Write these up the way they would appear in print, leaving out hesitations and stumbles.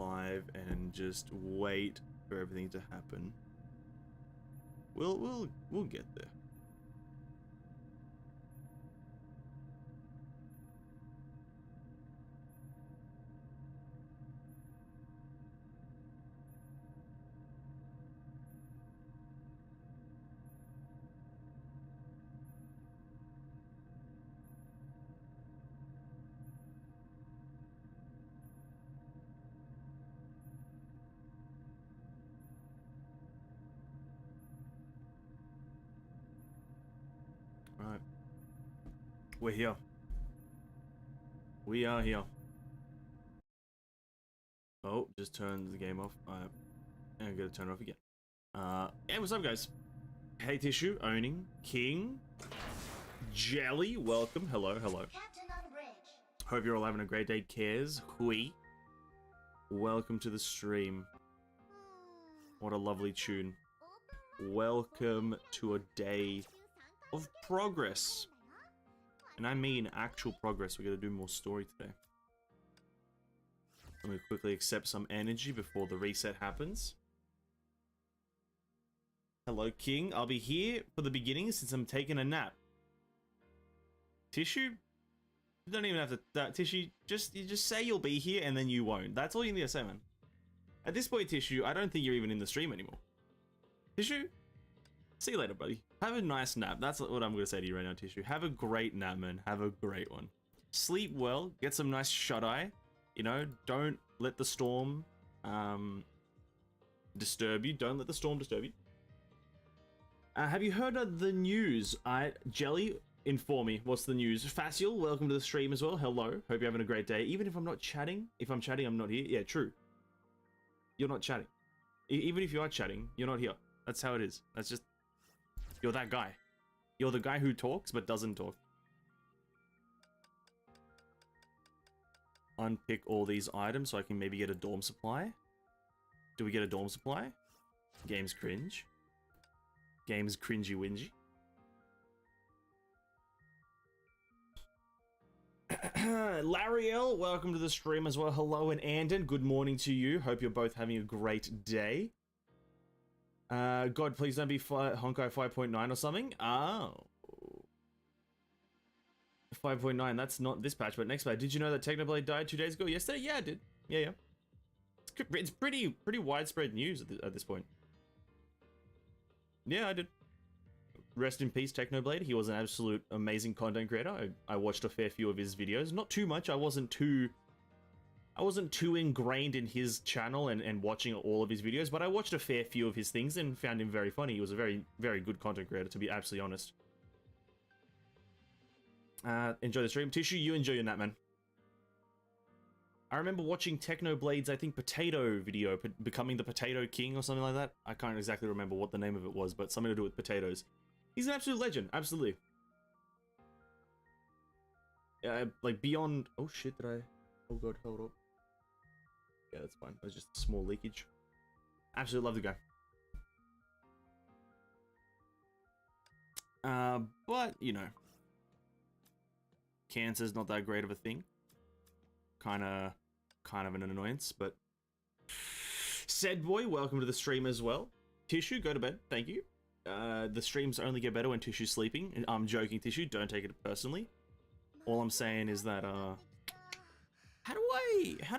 survive and just wait for everything to happen. We'll get there. Right. We're here. We are here. Oh, just turned the game off. I'm gonna turn it off again. Hey, what's up, guys? Hey, Tissue, Owning, King, Jelly, welcome. Hello, hello. Captain on bridge. Hope you're all having a great day. Cares, Hui, welcome to the stream. What a lovely tune. Welcome to a day of progress. And I mean actual progress. We're gonna do more story today. Let me quickly accept some energy before the reset happens. Hello, King. I'll be here for the beginning since I'm taking a nap. Tissue? You don't even have to... Tissue, you just say you'll be here and then you won't. That's all you need to say, man. At this point, Tissue, I don't think you're even in the stream anymore. Tissue? See you later, buddy. Have a nice nap. That's what I'm going to say to you right now, Tissue. Have a great nap, man. Have a great one. Sleep well. Get some nice shut-eye. You know, don't let the storm disturb you. Don't let the storm disturb you. Have you heard of the news? Jelly, inform me. What's the news? Facial, welcome to the stream as well. Hello. Hope you're having a great day. Even if I'm not chatting. If I'm chatting, I'm not here. Yeah, true. You're not chatting. Even if you are chatting, you're not here. That's how it is. That's just... You're that guy. You're the guy who talks but doesn't talk. Unpick all these items so I can maybe get a dorm supply. Do we get a dorm supply? Game's cringe. Game's cringy wingy. Lariel, welcome to the stream as well. Hello, and Andon, good morning to you. Hope you're both having a great day. God, please don't be Honkai 5.9 or something. Oh. 5.9, that's not this patch, but next patch. Did you know that Technoblade died 2 days ago? Yesterday? Yeah, I did. Yeah. It's pretty widespread news at this point. Yeah, I did. Rest in peace, Technoblade. He was an absolute amazing content creator. I watched a fair few of his videos. Not too much. I wasn't too ingrained in his channel and watching all of his videos, but I watched a fair few of his things and found him very funny. He was a very, very good content creator, to be absolutely honest. Enjoy the stream. Tissue, you enjoy your nap, man. I remember watching Technoblade's, I think, potato video, becoming the Potato King or something like that. I can't exactly remember what the name of it was, but something to do with potatoes. He's an absolute legend, absolutely. Like, beyond... Oh, shit, did I... Oh, God, hold up. Yeah, that's fine. That's just a small leakage. Absolutely love the guy. But, you know... Cancer's not that great of a thing. Kind of an annoyance, but... Said boy, welcome to the stream as well. Tissue, go to bed. Thank you. The streams only get better when Tissue's sleeping. I'm joking, Tissue. Don't take it personally. All I'm saying is that, How do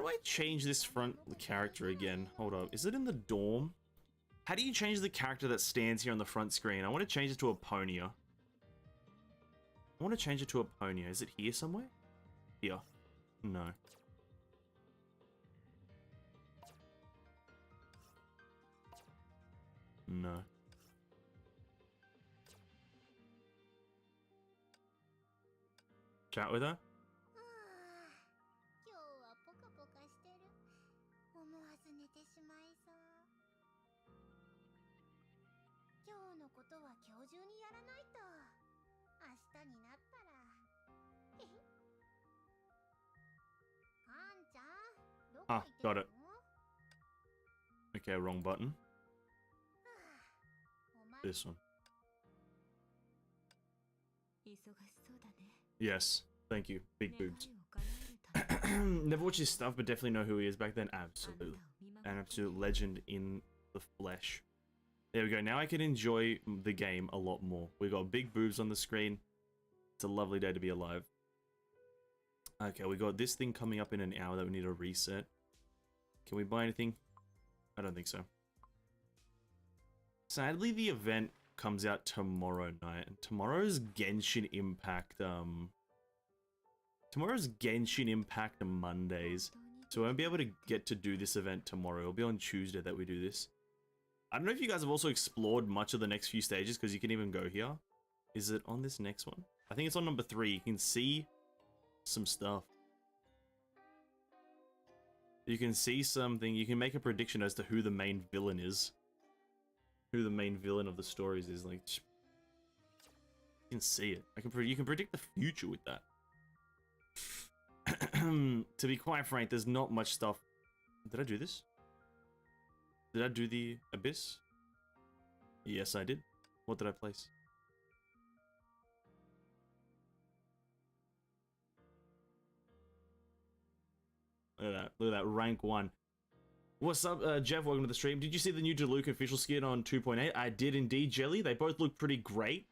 I change this front character again? Hold up. Is it in the dorm? How do you change the character that stands here on the front screen? I want to change it to a Ponia. I want to change it to a Ponia. Is it here somewhere? Here. No. No. Chat with her? Ah, got it. Okay, wrong button. This one. Yes, thank you. Big boobs. Never watched his stuff, but definitely know who he is back then. Absolutely. An absolute legend in the flesh. There we go. Now I can enjoy the game a lot more. We got big boobs on the screen. It's a lovely day to be alive. Okay, we got this thing coming up in an hour that we need to reset. Can we buy anything? I don't think so. Sadly, the event comes out tomorrow night. And tomorrow's Genshin Impact, Tomorrow's Genshin Impact Mondays. So I won't be able to get to do this event tomorrow. It'll be on Tuesday that we do this. I don't know if you guys have also explored much of the next few stages, because you can even go here. Is it on this next one? I think it's on number 3. You can see some stuff. You can see something. You can make a prediction as to who the main villain is. Who the main villain of the stories is. Like, you can see it. You can predict the future with that. To be quite frank, there's not much stuff. Did I do this? Did I do the Abyss? Yes, I did. What did I place? Look at that. Look at that. Rank 1. What's up, Jeff? Welcome to the stream. Did you see the new Diluc official skin on 2.8? I did indeed, Jelly. They both look pretty great.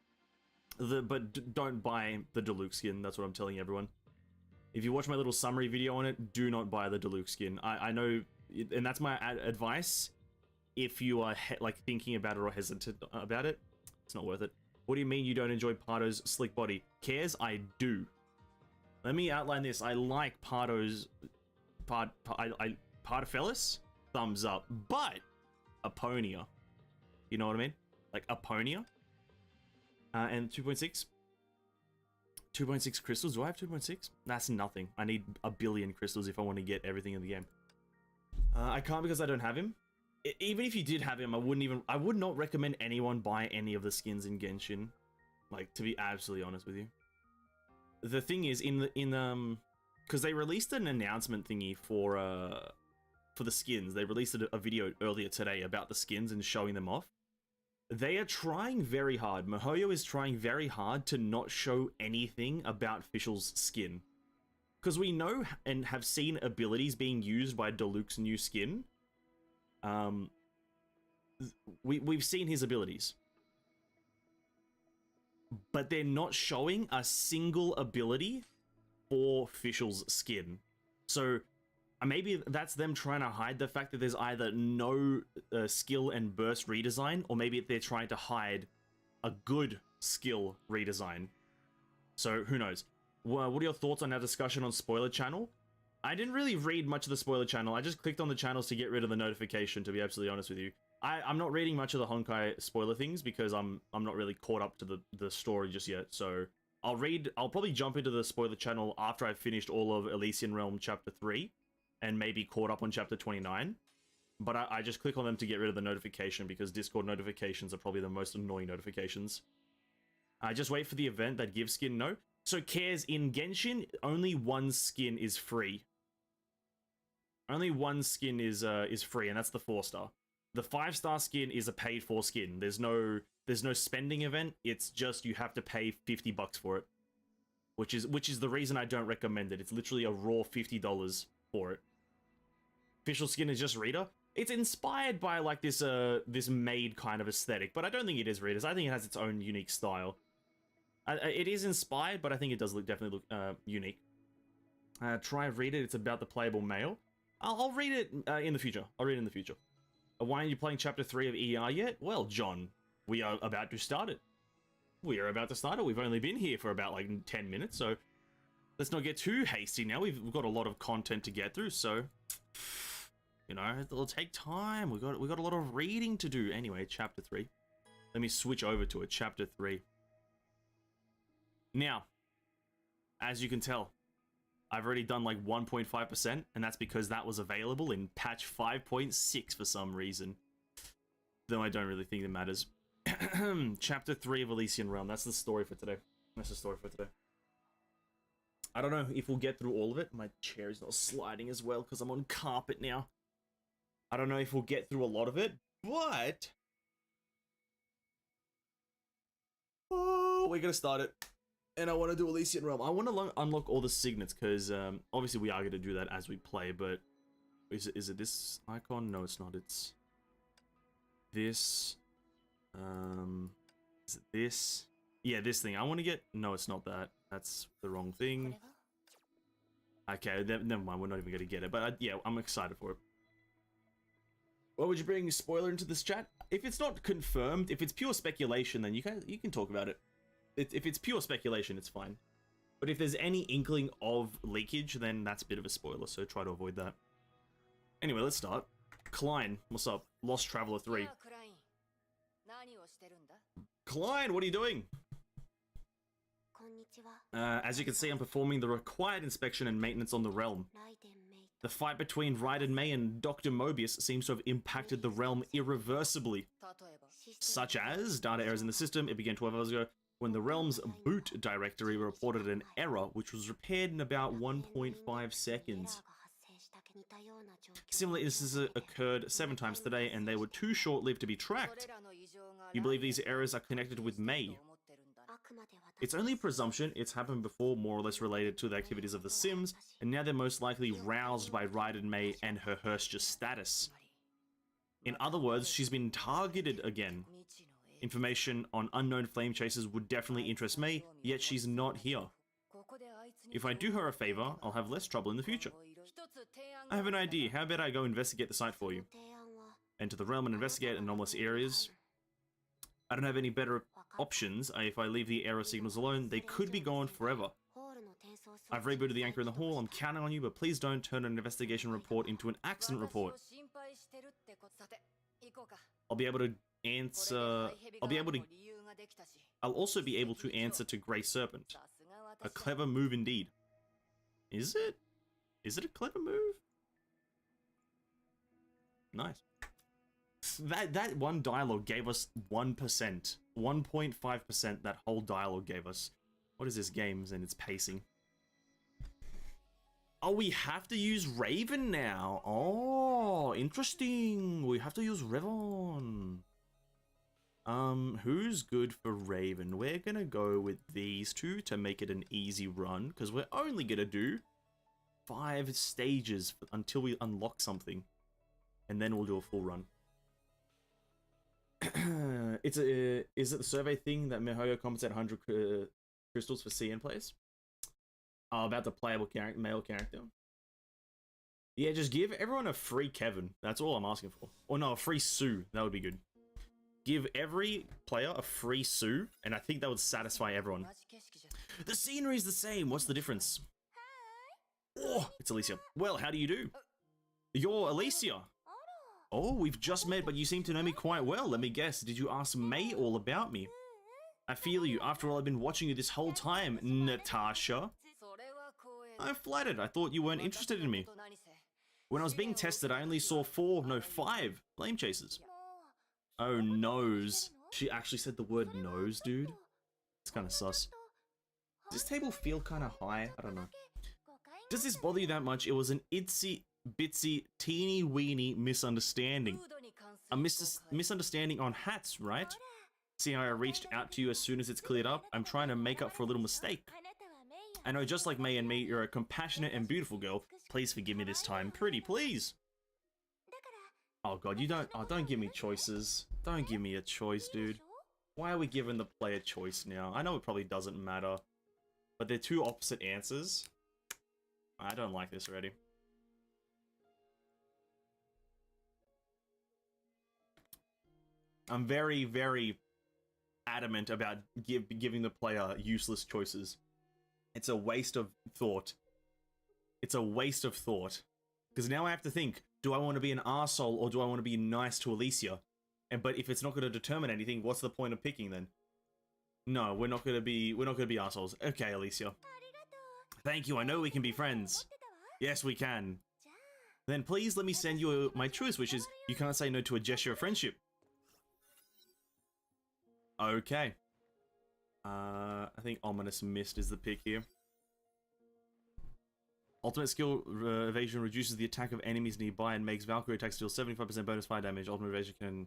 But don't buy the Diluc skin. That's what I'm telling everyone. If you watch my little summary video on it, do not buy the Diluc skin. I know, and that's my advice. If you are like thinking about it or hesitant about it, it's not worth it. What do you mean you don't enjoy Pardo's slick body? Cares? I do. Let me outline this. I like Pardo's Pardofellis, thumbs up, but Aponia. You know what I mean? Like Aponia. And 2.6. 2.6 crystals. Do I have 2.6? That's nothing. I need 1 billion crystals if I want to get everything in the game. I can't because I don't have him. Even if you did have him, I would not recommend anyone buy any of the skins in Genshin. Like, to be absolutely honest with you. The thing is, because they released an announcement thingy for the skins. They released a video earlier today about the skins and showing them off. They are trying very hard. Mihoyo is trying very hard to not show anything about Fischl's skin. Because we know and have seen abilities being used by Diluc's new skin. We've seen his abilities. But they're not showing a single ability for Fischl's skin. So maybe that's them trying to hide the fact that there's either no skill and burst redesign, or maybe they're trying to hide a good skill redesign. So who knows? Well, what are your thoughts on our discussion on Spoiler Channel? I didn't really read much of the Spoiler Channel. I just clicked on the channels to get rid of the notification, to be absolutely honest with you. I'm not reading much of the Honkai spoiler things because I'm not really caught up to the story just yet. So I'll probably jump into the Spoiler Channel after I've finished all of Elysian Realm Chapter 3 and maybe caught up on Chapter 29. But I just click on them to get rid of the notification because Discord notifications are probably the most annoying notifications. I just wait for the event that gives skin. No. So cares in Genshin, only one skin is free. Only one skin is free, and that's the 4-star. The 5-star skin is a paid-for skin. There's no spending event. It's just you have to pay $50 for it, which is the reason I don't recommend it. It's literally a raw $50 for it. Official skin is just Rita. It's inspired by like this maid kind of aesthetic, but I don't think it is Rita's. I think it has its own unique style. It is inspired, but I think it does definitely look unique. Try read it. It's about the playable male. I'll read it in the future. I'll read it in the future. Why aren't you playing Chapter 3 of ER yet? Well, John, we are about to start it. We are about to start it. We've only been here for about like 10 minutes, so let's not get too hasty now. We've got a lot of content to get through, so you know, it'll take time. We've got a lot of reading to do. Anyway, Chapter 3. Let me switch over to it. Chapter 3. Now, as you can tell, I've already done like 1.5%, and that's because that was available in patch 5.6 for some reason. Though I don't really think it matters. Chapter 3 of Elysian Realm. That's the story for today. That's the story for today. I don't know if we'll get through all of it. My chair is not sliding as well because I'm on carpet now. I don't know if we'll get through a lot of it, but oh, we're gonna start it. And I want to do Elysian Realm. I want to unlock all the signets, because obviously we are going to do that as we play, but is it this icon? No, it's not. It's this. Is it this? Yeah, this thing. I want to get... No, it's not that. That's the wrong thing. Okay, never mind. We're not even going to get it. But yeah, I'm excited for it. What would you bring spoiler into this chat? If it's not confirmed, if it's pure speculation, then you can talk about it. If it's pure speculation, it's fine. But if there's any inkling of leakage, then that's a bit of a spoiler, so try to avoid that. Anyway, let's start. Klein, what's up? Lost Traveler 3. Klein, what are you doing? As you can see, I'm performing the required inspection and maintenance on the realm. The fight between Raiden Mei and Dr. Mobius seems to have impacted the realm irreversibly. Such as data errors in the system. It began 12 hours ago when the realm's boot directory reported an error, which was repaired in about 1.5 seconds. Similar instances occurred 7 times today, and they were too short-lived to be tracked. You believe these errors are connected with Mei? It's only a presumption. It's happened before, more or less related to the activities of the Sims, and now they're most likely roused by Raiden Mei and her Herrscher status. In other words, she's been targeted again. Information on unknown flame chasers would definitely interest Mei, yet she's not here. If I do her a favor, I'll have less trouble in the future. I have an idea. How about I go investigate the site for you? Enter the realm and investigate anomalous areas. I don't have any better options. If I leave the error signals alone, they could be gone forever. I've rebooted the anchor in the hall. I'm counting on you, but please don't turn an investigation report into an accident report. I'll be able to answer... I'll also be able to answer to Grey Serpent. A clever move indeed. Is it? Is it a clever move? Nice. That one dialogue gave us 1%. 1.5% that whole dialogue gave us. What is this games and its pacing? Oh, we have to use Raven now. Oh, interesting. We have to use Revon. Who's good for Raven? We're gonna go with these two to make it an easy run, because we're only gonna do 5 stages until we unlock something, and then we'll do a full run. Is it the survey thing that Mihoyo comments at 100 crystals for CN players? Oh, about the playable male character. Yeah, just give everyone a free Kevin. That's all I'm asking for. Or no, a free Sue. That would be good. Give every player a free Sue, and I think that would satisfy everyone. The scenery is the same. What's the difference? Oh, it's Alicia. Well, how do you do? You're Alicia. Oh, we've just met, but you seem to know me quite well. Let me guess. Did you ask Mei all about me? I feel you. After all, I've been watching you this whole time, Natasha. I'm flattered. I thought you weren't interested in me. When I was being tested, I only saw 5 flame chasers. Oh, nose. She actually said the word nose, dude. It's kind of sus. Does this table feel kind of high? I don't know. Does this bother you that much? It was an itsy bitsy teeny weeny misunderstanding. A misunderstanding on hats, right? See how I reached out to you as soon as it's cleared up? I'm trying to make up for a little mistake. I know, just like Mei and me, you're a compassionate and beautiful girl. Please forgive me this time. Pretty, please. Oh god, you don't... Oh, don't give me choices. Don't give me a choice, dude. Why are we giving the player choice now? I know it probably doesn't matter, but they're 2 opposite answers. I don't like this already. I'm very, very adamant about giving the player useless choices. It's a waste of thought. It's a waste of thought. Because now I have to think, do I want to be an arsehole or do I want to be nice to Alicia? But if it's not going to determine anything, what's the point of picking then? No, we're not going to be arseholes. Okay, Alicia. Thank you, I know we can be friends. Yes, we can. Then please let me send you my truest wishes. You can't say no to a gesture of friendship. Okay. I think Ominous Mist is the pick here. Ultimate skill evasion reduces the attack of enemies nearby and makes Valkyrie attacks deal 75% bonus fire damage. Ultimate evasion can...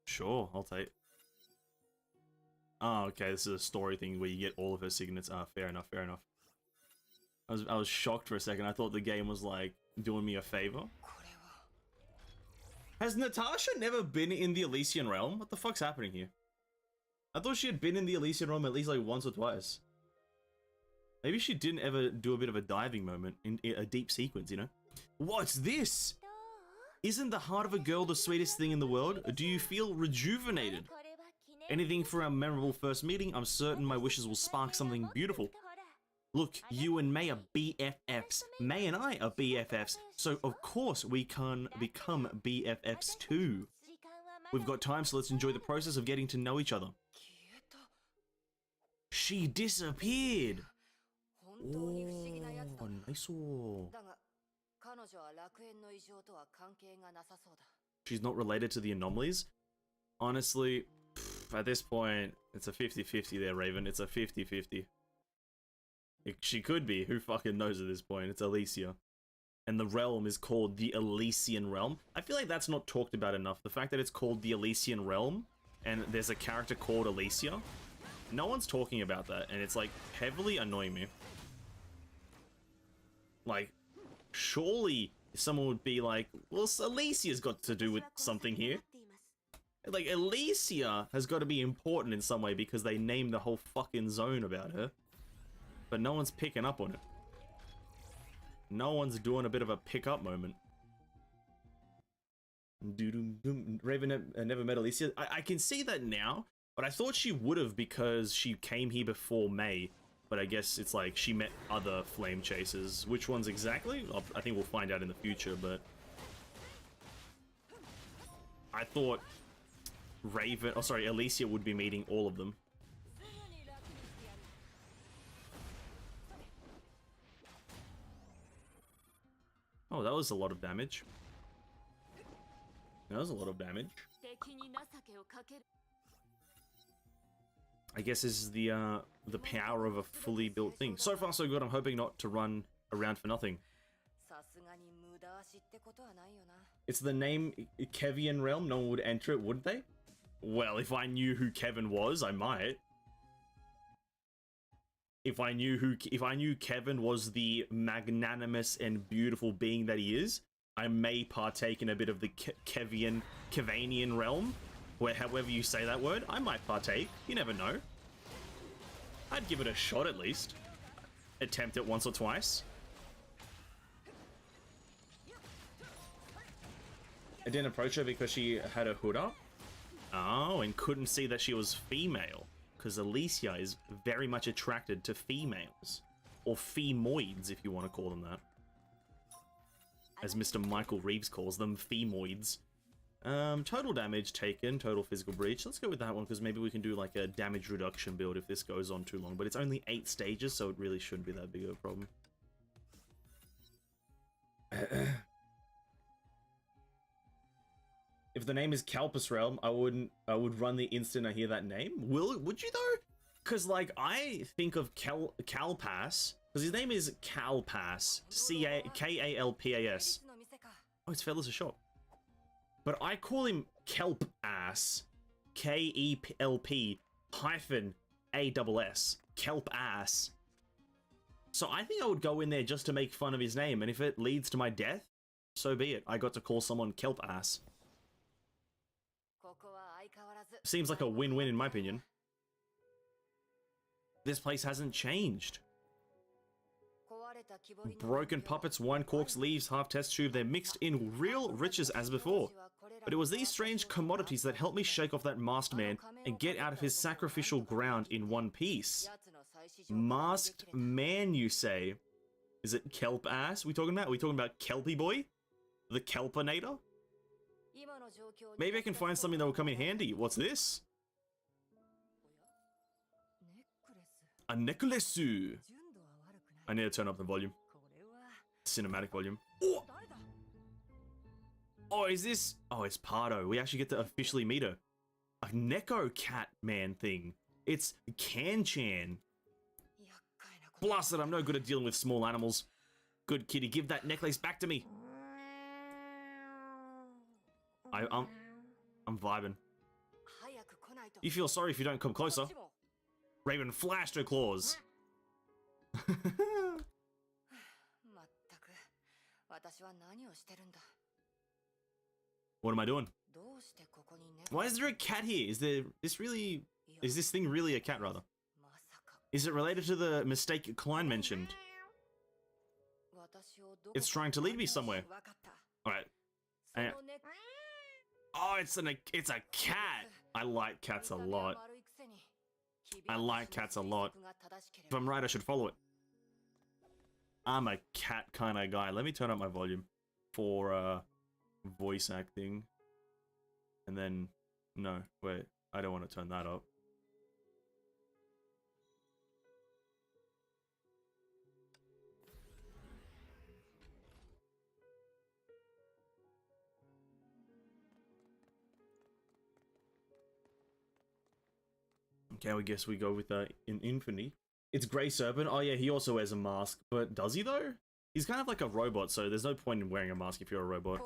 Sure, I'll take. Oh, okay, this is a story thing where you get all of her signets. Ah, fair enough, fair enough. I was shocked for a second. I thought the game was like doing me a favor. Has Natasha never been in the Elysian realm? What the fuck's happening here? I thought she had been in the Elysian realm at least like once or twice. Maybe she didn't ever do a bit of a diving moment in a deep sequence, you know? What's this? Isn't the heart of a girl the sweetest thing in the world? Do you feel rejuvenated? Anything for our memorable first meeting? I'm certain my wishes will spark something beautiful. Look, you and May are BFFs. May and I are BFFs, so of course we can become BFFs too. We've got time, so let's enjoy the process of getting to know each other. She disappeared! Oh, nice. She's not related to the anomalies? Honestly, at this point, it's a 50-50 there, Raven. It's a 50-50. She could be. Who fucking knows at this point? It's Elysia. And the realm is called the Elysian Realm. I feel like that's not talked about enough. The fact that it's called the Elysian Realm, and there's a character called Elysia. No one's talking about that, and it's like heavily annoying me. Like, surely someone would be like, well, Elysia's got to do with something here. Like, Elysia has got to be important in some way because they named the whole fucking zone about her. But no one's picking up on it. No one's doing a bit of a pick-up moment. Raven never met Elysia. I can see that now, but I thought she would have because she came here before May. But I guess it's like she met other flame chasers. Which ones exactly? I think we'll find out in the future, but... I thought Raven... Oh, sorry, Elysia would be meeting all of them. Oh, that was a lot of damage. That was a lot of damage. I guess this is the power of a fully built thing. So far, so good. I'm hoping not to run around for nothing. It's the name Kevian Realm. No one would enter it, would they? Well, if I knew who Kevin was, I might. If I knew Kevin was the magnanimous and beautiful being that he is, I may partake in a bit of the Kevanian realm, where however you say that word, I might partake. You never know. I'd give it a shot at least. Attempt it once or twice. I didn't approach her because she had her hood up. Oh, and couldn't see that she was female. Because Elysia is very much attracted to females. Or femoids, if you want to call them that. As Mr. Michael Reeves calls them, femoids. Total damage taken, total physical breach. Let's go with that one, because maybe we can do like a damage reduction build if this goes on too long. But it's only 8 stages, so it really shouldn't be that big of a problem. If the name is Kalpus Realm, I would run the instant I hear that name. Would you though? Because like I think of Kalpas, because his name is Kalpas, Kalpas. Oh, it's Fella's a shop. But I call him Kelp Ass, KELP hyphen ASS, Kelp Ass. So I think I would go in there just to make fun of his name, and if it leads to my death, so be it. I got to call someone Kelp Ass. Seems like a win-win in my opinion. This place hasn't changed. Broken puppets, wine corks, leaves, half test tube, they're mixed in real riches as before. But it was these strange commodities that helped me shake off that masked man and get out of his sacrificial ground in one piece. Masked man, you say? Is it Kelp Ass we talking about? Are we talking about Kelpie Boy? The Kelpinator? Maybe I can find something that will come in handy. What's this? A necklace. I need to turn up the volume. Cinematic volume. Oh! Oh, is this? Oh, it's Pardo. We actually get to officially meet her. A Neko cat man thing. It's Kanchan. Blast it, I'm no good at dealing with small animals. Good kitty, give that necklace back to me. I'm vibing. You feel sorry if you don't come closer. Raven flashed her claws. What am I doing? Why is there a cat here? Is this thing really a cat, rather? Is it related to the mistake Klein mentioned? It's trying to lead me somewhere. Alright. Oh, it's a cat! I like cats a lot. I like cats a lot. If I'm right, I should follow it. I'm a cat kind of guy. Let me turn up my volume for voice acting. And then, no, wait, I don't want to turn that up. Okay, I guess we go with in Infinity. It's Grey Serpent. Oh yeah, he also wears a mask, but does he though? He's kind of like a robot, so there's no point in wearing a mask if you're a robot.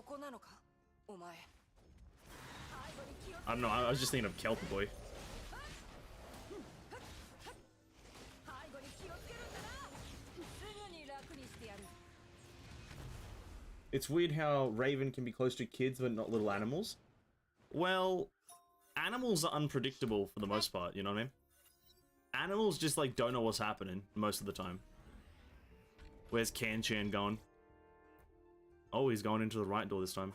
I don't know, I was just thinking of Kelp Boy. It's weird how Raven can be close to kids but not little animals. Well, animals are unpredictable for the most part, you know what I mean? Animals just like don't know what's happening most of the time. Where's Kanchan going? Oh, he's going into the right door this time.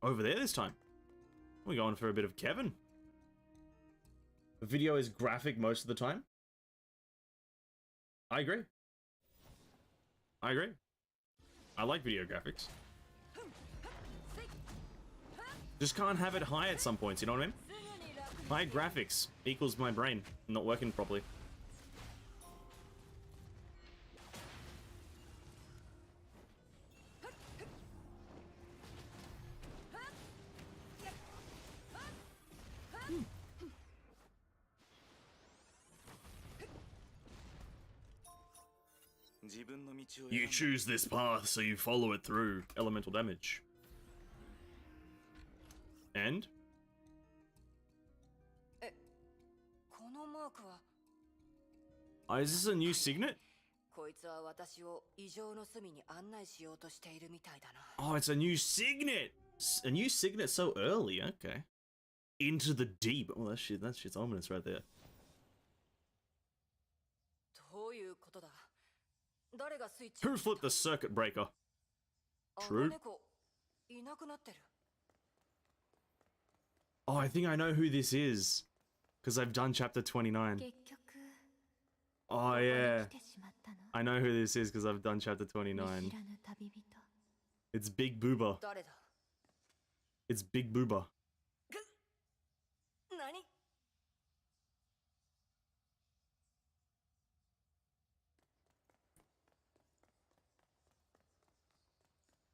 Over there this time. We're going for a bit of Kevin. The video is graphic most of the time. I agree. I agree. I like video graphics. Just can't have it high at some points, you know what I mean? High graphics equals my brain not working properly. You choose this path, so you follow it through. Elemental damage. And? Oh, is this a new signet? Oh, it's a new signet! A new signet so early, okay. Into the deep. Oh, that shit's ominous right there. Who flipped the circuit breaker? True. Oh, I think I know who this is. Because I've done chapter 29. Oh, yeah. I know who this is because I've done chapter 29. It's Big Booba. It's Big Booba.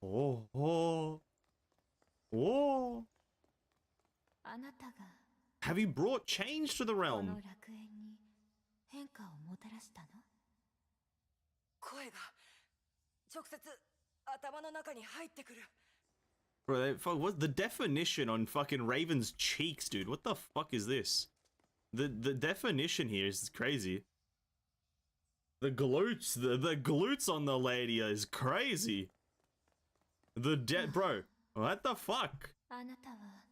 Oh, oh, oh. Have you brought change to the realm? Bro, what the definition on fucking Raven's cheeks, dude? What the fuck is this? The definition here is crazy. The glutes, the glutes on the lady is crazy. Bro, what the fuck?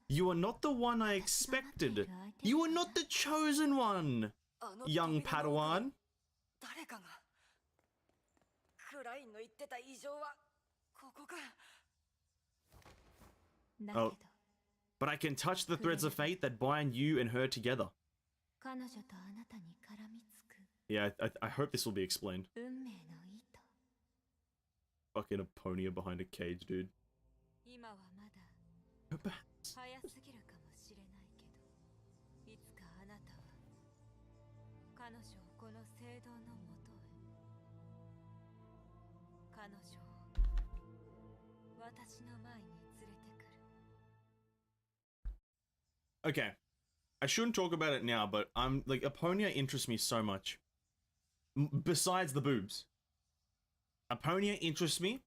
You are not the one I expected. You are not the chosen one, young Padawan. Oh, but I can touch the threads of fate that bind you and her together. Yeah, I hope this will be explained. Fucking Aponia behind a cage, dude. Perhaps. Okay, I shouldn't talk about it now, but I'm like, Aponia interests me so much. Besides the boobs. Aponia interests me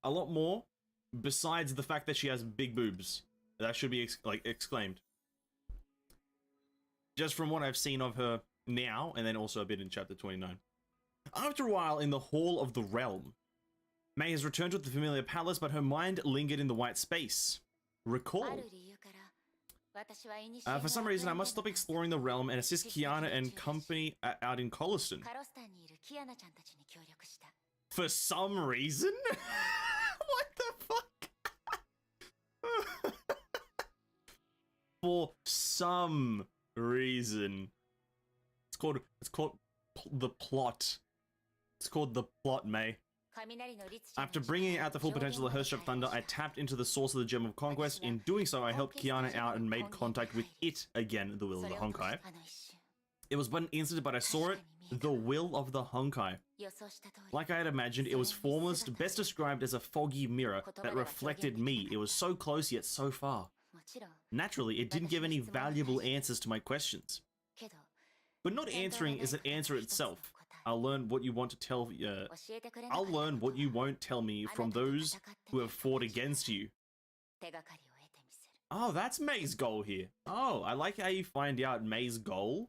a lot more, besides the fact that she has big boobs. That should be exclaimed. just from what I've seen of her now, and then also a bit in chapter 29. After a while in the Hall of the Realm, May has returned to the familiar palace, but her mind lingered in the white space. Recall. For some reason, I must stop exploring the realm and assist Kiana and company out in Colliston. For some reason? What the fuck? For some reason. It's called the plot. It's called the plot, May. After bringing out the full potential of Hearthstrap Thunder, I tapped into the source of the Gem of Conquest. In doing so, I helped Kiana out and made contact with it again, the Will of the Honkai. It was but an instant, but I saw it, the Will of the Honkai. Like I had imagined, it was formless, best described as a foggy mirror that reflected me. It was so close yet so far. Naturally, it didn't give any valuable answers to my questions. But not answering is an answer itself. I'll learn what you want to tell. I'll learn what you won't tell me from those who have fought against you. Oh, that's May's goal here. Oh, I like how you find out May's goal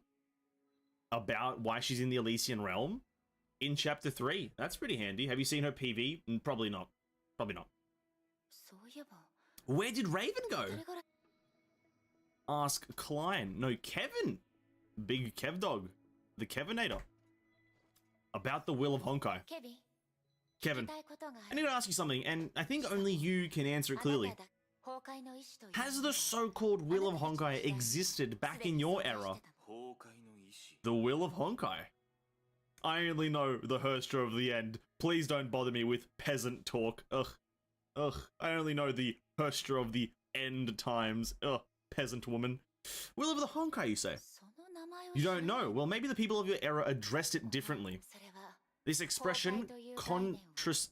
about why she's in the Elysian realm in chapter 3. That's pretty handy. Have you seen her PV? Probably not. Probably not. Where did Raven go? Ask Klein. No, Kevin. Big Kev Dog. The Kevinator. About the Will of Honkai. Kevin, I need to ask you something, and I think only you can answer it clearly. Has the so-called Will of Honkai existed back in your era? The Will of Honkai? I only know the Herstra of the End. Please don't bother me with peasant talk. Ugh. Ugh. I only know the Herstra of the End times. Ugh. Peasant woman. Will of the Honkai, you say? You don't know. Well, maybe the people of your era addressed it differently. This expression concretizes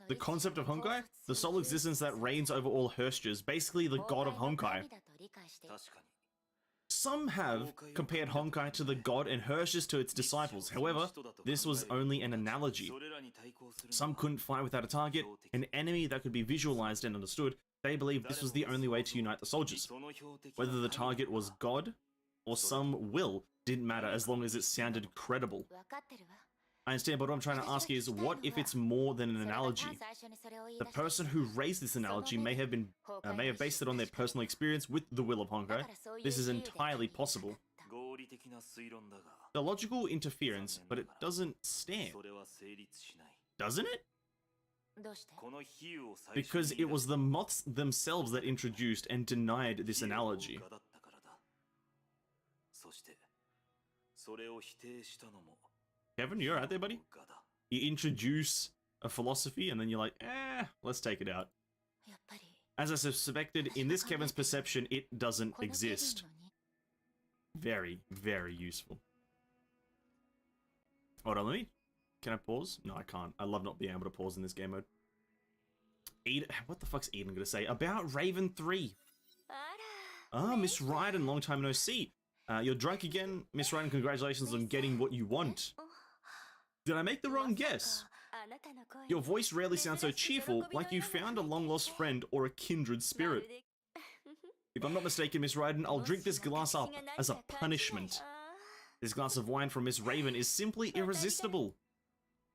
the concept of Honkai, the sole existence that reigns over all Herstras, basically the god of Honkai. Some have compared Honkai to the god and Herstras to its disciples. However, this was only an analogy. Some couldn't fight without a target, an enemy that could be visualized and understood. They believed this was the only way to unite the soldiers. Whether the target was God or some will didn't matter as long as it sounded credible. I understand, but what I'm trying to ask is, what if it's more than an analogy? The person who raised this analogy may have based it on their personal experience with the Will of Honkai. This is entirely possible. The logical interference, but it doesn't stand. Doesn't it? Because it was the moths themselves that introduced and denied this analogy. Kevin, you're out there, buddy? You introduce a philosophy and then you're like, let's take it out. As I suspected, in this Kevin's perception, it doesn't exist. Very, very useful. Hold on, can I pause? No, I can't. I love not being able to pause in this game mode. Eden, what the fuck's Eden gonna say? About Raven 3. Ah, Miss Ryden, long time no see. You're drunk again? Miss Ryden, congratulations on getting what you want. Did I make the wrong guess? Your voice rarely sounds so cheerful, like you found a long-lost friend or a kindred spirit. If I'm not mistaken, Miss Ryden, I'll drink this glass up as a punishment. This glass of wine from Miss Raven is simply irresistible.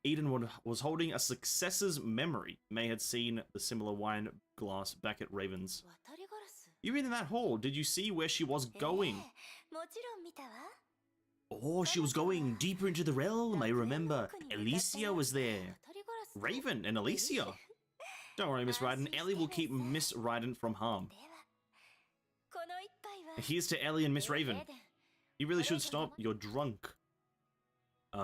Eden was holding a successor's memory. May had seen the similar wine glass back at Raven's. You were in that hall. Did you see where she was going? Oh, she was going deeper into the realm. I remember. Alicia was there. Raven and Alicia. Don't worry, Miss Ryden. Ellie will keep Miss Ryden from harm. Here's to Ellie and Miss Raven. You really should stop. You're drunk.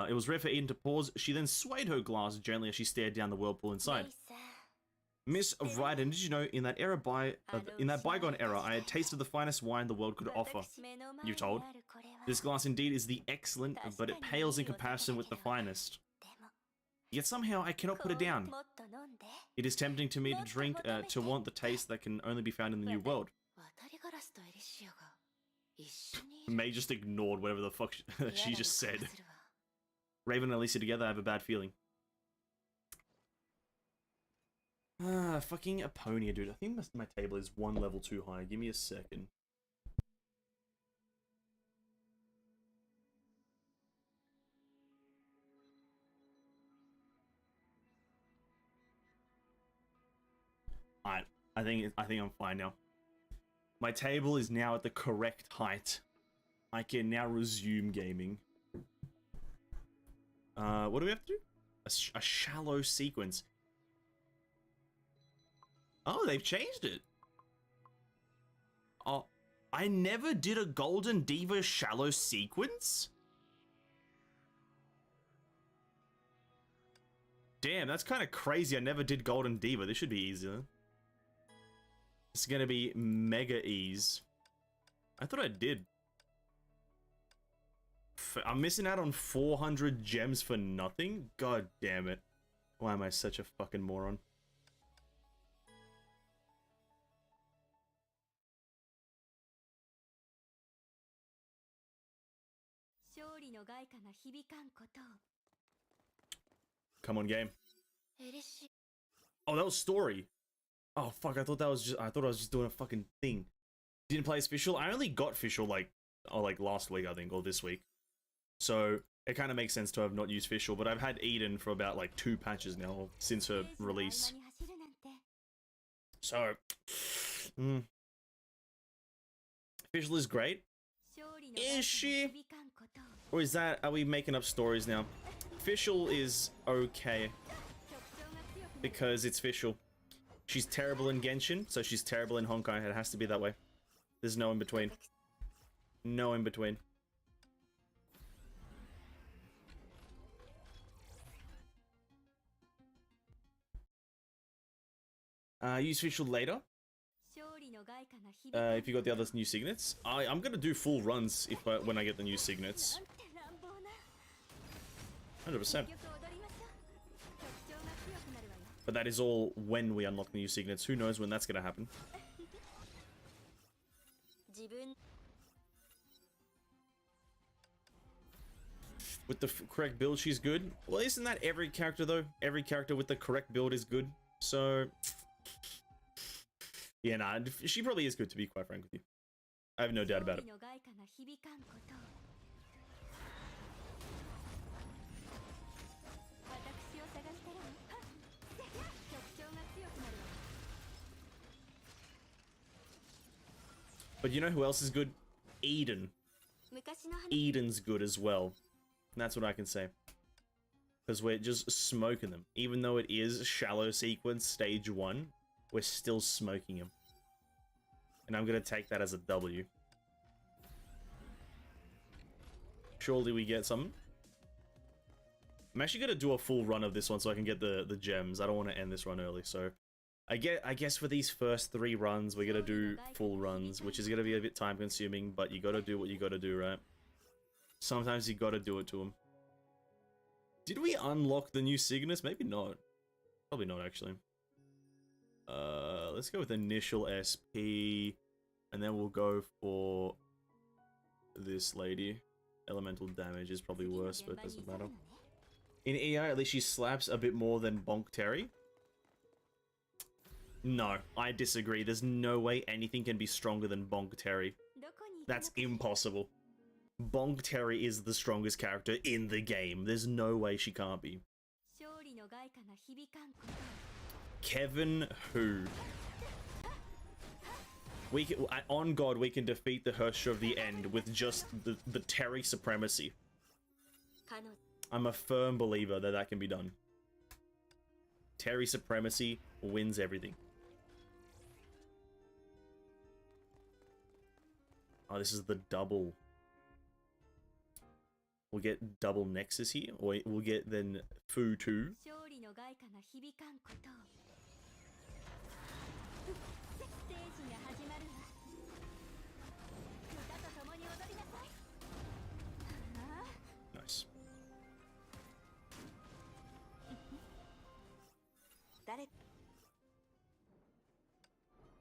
It was rare for Eden to pause. She then swayed her glass gently as she stared down the whirlpool inside. Miss Ryden, did you know in that bygone era, I had tasted the finest wine the world could offer? You're told. This glass indeed is the excellent, but it pales in comparison with the finest. Yet somehow I cannot put it down. It is tempting to me to drink, to want the taste that can only be found in the new world. May just ignored whatever the fuck she just said. Raven and Alicia together, I have a bad feeling. Fucking Aponia, dude. I think my table is one level too high. Give me a second. Alright, I think I'm fine now. My table is now at the correct height. I can now resume gaming. What do we have to do? A shallow sequence. Oh, they've changed it. Oh, I never did a Golden Diva shallow sequence? Damn, that's kind of crazy. I never did Golden Diva. This should be easier. It's gonna be mega ease. I thought I did. I'm missing out on 400 gems for nothing? God damn it. Why am I such a fucking moron? Come on, game. Oh, that was story. Oh fuck, I thought I was just doing a fucking thing. Didn't play as Fischl. I only got Fischl like last week, I think, or this week. So it kind of makes sense to have not used Fischl, but I've had Eden for about like 2 patches now since her release. So Fischl is great. Is she? Or is that, are we making up stories now? Fischl is okay. Because it's Fischl. She's terrible in Genshin, so she's terrible in Honkai. It has to be that way. There's no in between. No in between. Use Fischl later. If you got the other new signets. I'm gonna do full runs if when I get the new signets. 100%. But that is all when we unlock the new signets. Who knows when that's gonna happen. With the correct build, she's good. Well, isn't that every character, though? Every character with the correct build is good. So... yeah, nah, she probably is good, to be quite frank with you. I have no doubt about it. But you know who else is good? Eden. Eden's good as well. That's what I can say. Because we're just smoking them. Even though it is shallow sequence stage 1, we're still smoking him. And I'm going to take that as a W. Surely we get something. I'm actually going to do a full run of this one so I can get the gems. I don't want to end this run early, so... I guess for these first 3 runs, we're going to do full runs, which is going to be a bit time consuming, but you got to do what you got to do, right? Sometimes you got to do it to them. Did we unlock the new Cygnus? Maybe not. Probably not, actually. Let's go with initial SP, and then we'll go for this lady. Elemental damage is probably worse, but it doesn't matter. In EI, at least she slaps a bit more than Bonk Terry. No, I disagree. There's no way anything can be stronger than Bonk Terry. That's impossible. Bonk Terry is the strongest character in the game. There's no way she can't be. Kevin who? We can, on God, we can defeat the Hersher of the End with just the Terry supremacy. I'm a firm believer that that can be done. Terry supremacy wins everything. Oh, this is the double. We'll get double Nexus here, or we'll get then Fu 2. Nice.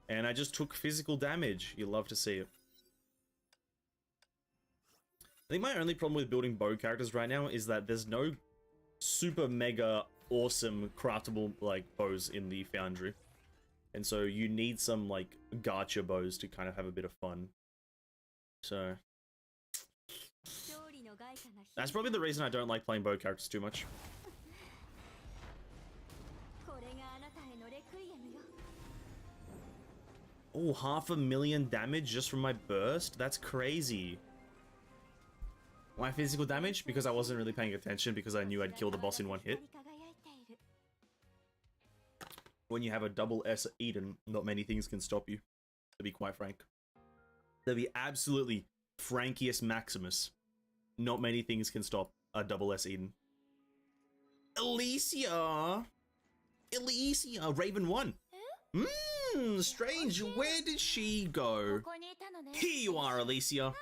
And I just took physical damage. You love to see it. I think my only problem with building bow characters right now is that there's no super mega awesome craftable like bows in the foundry. And so you need some like gacha bows to kind of have a bit of fun. So that's probably the reason I don't like playing bow characters too much. Oh, 500,000 damage just from my burst? That's crazy. My physical damage? Because I wasn't really paying attention because I knew I'd kill the boss in one hit. When you have a double S Eden, not many things can stop you, to be quite frank. To be absolutely Frankius Maximus, not many things can stop a double S Eden. Alicia! Alicia! Raven 1! Strange, where did she go? Here you are, Alicia!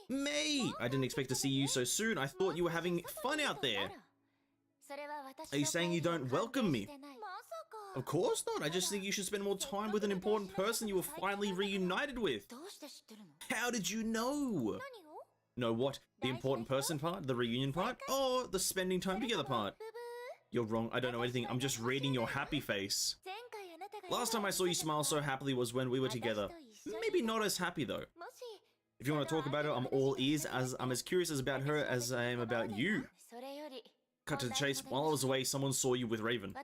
May! I didn't expect to see you so soon. I thought you were having fun out there. Are you saying you don't welcome me? Of course not. I just think you should spend more time with an important person you were finally reunited with. How did you know? Know what? The important person part? The reunion part? Or the spending time together part? You're wrong. I don't know anything. I'm just reading your happy face. Last time I saw you smile so happily was when we were together. Maybe not as happy though. If you want to talk about her, I'm all ears, as I'm as curious about her as I am about you. Cut to the chase. While I was away, someone saw you with Raven.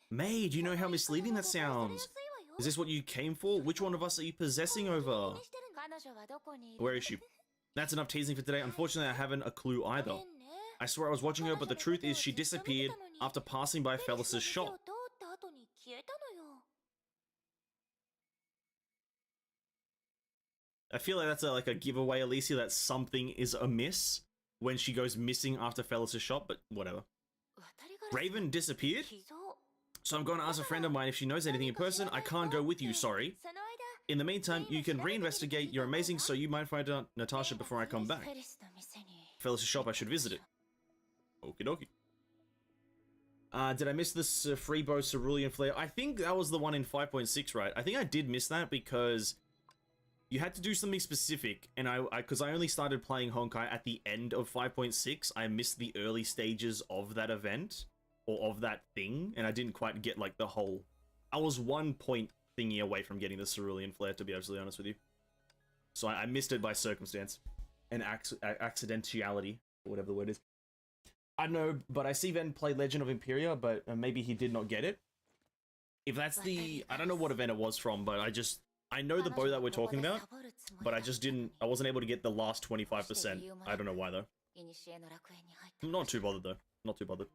May, do you know how misleading that sounds? Is this what you came for? Which one of us are you possessing over? Where is she? That's enough teasing for today. Unfortunately, I haven't a clue either. I swear I was watching her, but the truth is she disappeared after passing by Felis' shop. I feel like that's like a giveaway, Alicia, that something is amiss when she goes missing after Felis' shop, but whatever. Raven disappeared? So I'm going to ask a friend of mine if she knows anything in person. I can't go with you, sorry. In the meantime, you can reinvestigate. You're amazing, so you might find out Natasha before I come back. Felis' shop, I should visit it. Okie dokie. Did I miss this free bow cerulean flare? I think that was the one in 5.6, right? I think I did miss that because you had to do something specific, and because I only started playing Honkai at the end of 5.6, I missed the early stages of that event, or of that thing, and I didn't quite get, like, the whole... I was 1 point thingy away from getting the cerulean flare, to be absolutely honest with you. So I missed it by circumstance, and accidentality, or whatever the word is. I don't know, but I see Ven play Legend of Imperia, but maybe he did not get it. If that's the... I don't know what event it was from, but I know the bow that we're talking about, but I wasn't able to get the last 25%. I don't know why, though. I'm not too bothered, though. Not too bothered.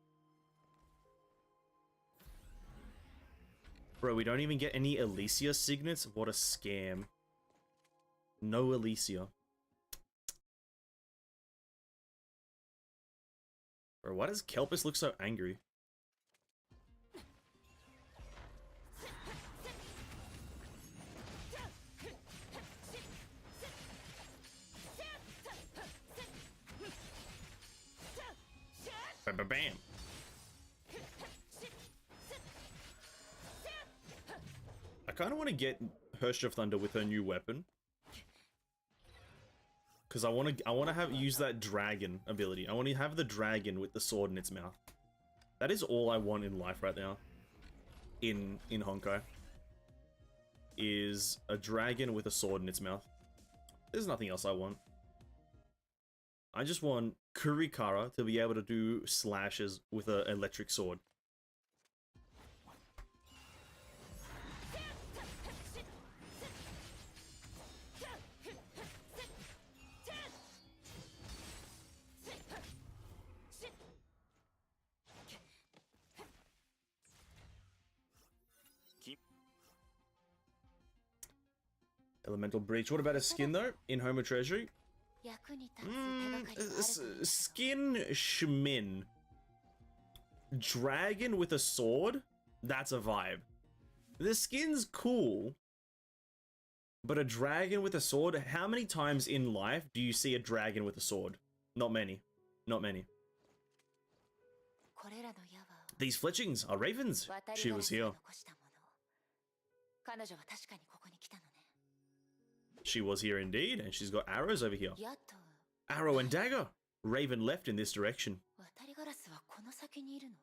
Bro, we don't even get any Alicia signets? What a scam. No Alicia. Bro, why does Kelpis look so angry? Bam, bam, bam. I kind of want to get Herrscher of Thunder with her new weapon, because I want to use that dragon ability. I want to have the dragon with the sword in its mouth. That is all I want in life right now. In Honkai, is a dragon with a sword in its mouth. There's nothing else I want. I just want Kurikara to be able to do slashes with an electric sword. Elemental Breach. What about a skin though? In Homer Treasury? Skin Shmin. Dragon with a sword? That's a vibe. The skin's cool. But a dragon with a sword? How many times in life do you see a dragon with a sword? Not many. Not many. These fletchings are ravens. She was here. She was here indeed, and she's got arrows over here. Arrow and dagger. Raven left in this direction. 渡りガラスはこの先にいるの。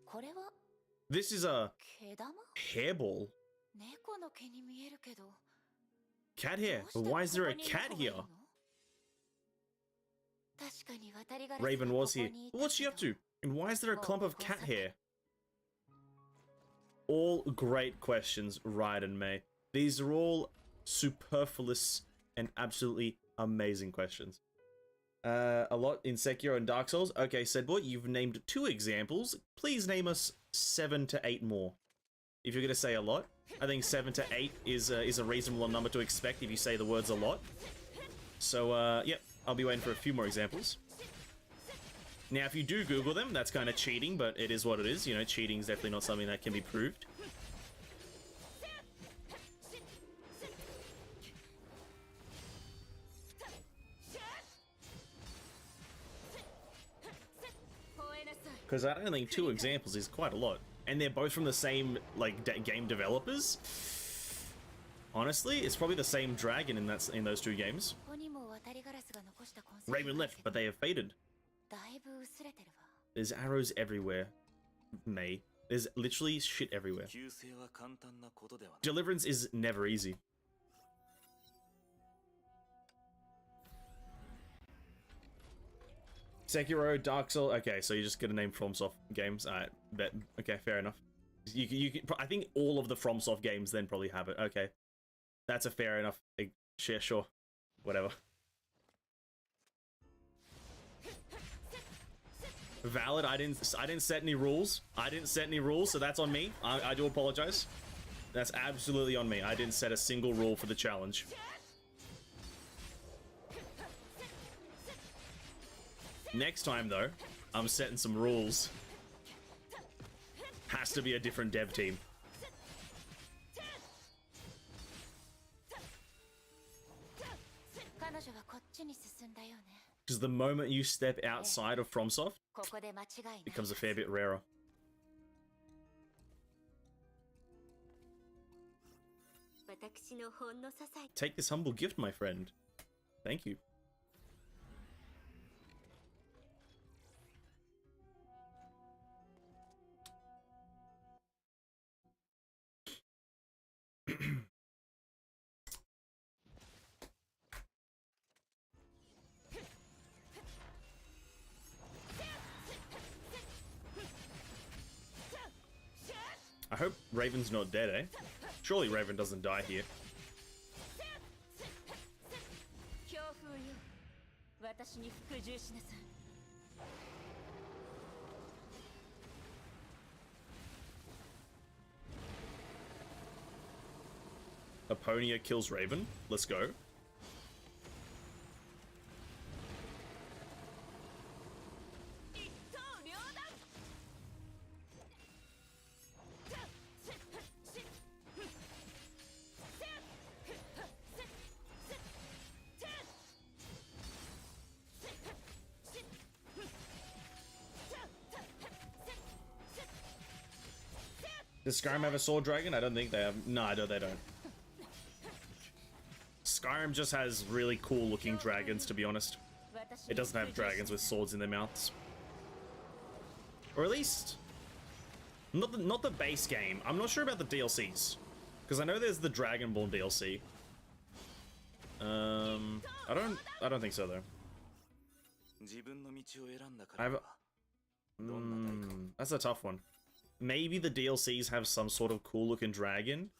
これは This is a 毛玉？ hairball. 猫の毛に見えるけど。 Cat hair. But why is there a cat here? 確かに渡りガラス Raven は was ここ here. にいた What's she け up ど。 to? And why is there a clump of cat hair? All great questions, right and May. These are all superfluous and absolutely amazing questions. A lot in Sekiro and Dark Souls. Okay, said boy, you've named 2 examples. Please name us 7 to 8 more. If you're going to say a lot, I think 7 to 8 is a reasonable number to expect if you say the words a lot. So, yep, I'll be waiting for a few more examples. Now, if you do Google them, that's kind of cheating, but it is what it is. You know, cheating is definitely not something that can be proved. Because I don't think 2 examples is quite a lot. And they're both from the same, like, game developers. Honestly, it's probably the same dragon in those 2 games. Raven left, but they have faded. There's arrows everywhere, May. There's literally shit everywhere. Deliverance is never easy. Sekiro, Dark Souls. Okay, so you're just gonna name FromSoft games. Alright, bet. Okay, fair enough. You can. I think all of the FromSoft games then probably have it. Okay, that's a fair enough. Share, sure, whatever. Valid. I didn't set any rules. I didn't set any rules, so that's on me. I do apologize. That's absolutely on me. I didn't set a single rule for the challenge. Next time, though, I'm setting some rules. Has to be a different dev team. Because the moment you step outside of FromSoft, it becomes a fair bit rarer. Take this humble gift, my friend. Thank you. I hope Raven's not dead, eh? Surely Raven doesn't die here. Aponia kills Raven. Let's go. Does Skyrim have a sword dragon? I don't think they have. No, they don't. Skyrim just has really cool looking dragons, to be honest. It doesn't have dragons with swords in their mouths. Or at least... Not the base game. I'm not sure about the DLCs. Because I know there's the Dragonborn DLC. I don't think so, though. That's a tough one. Maybe the DLCs have some sort of cool looking dragon,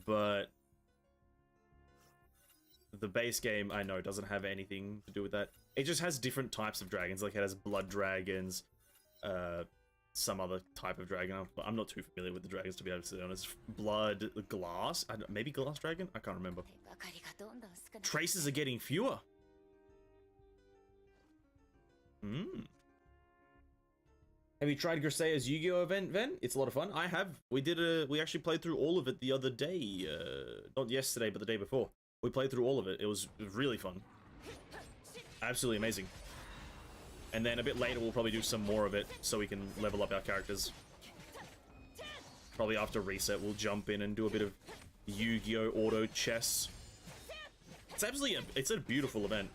but the base game, I know, doesn't have anything to do with that. It just has different types of dragons, like it has blood dragons, some other type of dragon. I'm not too familiar with the dragons, to be honest. Blood, glass, maybe glass dragon? I can't remember. Traces are getting fewer. Have you tried Grisea's Yu-Gi-Oh event, Ven? It's a lot of fun. I have. We actually played through all of it the other day. Not yesterday, but the day before. We played through all of it. It was really fun. Absolutely amazing. And then a bit later, we'll probably do some more of it so we can level up our characters. Probably after reset, we'll jump in and do a bit of Yu-Gi-Oh! Auto Chess. It's absolutely it's a beautiful event.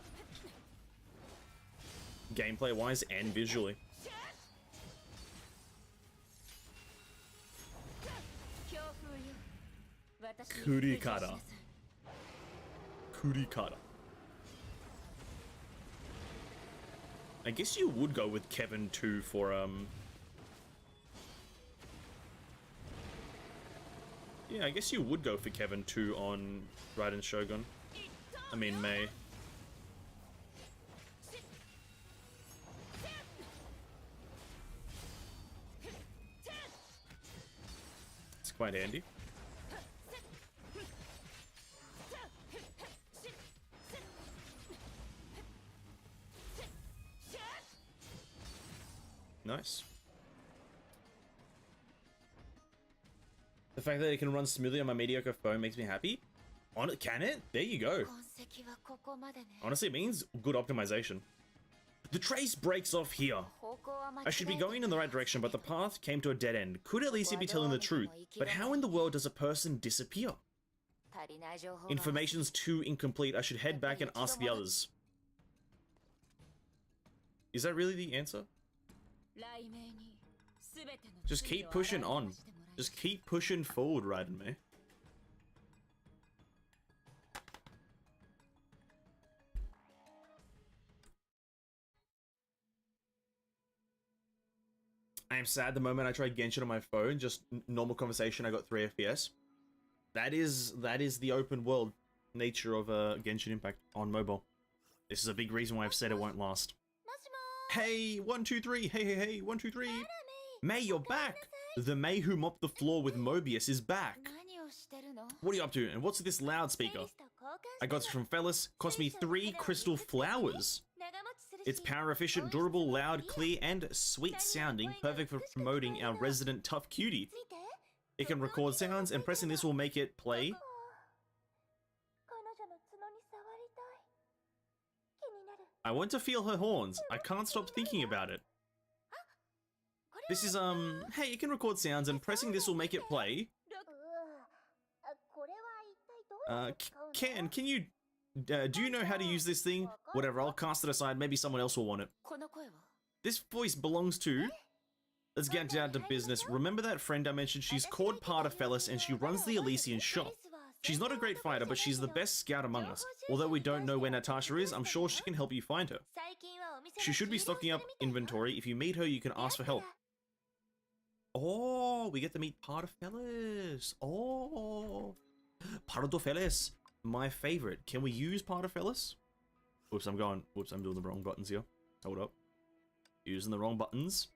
Gameplay-wise and visually. Kurikara. Kurikara. I guess you would go with Kevin too for yeah, I guess you would go for Kevin too on Raiden Shogun. I mean Mei. It's quite handy. Nice. The fact that it can run smoothly on my mediocre phone makes me happy. On it, can it? There you go. Honestly, it means good optimization. The trace breaks off here. I should be going in the right direction, but the path came to a dead end. Could Alicia be telling the truth? But how in the world does a person disappear? Information's too incomplete. I should head back and ask the others. Is that really the answer? Just keep pushing on. Just keep pushing forward, Raiden Mei. I am sad the moment I tried Genshin on my phone, just normal conversation, I got 3 FPS. That is the open world nature of Genshin Impact on mobile. This is a big reason why I've said it won't last. Hey, 1, 2, 3. Hey, 1, 2, 3. Mei, you're back. The Mei who mopped the floor with Mobius is back. What are you up to? And what's this loudspeaker? I got it from Fellas. Cost me 3 crystal flowers. It's power efficient, durable, loud, clear, and sweet sounding. Perfect for promoting our resident tough cutie. It can record sounds, and pressing this will make it play. I want to feel her horns. I can't stop thinking about it. This is, hey, it can record sounds, and pressing this will make it play. Can you, do you know how to use this thing? Whatever, I'll cast it aside, maybe someone else will want it. This voice belongs to... Let's get down to business. Remember that friend I mentioned? She's called Partafellis, and she runs the Elysian shop. She's not a great fighter, but she's the best scout among us. Although we don't know where Natasha is, I'm sure she can help you find her. She should be stocking up inventory. If you meet her, you can ask for help. Oh, we get to meet Partafellis. Oh, Partafellis, my favorite. Can we use Partafellis? Oops, I'm doing the wrong buttons here. Hold up. Using the wrong buttons.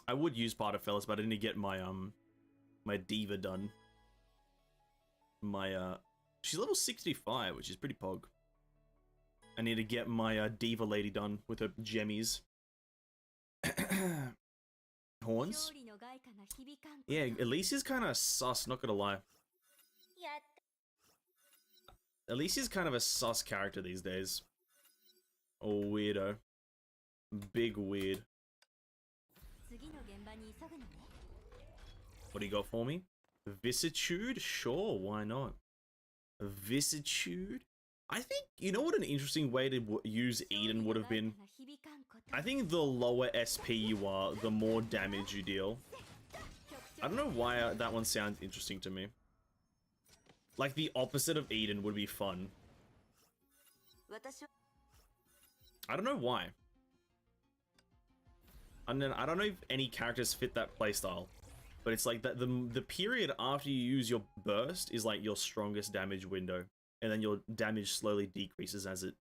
I would use Partafellis, but I didn't get my, my diva done. My, she's level 65, which is pretty pog. I need to get my, diva lady done with her gemmies. Horns? Yeah, Alicia's kind of sus, not gonna lie. Alicia's kind of a sus character these days. Oh, weirdo. Big weird. What do you got for me? Vicissitude? Sure, why not? Vicissitude? I think, you know what an interesting way to use Eden would have been? I think the lower SP you are, the more damage you deal. I don't know why that one sounds interesting to me. Like, the opposite of Eden would be fun. I don't know why. And then I don't know if any characters fit that playstyle. But it's like that the period after you use your burst is like your strongest damage window. And then your damage slowly decreases as it...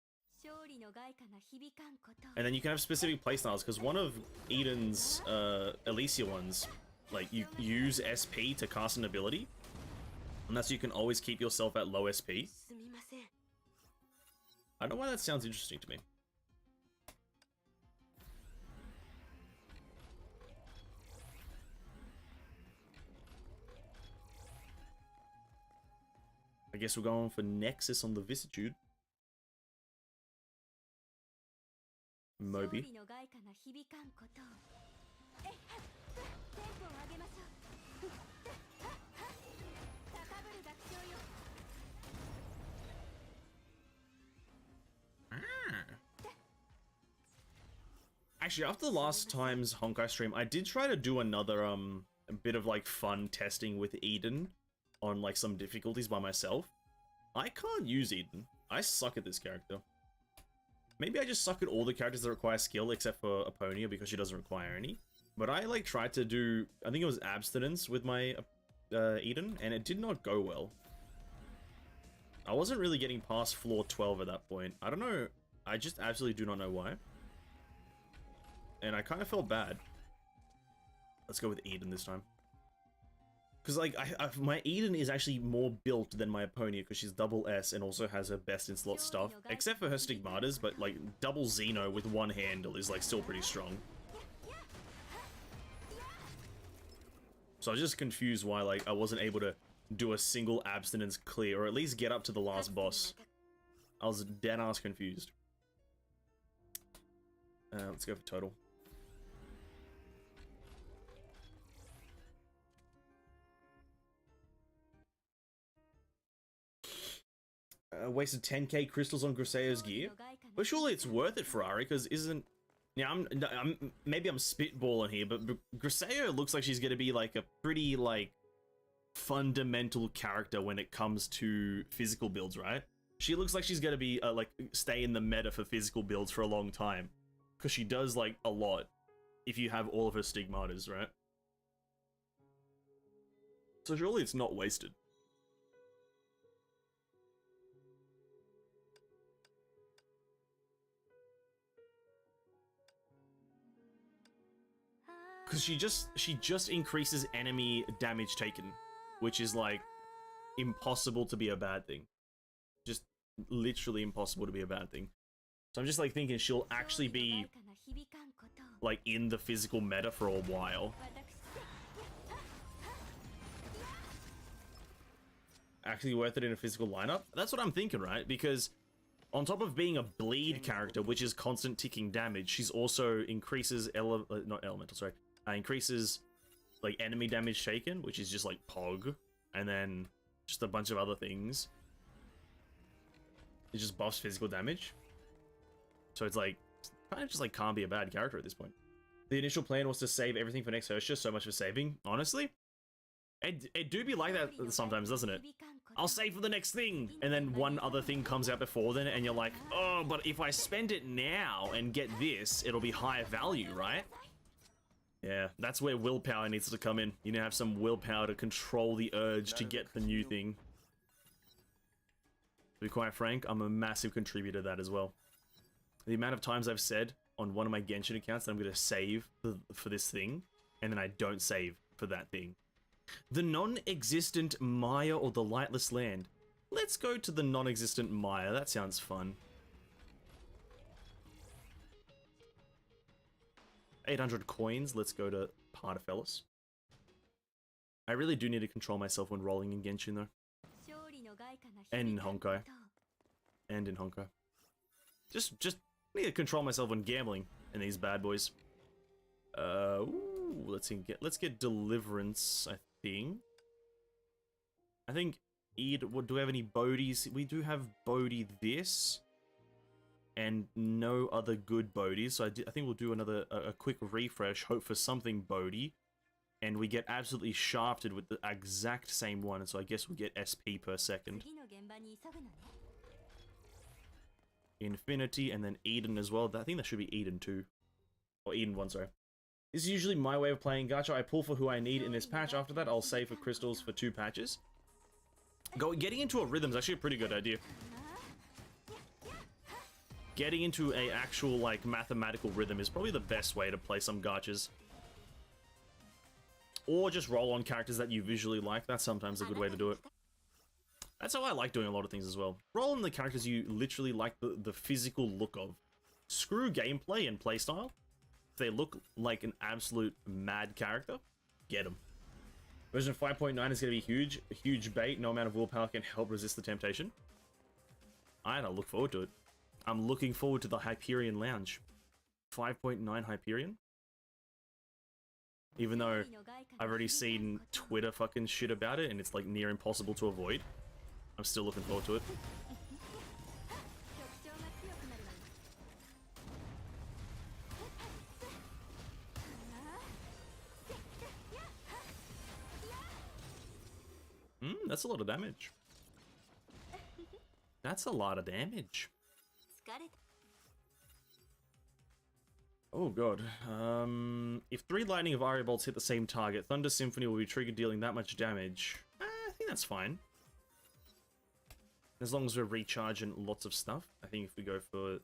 And then you can have specific playstyles, because one of Eden's Alicia ones, like, you use SP to cast an ability. And that's so you can always keep yourself at low SP. I don't know why that sounds interesting to me. I guess we're going for Nexus on the Vicissitude. Moby. Actually, after the last time's Honkai stream, I did try to do another a bit of like fun testing with Eden on like some difficulties by myself. I can't use Eden. I suck at this character. Maybe I just suck at all the characters that require skill except for Aponia because she doesn't require any. But I like tried to do, I think it was abstinence with my Eden, and it did not go well. I wasn't really getting past floor 12 at that point. I don't know. I just absolutely do not know why. And I kind of felt bad. Let's go with Eden this time. Because, like, my Eden is actually more built than my Aponia because she's double S and also has her best in slot stuff. Except for her Stigmatas, but, like, double Xeno with one handle is, like, still pretty strong. So I was just confused why, like, I wasn't able to do a single abstinence clear, or at least get up to the last boss. I was dead-ass confused. Let's go for total. Wasted 10k crystals on Griseo's gear, but surely it's worth it, Ferrari, because isn't... Yeah, maybe I'm spitballing here, but Griseo looks like she's going to be like a pretty like fundamental character when it comes to physical builds, right? She looks like she's going to be like stay in the meta for physical builds for a long time, because she does like a lot if you have all of her Stigmatas, right? So surely it's not wasted. Because she just increases enemy damage taken, which is like impossible to be a bad thing. Just literally impossible to be a bad thing. So I'm just like thinking she'll actually be like in the physical meta for a while. Actually worth it in a physical lineup? That's what I'm thinking, right? Because on top of being a bleed character, which is constant ticking damage, she's also increases increases like enemy damage taken, which is just like Pog, and then just a bunch of other things. It just buffs physical damage. So it's like kind of just like can't be a bad character at this point. The initial plan was to save everything for next Hersha, so much for saving. Honestly, it do be like that sometimes, doesn't it? I'll save for the next thing, and then one other thing comes out before then, and you're like, oh, but if I spend it now and get this, it'll be higher value, right? Yeah, that's where willpower needs to come in. You need to have some willpower to control the urge to get the new thing. To be quite frank, I'm a massive contributor to that as well. The amount of times I've said on one of my Genshin accounts that I'm going to save for this thing, and then I don't save for that thing. The non-existent Maya or the Lightless Land. Let's go to the non-existent Maya. That sounds fun. 800 coins. Let's go to Partafellis. I really do need to control myself when rolling in Genshin, though. And in Honkai. And in Honkai. Just need to control myself when gambling in these bad boys. Ooh, let's get Deliverance, I think. I think do we have any Bodhis? We do have Bodhi this. And no other good Bodhis, so I think we'll do a quick refresh, hope for something Bodhi, and we get absolutely shafted with the exact same one, so I guess we'll get SP per second. Infinity, and then Eden as well. I think that should be Eden 2. Or Eden 1, sorry. This is usually my way of playing gacha. I pull for who I need in this patch. After that, I'll save for crystals for 2 patches. Getting into a rhythm is actually a pretty good idea. Getting into a actual, like, mathematical rhythm is probably the best way to play some gachas. Or just roll on characters that you visually like. That's sometimes a good way to do it. That's how I like doing a lot of things as well. Roll on the characters you literally like the physical look of. Screw gameplay and playstyle. If they look like an absolute mad character, get them. Version 5.9 is going to be huge. A huge bait. No amount of willpower can help resist the temptation. I look forward to it. I'm looking forward to the Hyperion Lounge. 5.9 Hyperion. Even though I've already seen Twitter fucking shit about it and it's like near impossible to avoid, I'm still looking forward to it. that's a lot of damage. That's a lot of damage. Oh god. If 3 lightning of Aria bolts hit the same target, Thunder Symphony will be triggered, dealing that much damage. I think that's fine. As long as we're recharging lots of stuff. I think if we go for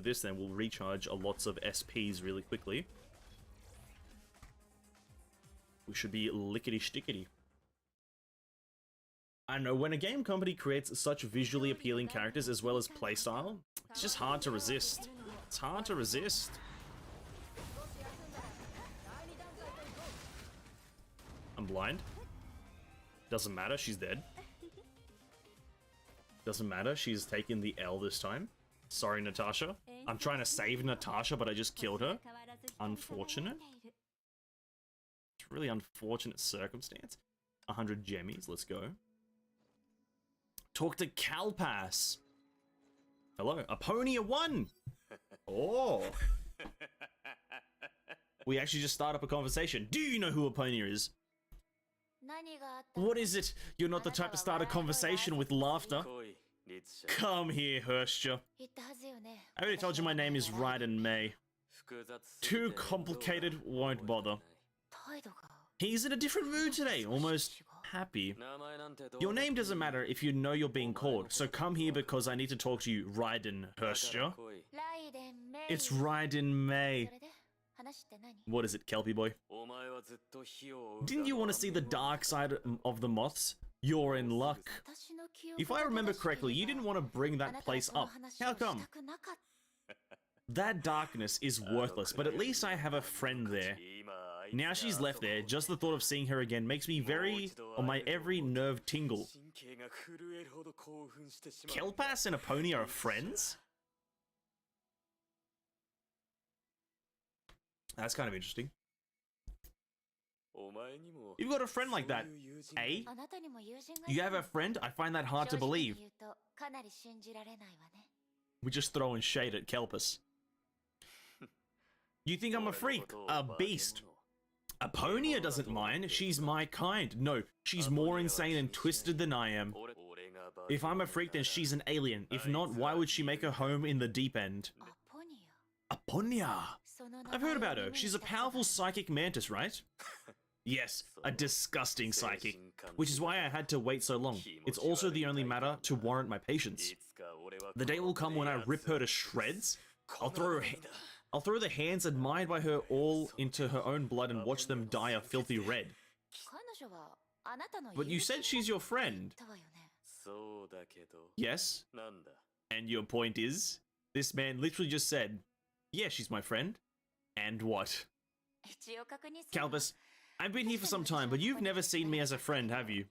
this, then we'll recharge a lots of SPs really quickly. We should be lickety-stickety. I don't know, when a game company creates such visually appealing characters as well as playstyle, it's just hard to resist. It's hard to resist. I'm blind. Doesn't matter, she's dead. Doesn't matter, she's taken the L this time. Sorry, Natasha. I'm trying to save Natasha, but I just killed her. Unfortunate. It's a really unfortunate circumstance. 100 gemmies, let's go. Talk to Calpass. Hello, Aponia 1! Oh! We actually just start up a conversation. Do you know who Aponia is? What is it? You're not the type to start a conversation with laughter. Come here, Hurstja. I already told you my name is Raiden May. Too complicated, won't bother. He's in a different mood today, almost happy. Your name doesn't matter if you know you're being called, so come here because I need to talk to you, Raiden Hurstja. It's Raiden May. What is it, Kelpie boy? Didn't you want to see the dark side of the moths? You're in luck. If I remember correctly, you didn't want to bring that place up. How come? That darkness is worthless, but at least I have a friend there. Now she's left there, just the thought of seeing her again makes me my every nerve tingle. Kelpass and Aponia are friends? That's kind of interesting. You've got a friend like that, eh? You have a friend? I find that hard to believe. We're just throwing shade at Kelpus. You think I'm a freak? A beast? Aponia doesn't mind. She's my kind. No, she's more insane and twisted than I am. If I'm a freak, then she's an alien. If not, why would she make her home in the deep end? Aponia! I've heard about her. She's a powerful psychic mantis, right? Yes, a disgusting psychic. Which is why I had to wait so long. It's also the only matter to warrant my patience. The day will come when I rip her to shreds. I'll throw the hands admired by her all into her own blood and watch them dye a filthy red. But you said she's your friend. Yes? And your point is? This man literally just said, yeah, she's my friend. And what? Calvus, I've been here for some time, but you've never seen me as a friend, have you?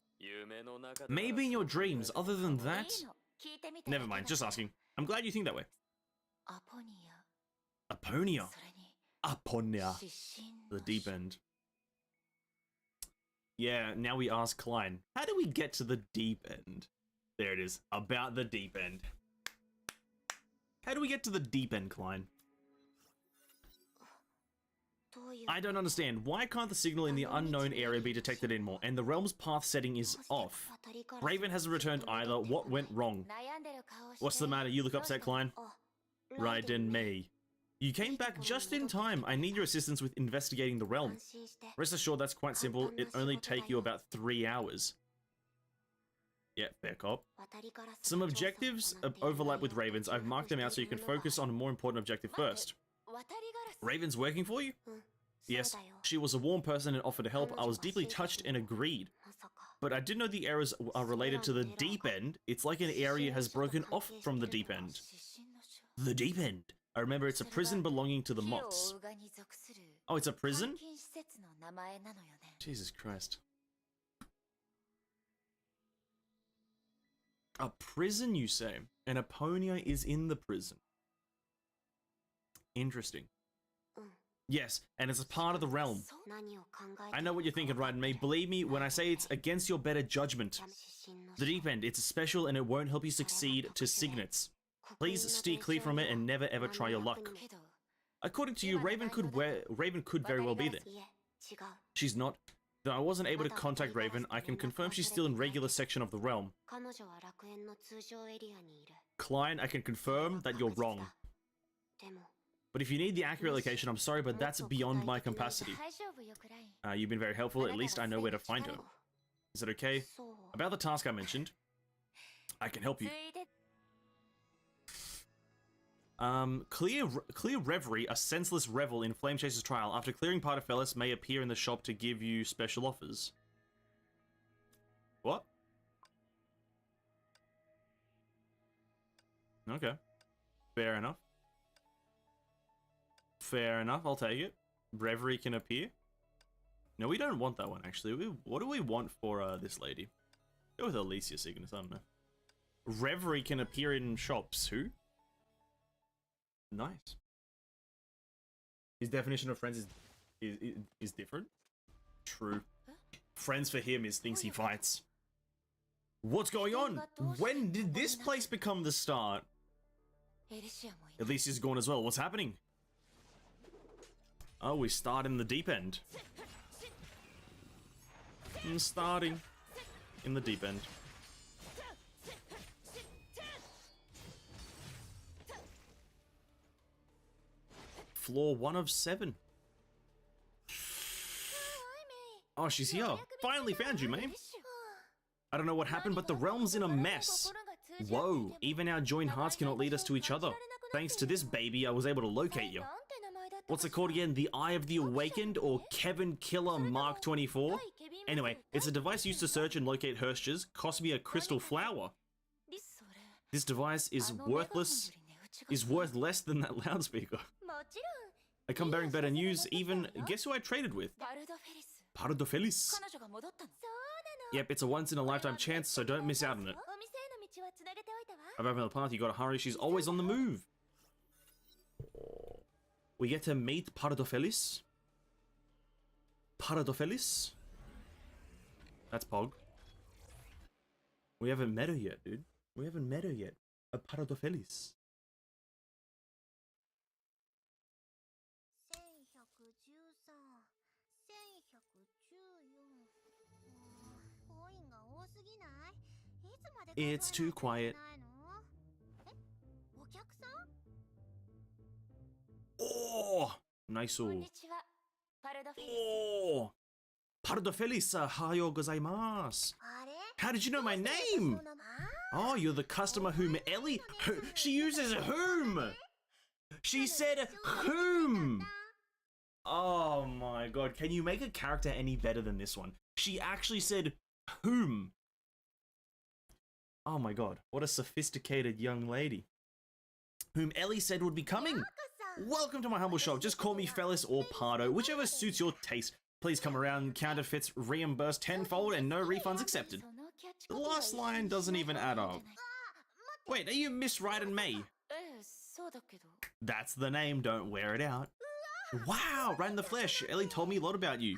Maybe in your dreams. Other than that? Never mind, just asking. I'm glad you think that way. Aponia. Aponia. The deep end. Yeah, now we ask Klein. How do we get to the deep end? There it is. About the deep end. How do we get to the deep end, Klein? I don't understand. Why can't the signal in the unknown area be detected anymore? And the realm's path setting is off. Raven hasn't returned either. What went wrong? What's the matter? You look upset, Klein. Raiden May. You came back just in time. I need your assistance with investigating the realm. Rest assured, that's quite simple. It only take you about 3 hours. Yeah, fair cop. Some objectives overlap with Raven's. I've marked them out so you can focus on a more important objective first. Raven's working for you? Yes, she was a warm person and offered to help. I was deeply touched and agreed. But I didn't know the errors are related to the deep end. It's like an area has broken off from the deep end. The deep end. I remember it's a prison belonging to the moths. Oh, it's a prison? Jesus Christ. A prison, you say? And Aponia is in the prison. Interesting. Yes, and it's a part of the realm. I know what you're thinking, Raiden May. Believe me when I say it's against your better judgment. The deep end, it's special and it won't help you succeed to signets. Please steer clear from it and never ever try your luck. According to you, Raven could very well be there. She's not. Though I wasn't able to contact Raven, I can confirm she's still in regular section of the realm. 彼女は楽園の通常エリアにいる。 Klein, I can confirm that you're wrong. でも But if you need the accurate location, I'm sorry, but that's beyond my capacity. 大丈夫よくらい。 You've been very helpful, at least I know where to find her. Is it okay? そう。 About the task I mentioned, I can help you. ついで Clear Reverie, a senseless revel in Flame Chaser's trial. After clearing Partafellis, may appear in the shop to give you special offers. What? Okay. Fair enough. Fair enough, I'll take it. Reverie can appear. No, we don't want that one, actually. What do we want for this lady? Go with Alicia Cygnus, I don't know. Reverie can appear in shops. Who? Nice. His definition of friends is different. True. Friends for him is things he fights. What's going on? When did this place become the start? エリシアもいた。 Alicia's gone as well. What's happening? Oh, we start in the deep end. Starting in the deep end. Floor 1 of 7. Oh, she's here. Finally found you, mate. I don't know what happened, but the realm's in a mess. Whoa, even our joined hearts cannot lead us to each other. Thanks to this baby, I was able to locate you. What's it called again? The Eye of the Awakened, or Kevin Killer Mark 24? Anyway, it's a device used to search and locate Hersh's. Cost me a crystal flower. This device is worth less than that loudspeaker. I come bearing better news. Even guess who I traded with? バルドフェリス。 Pardofelis. 彼女が戻ったの。 Yep, it's a once-in-a-lifetime chance, so don't miss out on it. お店への道はつなげておいたわ。 About the path, you gotta hurry. She's always on the move. We get to meet Pardofelis. Pardofelis? That's Pog. We haven't met her yet, dude. We haven't met her yet. A Pardofelis. コインが多すぎない？いつまで It's too quiet. お客さん？ Oh! Nice. こんにちは。パルドフェリス。 Oh! Pardofelis, hayo gozaimasu. あれ？ How did you know my name? Oh, you're the customer whom Ellie... She uses whom! She said whom! Oh my god, can you make a character any better than this one? She actually said whom. Oh my god, what a sophisticated young lady. Whom Ellie said would be coming. Welcome to my humble shop. Just call me Fellis or Pardo, whichever suits your taste. Please come around, counterfeits reimbursed tenfold and no refunds accepted. The last line doesn't even add up. Wait, are you Miss Right and May? ええ、そうだけど。 That's the name, don't wear it out. Wow, right in the flesh. Ellie told me a lot about you.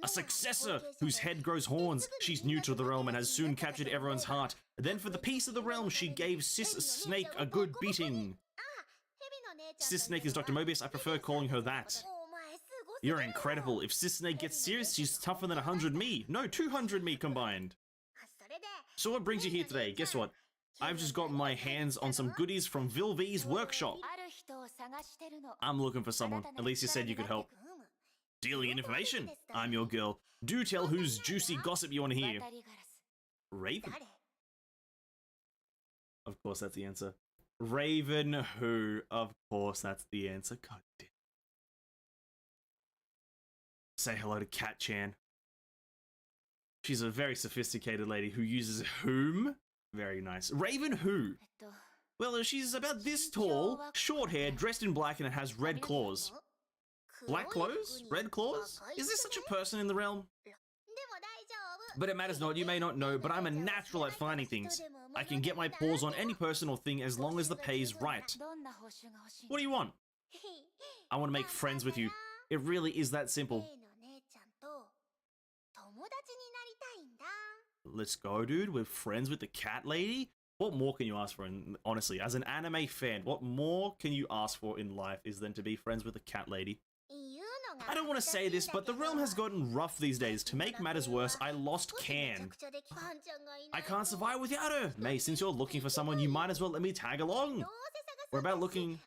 A successor whose head grows horns. She's new to the realm and has soon captured everyone's heart. Then for the peace of the realm, she gave Sis Snake a good beating. Sis Snake is Dr. Mobius. I prefer calling her that. You're incredible. If Sis Snake gets serious, she's tougher than 100 me. No, 200 me combined. So what brings you here today? Guess what? I've just got my hands on some goodies from Vilv's workshop. ある人を探してるの。 I'm looking for someone. Alicia said you could help. Dealing in information. I'm your girl. Do tell whose juicy gossip you want to hear. 渡りガラス。 Raven. 誰？ Of course, that's the answer. Raven who? Of course, that's the answer. God damn. Say hello to Cat Chan. She's a very sophisticated lady who uses whom? Very nice. Raven who? えっと。 Well, she's about this tall, short hair, dressed in black, and it has red claws. Black claws? Red claws? Is there such a person in the realm? But it matters not, you may not know, but I'm a natural at finding things. I can get my paws on any person or thing as long as the pay's right. どんな報酬が欲しいの？ What do you want? I want to make friends with you. It really is that simple. 例の姉ちゃんと友達になりたいんだ。 Let's go, dude. We're friends with the cat lady? What more can you ask for? Honestly, as an anime fan, what more can you ask for in life is than to be friends with a cat lady? 言うの I don't want to say this, but the realm has gotten rough these days. To make matters worse, I lost Can. I can't survive without her. May, since you're looking for someone, you might as well let me tag along. We're both looking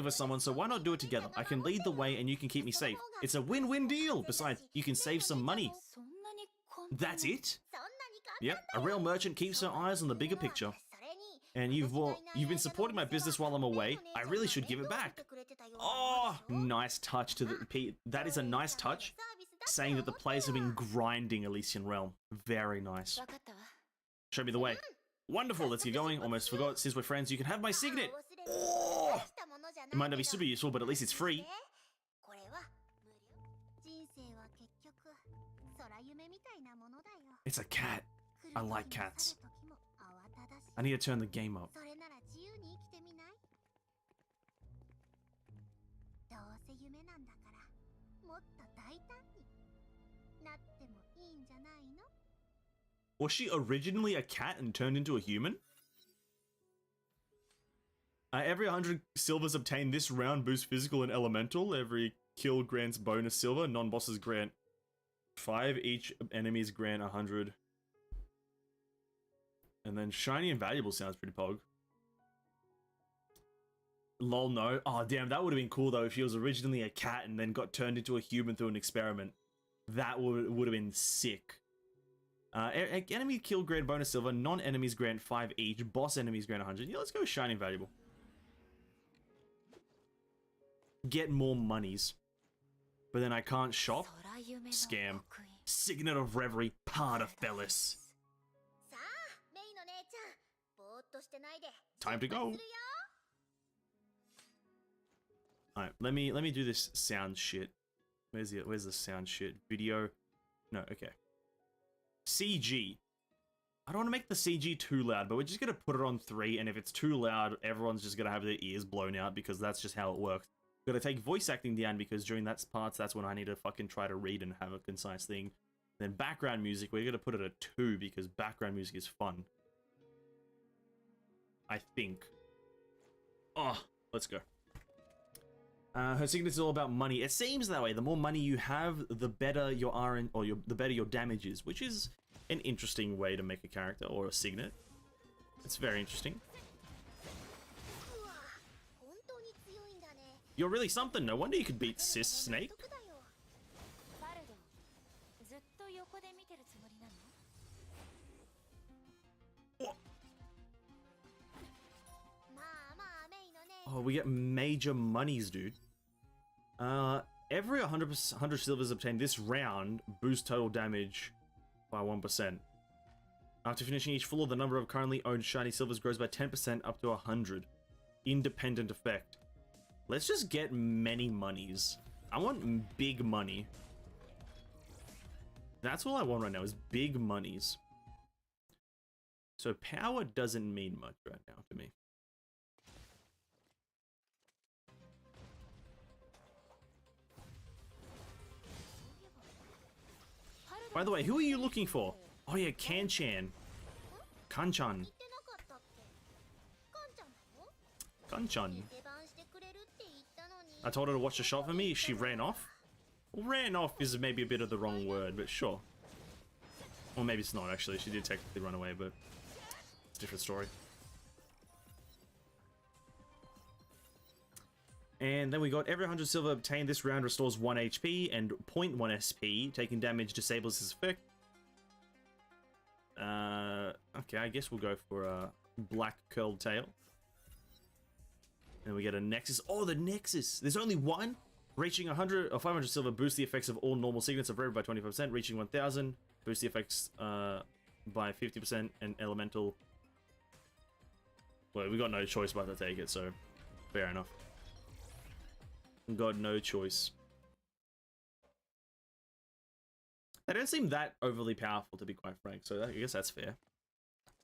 for someone, so why not do it together? I can lead the way and you can keep me safe. It's a win-win deal. Besides, you can save some money. That's it? Yep, a real merchant keeps her eyes on the bigger picture. And you've been supporting my business while I'm away. I really should give it back. Oh, nice touch to the... That is a nice touch. Saying that the players have been grinding Elysian Realm. Very nice. Show me the way. Wonderful, let's get going. Almost forgot, since we're friends, you can have my signet. Oh! It might not be super useful, but at least it's free. It's a cat. I like cats. I need to turn the game up. Was she originally a cat and turned into a human? Every 100 silvers obtained this round boosts physical and elemental. Every kill grants bonus silver. Non-bosses grant 5. Each enemies grant 100. And then shiny and valuable sounds pretty pog. Lol, no. Oh, damn, that would have been cool though if she was originally a cat and then got turned into a human through an experiment. That would have been sick. Enemy kill grant bonus silver. Non-enemies grant 5 each. Boss enemies grant 100. Yeah, let's go shiny and valuable. Get more monies. But then I can't shop. Scam. Signet of Reverie, part of Fellis. Time to go. Alright, let me do this sound shit. Where's the sound shit? Video. No, okay. CG. I don't want to make the CG too loud, but we're just gonna put it on 3, and if it's too loud, everyone's just gonna have their ears blown out because that's just how it works. Gotta take voice acting down because during that parts, that's when I need to fucking try to read and have a concise thing. Then background music, we're gonna put it at 2 because background music is fun. I think. Oh, let's go. Her signet is all about money. It seems that way. The more money you have, the better your RN, or the better your damage is, which is an interesting way to make a character or a signet. It's very interesting. You're really something. No wonder you could beat Sis Snake. Oh, we get major monies, dude. Every 100 silvers obtained this round boosts total damage by 1%. After finishing each floor, the number of currently owned shiny silvers grows by 10% up to 100. Independent effect. Let's just get many monies. I want big money. That's all I want right now is big monies. So power doesn't mean much right now to me. By the way, who are you looking for? Oh yeah, Kanchan. Kanchan. Kanchan. I told her to watch the shot for me. She ran off. Well, ran off is maybe a bit of the wrong word, but sure. Or maybe it's not actually. She did technically run away, but it's a different story. And then we got every 100 silver obtained this round restores 1 HP and 0.1 SP. Taking damage disables this effect. Okay, I guess we'll go for a black curled tail. And we get a Nexus. Oh, the Nexus! There's only one? Reaching 100 or 500 silver boosts the effects of all normal signets of Reverie by 25%. Reaching 1000 boosts the effects by 50% and elemental. Well, we got no choice but to take it, so fair enough. Got no choice. They don't seem that overly powerful, to be quite frank, so I guess that's fair.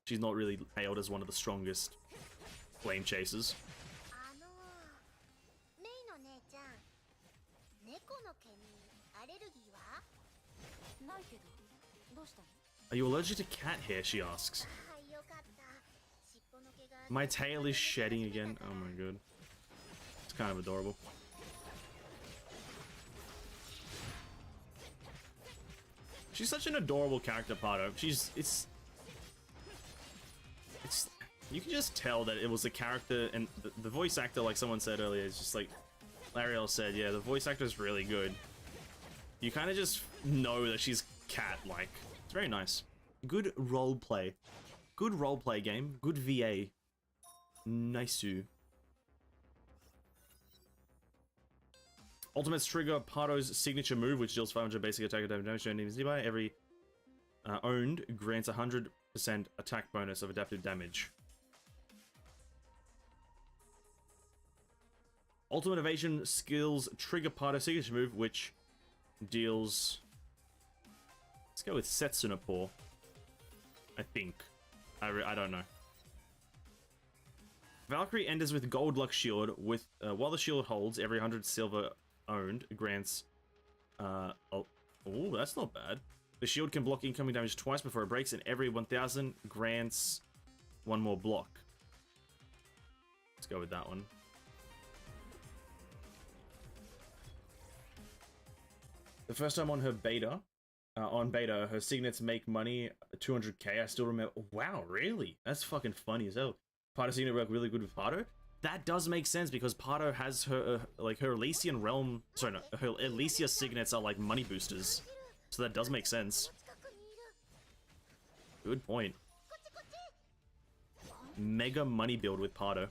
She's not really hailed as one of the strongest flame chasers. Are you allergic to cat hair, she asks. My tail is shedding again. Oh my god. It's kind of adorable. She's such an adorable character, Pardo. It's you can just tell that it was a character, and the voice actor, like someone said earlier, is just like Lariel said, yeah, the voice actor is really good. You kind of just know that she's cat-like. It's very nice. Good roleplay. Good roleplay game. Good VA. Nice-oo. Ultimates trigger Pardo's signature move, which deals 500 basic attack damage to enemies nearby. Every owned grants 100% attack bonus of adaptive damage. Ultimate evasion skills trigger Pardo's signature move, which deals... Let's go with Setsunapor. I think. I don't know. Valkyrie enters with gold luck shield. With while the shield holds, every 100 silver owned grants... oh, that's not bad. The shield can block incoming damage twice before it breaks, and every 1000 grants one more block. Let's go with that one. The first time on her beta, her signets make money 200k. I still remember. Wow, really? That's fucking funny as hell. Pardo signet work really good with Pardo. That does make sense because Pardo has her like her Elysian realm. Sorry, no, her Elysia signets are like money boosters, so that does make sense. Good point. Mega money build with Pardo.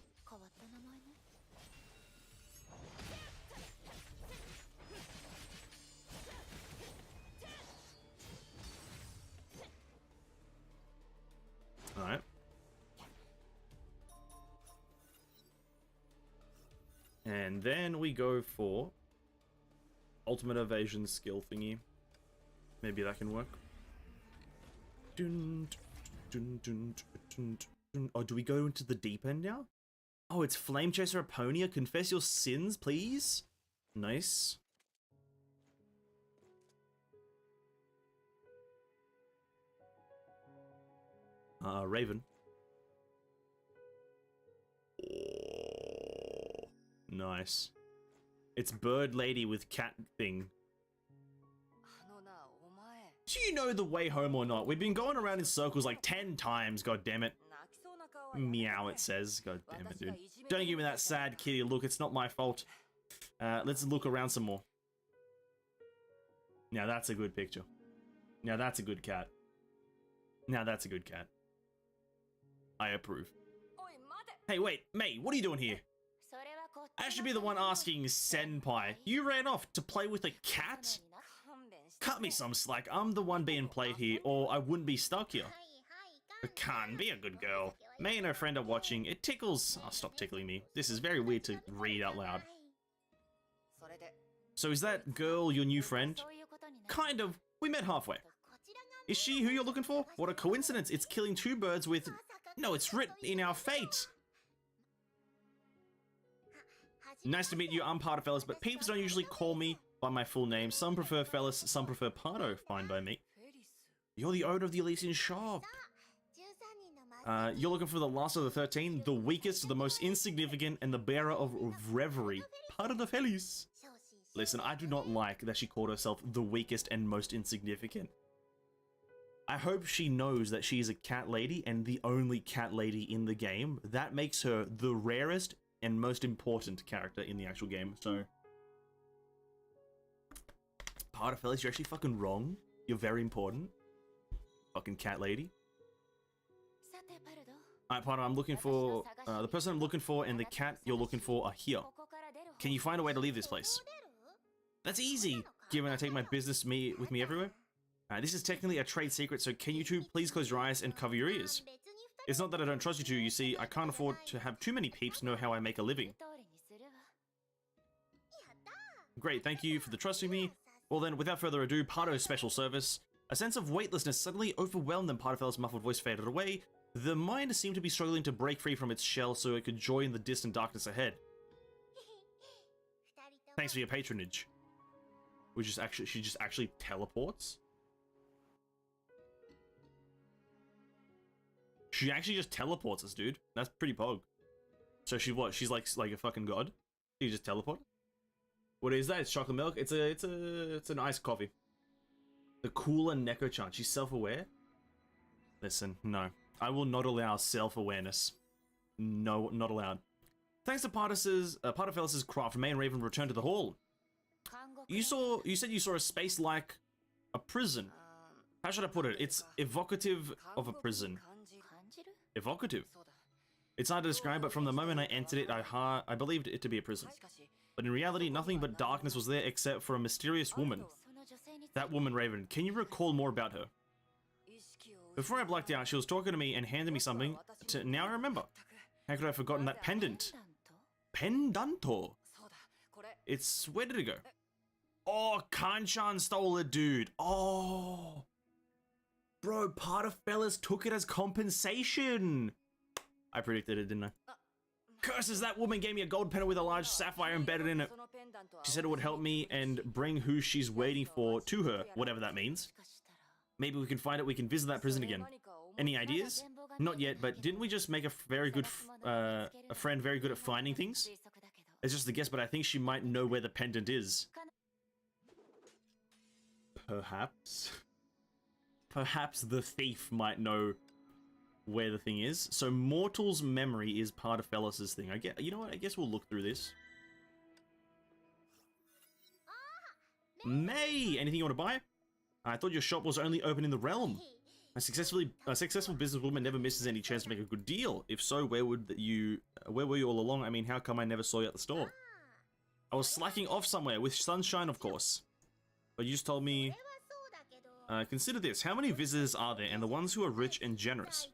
Alright. And then we go for ultimate evasion skill thingy. Maybe that can work. Oh, do we go into the deep end now? Oh, it's Flame Chaser Aponia. Confess your sins, please. Nice. Raven. Oh, nice. It's bird lady with cat thing. Do you know the way home or not? We've been going around in circles like 10 times, god damn it. Meow, it says. God damn it, dude. Don't give me that sad kitty look, it's not my fault. Let's look around some more. Now that's a good picture. Now that's a good cat. Now that's a good cat. I approve. Hey, wait, Mei, what are you doing here? I should be the one asking Senpai. You ran off to play with a cat? Cut me some slack. I'm the one being played here, or I wouldn't be stuck here. Can be a good girl. Mei and her friend are watching. It tickles. Oh, stop tickling me. This is very weird to read out loud. So is that girl your new friend? Kind of. We met halfway. Is she who you're looking for? What a coincidence. It's killing two birds with... No, it's written in our fate. Nice to meet you. I'm Pardo Fellas, but peeps don't usually call me by my full name. Some prefer Fellas, some prefer Pardo. Fine by me. You're the owner of the Elysian shop. You're looking for the last of the 13, the weakest, the most insignificant, and the bearer of reverie. Pardo the Fellas. Listen, I do not like that she called herself the weakest and most insignificant. I hope she knows that she is a cat lady and the only cat lady in the game. That makes her the rarest and most important character in the actual game, so... Pardo Fellas, you're actually fucking wrong. You're very important. Fucking cat lady. Alright, Pardo, I'm looking for... the person I'm looking for and the cat you're looking for are here. Can you find a way to leave this place? That's easy, given I take my business with me everywhere. This is technically a trade secret, so can you two please close your eyes and cover your ears? It's not that I don't trust you two, you see, I can't afford to have too many peeps know how I make a living. Great, thank you for the trust in me. Well then, without further ado, Pardo's special service. A sense of weightlessness suddenly overwhelmed them. Pardo Fella's muffled voice faded away. The mind seemed to be struggling to break free from its shell so it could join the distant darkness ahead. Thanks for your patronage. She just actually teleports? She actually just teleports us, dude. That's pretty pog. So she what? She's like a fucking god? She just teleport? What is that? It's chocolate milk? It's an iced coffee. The cooler Neko-chan. She's self-aware? Listen, no. I will not allow self-awareness. No, not allowed. Thanks to Partafelis' craft, May and Raven returned to the hall. You said you saw a space like a prison. How should I put it? It's evocative of a prison. Evocative. It's hard to describe, but from the moment I entered it, I believed it to be a prison. But in reality, nothing but darkness was there except for a mysterious woman. That woman, Raven, can you recall more about her? Before I blacked out, she was talking to me and handed me something. Now I remember. How could I have forgotten that pendant? Pendanto? It's... where did it go? Oh, Kanchan stole it, dude. Oh. Bro, Partafelis took it as compensation. I predicted it, didn't I? Curses, that woman gave me a gold pendant with a large sapphire embedded in it. She said it would help me and bring who she's waiting for to her, whatever that means. Maybe we can find it, we can visit that prison again. Any ideas? Not yet, but didn't we just make a very good, a friend very good at finding things? It's just a guess, but I think she might know where the pendant is. Perhaps. Perhaps the thief might know where the thing is. So Mortal's memory is part of Fellis' thing. You know what? I guess we'll look through this. May! Anything you want to buy? I thought your shop was only open in the realm. A successful businesswoman never misses any chance to make a good deal. If so, where were you all along? I mean, how come I never saw you at the store? I was slacking off somewhere, with sunshine, of course. But you just told me... consider this. How many visitors are there, and the ones who are rich and generous?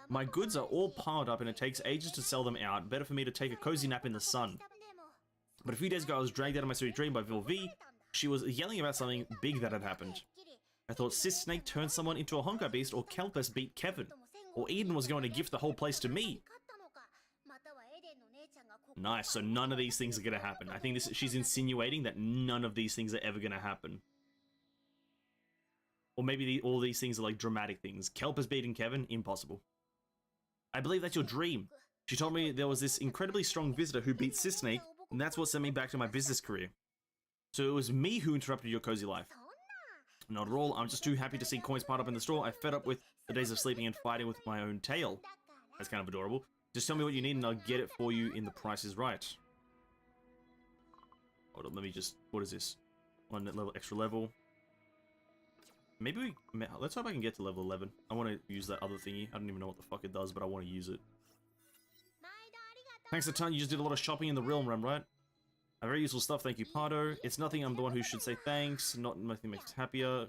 My goods are all piled up, and it takes ages to sell them out. Better for me to take a cozy nap in the sun. But a few days ago, I was dragged out of my sweet dream by Vilvi. She was yelling about something big that had happened. I thought Sis Snake turned someone into a Honkai Beast, or Kelpus beat Kevin. Or Eden was going to gift the whole place to me. Nice, so none of these things are going to happen. I think she's insinuating that none of these things are ever going to happen. Or maybe all these things are like dramatic things. Kelpus beating Kevin? Impossible. I believe that's your dream. She told me there was this incredibly strong visitor who beat Sis Snake, and that's what sent me back to my business career. So it was me who interrupted your cozy life. Not at all, I'm just too happy to see coins piled up in the store. I fed up with the days of sleeping and fighting with my own tail. That's kind of adorable. Just tell me what you need and I'll get it for you in the Price is Right. Hold on, let me just... what is this? One level, extra level. Maybe we... let's hope I can get to level 11. I want to use that other thingy. I don't even know what the fuck it does, but I want to use it. Thanks a ton, you just did a lot of shopping in the realm, right? Very useful stuff, thank you, Pardo. It's nothing, I'm the one who should say thanks. Nothing makes us happier.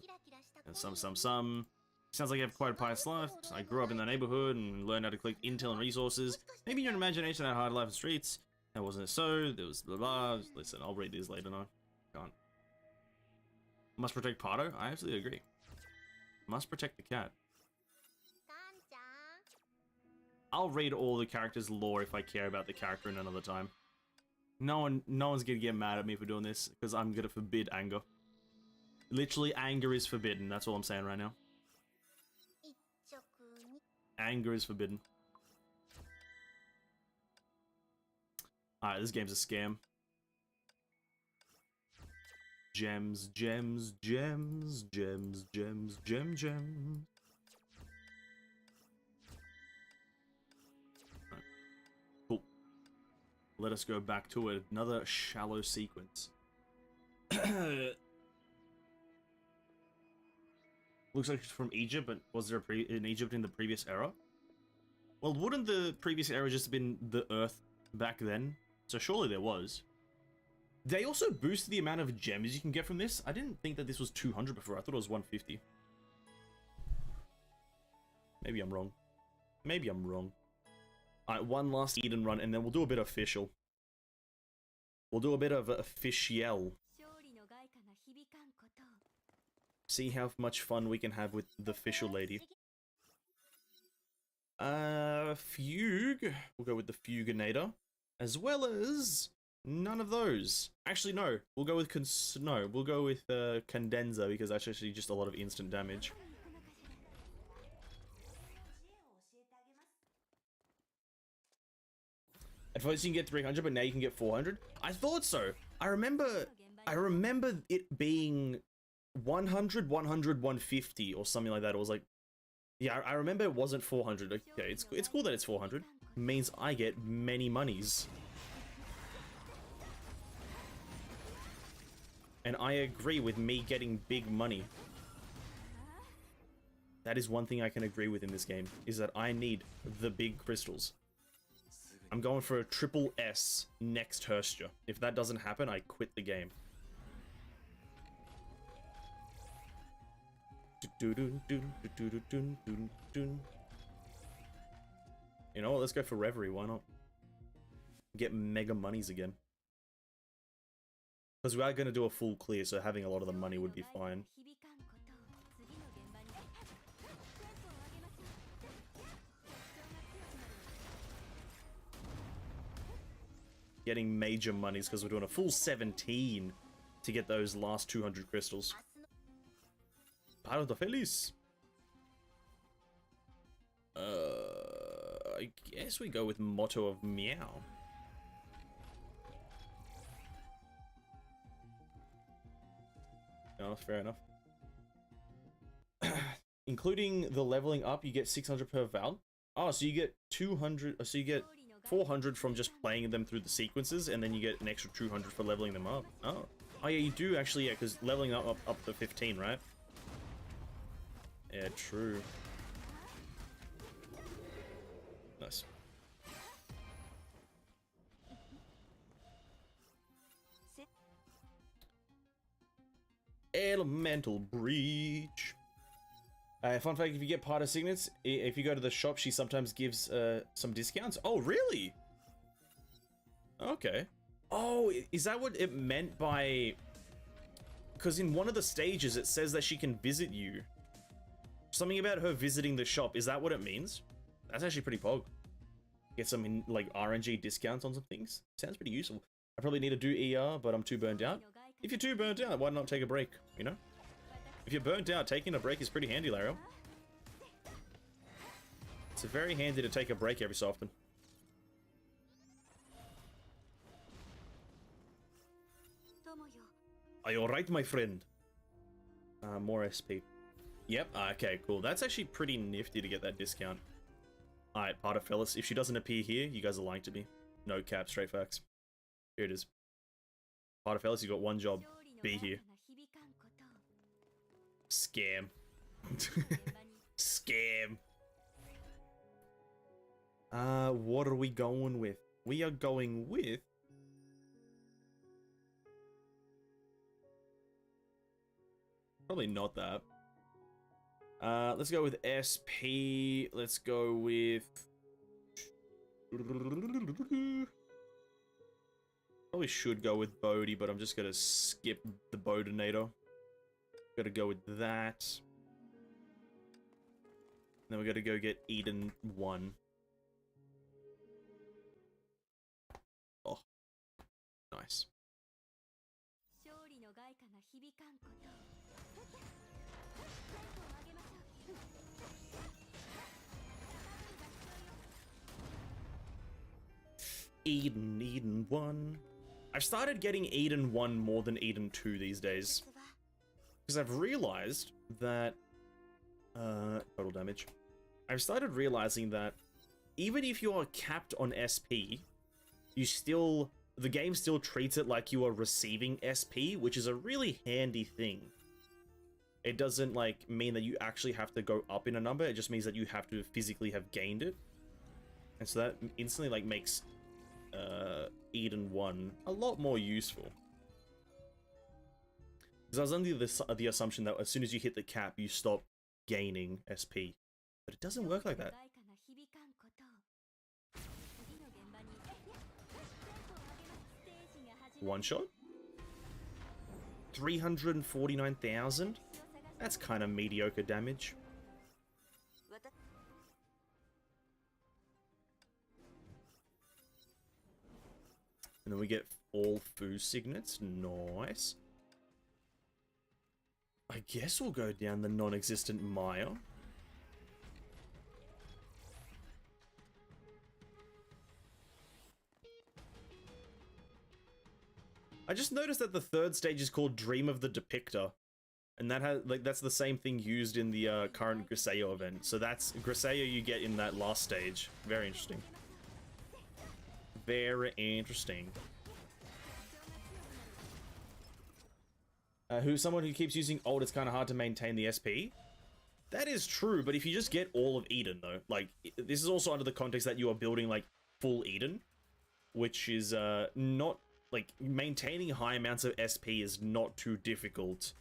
And some. Sounds like you have quite a pious life. I grew up in the neighborhood and learned how to collect intel and resources. Maybe your imagination had hard life in the streets. That wasn't so. There was blah blah. Listen, I'll read these later, no. Can't. Must protect Pardo? I absolutely agree. Must protect the cat. I'll read all the characters' lore if I care about the character in another time. No one's gonna get mad at me for doing this, because I'm gonna forbid anger. Literally, anger is forbidden, that's all I'm saying right now. Anger is forbidden. Alright, this game's a scam. Gems. Let us go back to it. Another shallow sequence. Looks like it's from Egypt, but was there in Egypt in the previous era? Well, wouldn't the previous era just have been the Earth back then? So surely there was. They also boosted the amount of gems you can get from this. I didn't think that this was 200 before. I thought it was 150. Maybe I'm wrong. Maybe I'm wrong. Alright, one last Eden run, and then we'll do a bit of official. We'll do a bit of official. See how much fun we can have with the official lady. Fugue. We'll go with the Fuginator. As well as... none of those. Actually, no. We'll go with Condenser, because that's actually just a lot of instant damage. At first you can get 300, but now you can get 400. I thought so. I remember it being 100, 100, 150 or something like that. It was like, yeah, I remember it wasn't 400. Okay, it's cool that it's 400. Means I get many monies. And I agree with me getting big money. That is one thing I can agree with in this game, is that I need the big crystals. I'm going for a triple S next Hersture. If that doesn't happen, I quit the game. You know what, let's go for Reverie, why not? Get mega monies again. Because we are going to do a full clear, so having a lot of the money would be fine. Getting major monies because we're doing a full 17 to get those last 200 crystals. Paro de Feliz. I guess we go with Motto of Meow. No, fair enough. Including the leveling up, you get 600 per Val. Oh, so you get 200, so you get 400 from just playing them through the sequences, and then you get an extra 200 for leveling them up. Oh, oh yeah, you do actually, yeah, because leveling up to 15, right? Yeah, true. Nice. Elemental Breach. Fun fact, if you get part of Signets, if you go to the shop, she sometimes gives some discounts. Oh, really? Okay. Oh, is that what it meant by... Because in one of the stages, it says that she can visit you. Something about her visiting the shop. Is that what it means? That's actually pretty pog. Get some, like, RNG discounts on some things. Sounds pretty useful. I probably need to do ER, but I'm too burnt out. If you're too burnt out, why not take a break, you know? If you're burnt out, taking a break is pretty handy, Lariel. It's very handy to take a break every so often. Are you alright, my friend? More SP. Yep, okay, cool. That's actually pretty nifty to get that discount. Alright, part of Fellas. If she doesn't appear here, you guys are lying to me. No cap, straight facts. Here it is. Part of Fellas, you got one job. Be here. Scam. Scam. What are we going with? We are going with... Probably not that. Let's go with SP. Let's go with... Probably should go with Bodhi, but I'm just gonna skip the Bodinator. Gotta go with that. Then we gotta go get Eden 1. Oh. Nice. Eden 1. I've started getting Eden 1 more than Eden 2 these days. Because I've realized that... total damage. I've started realizing that even if you are capped on SP, you still... The game still treats it like you are receiving SP, which is a really handy thing. It doesn't, like, mean that you actually have to go up in a number, it just means that you have to physically have gained it. And so that instantly, like, makes... Eden 1 a lot more useful. Because I was under the assumption that as soon as you hit the cap, you stop gaining SP. But it doesn't work like that. One shot? 349,000? That's kind of mediocre damage. And then we get all Fu Signets. Nice. I guess we'll go down the non-existent Maya. I just noticed that the third stage is called Dream of the Depictor. And that has that's the same thing used in the current Grisaio event. So that's Grisaio you get in that last stage. Very interesting. Very interesting. Someone who keeps using ult, it's kind of hard to maintain the SP. That is true, but if you just get all of Eden though, like this is also under the context that you are building like full Eden, which is not like maintaining high amounts of SP is not too difficult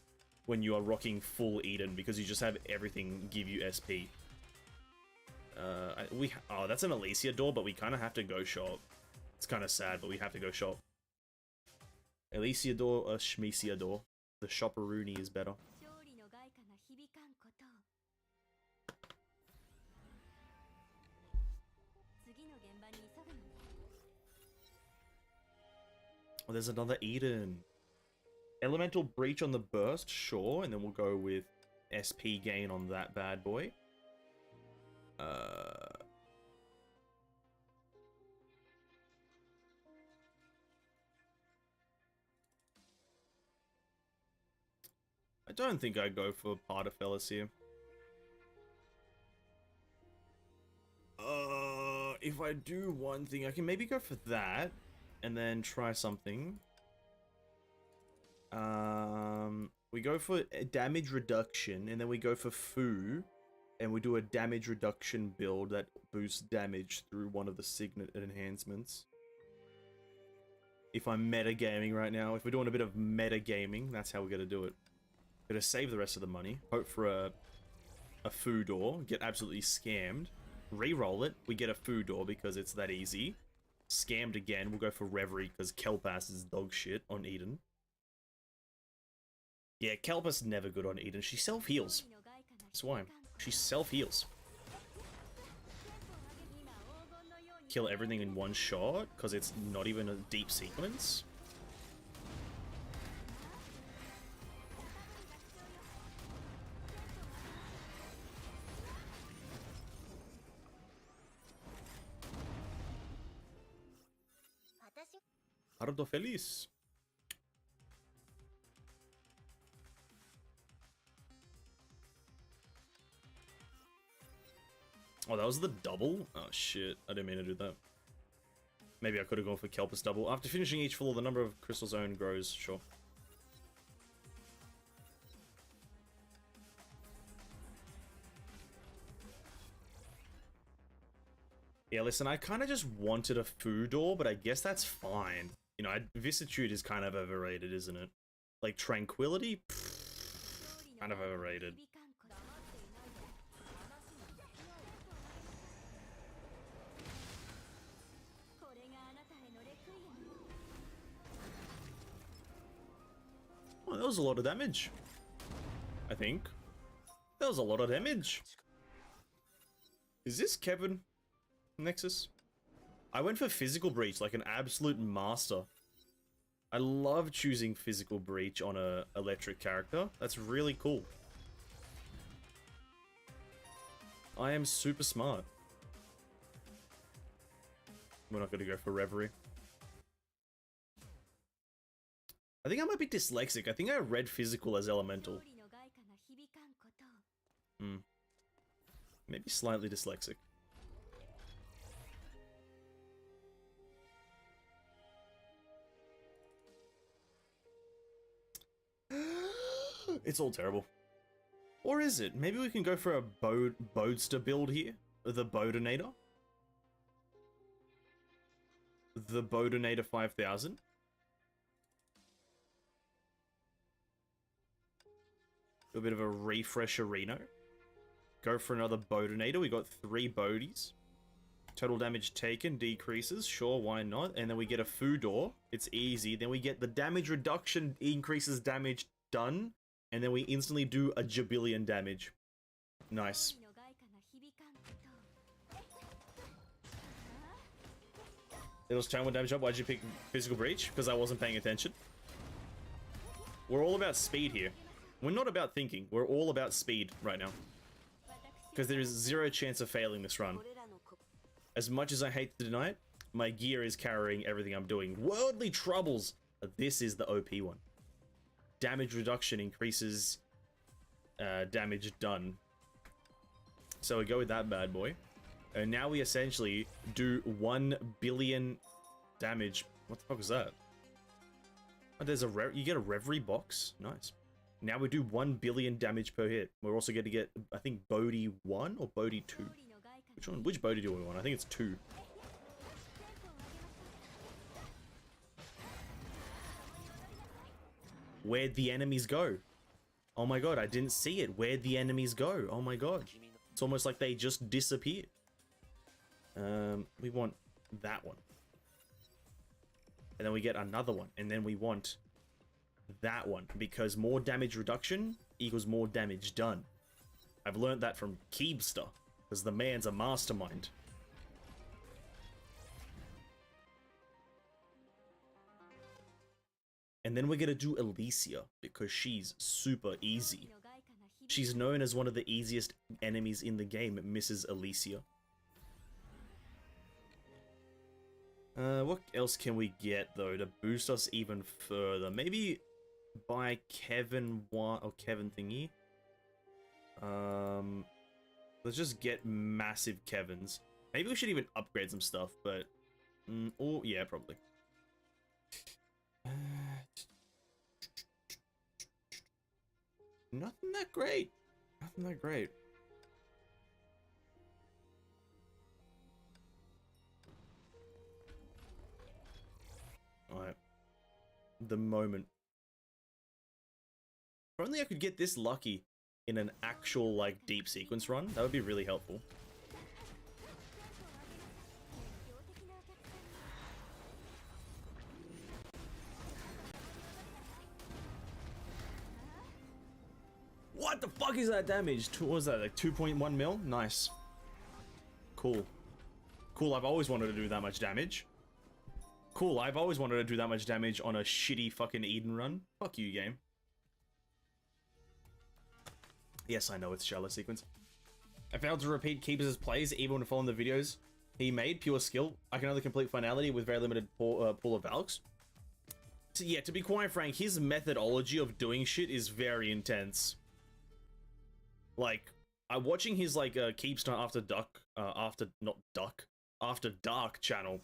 when you are rocking full Eden because you just have everything give you SP. Oh, that's an Alicia door, but we kind of have to go shop. It's kind of sad, but we have to go shop. Alicia door or Shmecia door. The shopperoonie is better. Oh, there's another Eden. Elemental Breach on the burst, sure, and then we'll go with SP gain on that bad boy. I don't think I go for Partafellas here. If I do one thing, I can maybe go for that, and then try something. We go for a damage reduction, and then we go for Fu, and we do a damage reduction build that boosts damage through one of the signet enhancements. If I'm metagaming right now, if we're doing a bit of metagaming, that's how we're gonna do it. Gonna save the rest of the money, hope for a Fu door, get absolutely scammed, re-roll it, we get a Fu door because it's that easy. Scammed again, we'll go for Reverie because Kelpas is dog shit on Eden. Yeah, Kelpas never good on Eden. She self-heals. That's why. She self-heals. Kill everything in one shot because it's not even a deep sequence. Ardo feliz. Oh, that was the double? Oh shit, I didn't mean to do that. Maybe I could have gone for Kelpus double. After finishing each floor, the number of crystals owned grows, sure. Yeah, listen, I kind of just wanted a Fu door, but I guess that's fine. You know, Vicissitude is kind of overrated, isn't it? Like, Tranquility? Pfft, kind of overrated. Oh, that was a lot of damage. I think. That was a lot of damage. Is this Kevin Nexus? I went for Physical Breach like an absolute master. I love choosing Physical Breach on a electric character. That's really cool. I am super smart. We're not going to go for Reverie. I think I might be dyslexic. I think I read Physical as Elemental. Maybe slightly dyslexic. It's all terrible. Or is it? Maybe we can go for a Bodester build here. The Bodinator. The Bodinator 5000. A bit of a refresh arena. Go for another Bodinator. We got 3 Bodies. Total damage taken decreases. Sure, why not? And then we get a Fu door. It's easy. Then we get the damage reduction increases damage done. And then we instantly do a jabillion damage. Nice. It was turn 1 damage up. Why'd you pick Physical Breach? Because I wasn't paying attention. We're all about speed here. We're not about thinking. We're all about speed right now. Because there is 0 chance of failing this run. As much as I hate to deny it, my gear is carrying everything I'm doing. Worldly Troubles! This is the OP one. Damage reduction increases damage done. So we go with that bad boy. And now we essentially do 1 billion damage. What the fuck is that? Oh, there's you get a Reverie box. Nice. Now we do 1 billion damage per hit. We're also going to get, I think, Bodhi 1 or Bodhi 2. Which one? Which Bodhi do we want? I think it's 2. Where'd the enemies go? Oh my god, I didn't see it. Where'd the enemies go? Oh my god. It's almost like they just disappeared. We want that one. And then we get another one. And then we want that one. Because more damage reduction equals more damage done. I've learned that from Keebster. Because the man's a mastermind. And then we're gonna do Alicia. Because she's super easy. She's known as one of the easiest enemies in the game, Mrs. Alicia. What else can we get, though, to boost us even further? Maybe buy Kevin one or Kevin thingy. Let's just get massive Kevins. Maybe we should even upgrade some stuff, but... oh, yeah, probably. Nothing that great. Nothing that great. Alright. The moment. If only I could get this lucky in an actual, like, deep sequence run. That would be really helpful. What the fuck is that damage? What was that, like 2.1 mil? Nice. Cool. Cool, I've always wanted to do that much damage. Cool, I've always wanted to do that much damage on a shitty fucking Eden run. Fuck you, game. Yes, I know it's shallow sequence. I failed to repeat Keepers' plays even when following the videos he made. Pure skill. I can only complete finality with very limited pool of Valks. So yeah, to be quite frank, his methodology of doing shit is very intense. Like, I'm watching his, like, Keepstar After Dark channel.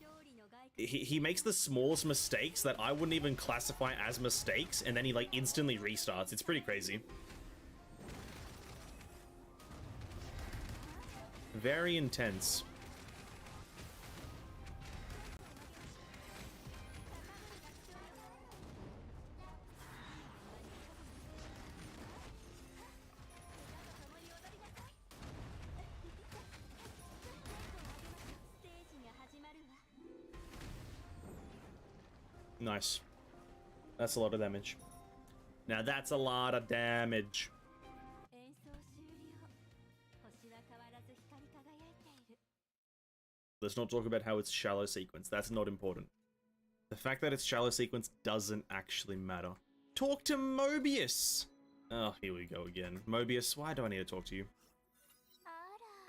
He makes the smallest mistakes that I wouldn't even classify as mistakes, and then he, like, instantly restarts. It's pretty crazy. Very intense. Nice. That's a lot of damage. Now that's a lot of damage. Let's not talk about how it's shallow sequence. That's not important. The fact that it's shallow sequence doesn't actually matter. Talk to Mobius! Oh, here we go again. Mobius, why do I need to talk to you?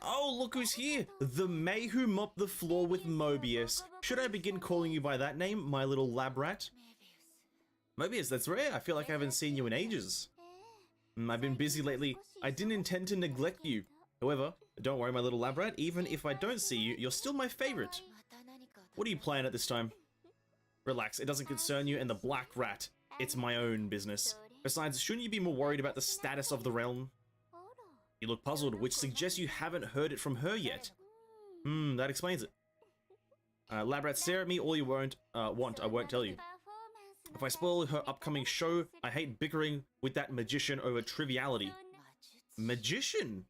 Oh, look who's here! The May who mopped the floor with Mobius. Should I begin calling you by that name, my little lab rat? Mobius, that's rare. I feel like I haven't seen you in ages. I've been busy lately. I didn't intend to neglect you. However, don't worry, my little lab rat. Even if I don't see you, you're still my favorite. What are you playing at this time? Relax, it doesn't concern you and the black rat. It's my own business. Besides, shouldn't you be more worried about the status of the realm? You look puzzled, which suggests you haven't heard it from her yet. That explains it. Lab rat, stare at me all you want, I won't tell you. If I spoil her upcoming show, I hate bickering with that magician over triviality. Magician?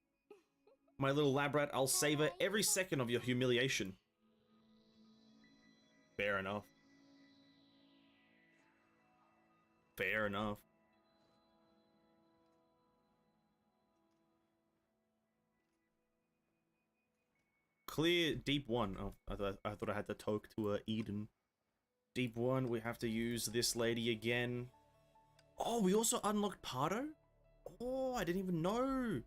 My little lab rat, I'll savor every second of your humiliation. Fair enough. Fair enough. Clear deep 1. Oh, I thought I had to talk to Eden. Deep 1, we have to use this lady again. Oh, we also unlocked Pardo? Oh, I didn't even know.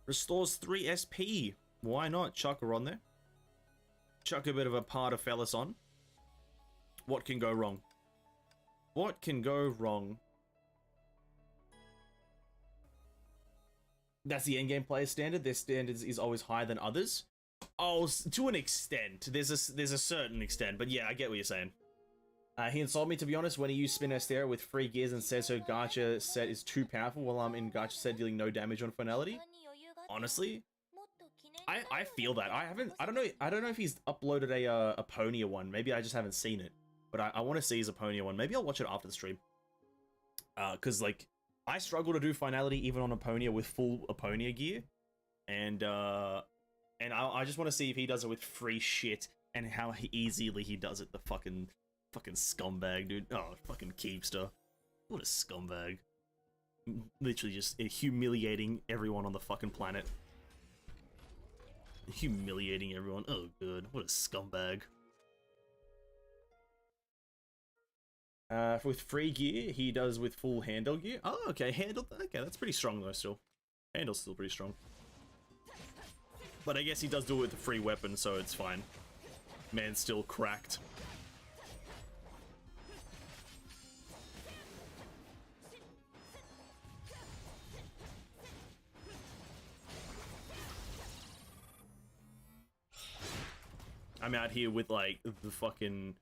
Restores 3 SP. Why not? Chuck her on there. Chuck a bit of a Pardofellis on. What can go wrong? What can go wrong? that's the endgame player standard. Their standards is always higher than others. Oh, to an extent. There's a certain extent, but yeah, I get what you're saying. He insulted me, to be honest, when he used Spin Estera with 3 gears and says her gacha set is too powerful while I'm in gacha set dealing no damage on finality. Honestly, I feel that. I don't know if he's uploaded a Aponia one. Maybe I just haven't seen it. But I want to see his Aponia one. Maybe I'll watch it after the stream. Cause like I struggle to do finality even on Aponia with full Aponia gear. And I just want to see if he does it with free shit and how easily he does it. The fucking scumbag, dude. Oh, fucking Keepster. What a scumbag. Literally just humiliating everyone on the fucking planet. Humiliating everyone. Oh, good. What a scumbag. With free gear, he does with full handle gear. Oh, okay. Handle. Okay, that's pretty strong, though, still. Handle's still pretty strong. But I guess he does do it with a free weapon, so it's fine. Man's still cracked. I'm out here with like the fucking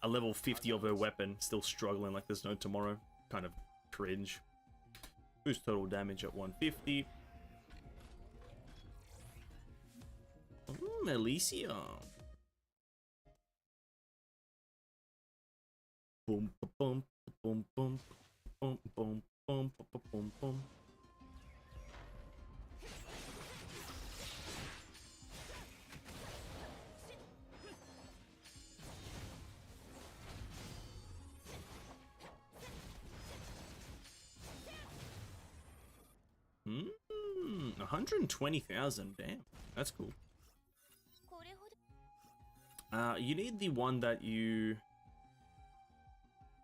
a level 50 of her weapon, still struggling like there's no tomorrow. Kind of cringe. Boost total damage at 150. Alicia. Boom, boom, boom, boom, boom, boom, boom, boom, boom, boom. Hmm, 120,000. Damn, that's cool. You need the one that you...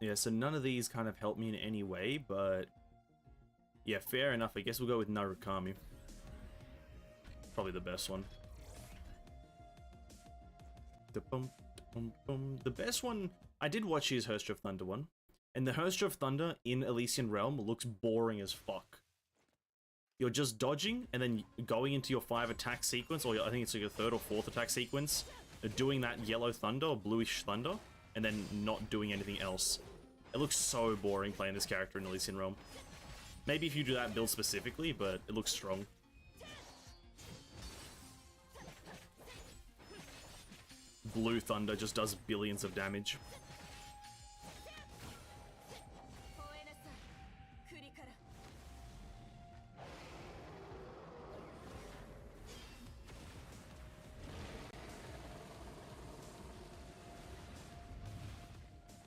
Yeah, so none of these kind of help me in any way, but... Yeah, fair enough. I guess we'll go with Narukami. Probably the best one. The best one... I did watch his Hearst of Thunder one. And the Hearst of Thunder in Elysian Realm looks boring as fuck. You're just dodging, and then going into your 5 attack sequence, or I think it's like your 3rd or 4th attack sequence, doing that yellow thunder or bluish thunder, and then not doing anything else. It looks so boring playing this character in Elysian Realm. Maybe if you do that build specifically, but it looks strong. Blue thunder just does billions of damage.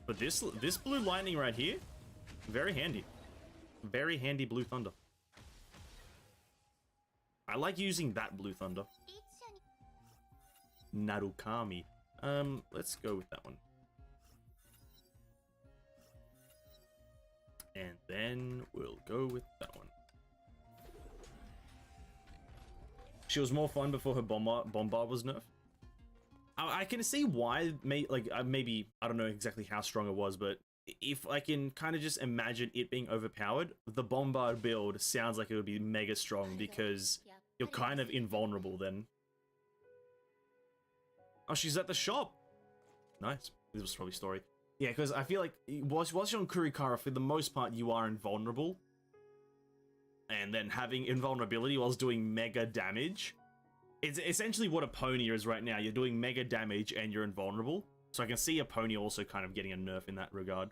But this blue lightning right here, very handy. Very handy blue thunder. I like using that blue thunder. Narukami. Let's go with that one. And then we'll go with that one. She was more fun before her bombard was nerfed. I can see why, maybe, I don't know exactly how strong it was, but if I can kind of just imagine it being overpowered, the Bombard build sounds like it would be mega strong because you're kind of invulnerable then. Oh, she's at the shop. Nice. This was probably story. Yeah, because I feel like whilst you're on Kurikara, for the most part, you are invulnerable. And then having invulnerability whilst doing mega damage... It's essentially what Aponia is right now. You're doing mega damage and you're invulnerable. So I can see Aponia also kind of getting a nerf in that regard.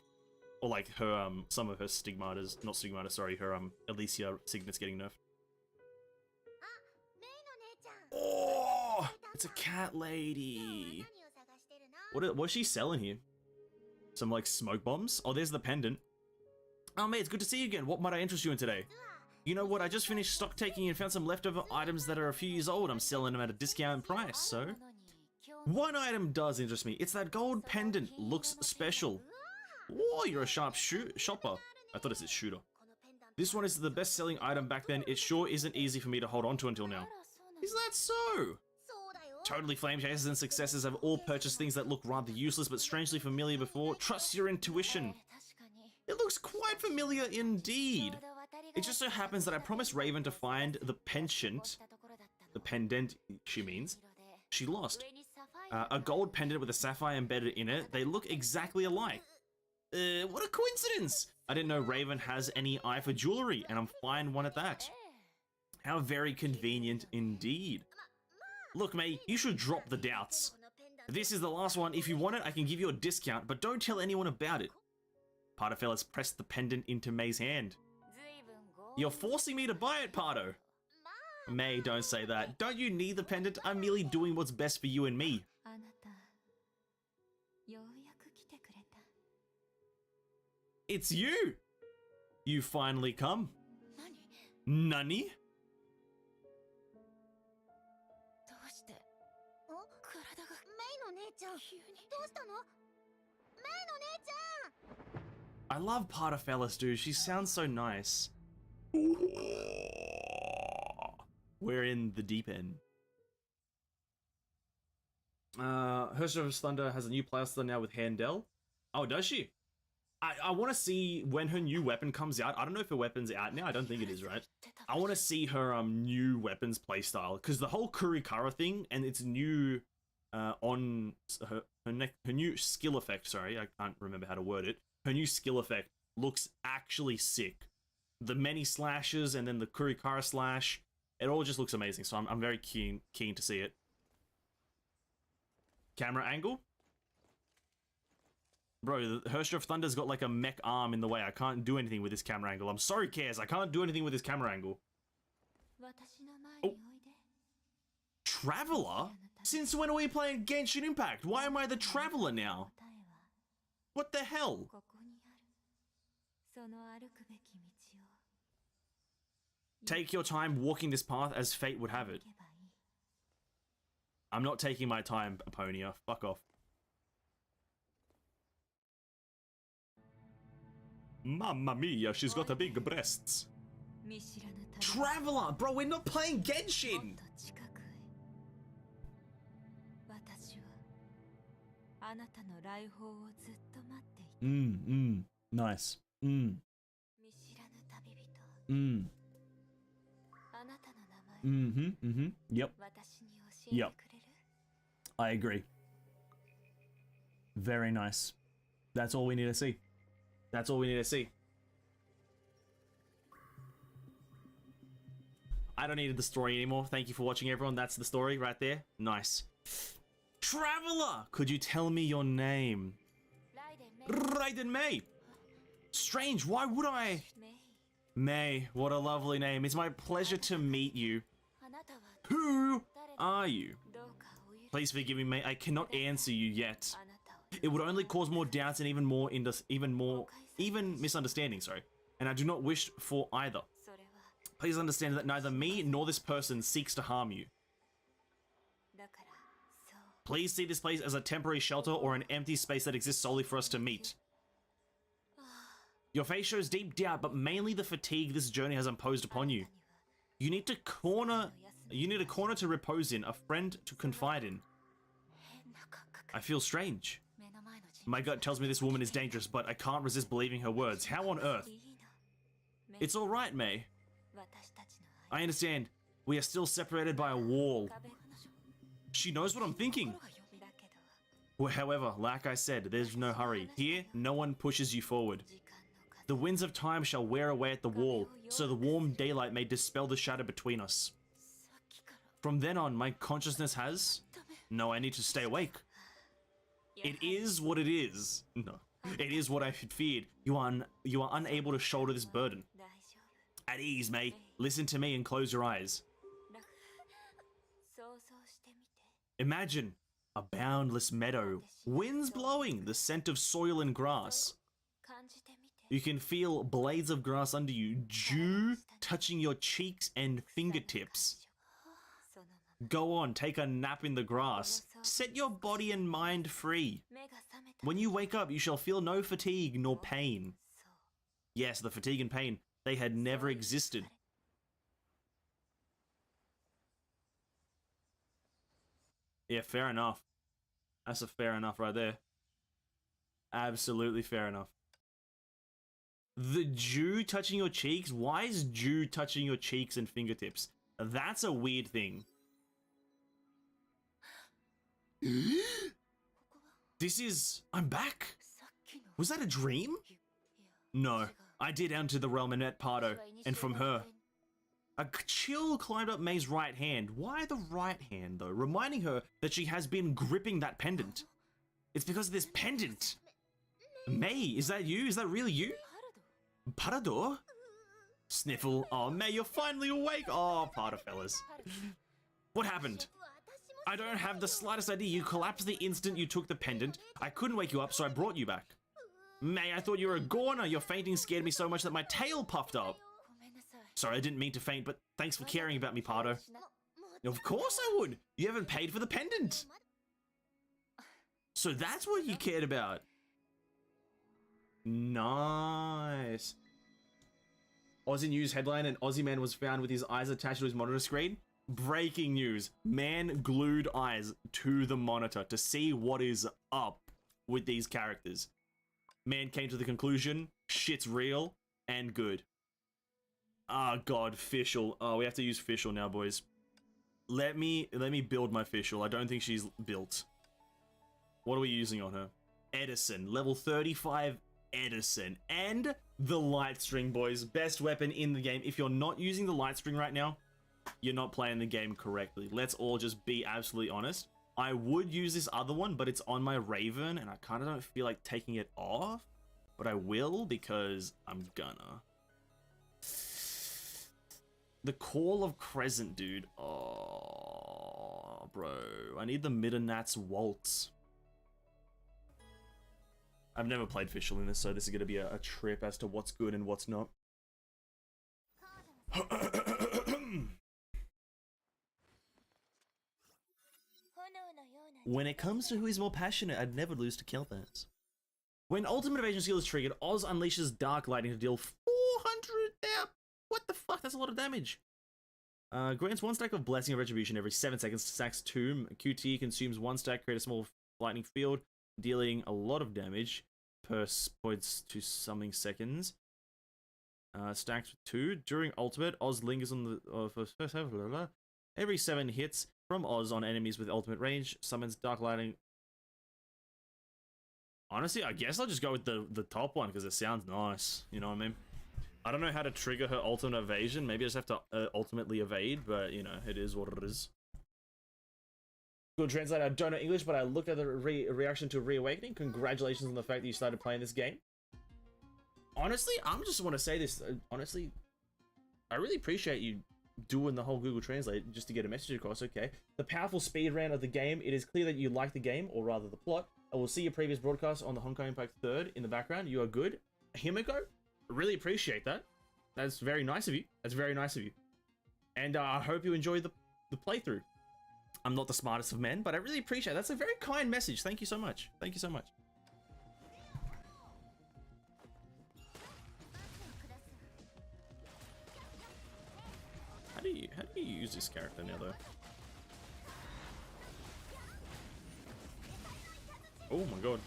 Or like her, some of her Stigmatas, not Stigmata, sorry, her, Alicia Signets getting nerfed. Oh! It's a cat lady! What's she selling here? Some, like, smoke bombs? Oh, there's the pendant. Oh, mate, it's good to see you again. What might I interest you in today? You know what, I just finished stock taking and found some leftover items that are a few years old. I'm selling them at a discount price, so... One item does interest me. It's that gold pendant. Looks special. Oh, you're a sharp shopper. I thought it said shooter. This one is the best-selling item back then. It sure isn't easy for me to hold on to until now. Is that so? Totally Flame Chasers and Successors have all purchased things that look rather useless but strangely familiar before. Trust your intuition. It looks quite familiar indeed. It just so happens that I promised Raven to find the pendant she means, she lost. A gold pendant with a sapphire embedded in it. They look exactly alike. What a coincidence! I didn't know Raven has any eye for jewelry, and I'm fine one at that. How very convenient indeed. Look, May, you should drop the doubts. This is the last one. If you want it, I can give you a discount, but don't tell anyone about it. Pardo pressed the pendant into May's hand. You're forcing me to buy it, Pardo. May, don't say that. Don't you need the pendant? I'm merely doing what's best for you and me. It's you! You finally come. Nani? I love Pardo, dude. She sounds so nice. We're in the deep end. Hoyoverses Thunder has a new playstyle now with Handel. Oh, does she? I want to see when her new weapon comes out. I don't know if her weapon's out now. I don't think it is, right? I want to see her new weapons playstyle, because the whole Kurikara thing and its new on her new skill effect. Sorry, I can't remember how to word it. Her new skill effect looks actually sick. The many slashes and then the Kurikara slash. It all just looks amazing, so I'm very keen to see it. Camera angle? Bro, the Hoyoverses Thunder's got like a mech arm in the way. I can't do anything with this camera angle. I'm sorry, Cares. I can't do anything with this camera angle. Oh. Traveler? Since when are we playing Genshin Impact? Why am I the Traveler now? What the hell? Take your time walking this path as fate would have it. I'm not taking my time, Aponia. Fuck off. Mamma mia, she's got a big breasts. Traveler! Bro, we're not playing Genshin! Nice. Yep. Yep. I agree. Very nice. That's all we need to see. That's all we need to see. I don't need the story anymore. Thank you for watching, everyone. That's the story right there. Nice. Traveler! Could you tell me your name? Raiden May. Strange, why would I? May, what a lovely name. It's my pleasure to meet you. Who are you? Please forgive me, May. I cannot answer you yet. It would only cause more doubts and even misunderstanding, sorry. And I do not wish for either. Please understand that neither me nor this person seeks to harm you. Please see this place as a temporary shelter or an empty space that exists solely for us to meet. Your face shows deep doubt, but mainly the fatigue this journey has imposed upon you. You need a corner to repose in, a friend to confide in. I feel strange. My gut tells me this woman is dangerous, but I can't resist believing her words. How on earth? It's alright, May. I understand. We are still separated by a wall. She knows what I'm thinking. Well, however, like I said, there's no hurry. Here, no one pushes you forward. The winds of time shall wear away at the wall, so the warm daylight may dispel the shadow between us. From then on, my consciousness has... No, I need to stay awake. It is what it is. No, it is what I had feared. You are unable to shoulder this burden. At ease, May. Listen to me and close your eyes. Imagine a boundless meadow, winds blowing, the scent of soil and grass. You can feel blades of grass under you, dew touching your cheeks and fingertips. Go on, take a nap in the grass. Set your body and mind free. When you wake up, you shall feel no fatigue nor pain. Yes, the fatigue and pain, they had never existed. Yeah, fair enough. That's a fair enough right there. Absolutely fair enough. The dew touching your cheeks? Why is dew touching your cheeks and fingertips? That's a weird thing. This is... I'm back? Was that a dream? No, I did enter the realm and met Pardo, and from her. A chill climbed up May's right hand. Why the right hand, though? Reminding her that she has been gripping that pendant. It's because of this pendant. May, is that you? Is that really you? Parador? Sniffle. Oh, May, you're finally awake. Oh, Pardo fellas. What happened? I don't have the slightest idea. You collapsed the instant you took the pendant. I couldn't wake you up, so I brought you back. May, I thought you were a goner. Your fainting scared me so much that my tail puffed up. Sorry, I didn't mean to faint, but thanks for caring about me, Pardo. Of course I would. You haven't paid for the pendant. So that's what you cared about. Nice. Aussie News headline: an Aussie man was found with his eyes attached to his monitor screen. Breaking news. Man glued eyes to the monitor to see what is up with these characters. Man came to the conclusion, shit's real and good. Ah, God, Fischl. Oh, we have to use Fischl now, boys. Let me build my Fischl. I don't think she's built. What are we using on her? Edison, level 35 Edison. And the light string, boys. Best weapon in the game. If you're not using the light string right now, you're not playing the game correctly. Let's all just be absolutely honest. I would use this other one, but it's on my Raven, and I kind of don't feel like taking it off. But I will, because I'm gonna. The Call of Crescent, dude. Oh, bro. I need the Middernats Waltz. I've never played Fischl in this, so this is going to be a trip as to what's good and what's not. When it comes to who is more passionate, I'd never lose to Kelthas. When Ultimate Evasion skill is triggered, Oz unleashes Dark Lightning to deal 400 damage. What the fuck? That's a lot of damage. Grants 1 stack of Blessing of Retribution every 7 seconds to Sack's Tomb. QT consumes 1 stack, create a small lightning field, dealing a lot of damage per points to summing seconds. Stacks with 2. During Ultimate, Oz lingers on the... every 7 hits from Oz on enemies with ultimate range, summons Dark Lightning. Honestly, I guess I'll just go with the top one because it sounds nice. You know what I mean? I don't know how to trigger her ultimate evasion. Maybe I just have to ultimately evade, but you know, it is what it is. Good translate. I don't know English, but I looked at the reaction to Reawakening. Congratulations on the fact that you started playing this game. Honestly, I just want to say this. Honestly, I really appreciate you doing the whole Google Translate just to get a message across. Okay. The powerful speed round of the game. It is clear that you like the game, or rather the plot. I will see your previous broadcast on the Honkai Impact 3rd in the background. You are good. Himiko, really appreciate that. That's very nice of you. That's very nice of you. And I hope you enjoy the playthrough. I'm not the smartest of men, but I really appreciate it. That's a very kind message. Thank you so much. Thank you so much. How do you use this character now, though? Oh my god.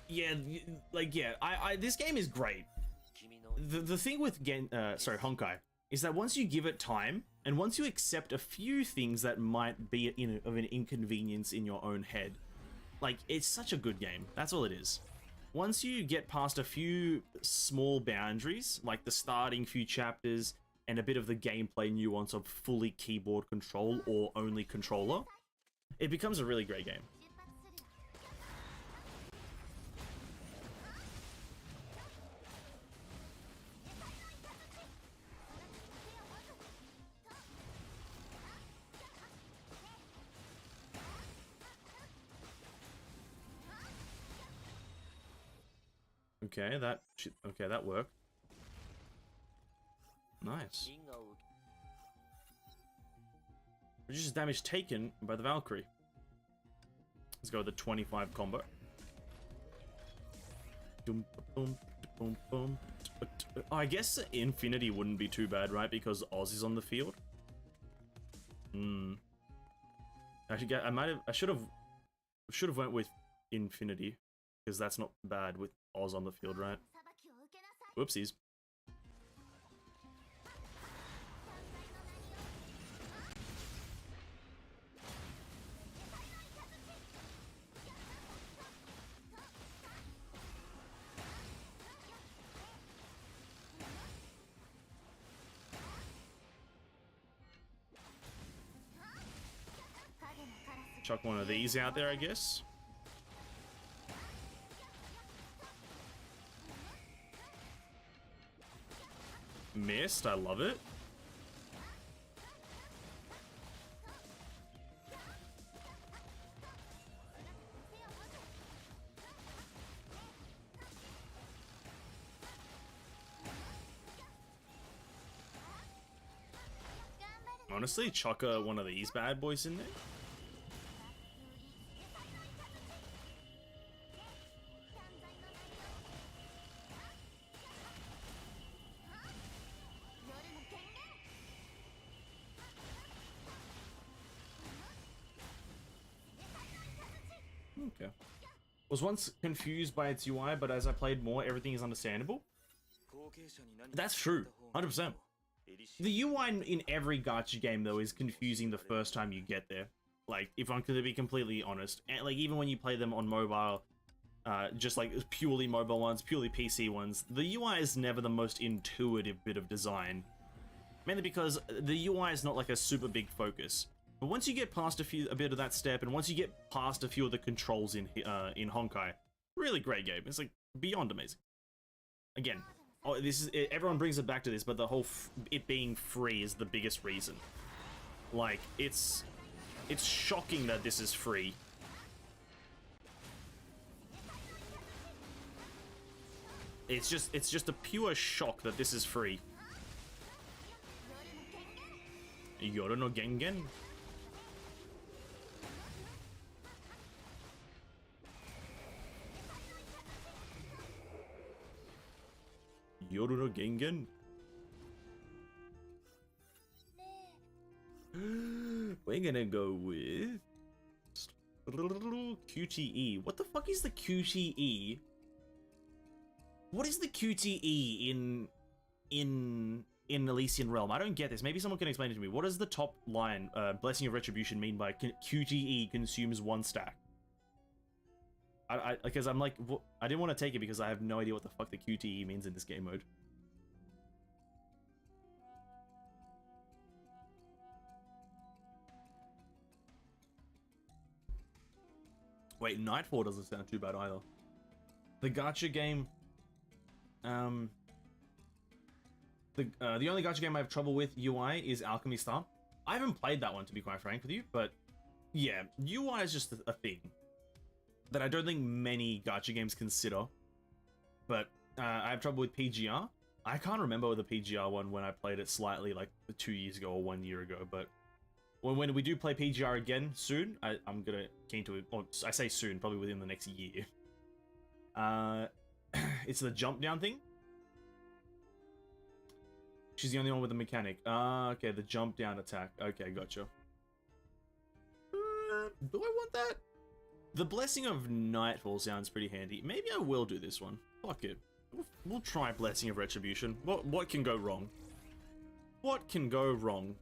Yeah, like, yeah, this game is great. The thing with Honkai is that once you give it time, and once you accept a few things that might be of an inconvenience in your own head, like, it's such a good game. That's all it is. Once you get past a few small boundaries, like the starting few chapters and a bit of the gameplay nuance of fully keyboard control or only controller, it becomes a really great game. Okay, that worked. Nice. Reduces damage taken by the Valkyrie. Let's go with the 25 combo. Boom, boom. I guess Infinity wouldn't be too bad, right? Because Oz is on the field. Hmm. I should have went with Infinity, because that's not bad with Oz on the field, right? Whoopsies. Chuck one of these out there, I guess. Missed, I love it. Honestly, chuck one of these bad boys in there. Okay. Was once confused by its UI, but as I played more, everything is understandable. That's true, 100%. The UI in every gacha game, though, is confusing the first time you get there. Like, if I'm going to be completely honest. And, like, even when you play them on mobile, just like purely mobile ones, purely PC ones, the UI is never the most intuitive bit of design. Mainly because the UI is not like a super big focus. But once you get past a bit of that step, and once you get past a few of the controls in Honkai, really great game. It's like beyond amazing. Again, everyone brings it back to this, but the whole it being free is the biggest reason. Like, it's shocking that this is free. It's just a pure shock that this is free. Yoru no Gengen. Yoru no Gengen. We're gonna go with QTE. What the fuck is the QTE? What is the QTE in Elysian Realm? I don't get this. Maybe someone can explain it to me. What does the top line, Blessing of Retribution, mean by QTE consumes 1 stack? Because I'm like, I didn't want to take it because I have no idea what the fuck the QTE means in this game mode. Wait, Nightfall doesn't sound too bad either. The gacha game, the only gacha game I have trouble with UI is Alchemy Star. I haven't played that one, to be quite frank with you, but yeah, UI is just a thing that I don't think many gacha games consider. But I have trouble with PGR. I can't remember the PGR one when I played it slightly, like 2 years ago or 1 year ago, but when we do play PGR again soon, I'm gonna keen to it. Or I say soon, probably within the next year. It's the jump down thing. She's the only one with the mechanic. Okay, the jump down attack. Okay, gotcha. Do I want that? The Blessing of Nightfall sounds pretty handy. Maybe I will do this one. Fuck it. We'll try Blessing of Retribution. What can go wrong? What can go wrong?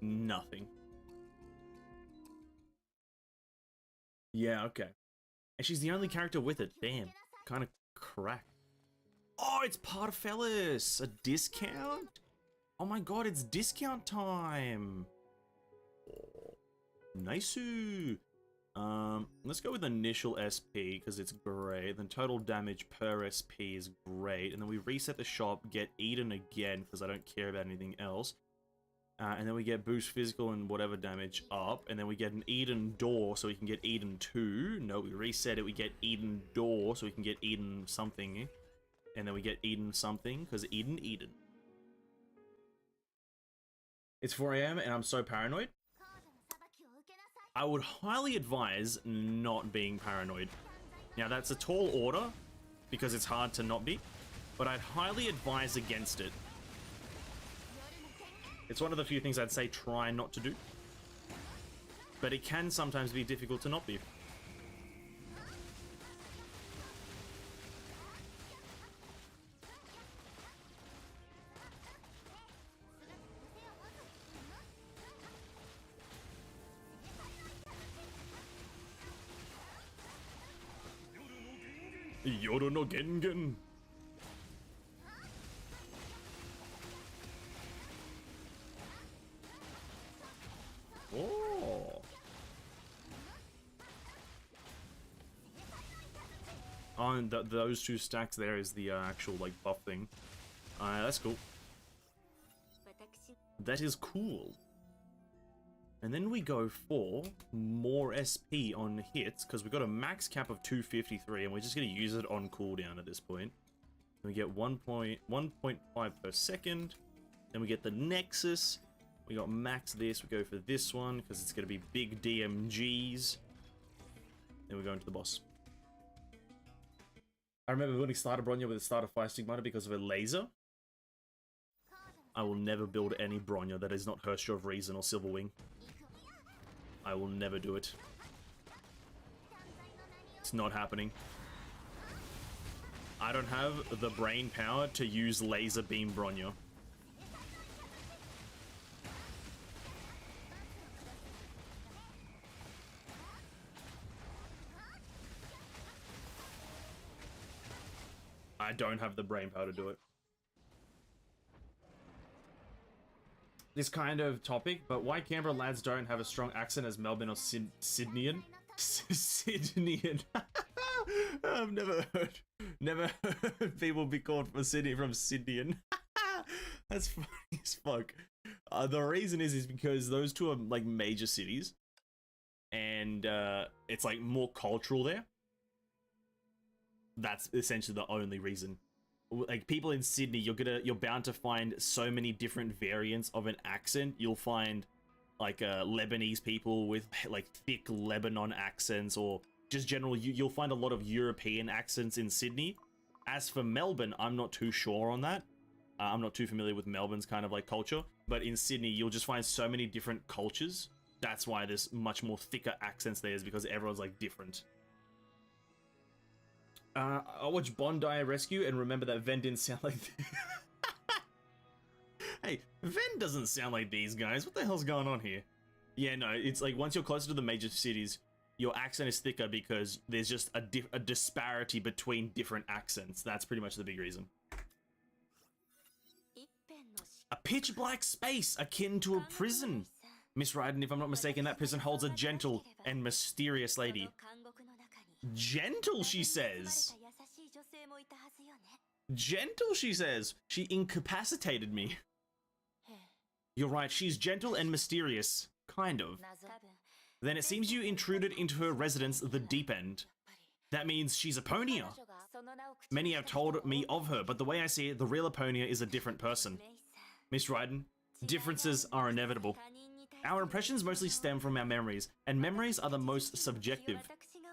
Nothing. Yeah, okay. And she's the only character with it. Damn. Kind of crack. Oh, it's part of Fellas. A discount? Oh my god, it's discount time. Oh, nice. Let's go with initial SP because it's great. Then total damage per SP is great. And then we reset the shop, get Eden again because I don't care about anything else. And then we get boost physical and whatever damage up. And then we get an Eden door so we can get Eden 2. No, we reset it. We get Eden door so we can get Eden something. And then we get Eden something because Eden. It's 4 AM and I'm so paranoid. I would highly advise not being paranoid. Now that's a tall order because it's hard to not be. but I'd highly advise against it. It's one of the few things I'd say try not to do. But it can sometimes be difficult to not be. Yoru no Gengen. Oh. Oh, and those two stacks there is the actual, like, buff thing. That's cool. That is cool. And then we go for more SP on hits, because we've got a max cap of 253, and we're just going to use it on cooldown at this point. And we get 1.5 per second. Then we get the Nexus. We got max this. We go for this one, because it's going to be big DMGs. Then we go into the boss. I remember building starter Bronya with a starter Fire Stigmata because of a laser. I will never build any Bronya that is not Herrscher of Reason or Silverwing. I will never do it. It's not happening. I don't have the brain power to use Laser Beam Bronya. I don't have the brain power to do it. This kind of topic, but why Canberra lads don't have a strong accent as Melbourne or Sydneyan? Sydneyan. I've never heard people be called from Sydneyan. That's funny as fuck. The reason is because those two are like major cities, and it's like more cultural there. That's essentially the only reason. Like, people in Sydney, you're bound to find so many different variants of an accent. You'll find like Lebanese people with like thick Lebanon accents, or just general. You'll find a lot of European accents in Sydney. As for Melbourne, I'm not too sure on that. I'm not too familiar with Melbourne's kind of like culture, but in Sydney, you'll just find so many different cultures. That's why there's much more thicker accents there, is because everyone's like different. I watched Bondi Rescue and remember that Ven didn't sound like... Hey, Ven doesn't sound like these guys. What the hell's going on here? Yeah, no, it's like once you're closer to the major cities, your accent is thicker because there's just a disparity between different accents. That's pretty much the big reason. A pitch black space akin to a prison. Miss Raiden, if I'm not mistaken, that prison holds a gentle and mysterious lady. Gentle, she says. Gentle, she says. She incapacitated me. You're right, she's gentle and mysterious. Kind of. Then it seems you intruded into her residence, the Deep End. That means she's Aponia. Many have told me of her, but the way I see it, the real Aponia is a different person. Miss Raiden, differences are inevitable. Our impressions mostly stem from our memories, and memories are the most subjective.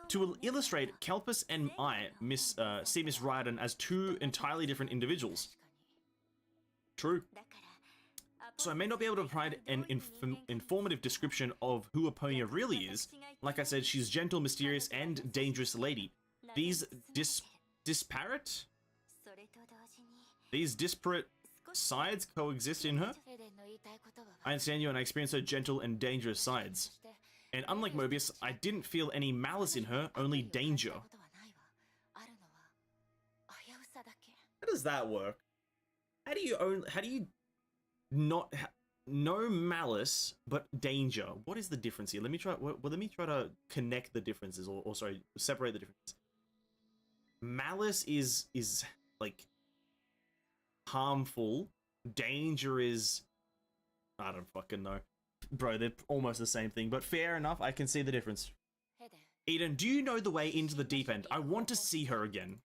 To illustrate, Kelpis and I see Miss Raiden as two entirely different individuals. True. So I may not be able to provide an informative description of who Aponia really is. Like I said, she's gentle, mysterious, and dangerous lady. These disparate sides coexist in her. I understand you, and I experience her gentle and dangerous sides. And unlike Mobius, I didn't feel any malice in her, only danger. How does that work? How do you not no malice but danger? What is the difference here? Let me try to connect the differences, or sorry, separate the differences. Malice is like harmful. Danger is, I don't fucking know. Bro, they're almost the same thing, but fair enough, I can see the difference. Eden, do you know the way into the Deep End? I want to see her again.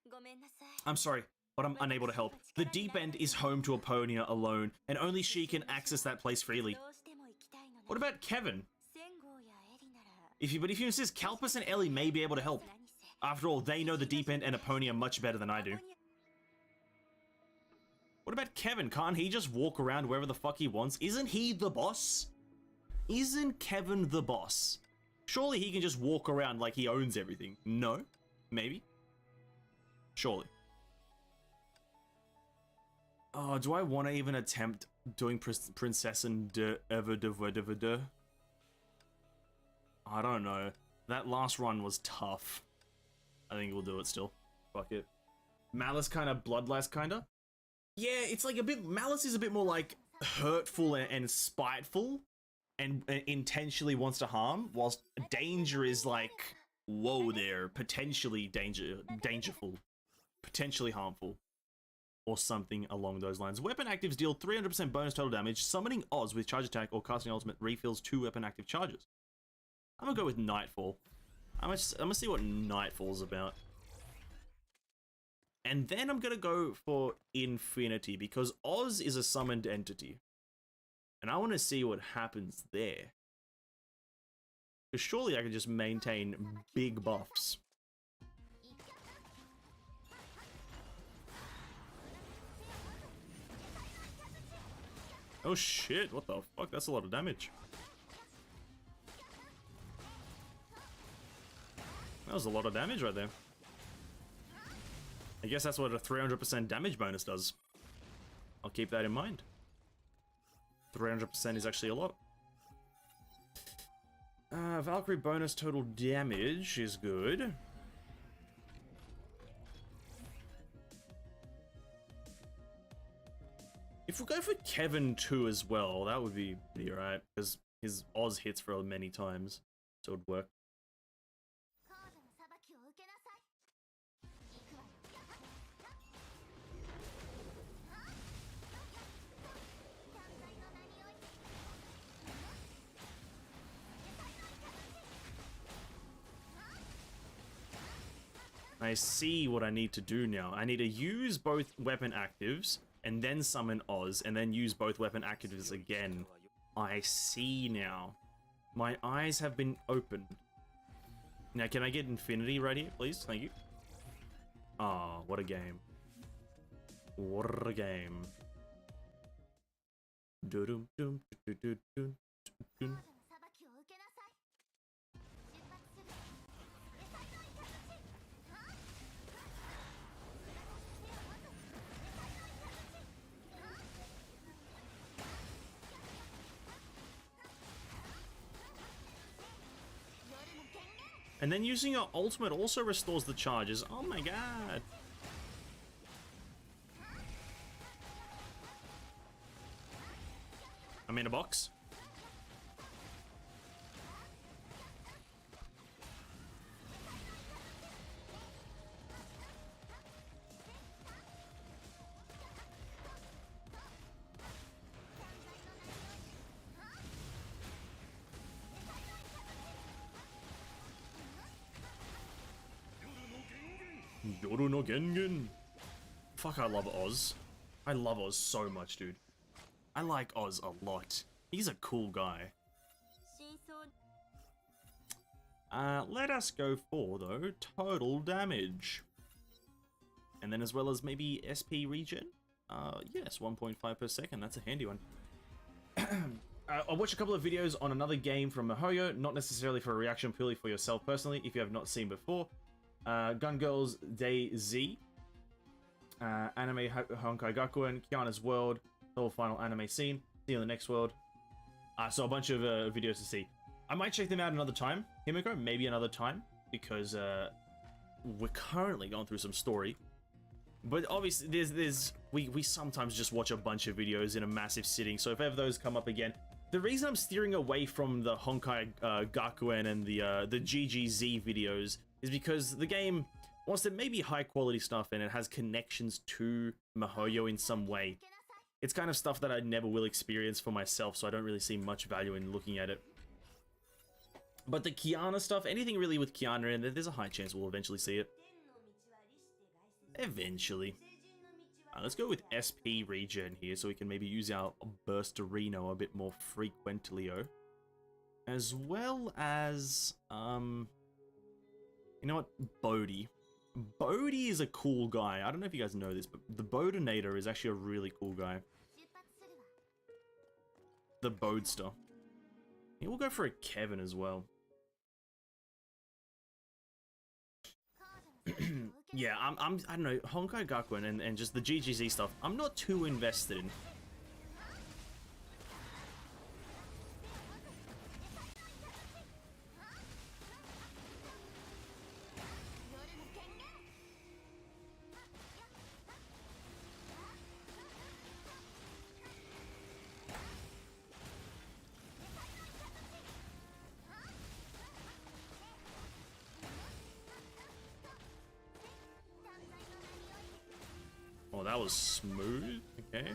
I'm sorry, but I'm unable to help. The Deep End is home to Aponia alone, and only she can access that place freely. What about Kevin? If you insist, Kalpis and Ellie may be able to help. After all, they know the Deep End and Aponia much better than I do. What about Kevin? Can't he just walk around wherever the fuck he wants? Isn't he the boss? Isn't Kevin the boss? Surely he can just walk around like he owns everything. No? Maybe? Surely. Oh, do I want to even attempt doing Prinzessin de Ever de? I don't know. That last run was tough. I think we'll do it still. Fuck it. Malice kind of, Bloodlust kind of. Yeah, it's like a bit, Malice is a bit more like hurtful and spiteful and intentionally wants to harm, whilst Danger is like, whoa there, potentially dangerful, potentially harmful, or something along those lines. Weapon actives deal 300% bonus total damage. Summoning Oz with charge attack or casting ultimate refills 2 weapon active charges. I'm gonna go with Nightfall. I'm gonna see what Nightfall's about. And then I'm gonna go for Infinity, because Oz is a summoned entity. And I want to see what happens there. Because surely I can just maintain big buffs. Oh shit, what the fuck? That's a lot of damage. That was a lot of damage right there. I guess that's what a 300% damage bonus does. I'll keep that in mind. 300% is actually a lot. Valkyrie bonus total damage is good. If we go for Kevin too as well, that would be pretty alright, because his Oz hits for many times, so it would work. I see what I need to do now. I need to use both weapon actives and then summon Oz and then use both weapon actives again. I see now. My eyes have been opened. Now, can I get Infinity right here, please? Thank you. Ah, what a game. What a game. And then using your ultimate also restores the charges. Oh my god. I'm in a box. Yoru no Gengen. Fuck, I love Oz. I love Oz so much, dude. I like Oz a lot. He's a cool guy. Let us go for, though, total damage. And then as well as maybe SP regen? Yes, 1.5 per second. That's a handy one. I watched a couple of videos on another game from Mihoyo, not necessarily for a reaction, purely for yourself personally, if you have not seen before. Gun Girls Day Z, Anime Honkai Gakuen, Kiana's World, the whole final anime scene, see you in the next world. So a bunch of videos to see. I might check them out another time, Himiko, maybe another time, because we're currently going through some story. But obviously, we sometimes just watch a bunch of videos in a massive sitting, so if ever those come up again, the reason I'm steering away from the Honkai Gakuen and the GGZ videos is because the game, whilst it may be high quality stuff and it has connections to Mihoyo in some way, it's kind of stuff that I never will experience for myself, so I don't really see much value in looking at it. But the Kiana stuff, anything really with Kiana in there, there's a high chance we'll eventually see it. Eventually. Let's go with SP regen here so we can maybe use our Burstarino a bit more frequently. As well as, you know what? Bodhi. Bodhi is a cool guy. I don't know if you guys know this, but the Bodinator is actually a really cool guy. The Bodester. Yeah, we'll go for a Kevin as well. Yeah, I don't know, Honkai Gakuen and just the GGZ stuff, I'm not too invested in. Oh, that was smooth. Okay.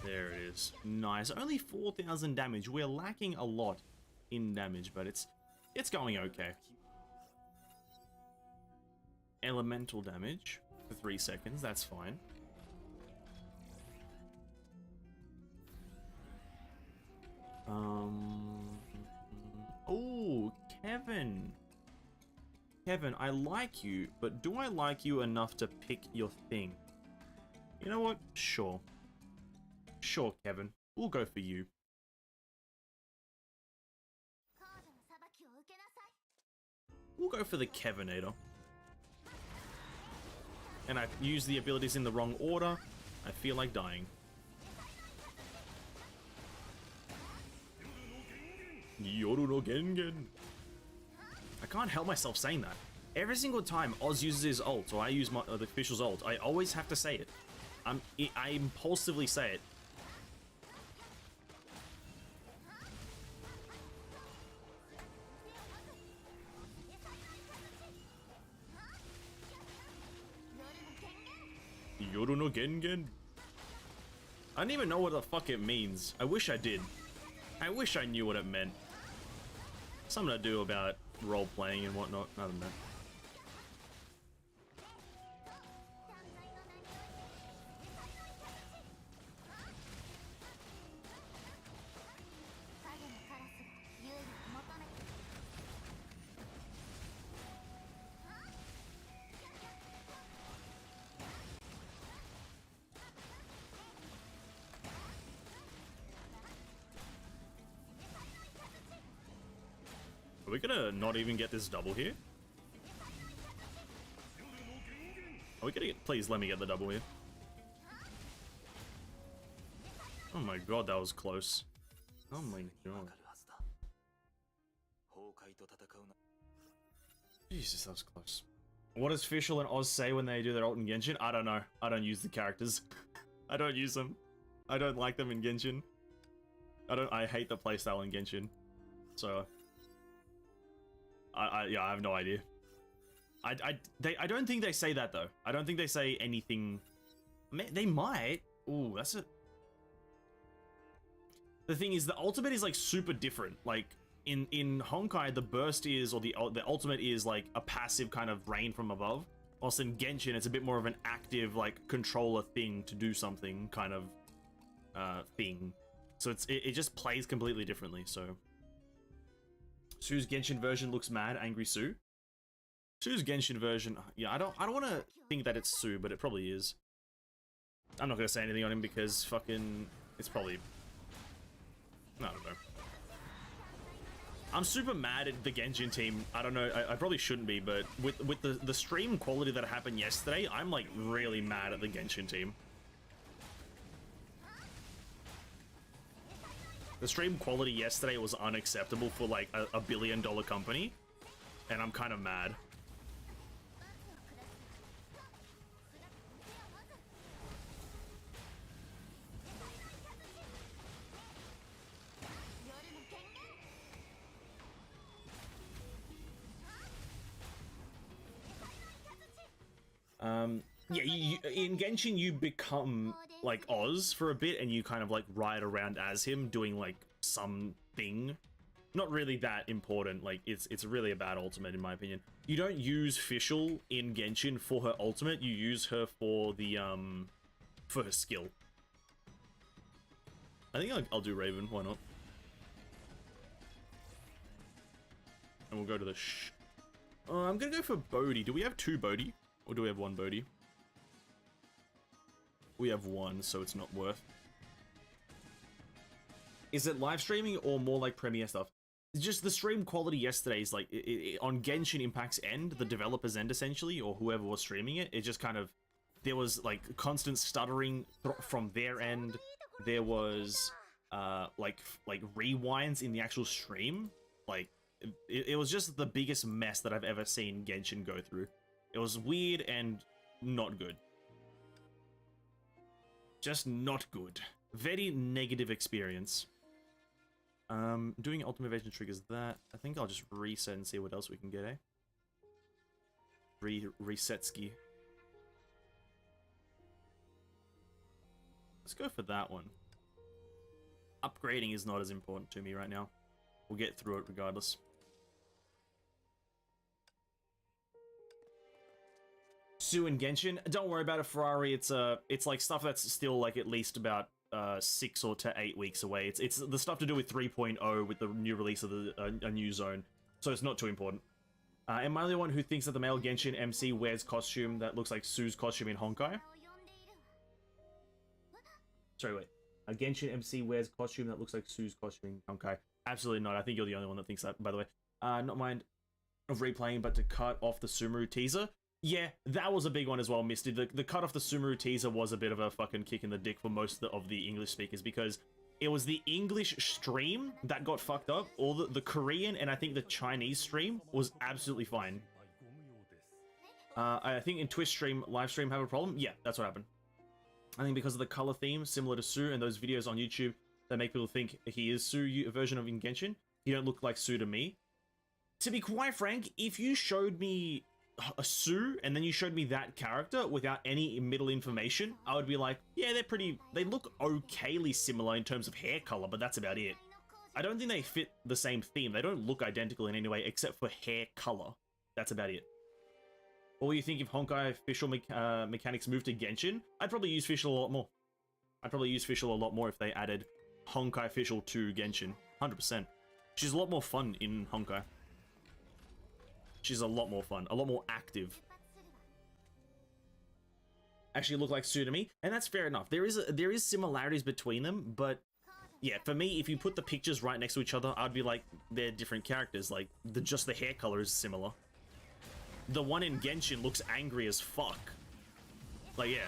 There it is. Nice. Only 4,000 damage. We're lacking a lot in damage, but it's going okay. Elemental damage for 3 seconds. That's fine. Oh, Kevin. Kevin, I like you, but do I like you enough to pick your thing? You know what? Sure. Sure, Kevin. We'll go for you. We'll go for the Kevinator. And I used the abilities in the wrong order. I feel like dying. Yoru no Gengen. I can't help myself saying that. Every single time Oz uses his ult, or I use my the official's ult, I always have to say it. I impulsively say it. Yoru no Gengen. I don't even know what the fuck it means. I wish I did. I wish I knew what it meant. Something to do about role-playing and whatnot. I don't know. Are we gonna not even get this double here? Are we gonna get... Please let me get the double here. Oh my god, that was close. Oh my god. Jesus, that was close. What does Fischl and Oz say when they do their ult in Genshin? I don't know. I don't use the characters. I don't use them. I don't like them in Genshin. I hate the playstyle in Genshin. So... yeah, I have no idea. I don't think they say that though. I don't think they say anything. They might. Ooh, that's a. The thing is, the ultimate is like super different. Like in Honkai, the burst is, or the ultimate is like a passive kind of rain from above. Whilst in Genshin, it's a bit more of an active like controller thing to do something kind of thing. So it just plays completely differently. So. Sue's Genshin version looks mad, angry Sue. Sue's Genshin version, yeah, I don't want to think that it's Sue, but it probably is. I'm not gonna say anything on him because fucking, it's probably, I don't know. I'm super mad at the Genshin team. I don't know, I probably shouldn't be, but with the stream quality that happened yesterday, I'm like really mad at the Genshin team. The stream quality yesterday was unacceptable for like a $1 billion company, and I'm kind of mad. Yeah, in Genshin you become like Oz for a bit, and you kind of like ride around as him doing like something. Not really that important. Like it's really a bad ultimate in my opinion. You don't use Fischl in Genshin for her ultimate. You use her for the for her skill. I think I'll do Raven. Why not? And we'll go to the I'm gonna go for Bodhi. Do we have 2 Bodhi? Or do we have 1 Bodhi? We have 1, so it's not worth. Is it live streaming or more like Premiere stuff? Just the stream quality yesterday is like, on Genshin Impact's end, the developer's end essentially, or whoever was streaming it, it just kind of, there was like constant stuttering from their end. There was like rewinds in the actual stream. Like, it was just the biggest mess that I've ever seen Genshin go through. It was weird and not good. Just not good. Very negative experience. Doing ultimate evasion triggers that. I think I'll just reset and see what else we can get, eh? Reset ski. Let's go for that one. Upgrading is not as important to me right now. We'll get through it regardless. Sue and Genshin. Don't worry about it, Ferrari. It's like stuff that's still like at least about 6 or to 8 weeks away. It's the stuff to do with 3.0 with the new release of a new zone, so it's not too important. Am I the only one who thinks that the male Genshin MC wears costume that looks like Sue's costume in Honkai? Sorry, wait. A Genshin MC wears costume that looks like Sue's costume in Honkai. Absolutely not. I think you're the only one that thinks that, by the way. Not mind of replaying, but to cut off the Sumeru teaser. Yeah, that was a big one as well, Misty. The cut off the Sumeru teaser was a bit of a fucking kick in the dick for most of the English speakers, because it was the English stream that got fucked up. All the Korean and I think the Chinese stream was absolutely fine. I think in Twitch stream, live stream have a problem. Yeah, that's what happened. I think because of the color theme, similar to Sue, and those videos on YouTube that make people think he is Sue version of in Genshin, he don't look like Sue to me. To be quite frank, if you showed me a Sue and then you showed me that character without any middle information, I would be like, yeah, they look okayly similar in terms of hair color, but that's about it. I don't think they fit the same theme. They don't look identical in any way except for hair color. That's about it. What do you think if Honkai official mechanics moved to Genshin? I'd probably use Fischl a lot more. I'd probably use Fischl a lot more if they added Honkai Fischl to Genshin. 100%. She's a lot more fun in Honkai. She's a lot more fun, a lot more active. Actually look like Sue to me, and that's fair enough. There is similarities between them, but yeah, for me, if you put the pictures right next to each other, I'd be like, they're different characters. Like, just the hair color is similar. The one in Genshin looks angry as fuck. Like, yeah.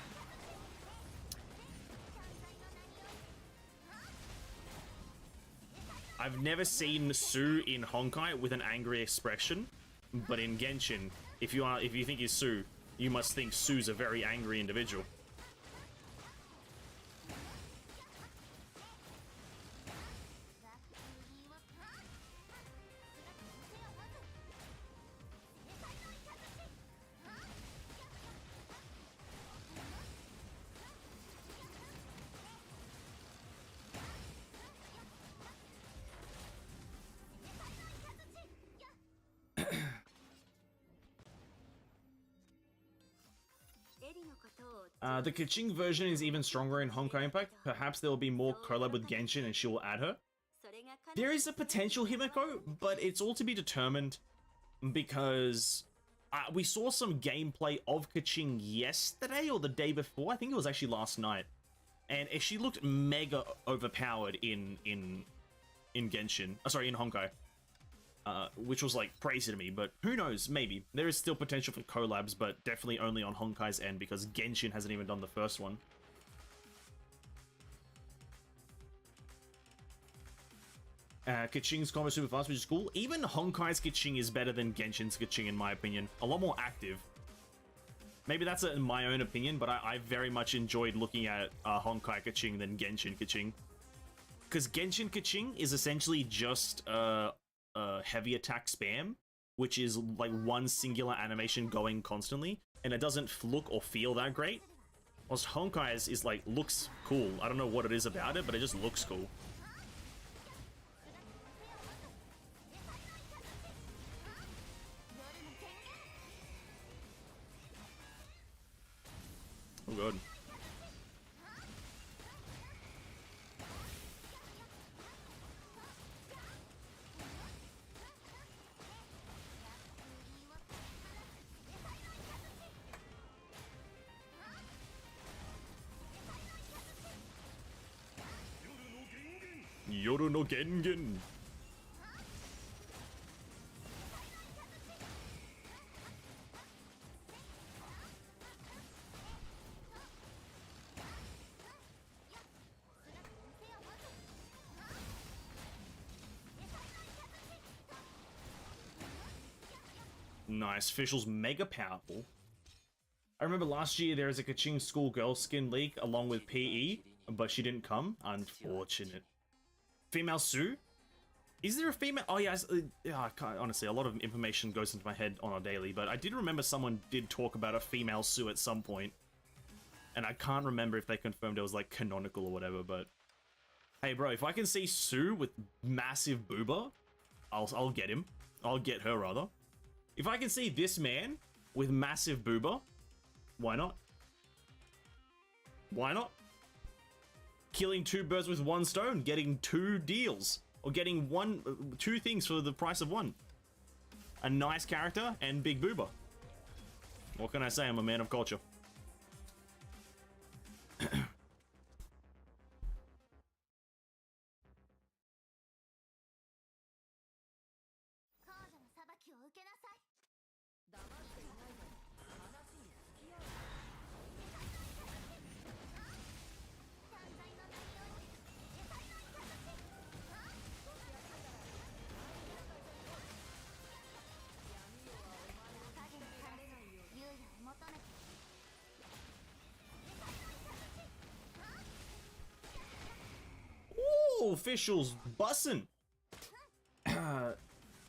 I've never seen Sue in Honkai with an angry expression, but in Genshin, if you think he's Sue, you must think Sue's a very angry individual. The Keqing version is even stronger in Honkai Impact. Perhaps there will be more collab with Genshin and she will add her. There is a potential, Himiko, but it's all to be determined because we saw some gameplay of Keqing yesterday or the day before. I think it was actually last night. And she looked mega overpowered in Genshin. Sorry, in Honkai. Which was like crazy to me, but who knows, maybe. There is still potential for collabs, but definitely only on Honkai's end because Genshin hasn't even done the first one. Keqing's combo super fast, which is cool. Even Honkai's Keqing is better than Genshin's Keqing in my opinion. A lot more active. Maybe that's my own opinion, but I very much enjoyed looking at Honkai Keqing than Genshin Keqing. Because Genshin Keqing is essentially just heavy attack spam, which is like one singular animation going constantly, and it doesn't look or feel that great. Whilst Honkai's is like, looks cool. I don't know what it is about it, but it just looks cool. Oh god. Yoru no Gengen. Nice. Fischl's mega powerful. I remember last year there was a Kaching School Girl Skin leak along with PE, but she didn't come. Unfortunate. Female Sue? Is there a female? Oh yeah, I can't, honestly, a lot of information goes into my head on a daily, but I did remember someone did talk about a female Sue at some point. And I can't remember if they confirmed it was like canonical or whatever, but... Hey bro, if I can see Sue with massive booba, I'll get him. I'll get her rather. If I can see this man with massive booba, why not? Why not? Killing two birds with one stone, getting two deals, or getting two things for the price of one. A nice character and big booba. What can I say? I'm a man of culture. Ooh, officials bussin'. I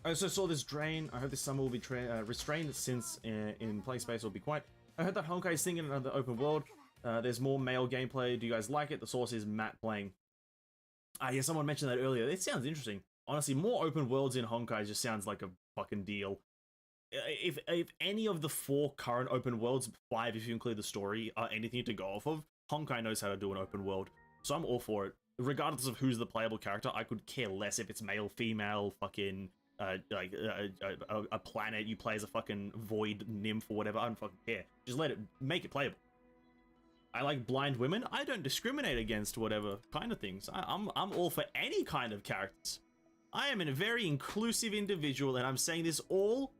also saw this drain. I hope this summer will be restrained since in play space will be quiet. I heard that Honkai is thinking another open world. There's more male gameplay. Do you guys like it? The source is Matt playing. Yeah, someone mentioned that earlier. It sounds interesting. Honestly, more open worlds in Honkai just sounds like a fucking deal. If any of the 4 current open worlds, 5 if you include the story, are anything to go off of, Honkai knows how to do an open world. So I'm all for it. Regardless of who's the playable character, I could care less if it's male, female, fucking, like, a planet you play as a fucking void nymph or whatever. I don't fucking care. Just make it playable. I like blind women. I don't discriminate against whatever kind of things. I'm all for any kind of characters. I am a very inclusive individual, and I'm saying this all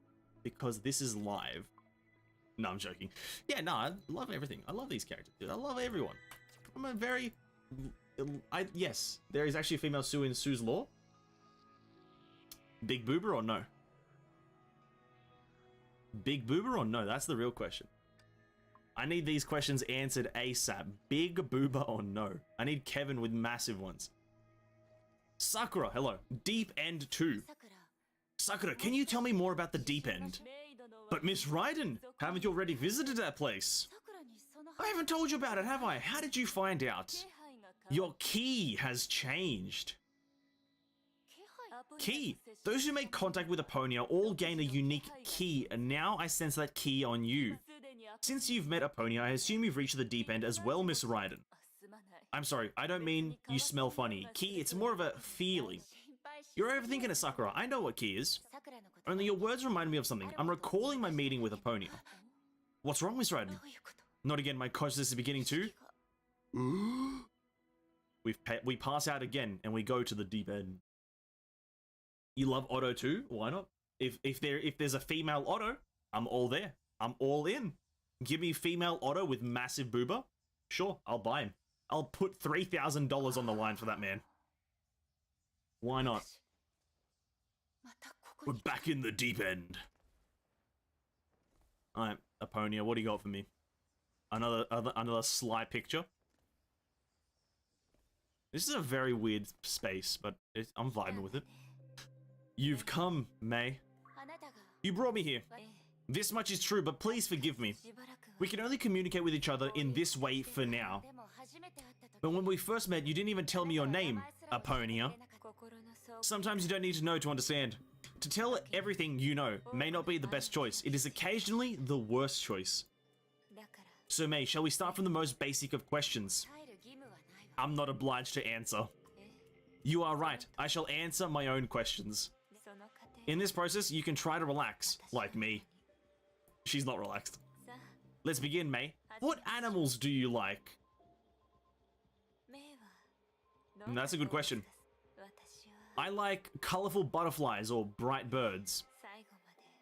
because this is live. No, I'm joking. Yeah, no, I love everything. I love these characters, dude. I love everyone. I'm a very... yes, there is actually a female Sue in Sue's lore. Big boober or no? Big boober or no? That's the real question. I need these questions answered ASAP. Big boober or no? I need Kevin with massive ones. Sakura, hello. Deep End 2. Sakura, can you tell me more about the Deep End? But Miss Raiden, haven't you already visited that place? I haven't told you about it, have I? How did you find out? Your key has changed. Key. Those who make contact with Epona all gain a unique key, and now I sense that key on you. Since you've met Epona, I assume you've reached the Deep End as well, Miss Raiden. I'm sorry, I don't mean you smell funny. Key, it's more of a feeling. You're overthinking it, Sakura. I know what key is. Only your words remind me of something. I'm recalling my meeting with Epona. What's wrong, Miss Raiden? Not again, my consciousness is beginning to... We pass out again, and we go to the Deep End. You love Otto too? Why not? If there's a female Otto, I'm all there. I'm all in. Give me female Otto with massive booba. Sure, I'll buy him. I'll put $3,000 on the line for that man. Why not? We're back in the Deep End. Alright, Epona, what do you got for me? Another sly picture. This is a very weird space, but I'm vibing with it. You've come, May. You brought me here. This much is true, but please forgive me. We can only communicate with each other in this way for now. But when we first met, you didn't even tell me your name, Epona. Sometimes you don't need to know to understand. To tell everything you know may not be the best choice. It is occasionally the worst choice. So May, shall we start from the most basic of questions? I'm not obliged to answer. You are right. I shall answer my own questions. In this process, you can try to relax, like me. She's not relaxed. Let's begin, May. What animals do you like? That's a good question. I like colorful butterflies or bright birds.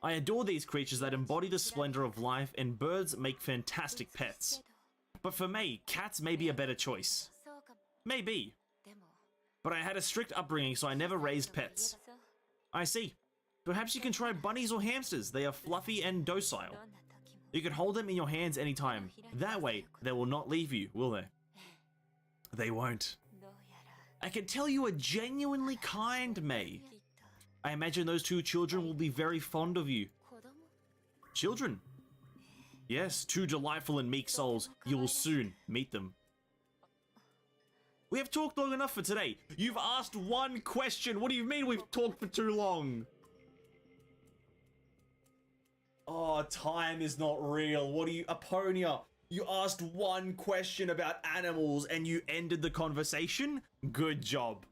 I adore these creatures that embody the splendor of life, and birds make fantastic pets. But for me, cats may be a better choice. Maybe. But I had a strict upbringing, so I never raised pets. I see. Perhaps you can try bunnies or hamsters. They are fluffy and docile. You can hold them in your hands anytime. That way, they will not leave you, will they? They won't. I can tell you are genuinely kind, May. I imagine those two children will be very fond of you. Children? Yes, two delightful and meek souls. You will soon meet them. We have talked long enough for today. You've asked one question. What do you mean we've talked for too long? Oh, time is not real. What are you, Aponia? You asked one question about animals and you ended the conversation? Good job.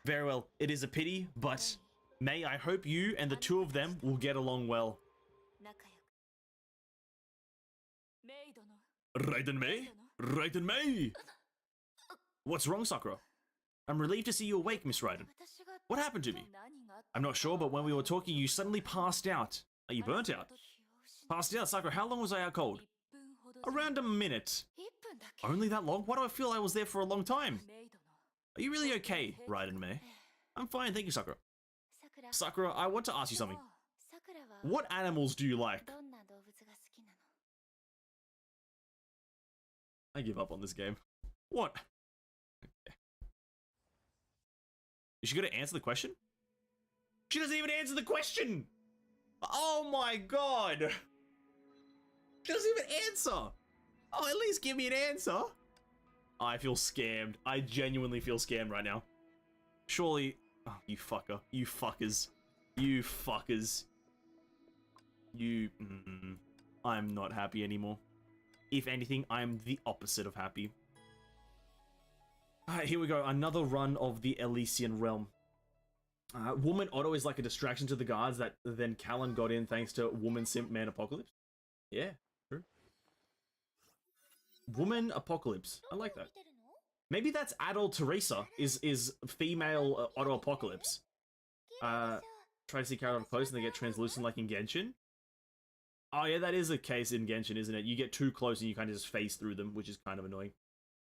Very well. It is a pity, but May, I hope you and the two of them will get along well. Raiden May? Raiden May! What's wrong, Sakura? I'm relieved to see you awake, Miss Raiden. What happened to me? I'm not sure, but when we were talking, you suddenly passed out. Are you burnt out? Passed out, Sakura. How long was I out cold? Around a minute. Only that long? Why do I feel I was there for a long time? Are you really okay, Raiden May? I'm fine, thank you, Sakura. Sakura, I want to ask you something. What animals do you like? I give up on this game. What? Okay. Is she gonna answer the question? She doesn't even answer the question! Oh my god! She doesn't even answer! Oh, at least give me an answer! I feel scammed. I genuinely feel scammed right now. Surely... Oh, you fucker. You fuckers. You fuckers. You... I'm not happy anymore. If anything, I'm the opposite of happy. Alright, here we go. Another run of the Elysian Realm. Woman Otto is like a distraction to the guards that then Callan got in thanks to Woman Simp Man Apocalypse. Yeah, true. Woman Apocalypse. I like that. Maybe that's adult Teresa is female Otto Apocalypse. Try to see Carol up close and they get translucent like in Genshin. Oh yeah, that is a case in Genshin, isn't it? You get too close and you kind of just phase through them, which is kind of annoying.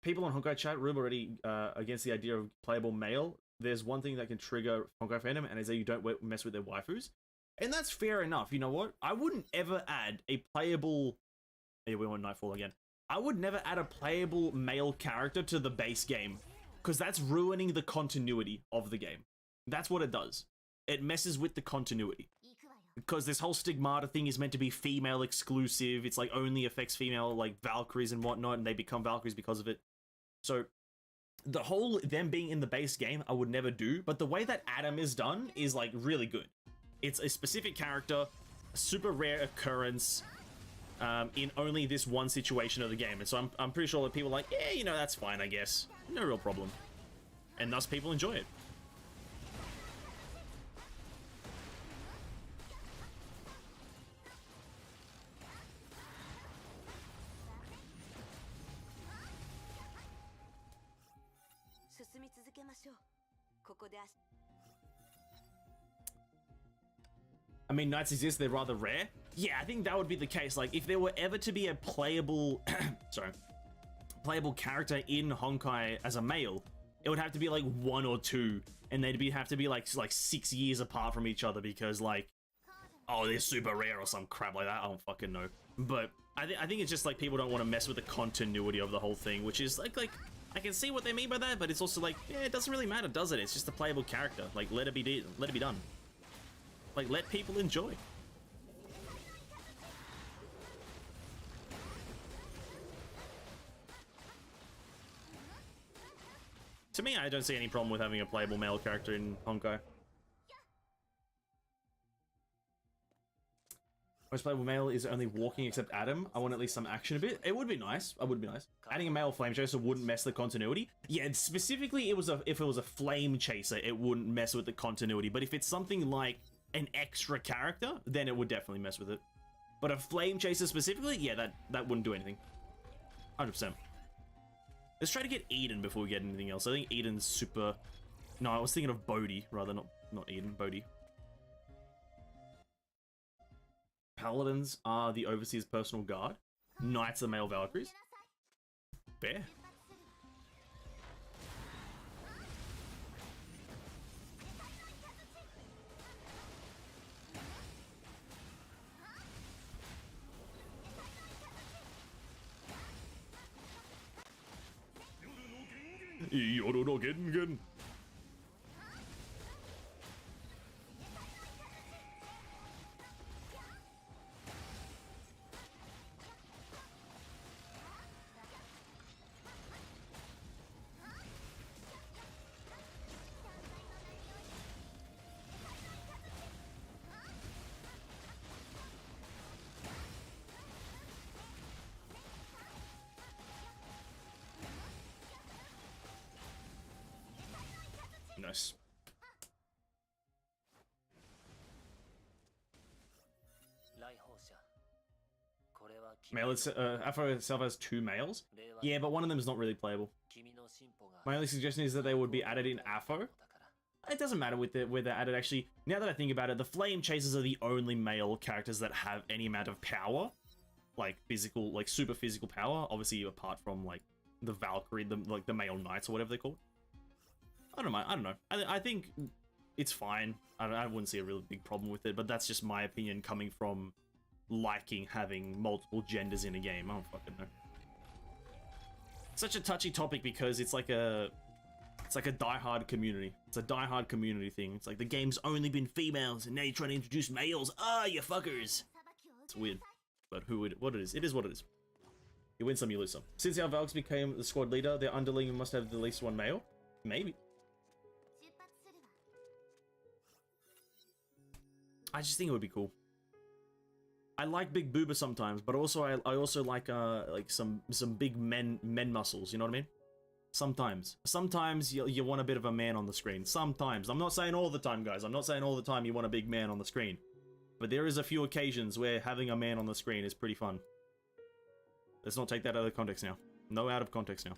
People on Honkai chat room already against the idea of playable male. There's one thing that can trigger Honkai fandom, and is that you don't mess with their waifus. And that's fair enough. You know what? I wouldn't ever add a playable... Hey, we want Nightfall again. I would never add a playable male character to the base game, because that's ruining the continuity of the game. That's what it does. It messes with the continuity. Because this whole Stigmata thing is meant to be female exclusive. It's like only affects female like Valkyries and whatnot, and they become Valkyries because of it. So the whole them being in the base game, I would never do. But the way that Adam is done is like really good. It's a specific character, a super rare occurrence in only this one situation of the game. And so I'm pretty sure that people are like, yeah, you know, that's fine, I guess. No real problem. And thus people enjoy it. I mean, knights exist, they're rather rare. Yeah, I think that would be the case. Like, if there were ever to be a playable... sorry. Playable character in Honkai as a male, it would have to be, like, 1 or 2. And they'd have to be, like 6 years apart from each other because, like... Oh, they're super rare or some crap like that. I don't fucking know. But I think it's just, like, people don't want to mess with the continuity of the whole thing, which is, like... I can see what they mean by that, but it's also like, yeah, it doesn't really matter, does it? It's just a playable character. Like, let it be done. Like, let people enjoy. To me, I don't see any problem with having a playable male character in Honkai. Most playable male is only walking except Adam. I want at least some action a bit. It would be nice. It would be nice. Adding a male flame chaser wouldn't mess the continuity. Yeah, specifically, if it was a flame chaser, it wouldn't mess with the continuity. But if it's something like an extra character, then it would definitely mess with it. But a flame chaser specifically, yeah, that wouldn't do anything. 100%. Let's try to get Eden before we get anything else. I think Eden's super No, I was thinking of Bodhi, rather, not Eden, Bodhi. Paladins are the Overseer's personal guard. Knights are the male Valkyries. Fair. Yoru no Gengen. Nice. Male Afro itself has 2 males. Yeah, but one of them is not really playable. My only suggestion is that they would be added in Afro. It doesn't matter with where they're added, actually. Now that I think about it, the Flame Chasers are the only male characters that have any amount of power. Like physical, like super physical power. Obviously, apart from like the Valkyrie, the male knights or whatever they're called. I don't mind. I don't know. I think it's fine. I wouldn't see a really big problem with it, but that's just my opinion coming from liking having multiple genders in a game. I don't fucking know. Such a touchy topic because it's like a diehard community. It's a diehard community thing. It's like the game's only been females and now you're trying to introduce males. Ah, you fuckers. It's weird. But what it is what it is. You win some, you lose some. Since our Valks became the squad leader, their underling must have at least 1 male. Maybe. I just think it would be cool. I like big booba sometimes, but also I also like some big men muscles. You know what I mean? Sometimes you want a bit of a man on the screen. Sometimes. I'm not saying all the time, guys. I'm not saying all the time you want a big man on the screen. But there is a few occasions where having a man on the screen is pretty fun. Let's not take that out of context now. No out of context now.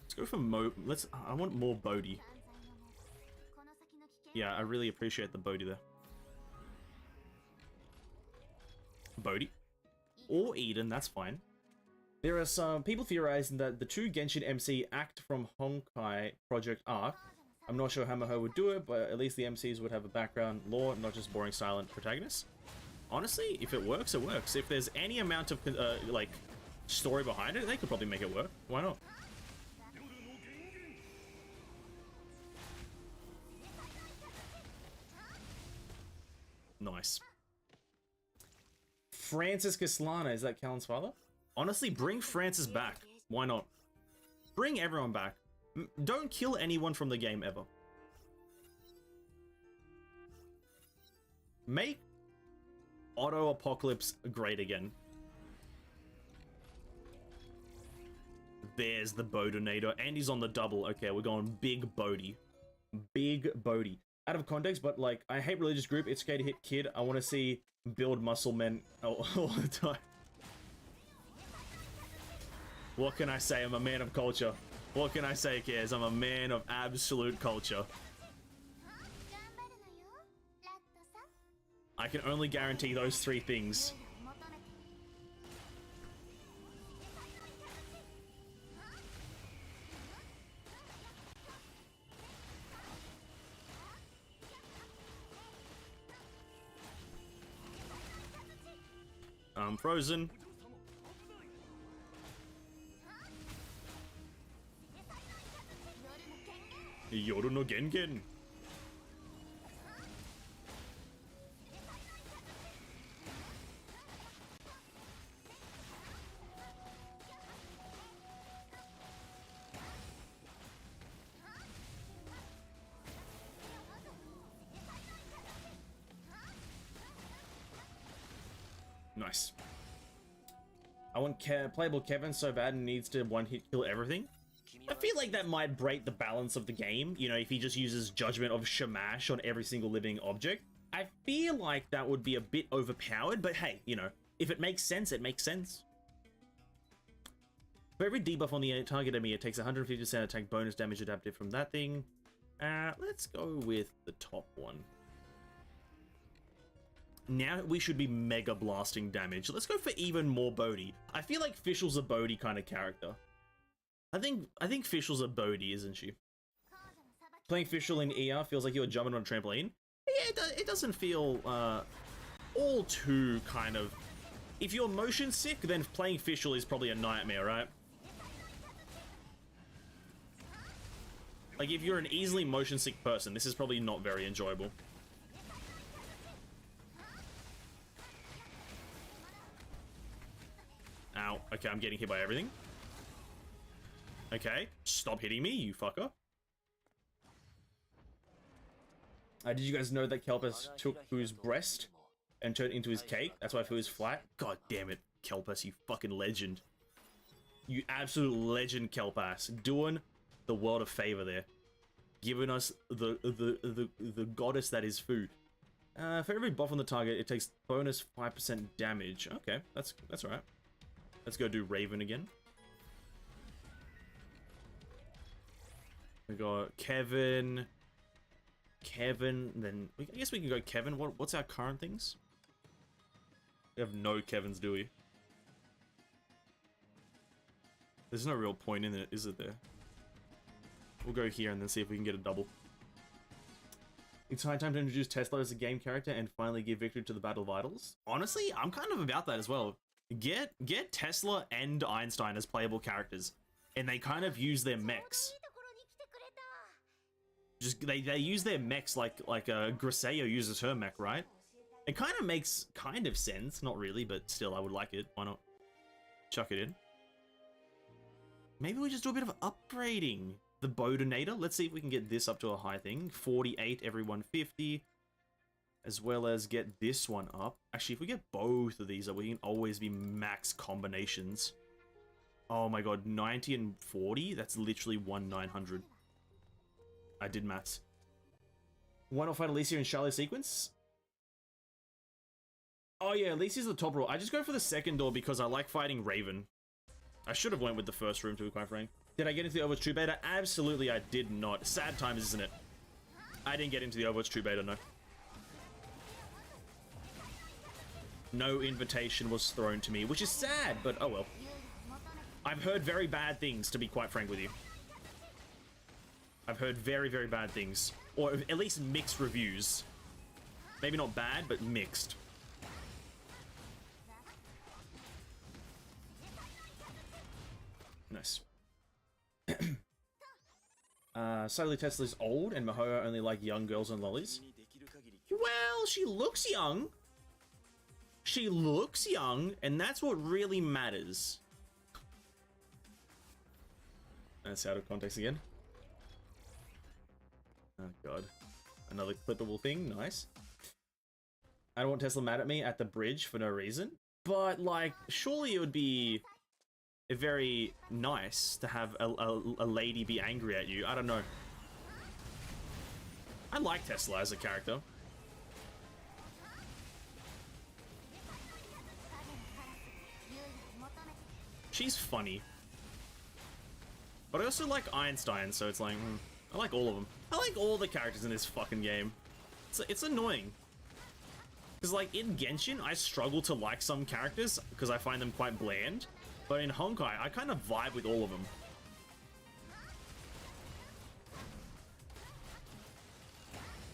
Let's go for I want more Bodhi. Yeah, I really appreciate the Bodhi there. Bodhi. Or Eden, that's fine. There are some people theorizing that the 2 Genshin MC act from Honkai Project Arc. I'm not sure how Maho would do it, but at least the MCs would have a background lore, not just boring silent protagonists. Honestly, if it works, it works. If there's any amount of like story behind it, they could probably make it work. Why not? Nice. Francis Caslana, is that Callan's father? Honestly, bring Francis back. Why not? Bring everyone back. Don't kill anyone from the game ever. Make Auto Apocalypse great again. There's the Bodinator, and he's on the double. Okay, we're going big Bodhi. Big Bodhi. Out of context, but like, I hate religious group. It's okay to hit kid. I want to see build muscle men all the time. What can I say? I'm a man of culture. What can I say, kids? I'm a man of absolute culture. I can only guarantee those 3 things. I'm frozen. Yoru no Gengen. Nice. I want playable Kevin so bad and needs to one-hit kill everything. I feel like that might break the balance of the game, you know, if he just uses Judgment of Shamash on every single living object. I feel like that would be a bit overpowered, but hey, you know, if it makes sense, it makes sense. For every debuff on the target enemy, it takes 150% attack bonus damage adapted from that thing. Let's go with the top one. Now we should be mega blasting damage. Let's go for even more Bodhi. I feel like Fischl's a Bodhi kind of character. I think Fischl's a Bodhi, isn't she? Playing Fischl in ER feels like you're jumping on a trampoline. Yeah, it doesn't feel all too kind of... If you're motion sick, then playing Fischl is probably a nightmare, right? Like, if you're an easily motion sick person, this is probably not very enjoyable. Ow. Okay, I'm getting hit by everything. Okay, stop hitting me, you fucker. Did you guys know that Kelpus took Fu's breast and turned into his cake? That's why Fu is flat. God damn it, Kelpus, you fucking legend. You absolute legend, Kelpas. Doing the world a favor there. Giving us the goddess that is Fu. For every buff on the target, it takes bonus 5% damage. Okay, that's alright. Let's go do Raven again. We got Kevin, then I guess we can go Kevin. What's our current things? We have no Kevins, do we? There's no real point in it, is it there? We'll go here and then see if we can get a double. It's high time to introduce Tesla as a game character and finally give victory to the Battle Vitals. Honestly, I'm kind of about that as well. Get Tesla and Einstein as playable characters, and they kind of use their mechs. Just they use their mechs like Griseo uses her mech, right? It kind of makes kind of sense, not really, but still I would like it. Why not? Chuck it in. Maybe we just do a bit of upgrading. The Bodinator. Let's see if we can get this up to a high thing. 48 every 150. As well as get this one up. Actually, if we get both of these up, we can always be max combinations. Oh my god, 90 and 40? That's literally 1,900. I did maths. Why not fight Alicia in Charlotte sequence? Oh yeah, Alicia's the top row. I just go for the second door because I like fighting Raven. I should have went with the first room, to be quite frank. Did I get into the Overwatch 2 beta? Absolutely I did not. Sad times, isn't it? I didn't get into the Overwatch 2 beta, no. No invitation was thrown to me, which is sad, but oh well. I've heard very bad things, to be quite frank with you. I've heard very, very bad things. Or at least mixed reviews. Maybe not bad, but mixed. Nice. Sadly, Tesla's old, and Mihoyo only like young girls and lollies. Well, she looks young. She looks young, and that's what really matters. That's out of context again. Oh god. Another clippable thing, nice. I don't want Tesla mad at me at the bridge for no reason. But, like, surely it would be very nice to have a lady be angry at you. I don't know. I like Tesla as a character. She's funny. But I also like Einstein, so it's like, I like all of them. I like all the characters in this fucking game. It's annoying. Because, like, in Genshin, I struggle to like some characters because I find them quite bland. But in Honkai, I kind of vibe with all of them.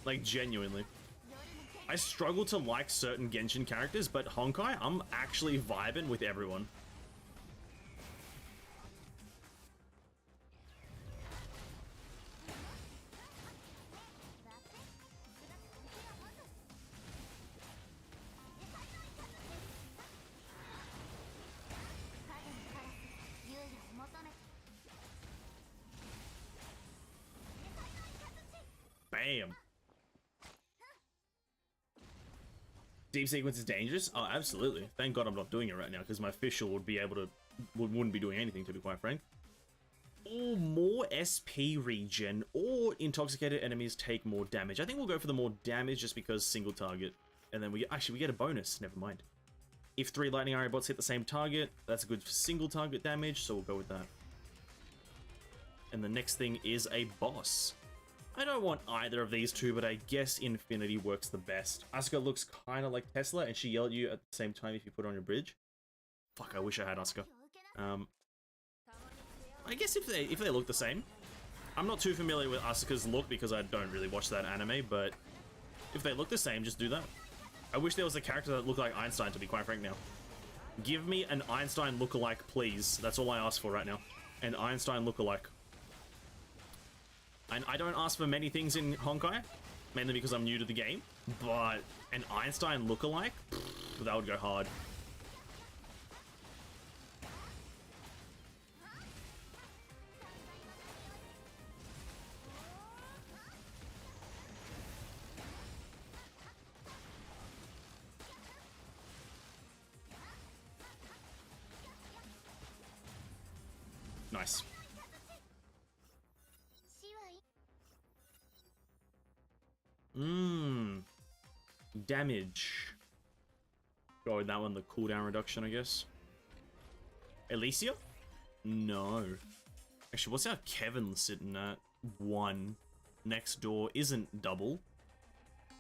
Like, genuinely. I struggle to like certain Genshin characters, but Honkai, I'm actually vibing with everyone. Bam. Deep sequence is dangerous? Oh, absolutely. Thank God I'm not doing it right now, because my Fischl would be able to... wouldn't be doing anything, to be quite frank. Or more SP regen, or intoxicated enemies take more damage. I think we'll go for the more damage just because single target. And then we... Actually, we get a bonus. Never mind. If 3 lightning arrow bots hit the same target, that's good for single target damage, so we'll go with that. And the next thing is a boss. I don't want either of these two, but I guess Infinity works the best. Asuka looks kind of like Tesla, and she yelled at you at the same time if you put her on your bridge. Fuck, I wish I had Asuka. I guess if they look the same. I'm not too familiar with Asuka's look because I don't really watch that anime, but if they look the same, just do that. I wish there was a character that looked like Einstein, to be quite frank now. Give me an Einstein lookalike, please. That's all I ask for right now. An Einstein lookalike. And I don't ask for many things in Honkai, mainly because I'm new to the game, but an Einstein lookalike? Pfft, that would go hard. Nice. Damage. Go with that one, the cooldown reduction, I guess. Alicia? No. Actually, what's our Kevin sitting at? 1. Next door isn't double.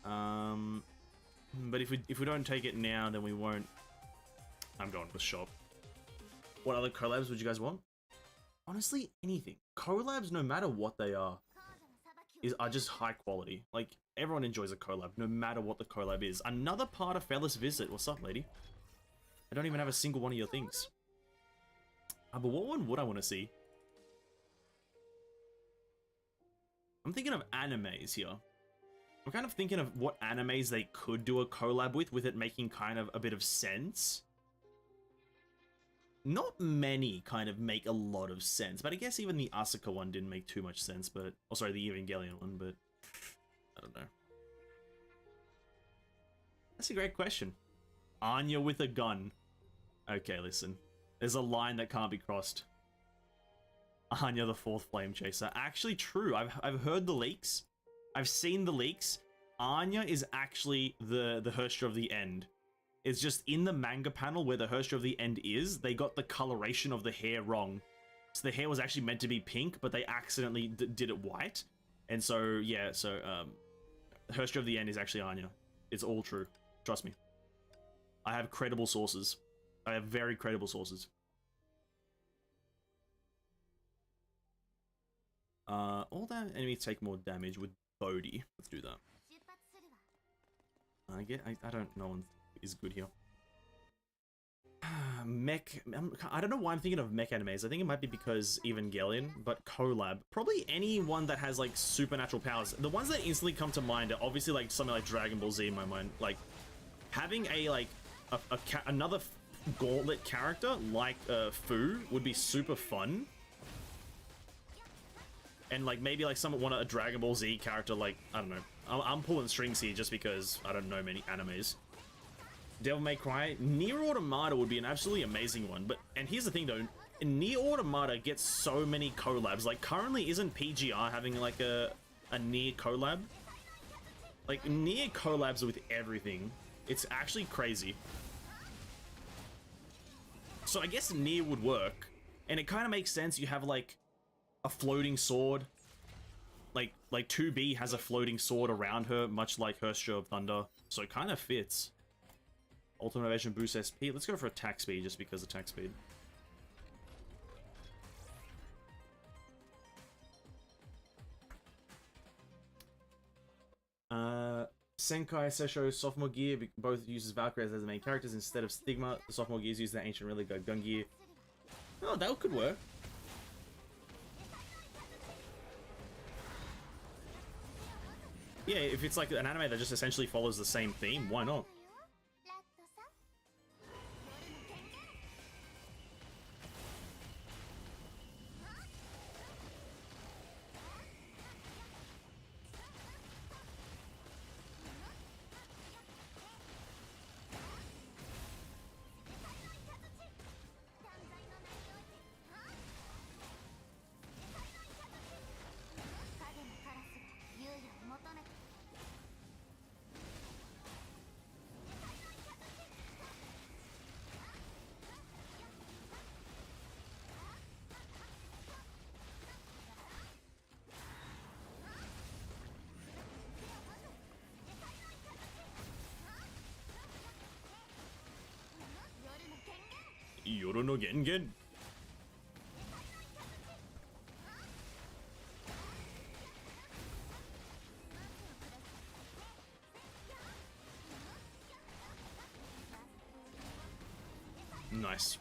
But if we don't take it now, then we won't. I'm going with shop. What other collabs would you guys want? Honestly, anything. Collabs, no matter what they are just high quality. Like, everyone enjoys a collab, no matter what the collab is. Another part of Felis Visit. What's up, lady? I don't even have a single one of your things. But what one would I want to see? I'm thinking of animes here. I'm kind of thinking of what animes they could do a collab with it making kind of a bit of sense. Not many kind of make a lot of sense, but I guess even the Asuka one didn't make too much sense, but... Oh, sorry, the Evangelion one, but... I don't know. That's a great question. Anya with a gun. Okay, listen. There's a line that can't be crossed. Anya the 4th Flame Chaser. Actually true, I've heard the leaks. I've seen the leaks. Anya is actually the Herstra of the End. It's just in the manga panel where the Herstra of the End is, they got the coloration of the hair wrong. So the hair was actually meant to be pink, but they accidentally did it white. And so, yeah, so, Herstra of the End is actually Anya. It's all true. Trust me. I have credible sources. I have very credible sources. All that enemies take more damage with Bodhi. Let's do that. I don't know one is good here. Mech. I don't know why I'm thinking of mech animes. I think it might be because Evangelion, but collab. Probably anyone that has like supernatural powers. The ones that instantly come to mind are obviously like something like Dragon Ball Z in my mind. Like having another gauntlet character like Fu would be super fun. And like maybe like a Dragon Ball Z character, like I don't know. I'm pulling strings here just because I don't know many animes. Devil May Cry, Nier Automata would be an absolutely amazing one. And here's the thing though, Nier Automata gets so many collabs. Like currently, isn't PGR having like a Nier collab? Like Nier collabs with everything. It's actually crazy. So I guess Nier would work, and it kind of makes sense. You have like a floating sword. Like 2B has a floating sword around her, much like Herstra of Thunder. So it kind of fits. Ultimate Evasion boosts SP. Let's go for attack speed, just because attack speed. Senkai Seisho Sophomore Gear both uses Valkyries as the main characters instead of Stigma. The Sophomore Gears use the ancient relic of Gun Gear. Oh, that could work. Yeah, if it's like an anime that just essentially follows the same theme, why not? Yoru no Gengen. Nice.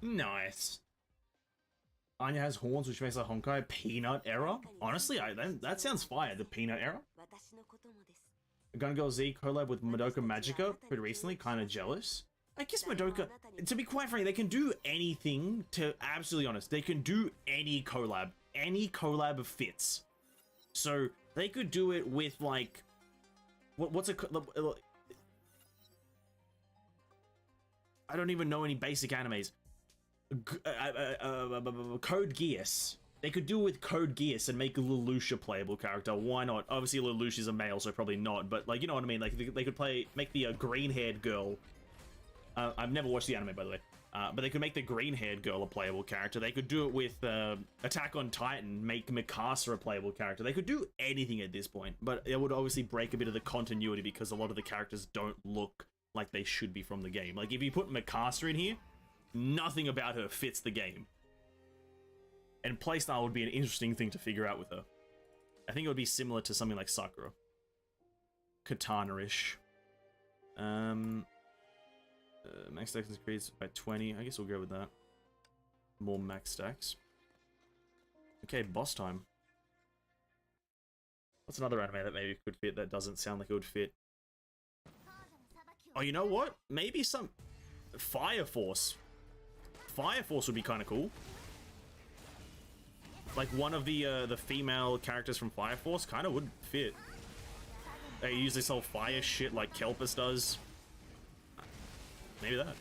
Nice. Anya has horns, which makes a Honkai peanut era. Honestly, that sounds fire, the peanut era. Gun Girl Z collab with Madoka Magica pretty recently, kind of jealous. I guess Madoka, to be quite frank, they can do anything, to absolutely honest. They can do any collab. Any collab fits. So, they could do it with, like, what's a... I don't even know any basic animes. Code Geass. They could do it with Code Geass and make Lelouch a playable character. Why not? Obviously, Lelouch is a male, so probably not. But, like, you know what I mean? Like, they could make the green-haired girl. I've never watched the anime, by the way. But they could make the green-haired girl a playable character. They could do it with Attack on Titan, make Mikasa a playable character. They could do anything at this point. But it would obviously break a bit of the continuity because a lot of the characters don't look like they should be from the game. Like, if you put Mikasa in here, nothing about her fits the game. And playstyle would be an interesting thing to figure out with her. I think it would be similar to something like Sakura. Katana-ish. Max stacks increase by 20. I guess we'll go with that. More max stacks. Okay, boss time. What's another anime that maybe could fit that doesn't sound like it would fit? Oh, you know what? Maybe some... Fire Force. Fire Force would be kind of cool. Like, one of the female characters from Fire Force kind of would fit. They use this whole fire shit like Kelpis does. Maybe that.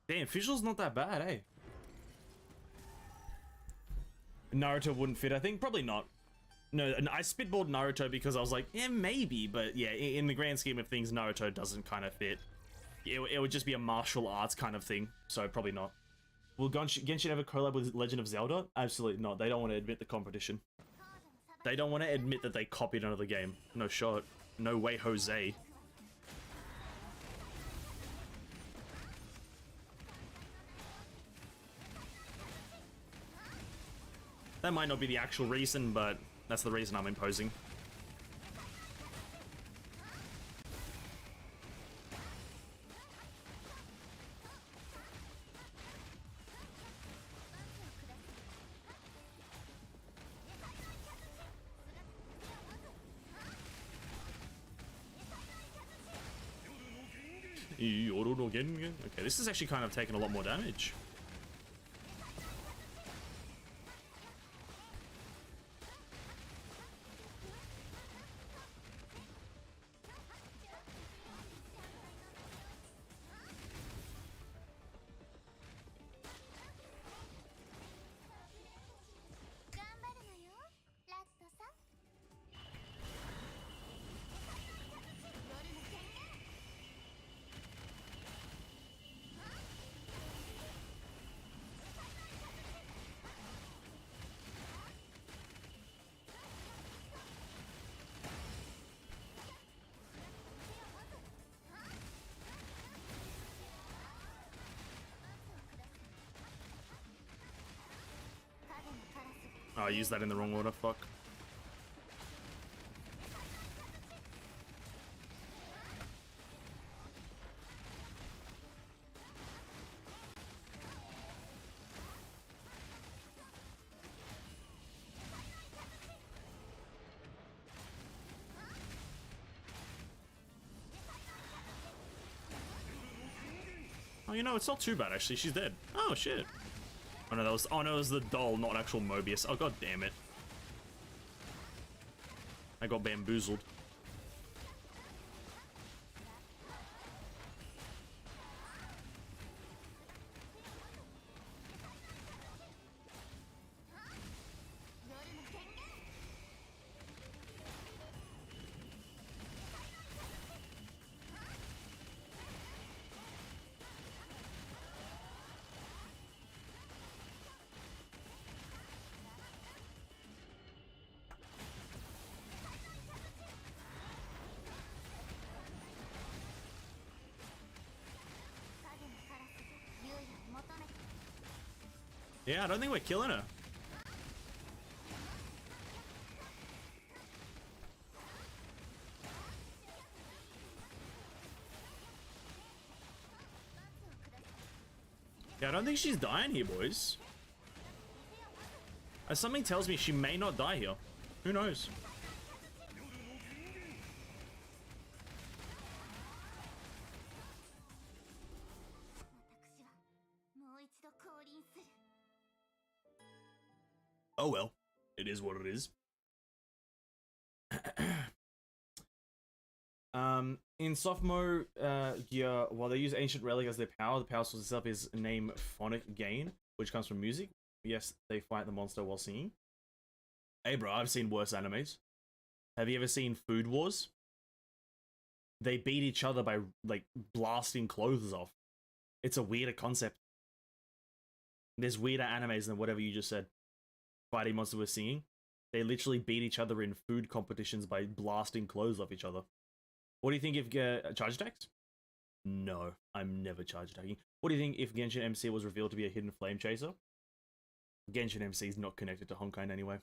Damn, Fischl's not that bad, eh? Naruto wouldn't fit, I think. Probably not. No, I spitballed Naruto because I was like, yeah, maybe. But yeah, in the grand scheme of things, Naruto doesn't kind of fit. It would just be a martial arts kind of thing. So probably not. Will Genshin ever collab with Legend of Zelda? Absolutely not. They don't want to admit the competition. They don't want to admit that they copied another game. No shot. No way, Jose. That might not be the actual reason, but that's the reason I'm imposing. Okay, this is actually kind of taking a lot more damage. Oh, I used that in the wrong order, fuck. Oh, you know, it's not too bad, actually. She's dead. Oh, shit. Oh, no, it was the doll, not actual Mobius. Oh, god damn it. I got bamboozled. Yeah, I don't think we're killing her. Yeah, I don't think she's dying here, boys. Something tells me she may not die here. Who knows? Oh well, it is what it is. In sophomore year, while they use ancient relic as their power, the power source itself is named phonic gain, which comes from music. Yes, they fight the monster while singing. Hey bro, I've seen worse animes. Have you ever seen Food Wars? They beat each other by, like, blasting clothes off. It's a weirder concept. There's weirder animes than whatever you just said. Fighting monsters with singing. They literally beat each other in food competitions by blasting clothes off each other. What do you think if charge attacks? No, I'm never charge attacking. What do you think if Genshin MC was revealed to be a hidden flame chaser? Genshin MC is not connected to Honkai in any way.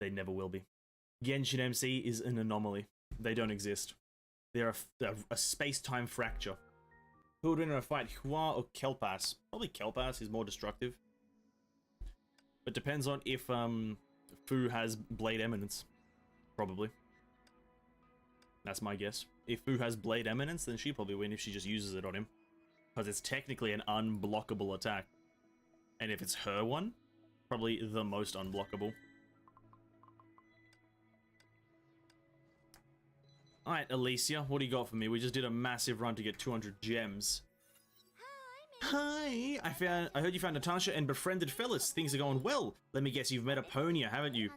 They never will be. Genshin MC is an anomaly. They don't exist. They're a space-time fracture. Who would win in a fight, Hua or Kelpass? Probably Kelpass is more destructive. But depends on if Fu has Blade Eminence. Probably. That's my guess. If Fu has Blade Eminence, then she'd probably win if she just uses it on him. Because it's technically an unblockable attack. And if it's her one, probably the most unblockable. Alright, Alicia, what do you got for me? We just did a massive run to get 200 gems. Hi! I heard you found Natasha and befriended Phyllis. Things are going well. Let me guess, you've met Aponia, haven't you?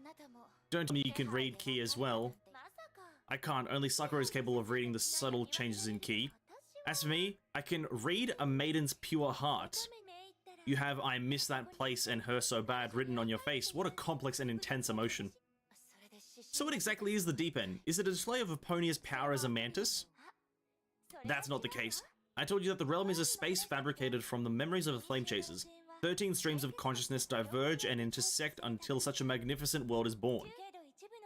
Don't tell me you can read Ki as well. I can't. Only Sakura is capable of reading the subtle changes in Ki. As for me, I can read a maiden's pure heart. You have I miss that place and her so bad written on your face. What a complex and intense emotion. So what exactly is the deep end? Is it a display of Aponia's power as a mantis? That's not the case. I told you that the realm is a space fabricated from the memories of the flame chasers. 13 streams of consciousness diverge and intersect until such a magnificent world is born.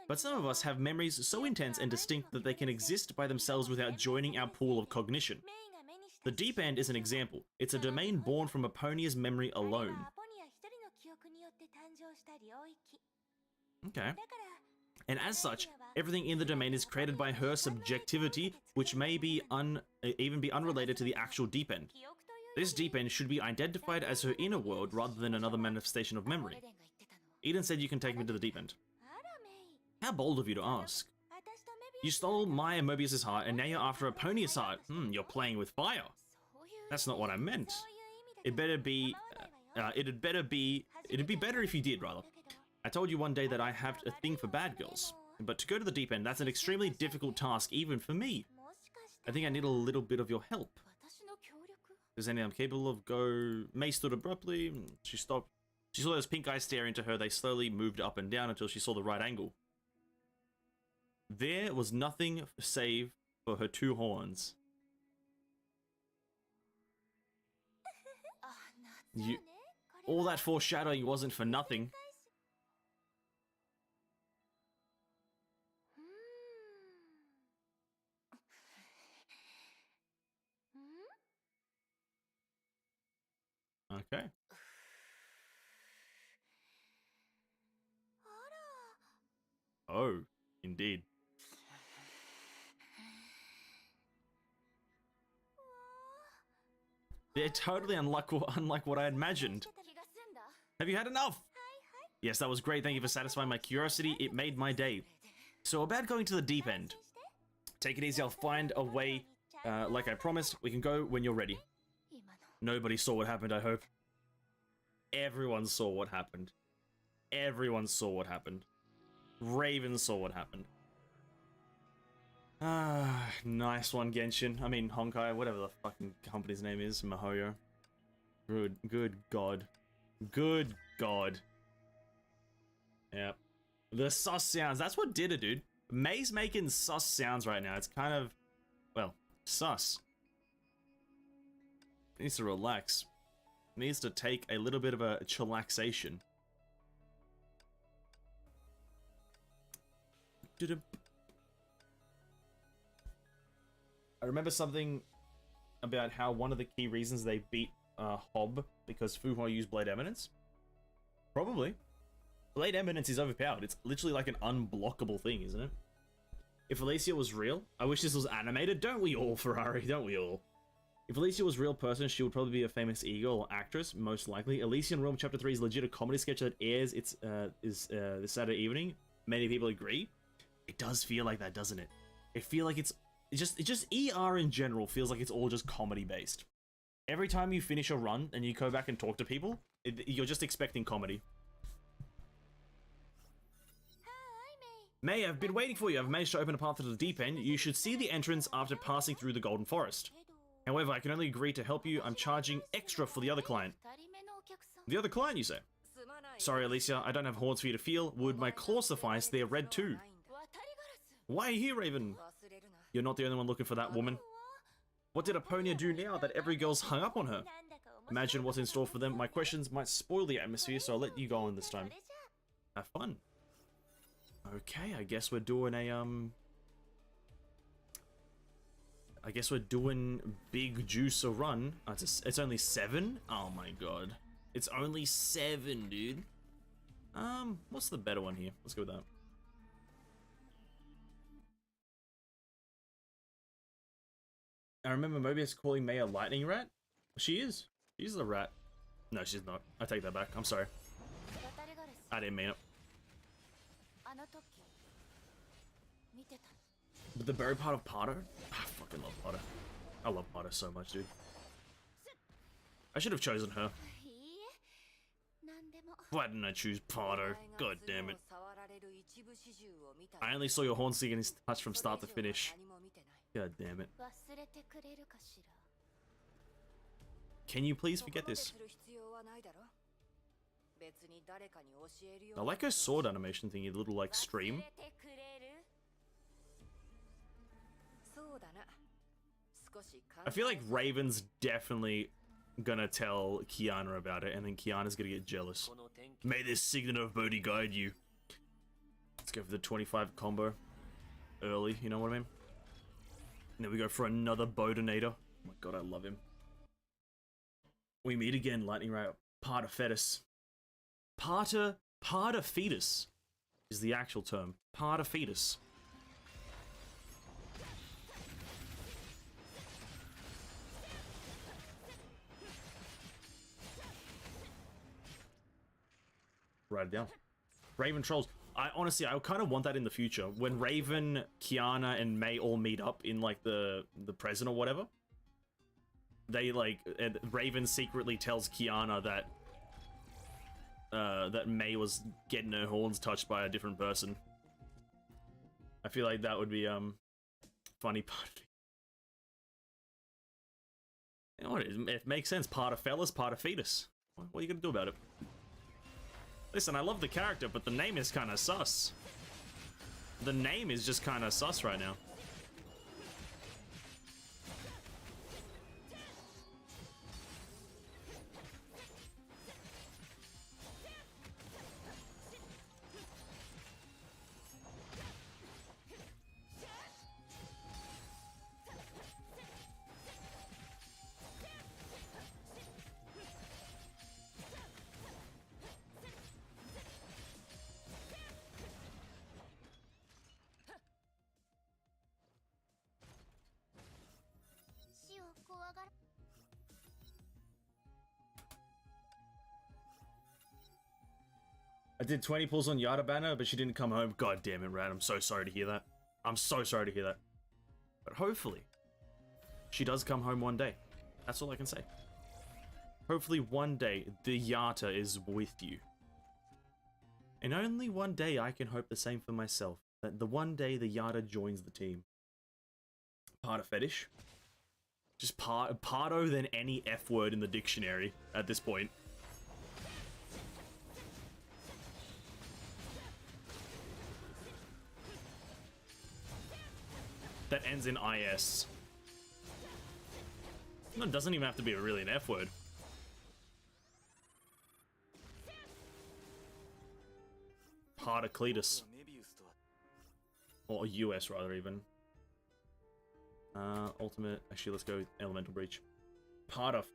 But some of us have memories so intense and distinct that they can exist by themselves without joining our pool of cognition. The deep end is an example. It's a domain born from Aponia's memory alone. Okay. And as such, everything in the domain is created by her subjectivity, which may be even be unrelated to the actual deep end. This deep end should be identified as her inner world rather than another manifestation of memory. Eden said you can take me to the deep end. How bold of you to ask. You stole Maya Mobius's heart and now you're after Aponia's heart. You're playing with fire. That's not what I meant. It'd be better if you did, rather. I told you one day that I have a thing for bad girls, but to go to the deep end, that's an extremely difficult task even for me. I think I need a little bit of your help. Is anything I'm capable of? Go. May stood abruptly. She stopped. She saw those pink eyes stare into her. They slowly moved up and down until she saw the right angle. There was nothing save for her two horns. All that foreshadowing wasn't for nothing. Okay. Oh, indeed. They're totally unlike what I imagined. Have you had enough? Yes, that was great. Thank you for satisfying my curiosity. It made my day. So about going to the deep end. Take it easy. I'll find a way. Like I promised, we can go when you're ready. Nobody saw what happened, I hope. Everyone saw what happened. Everyone saw what happened. Raven saw what happened. Ah, nice one, Genshin. I mean, Honkai, whatever the fucking company's name is, Mihoyo. Good God. Good God. Yep. The sus sounds, that's what did it, dude. May's making sus sounds right now. It's kind of, well, sus. Needs to relax. needs to take a little bit of a chillaxation. I remember something about how one of the key reasons they beat Hob because Fuhua used Blade Eminence. Probably. Blade Eminence is overpowered. It's literally like an unblockable thing, isn't it? If Alicia was real, I wish this was animated. Don't we all, Ferrari? Don't we all? If Alicia was a real person, she would probably be a famous eagle or actress, most likely. Elysian Realm Chapter 3 is legit a comedy sketch that airs this Saturday evening. Many people agree. It does feel like that, doesn't it? It feel like it's just ER in general feels like it's all just comedy based. Every time you finish a run and you go back and talk to people, you're just expecting comedy. May, I've been waiting for you. I've managed to open a path to the deep end. You should see the entrance after passing through the Golden Forest. However, I can only agree to help you. I'm charging extra for the other client. The other client, you say? Sorry, Alicia, I don't have horns for you to feel. Would my claws suffice? They're red too. Why are you here, Raven? You're not the only one looking for that woman. What did Aponia do now that every girl's hung up on her? Imagine what's in store for them. My questions might spoil the atmosphere, so I'll let you go on this time. Have fun. Okay, I guess we're doing a, I guess we're doing Big Juice a run. It's only 7? Oh my god. It's only 7, dude. What's the better one here? Let's go with that. I remember Mobius calling May a lightning rat. She is. She's a rat. No, she's not. I take that back. I'm sorry. I didn't mean it. But the berry part of Pardo? I fucking love Pardo. I love Pardo so much, dude. I should have chosen her. Why didn't I choose Pardo? God damn it. I only saw your horn seeking his touch from start to finish. God damn it. Can you please forget this? I like her sword animation thingy, the little like stream. I feel like Raven's definitely gonna tell Kiana about it, and then Kiana's gonna get jealous. May this signet of Bodhi guide you. Let's go for the 25 combo early, you know what I mean? And then we go for another Bodinator. Oh my god, I love him. We meet again, Lightning Ray. Parta fetus. Parta fetus is the actual term. Parta fetus. Write it down. Raven trolls. I honestly, I kind of want that in the future. When Raven, Kiana, and May all meet up in like the present or whatever, they like Raven secretly tells Kiana that that May was getting her horns touched by a different person. I feel like that would be funny part of it. You know what? It makes sense. Part of fellas, part of fetus. What are you gonna do about it? Listen, I love the character, but the name is kind of sus. The name is just kind of sus right now. I did 20 pulls on Yada Banner, but she didn't come home. God damn it, Rad. I'm so sorry to hear that. I'm so sorry to hear that. But hopefully, she does come home one day. That's all I can say. Hopefully one day, the Yata is with you. And only one day I can hope the same for myself. That the one day the Yata joins the team. Parta fetish. Just pardo than any F word in the dictionary at this point. That ends in IS. No, it doesn't even have to be really an F word. part of Cletus. Or US, rather, even. Ultimate. Actually, let's go with Elemental Breach. Part of...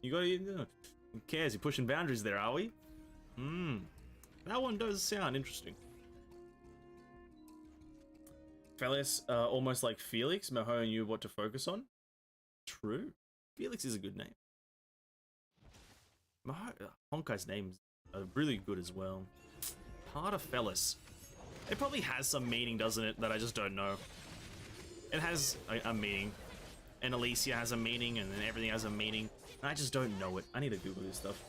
You gotta... Who cares? You're pushing boundaries there, are we? That one does sound interesting. Felius, almost like Felix. Maho knew what to focus on. True. Felix is a good name. Honkai's names are really good as well. Part of Felius. It probably has some meaning, doesn't it? That I just don't know. It has a meaning. And Alicia has a meaning, and then everything has a meaning. And I just don't know it. I need to Google this stuff.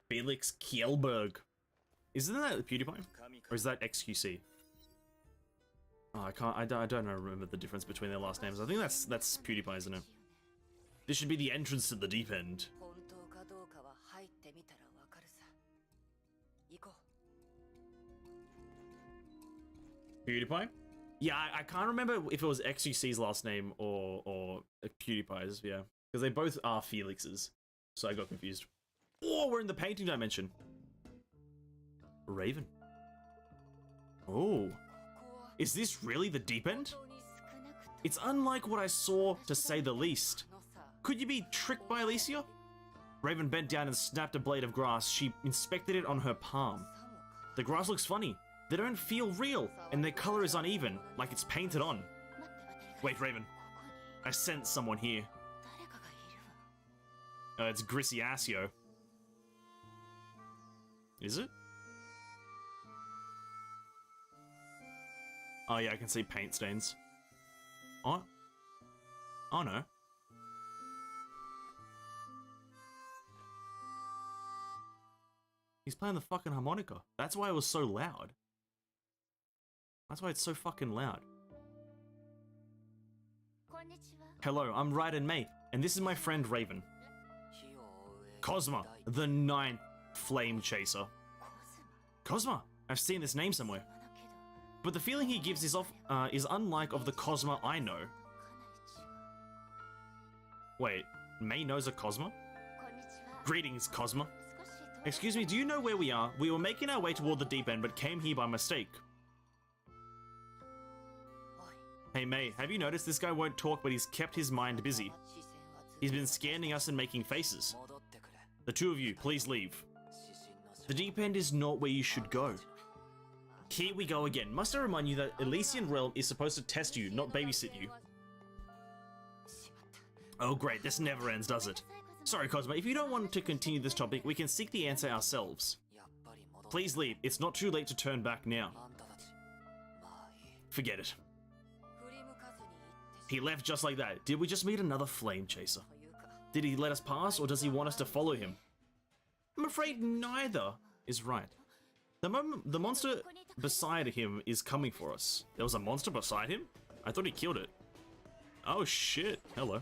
Felix Kjellberg. Isn't that PewDiePie? Or is that XQC? Oh, I don't remember the difference between their last names. I think that's PewDiePie, isn't it? This should be the entrance to the deep end. PewDiePie? Yeah, I can't remember if it was XQC's last name or PewDiePie's, yeah. Because they both are Felix's. So I got confused. Oh, we're in the painting dimension. Raven. Oh. Is this really the deep end? It's unlike what I saw, to say the least. Could you be tricked by Alicia? Raven bent down and snapped a blade of grass. She inspected it on her palm. The grass looks funny. They don't feel real, and their color is uneven, like it's painted on. Wait, Raven. I sense someone here. It's Grissy Asio. Is it? Oh yeah, I can see paint stains. Oh. Oh no. He's playing the fucking harmonica. That's why it was so loud. That's why it's so fucking loud. Hello, I'm Raiden May, and this is my friend Raven. Cosma, the 9th Flame Chaser. Cosma, I've seen this name somewhere. But the feeling he gives is unlike of the Cosma I know. Wait, May knows a Cosma? Greetings, Cosma. Excuse me, do you know where we are? We were making our way toward the deep end, but came here by mistake. Hey May, have you noticed this guy won't talk, but he's kept his mind busy? He's been scanning us and making faces. The two of you, please leave. The deep end is not where you should go. Here we go again. Must I remind you that Elysian Realm is supposed to test you, not babysit you. Oh great, this never ends, does it? Sorry Cosma, if you don't want to continue this topic, we can seek the answer ourselves. Please leave, it's not too late to turn back now. Forget it. He left just like that. Did we just meet another flame chaser? Did he let us pass, or does he want us to follow him? I'm afraid neither is right. The monster beside him is coming for us. There was a monster beside him? I thought he killed it. Oh shit, hello.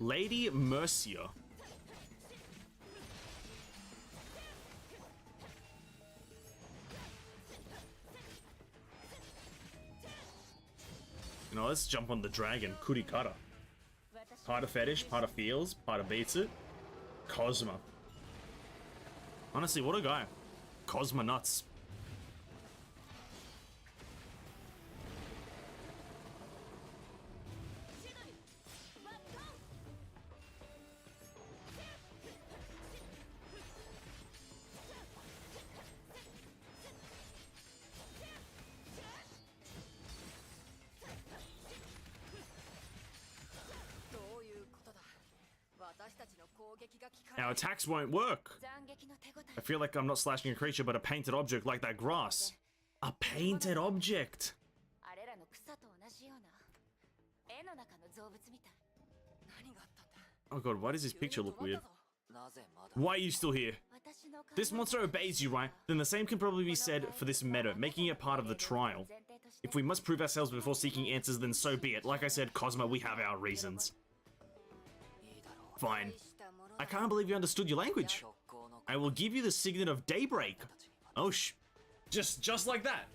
Lady Mercia. You know, let's jump on the dragon, Kurikara. Part of fetish, part of feels, part of beats it. Cosma. Honestly, what a guy. Cosma nuts. Our attacks won't work. I feel like I'm not slashing a creature, but a painted object like that grass. A painted object! Oh god, why does this picture look weird? Why are you still here? This monster obeys you, right? Then the same can probably be said for this meadow, making it part of the trial. If we must prove ourselves before seeking answers, then so be it. Like I said, Cosmo, we have our reasons. Fine. I can't believe you understood your language. I will give you the signet of daybreak. Oh, just like that.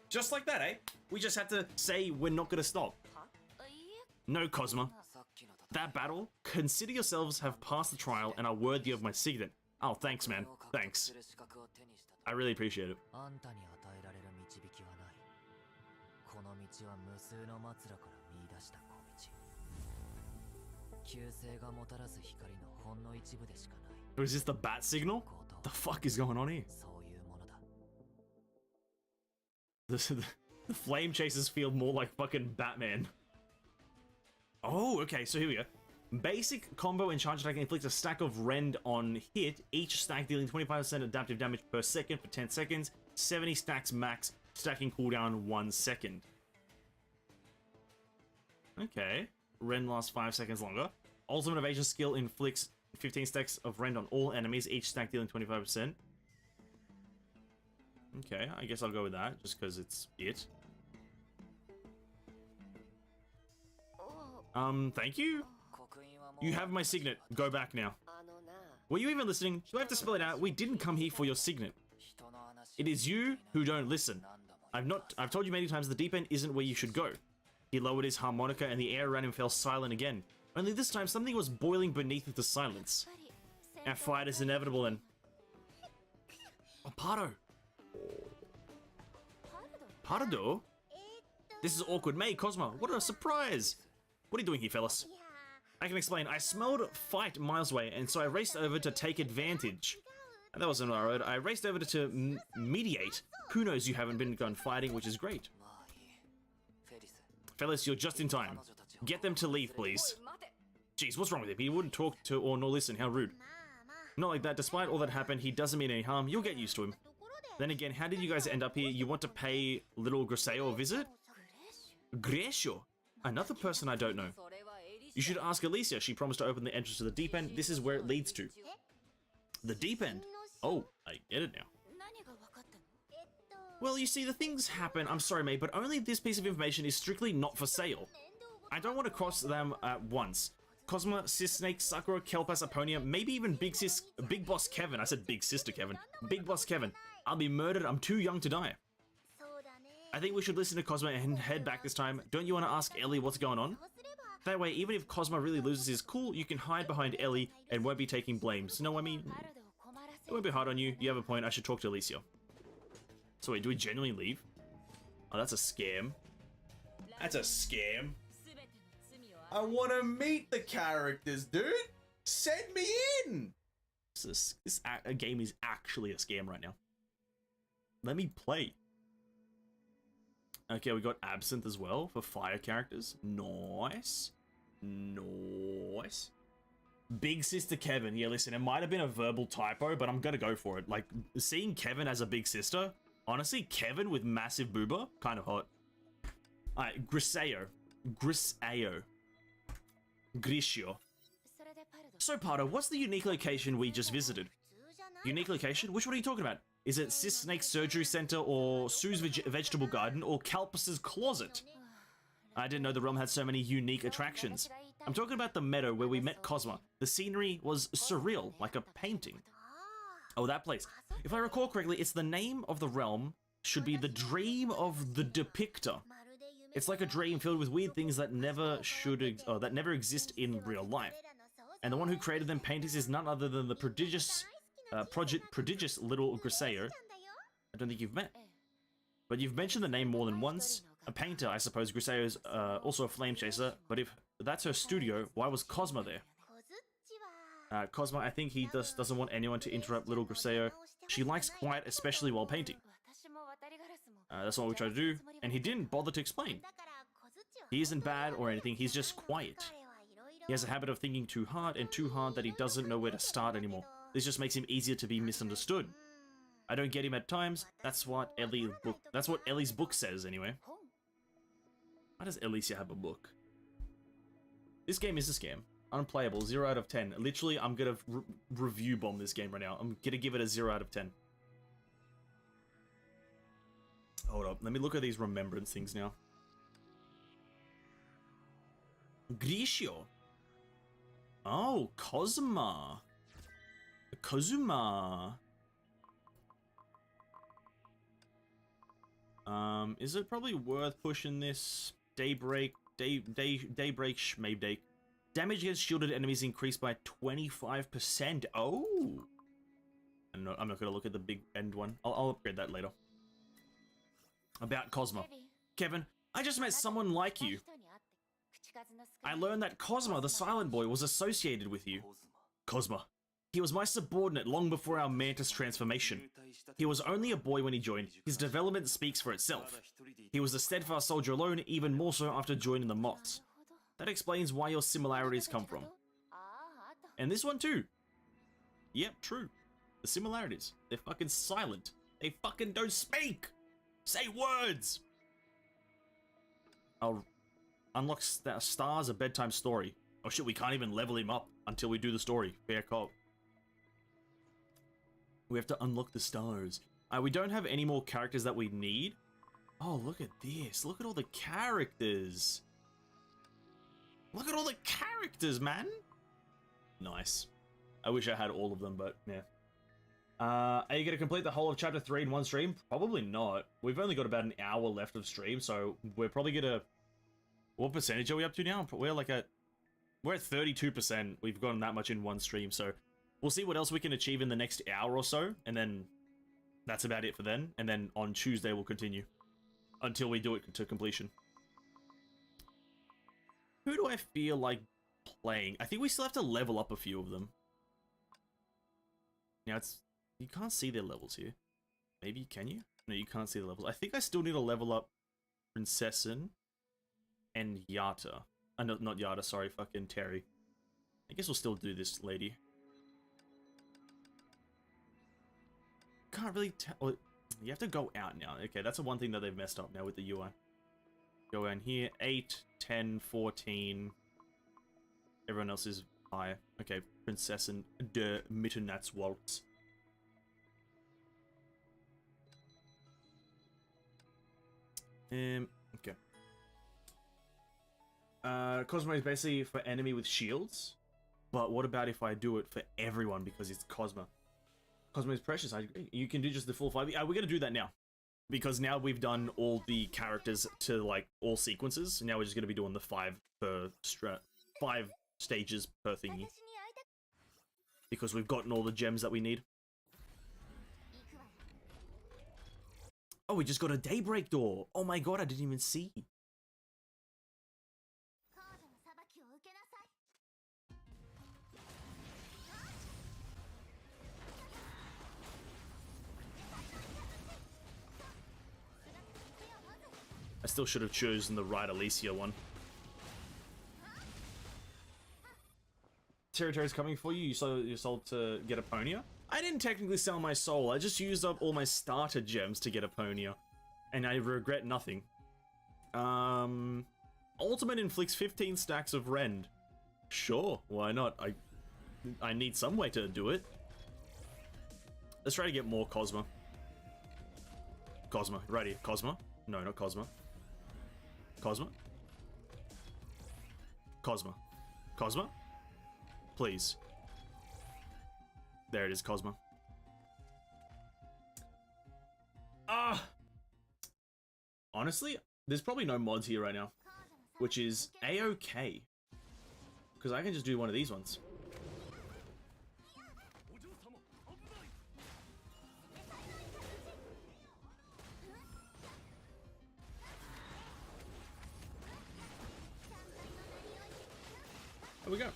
Just like that, eh? We just had to say we're not gonna stop. No, Cosmo. That battle, consider yourselves have passed the trial and are worthy of my signet. Oh, thanks, man. Thanks. I really appreciate it. Or is this the bat signal? The fuck is going on here? The flame chasers feel more like fucking Batman. Oh, okay, so here we go. Basic combo and charge attack inflicts a stack of rend on hit, each stack dealing 25% adaptive damage per second for 10 seconds, 70 stacks max, stacking cooldown 1 second. Okay, rend lasts 5 seconds longer. Ultimate evasion skill inflicts 15 stacks of rend on all enemies, each stack dealing 25%. Okay, I guess I'll go with that, just because it's it. Thank you? You have my signet. Go back now. Were you even listening? Do I have to spell it out? We didn't come here for your signet. It is you who don't listen. I've told you many times the deep end isn't where you should go. He lowered his harmonica and the air around him fell silent again. Only this time something was boiling beneath the silence. Our fight is inevitable then. Oh, Pardo. Pardo? This is awkward. May, Cosmo, what a surprise! What are you doing here, fellas? I can explain. I smelled fight miles away, and so I raced over to take advantage. That wasn't my road. I raced over to mediate. Who knows you haven't been gone fighting, which is great. Fellas, you're just in time. Get them to leave, please. Jeez, what's wrong with him? He wouldn't talk to or nor listen. How rude. Not like that. Despite all that happened, he doesn't mean any harm. You'll get used to him. Then again, how did you guys end up here? You want to pay little Griseo a visit? Gresio? Another person I don't know. You should ask Alicia. She promised to open the entrance to the deep end. This is where it leads to. The deep end? Oh, I get it now. Well, you see, the things happen. I'm sorry, mate, but only this piece of information is strictly not for sale. I don't want to cross them at once. Cosma, Sis Snake, Sakura, Kelpas, Aponia, maybe even Big Boss Kevin. I said Big Sister Kevin. Big Boss Kevin. I'll be murdered. I'm too young to die. I think we should listen to Cosmo and head back this time. Don't you want to ask Ellie what's going on? That way, even if Cosmo really loses his cool, you can hide behind Ellie and won't be taking blames. No, I mean, it won't be hard on you. You have a point. I should talk to Alicia. So wait, do we genuinely leave? Oh, that's a scam. That's a scam. I want to meet the characters, dude. Send me in. This game is actually a scam right now. Let me play. Okay, we got Absinthe as well for fire characters. Nice. Nice. Big Sister Kevin. Yeah, listen, it might have been a verbal typo, but I'm gonna go for it. Like, seeing Kevin as a big sister, honestly, Kevin with massive booba, kind of hot. Alright, Griseo. Griseo. Grisio. So, Pardo, what's the unique location we just visited? Unique location? Which one are you talking about? Is it Sis Snake's Surgery Center, or Sue's Vegetable Garden, or Kalpas's Closet? I didn't know the realm had so many unique attractions. I'm talking about the meadow where we met Cosmo. The scenery was surreal, like a painting. Oh, that place. If I recall correctly, it's the name of the realm should be the Dream of the Depictor. It's like a dream filled with weird things that never exist in real life. And the one who created them paintings is none other than the prodigious little Griseo. I don't think you've met. But you've mentioned the name more than once. A painter, I suppose. Griseo is also a flame chaser, but if that's her studio, why was Cosmo there? Cosmo, I think he just doesn't want anyone to interrupt little Griseo. She likes quiet, especially while painting. That's what we try to do, and he didn't bother to explain. He isn't bad or anything, he's just quiet. He has a habit of thinking too hard that he doesn't know where to start anymore. This just makes him easier to be misunderstood. I don't get him at times. That's what Ellie's book says anyway. Why does Alicia have a book? This game is a scam. Unplayable. 0 out of 10. Literally, I'm gonna review bomb this game right now. I'm gonna give it a 0 out of 10. Hold up. Let me look at these remembrance things now. Grishio. Oh, Cosma. Kozuma. Is it probably worth pushing this? Daybreak, Schmabdake. Damage against shielded enemies increased by 25%. Oh! I'm not gonna look at the big end one. I'll upgrade that later. About Cosma. Kevin, I just met someone like you. I learned that Cosma, the silent boy, was associated with you. Cosma. He was my subordinate long before our Mantis transformation. He was only a boy when he joined. His development speaks for itself. He was a steadfast soldier alone, even more so after joining the Moths. That explains why your similarities come from. And this one too. Yep, true. The similarities. They're fucking silent. They fucking don't speak! Say words! I'll unlock stars, a bedtime story. Oh shit, we can't even level him up until we do the story. Fair cop. We have to unlock the stars. We don't have any more characters that we need. Oh, look at this. Look at all the characters. Look at all the characters, man. Nice. I wish I had all of them, but yeah. Are you going to complete the whole of Chapter 3 in one stream? Probably not. We've only got about an hour left of stream, so we're probably going to... What percentage are we up to now? We're at 32%. We've gotten that much in one stream, so... We'll see what else we can achieve in the next hour or so, and then that's about it for then. And then on Tuesday we'll continue until we do it to completion. Who do I feel like playing? I think we still have to level up a few of them. Now you can't see their levels here. Maybe can you? No, you can't see the levels. I think I still need to level up Princessin and Yata. No, not Yata. Sorry, fucking Terry. I guess we'll still do this lady. Can't really tell. You have to go out now. Okay, that's the one thing that they've messed up now with the UI. Go in here. 8, 10, 14. Everyone else is higher. Okay, Princessin der Mitternachts okay. Cosmo is basically for enemy with shields. But what about if I do it for everyone because it's Cosmo? Cosmo is precious, I agree. You can do just the full 5. We're gonna do that now. Because now we've done all the characters to, like, all sequences. Now we're just gonna be doing the 5 stages per thingy. Because we've gotten all the gems that we need. Oh, we just got a Daybreak door! Oh my god, I didn't even see. I still should have chosen the right Alicia one. Territory's coming for you. You sold to get a Ponia? I didn't technically sell my soul. I just used up all my starter gems to get a Ponia. And I regret nothing. Ultimate inflicts 15 stacks of rend. Sure, why not? I need some way to do it. Let's try to get more Cosma. Cosma, right here. Cosma? No, not Cosma. Cosma? Cosma. Cosma? Please. There it is, Cosma. Ah! Honestly, there's probably no mods here right now. Which is A-okay. Because I can just do one of these ones. There we go.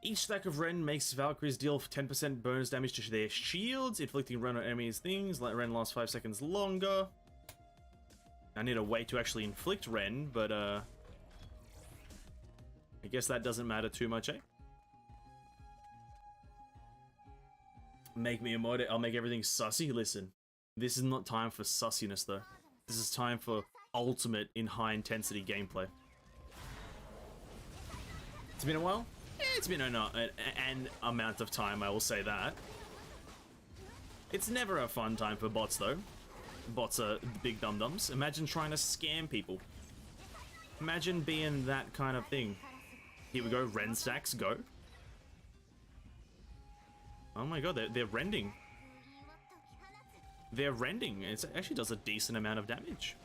Each stack of Ren makes Valkyries deal 10% bonus damage to their shields, inflicting Ren on enemies' things. Let Ren last 5 seconds longer. I need a way to actually inflict Ren, but I guess that doesn't matter too much, eh? Make me emote. I'll make everything sussy. Listen, this is not time for sussiness though. This is time for ultimate in high intensity gameplay. It's been a while? Yeah, it's been an amount of time, I will say that. It's never a fun time for bots though. Bots are big dum-dums. Imagine trying to scam people. Imagine being that kind of thing. Here we go, Ren stacks, go. Oh my god, they're rending. They're rending. It actually does a decent amount of damage.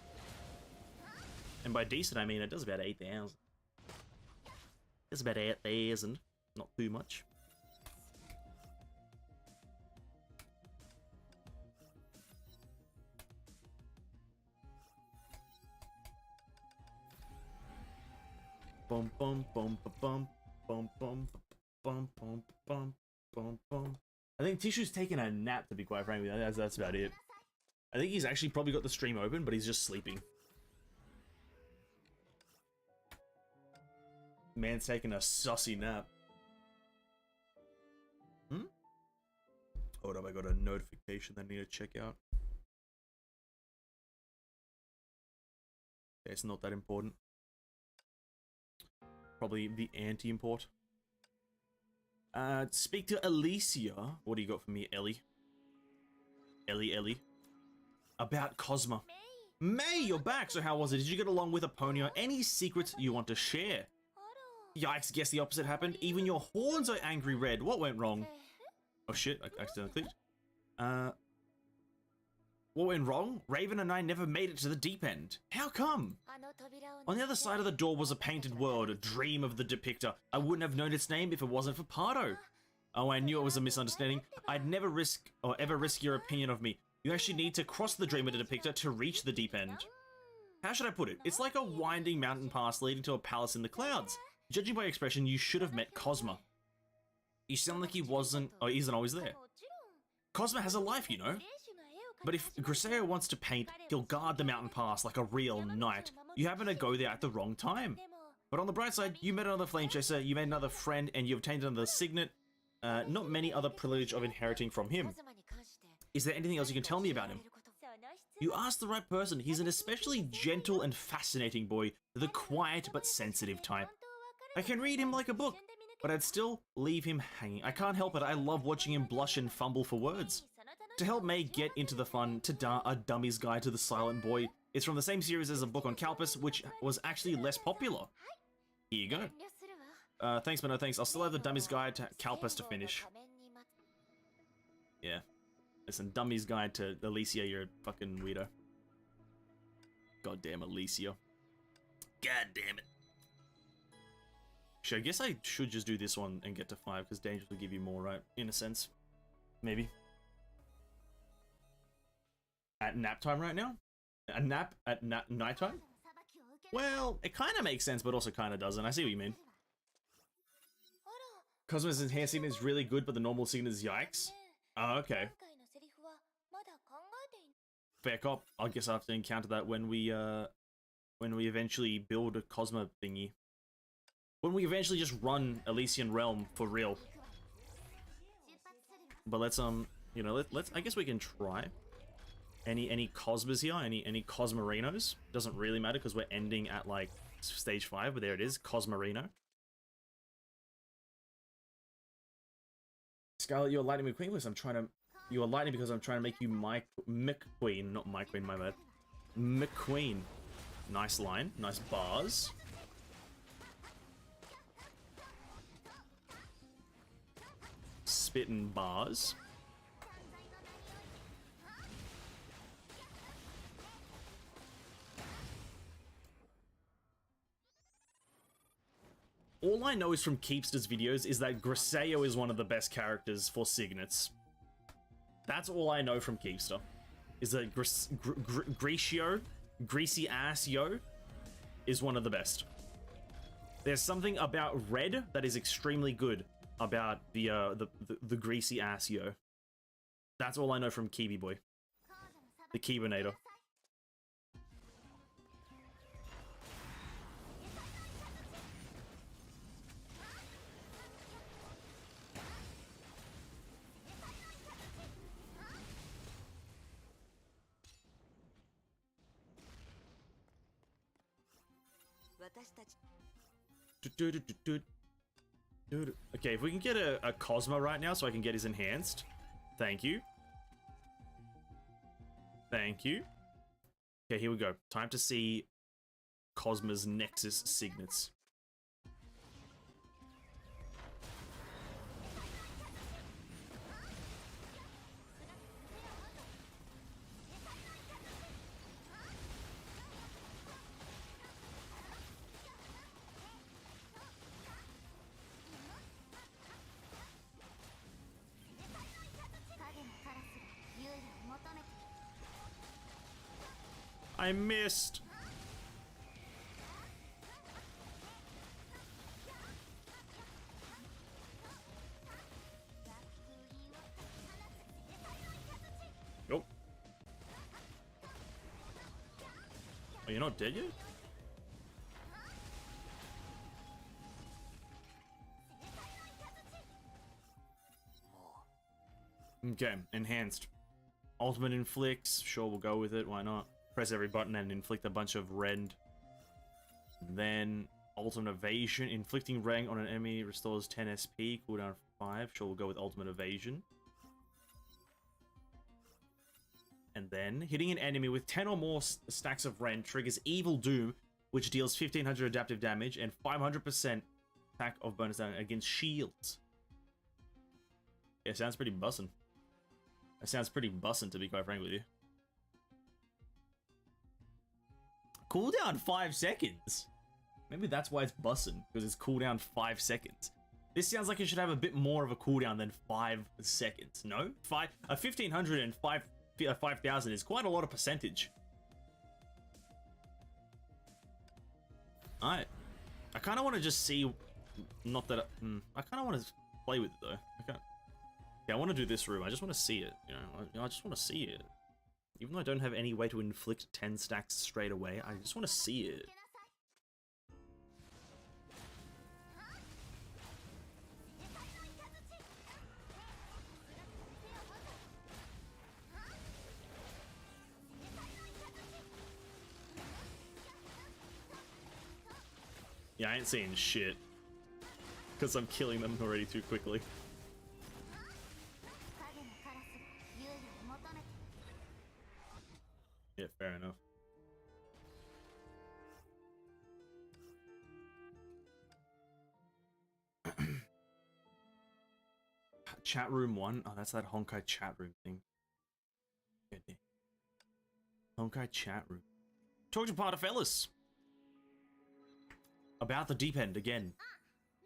And by decent, I mean it does about 8,000. It's about 8,000. Not too much. Bum bum bum bum bum bum bum bum bum bum bum. I think Tissue's taking a nap, to be quite frank with you. That's about it. I think he's actually probably got the stream open, but he's just sleeping. Man's taking a sussy nap. Hold up, I got a notification that I need to check out. Okay, it's not that important. Probably the anti-import. Speak to Alicia. What do you got for me, Ellie? Ellie. About Cosma. May, you're back. So how was it? Did you get along with a pony or any secrets you want to share? Yikes, guess the opposite happened. Even your horns are angry red. What went wrong? Oh shit, I accidentally clicked. What went wrong? Raven and I never made it to the deep end. How come? On the other side of the door was a painted world, a dream of the depictor. I wouldn't have known its name if it wasn't for Pardo. Oh, I knew it was a misunderstanding. I'd never ever risk your opinion of me. You actually need to cross the dream of the depictor to reach the deep end. How should I put it? It's like a winding mountain pass leading to a palace in the clouds. Judging by your expression, you should have met Cosma. You sound like he wasn't, or isn't always there. Cosma has a life, you know. But if Griseo wants to paint, he'll guard the mountain pass like a real knight. You happen to go there at the wrong time. But on the bright side, you met another flame chaser, you made another friend, and you obtained another signet. Not many other privilege of inheriting from him. Is there anything else you can tell me about him? You asked the right person. He's an especially gentle and fascinating boy, the quiet but sensitive type. I can read him like a book, but I'd still leave him hanging. I can't help it, I love watching him blush and fumble for words. To help May get into the fun, A Dummy's Guide to the Silent Boy is from the same series as a book on Calpus, which was actually less popular. Here you go. Thanks, but no thanks. I'll still have the Dummy's Guide to Calpus to finish. Yeah. Listen, Dummy's Guide to Alicia, you're a fucking weirdo. Goddamn Alicia. God damn it. Actually, I guess I should just do this one and get to 5, because Danger will give you more, right? In a sense. Maybe. At nap time right now? A nap at night time? Well, it kind of makes sense, but also kind of doesn't. I see what you mean. Cosmo's enhanced signet is really good, but the normal signet is yikes. Oh, okay. Fair cop. I guess I have to encounter that when we eventually build a Cosmo thingy. When we eventually just run Elysian Realm for real. But let's you know, let's I guess we can try. Any Cosmos here? Any Cosmorinos? Doesn't really matter because we're ending at like stage 5, but there it is, Cosmorino. Scarlet, you're lightning McQueen. Listen, you are lightning because I'm trying to make you my McQueen, not my queen, my bad. McQueen. Nice line, nice bars. Spittin' bars. All I know is from Keepster's videos is that Griseo is one of the best characters for signets. That's all I know from Keepster. Is that Greasy Ass Yo, is one of the best. There's something about Red that is extremely good about the Greasy Ass Yo. That's all I know from Kibi Boy. The Kibinator. Okay, if we can get a Cosmo right now so I can get his enhanced. Thank you. Thank you. Okay, here we go. Time to see Cosmo's Nexus signets. I missed. Nope. Oh, you're not dead yet? Okay, enhanced. Ultimate inflicts. Sure, we'll go with it. Why not? Press every button and inflict a bunch of rend. Then ultimate evasion. Inflicting rend on an enemy restores 10 SP. Cooldown 5. Sure, we'll go with ultimate evasion. And then hitting an enemy with 10 or more stacks of rend triggers Evil Doom, which deals 1500 adaptive damage and 500% attack of bonus damage against shields. Yeah, sounds pretty bussin'. That sounds pretty bussin', to be quite frank with you. Cooldown 5 seconds. Maybe that's why it's bussin', because it's cooldown 5 seconds. This sounds like it should have a bit more of a cooldown than 5 seconds. No? 1500 and 5,000 is quite a lot of percentage. Alright. I kind of want to just see... Not that... I kind of want to play with it, though. Yeah, I want to do this room. I just want to see it. You know, I just want to see it. Even though I don't have any way to inflict 10 stacks straight away, I just want to see it. Yeah, I ain't seeing shit. Because I'm killing them already too quickly. Yeah, fair enough. Chat room 1? Oh, that's that Honkai chat room thing. Honkai chat room. Talk to Partafellas about the deep end again.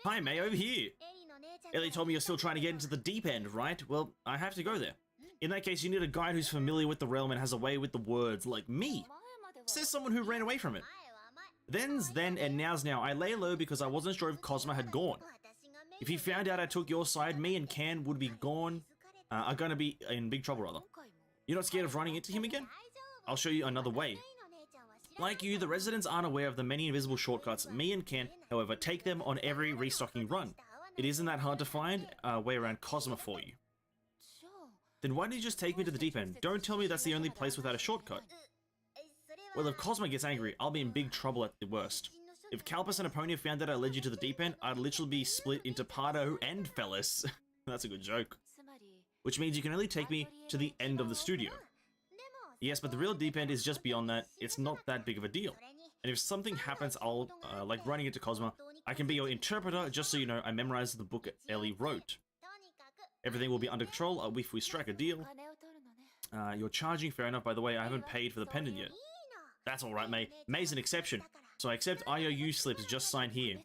Hi, May, over here. Ellie told me you're still trying to get into the deep end, right? Well, I have to go there. In that case, you need a guide who's familiar with the realm and has a way with the words, like me. Says someone who ran away from it. Then's then and now's now. I lay low because I wasn't sure if Cosmo had gone. If he found out I took your side, me and Can would be gone. Are gonna be in big trouble, rather. You're not scared of running into him again? I'll show you another way. Like you, the residents aren't aware of the many invisible shortcuts. Me and Ken, however, take them on every restocking run. It isn't that hard to find a way around Cosmo for you. Then why didn't you just take me to the deep end? Don't tell me that's the only place without a shortcut. Well, if Cosmo gets angry, I'll be in big trouble at the worst. If Calpus and Aponia found out I led you to the deep end, I'd literally be split into Pardo and Fellas. That's a good joke. Which means you can only take me to the end of the studio. Yes, but the real deep end is just beyond that. It's not that big of a deal. And if something happens, I'll, like running into Cosmo, I can be your interpreter, just so you know I memorized the book Ellie wrote. Everything will be under control if we strike a deal. You're charging, fair enough. By the way, I haven't paid for the pendant yet. That's alright, May. May's an exception. So I accept IOU slips just signed here.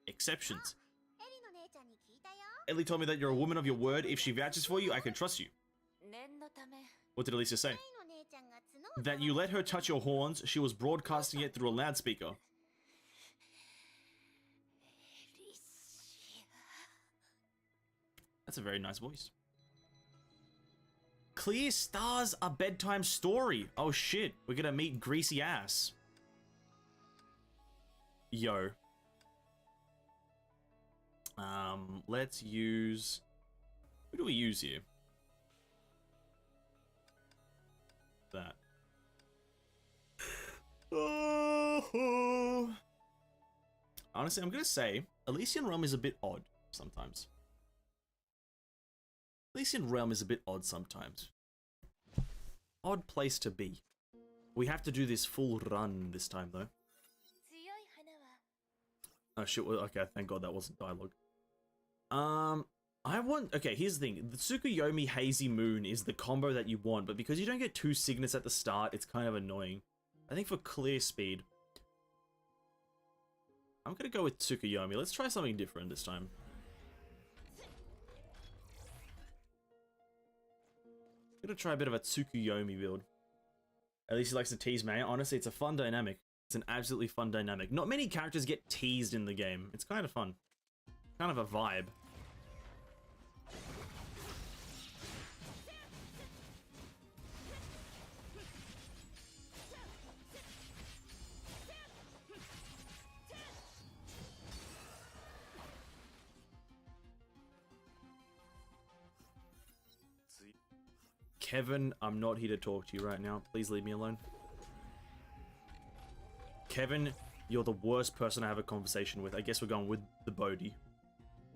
Exceptions. Ellie told me that you're a woman of your word. If she vouches for you, I can trust you. What did Alicia say? That you let her touch your horns. She was broadcasting it through a loudspeaker. That's a very nice voice. Clear Stars, a bedtime story. Oh shit, we're gonna meet Greasy Ass. Yo. Let's use... Who do we use here? That. Oh. Honestly, I'm gonna say Elysian Realm is a bit odd sometimes. Elysian Realm is a bit odd sometimes. Odd place to be. We have to do this full run this time though. Oh shit, well, okay, thank god that wasn't dialogue. Okay, here's the thing. The Tsukuyomi Hazy Moon is the combo that you want, but because you don't get 2 signets at the start, it's kind of annoying. I think for clear speed, I'm gonna go with Tsukuyomi. Let's try something different this time. I'm gonna try a bit of a Tsukuyomi build. At least he likes to tease, man. Honestly, it's a fun dynamic. It's an absolutely fun dynamic. Not many characters get teased in the game. It's kind of fun. Kind of a vibe. Kevin, I'm not here to talk to you right now. Please leave me alone. Kevin, you're the worst person to have a conversation with. I guess we're going with the Bodhi.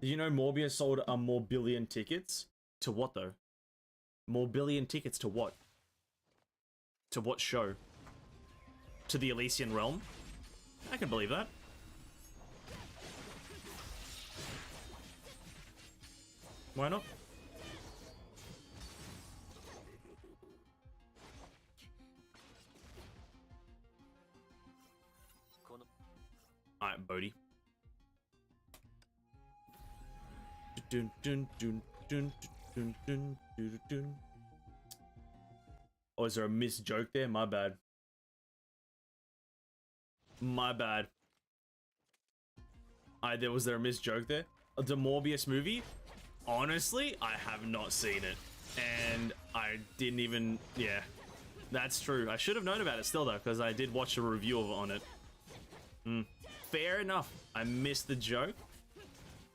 Did you know Morbius sold more billion tickets? To what though? More billion tickets to what? To what show? To the Elysian Realm? I can believe that. Why not? Alright, Bodhi. Dun, dun, dun, dun, dun, dun, dun, dun. Oh, is there a missed joke there? My bad. My bad. Was there a missed joke there? The Morbius movie? Honestly, I have not seen it. And I didn't even... Yeah. That's true. I should have known about it still, though, because I did watch a review on it. Fair enough. I missed the joke.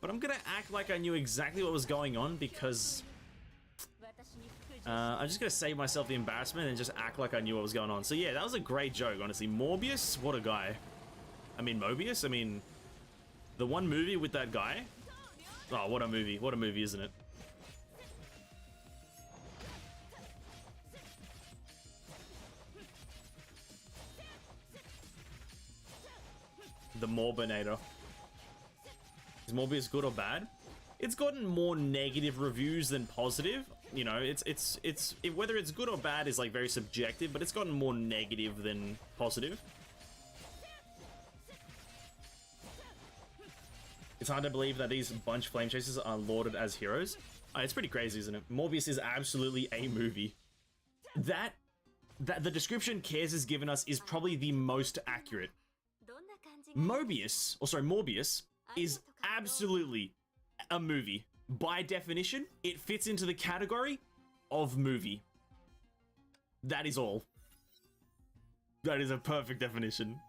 But I'm gonna act like I knew exactly what was going on because... I'm just gonna save myself the embarrassment and just act like I knew what was going on. So yeah, that was a great joke, honestly. Morbius? What a guy. I mean, Mobius? I mean, the one movie with that guy? Oh, what a movie. What a movie, isn't it? The Morbinator. Is Morbius good or bad? It's gotten more negative reviews than positive. You know, whether it's good or bad is like very subjective, but it's gotten more negative than positive. It's hard to believe that these bunch flame chasers are lauded as heroes. It's pretty crazy, isn't it? Morbius is absolutely a movie. That the description Cares has given us is probably the most accurate. Morbius is absolutely a movie. By definition, it fits into the category of movie. That is all. That is a perfect definition.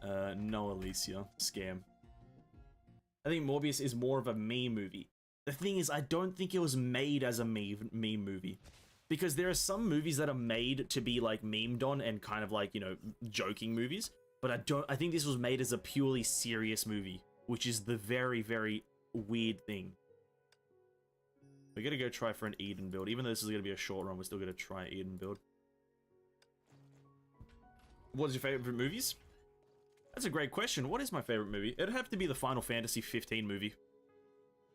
No, Alicia. Scam. I think Morbius is more of a meme movie. The thing is, I don't think it was made as a meme movie. Because there are some movies that are made to be like memed on and kind of like, you know, joking movies. But I think this was made as a purely serious movie, which is the very, very weird thing. We're gonna go try for an Eden build. Even though this is gonna be a short run, we're still gonna try an Eden build. What is your favorite movies? That's a great question. What is my favorite movie? It'd have to be the Final Fantasy 15 movie.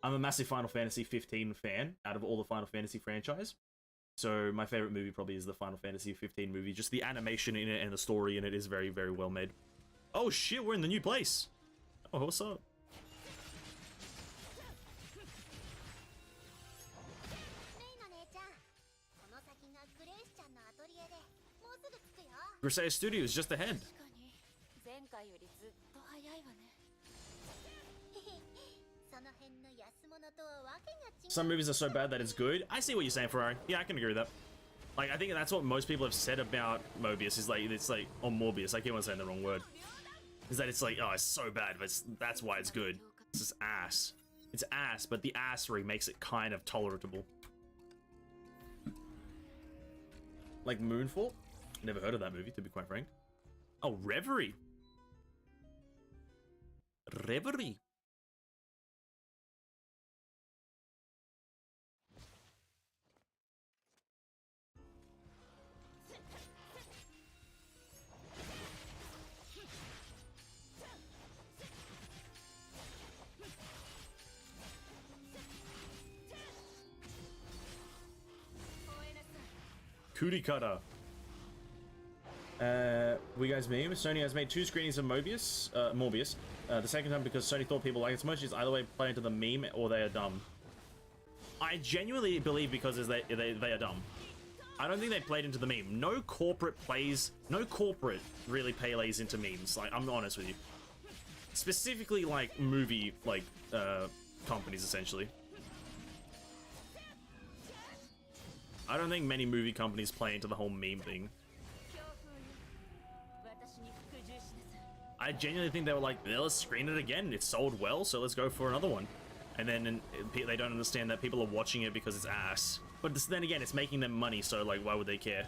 I'm a massive Final Fantasy 15 fan out of all the Final Fantasy franchise. So my favorite movie probably is the Final Fantasy 15 movie. Just the animation in it and the story in it is very, very well made. Oh shit, we're in the new place. Oh, what's up? Grisea Studios just ahead. Some movies are so bad that it's good. I see what you're saying, Ferrari. Yeah, I can agree with that. Like, I think that's what most people have said about Mobius, is like, it's like, or Morbius, I keep on saying the wrong word. Is that it's like, oh, it's so bad, but that's why it's good. It's just ass. It's ass, but the assery makes it kind of tolerable. Like Moonfall? Never heard of that movie, to be quite frank. Oh, Reverie. Reverie. Cootie cutter. We guys meme. Sony has made 2 screenings of Morbius. The second time because Sony thought people like it so much is either way play into the meme or they are dumb. I genuinely believe because they are dumb. I don't think they played into the meme. No corporate really plays into memes. Like, I'm honest with you. Specifically, like, movie, like, companies, essentially. I don't think many movie companies play into the whole meme thing. I genuinely think they were like, let's screen it again. It sold well, so let's go for another one. And then they don't understand that people are watching it because it's ass. But then again, it's making them money, so like, why would they care?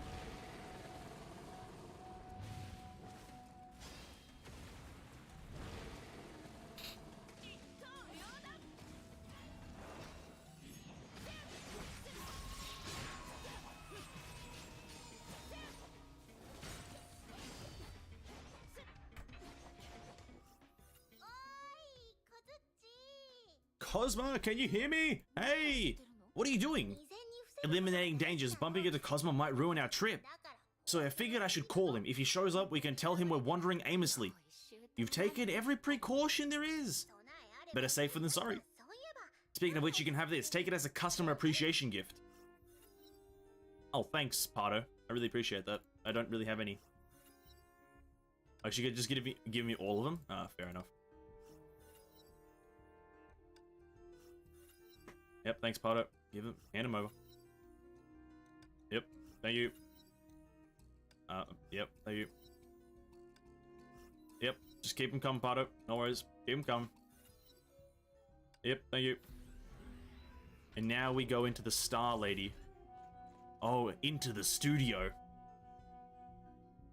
Cosma, can you hear me? Hey! What are you doing? Eliminating dangers. Bumping into Cosma might ruin our trip. So I figured I should call him. If he shows up, we can tell him we're wandering aimlessly. You've taken every precaution there is. Better safe than sorry. Speaking of which, you can have this. Take it as a customer appreciation gift. Oh, thanks, Pardo. I really appreciate that. I don't really have any. Actually, you could just give me all of them? Ah, fair enough. Yep, thanks, Pardo. Hand him over. Yep, thank you. Yep, thank you. Yep, just keep him coming, Pardo. No worries. Keep him coming. Yep, thank you. And now we go into the Star Lady. Oh, into the studio.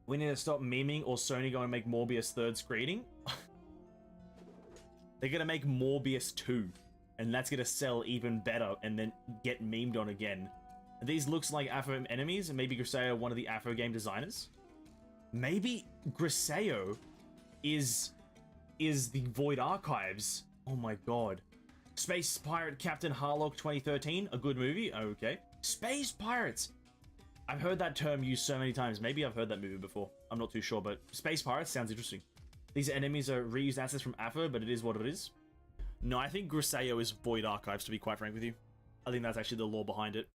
We need to stop memeing or Sony going to make Morbius 3rd screening. They're going to make Morbius 2. And that's going to sell even better and then get memed on again. These looks like Afro enemies, and maybe Griseo, one of the Afro game designers. Maybe Griseo is the Void Archives. Oh my god. Space Pirate Captain Harlock 2013, a good movie. Okay. Space Pirates. I've heard that term used so many times. Maybe I've heard that movie before. I'm not too sure, but Space Pirates sounds interesting. These enemies are reused assets from Afro, but it is what it is. No, I think Griseo is Void Archives, to be quite frank with you. I think that's actually the lore behind it.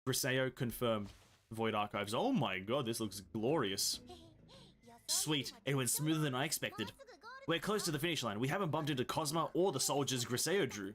Griseo confirmed. Void Archives. Oh my god, this looks glorious. Sweet, it went smoother than I expected. We're close to the finish line. We haven't bumped into Cosma or the soldiers Griseo drew.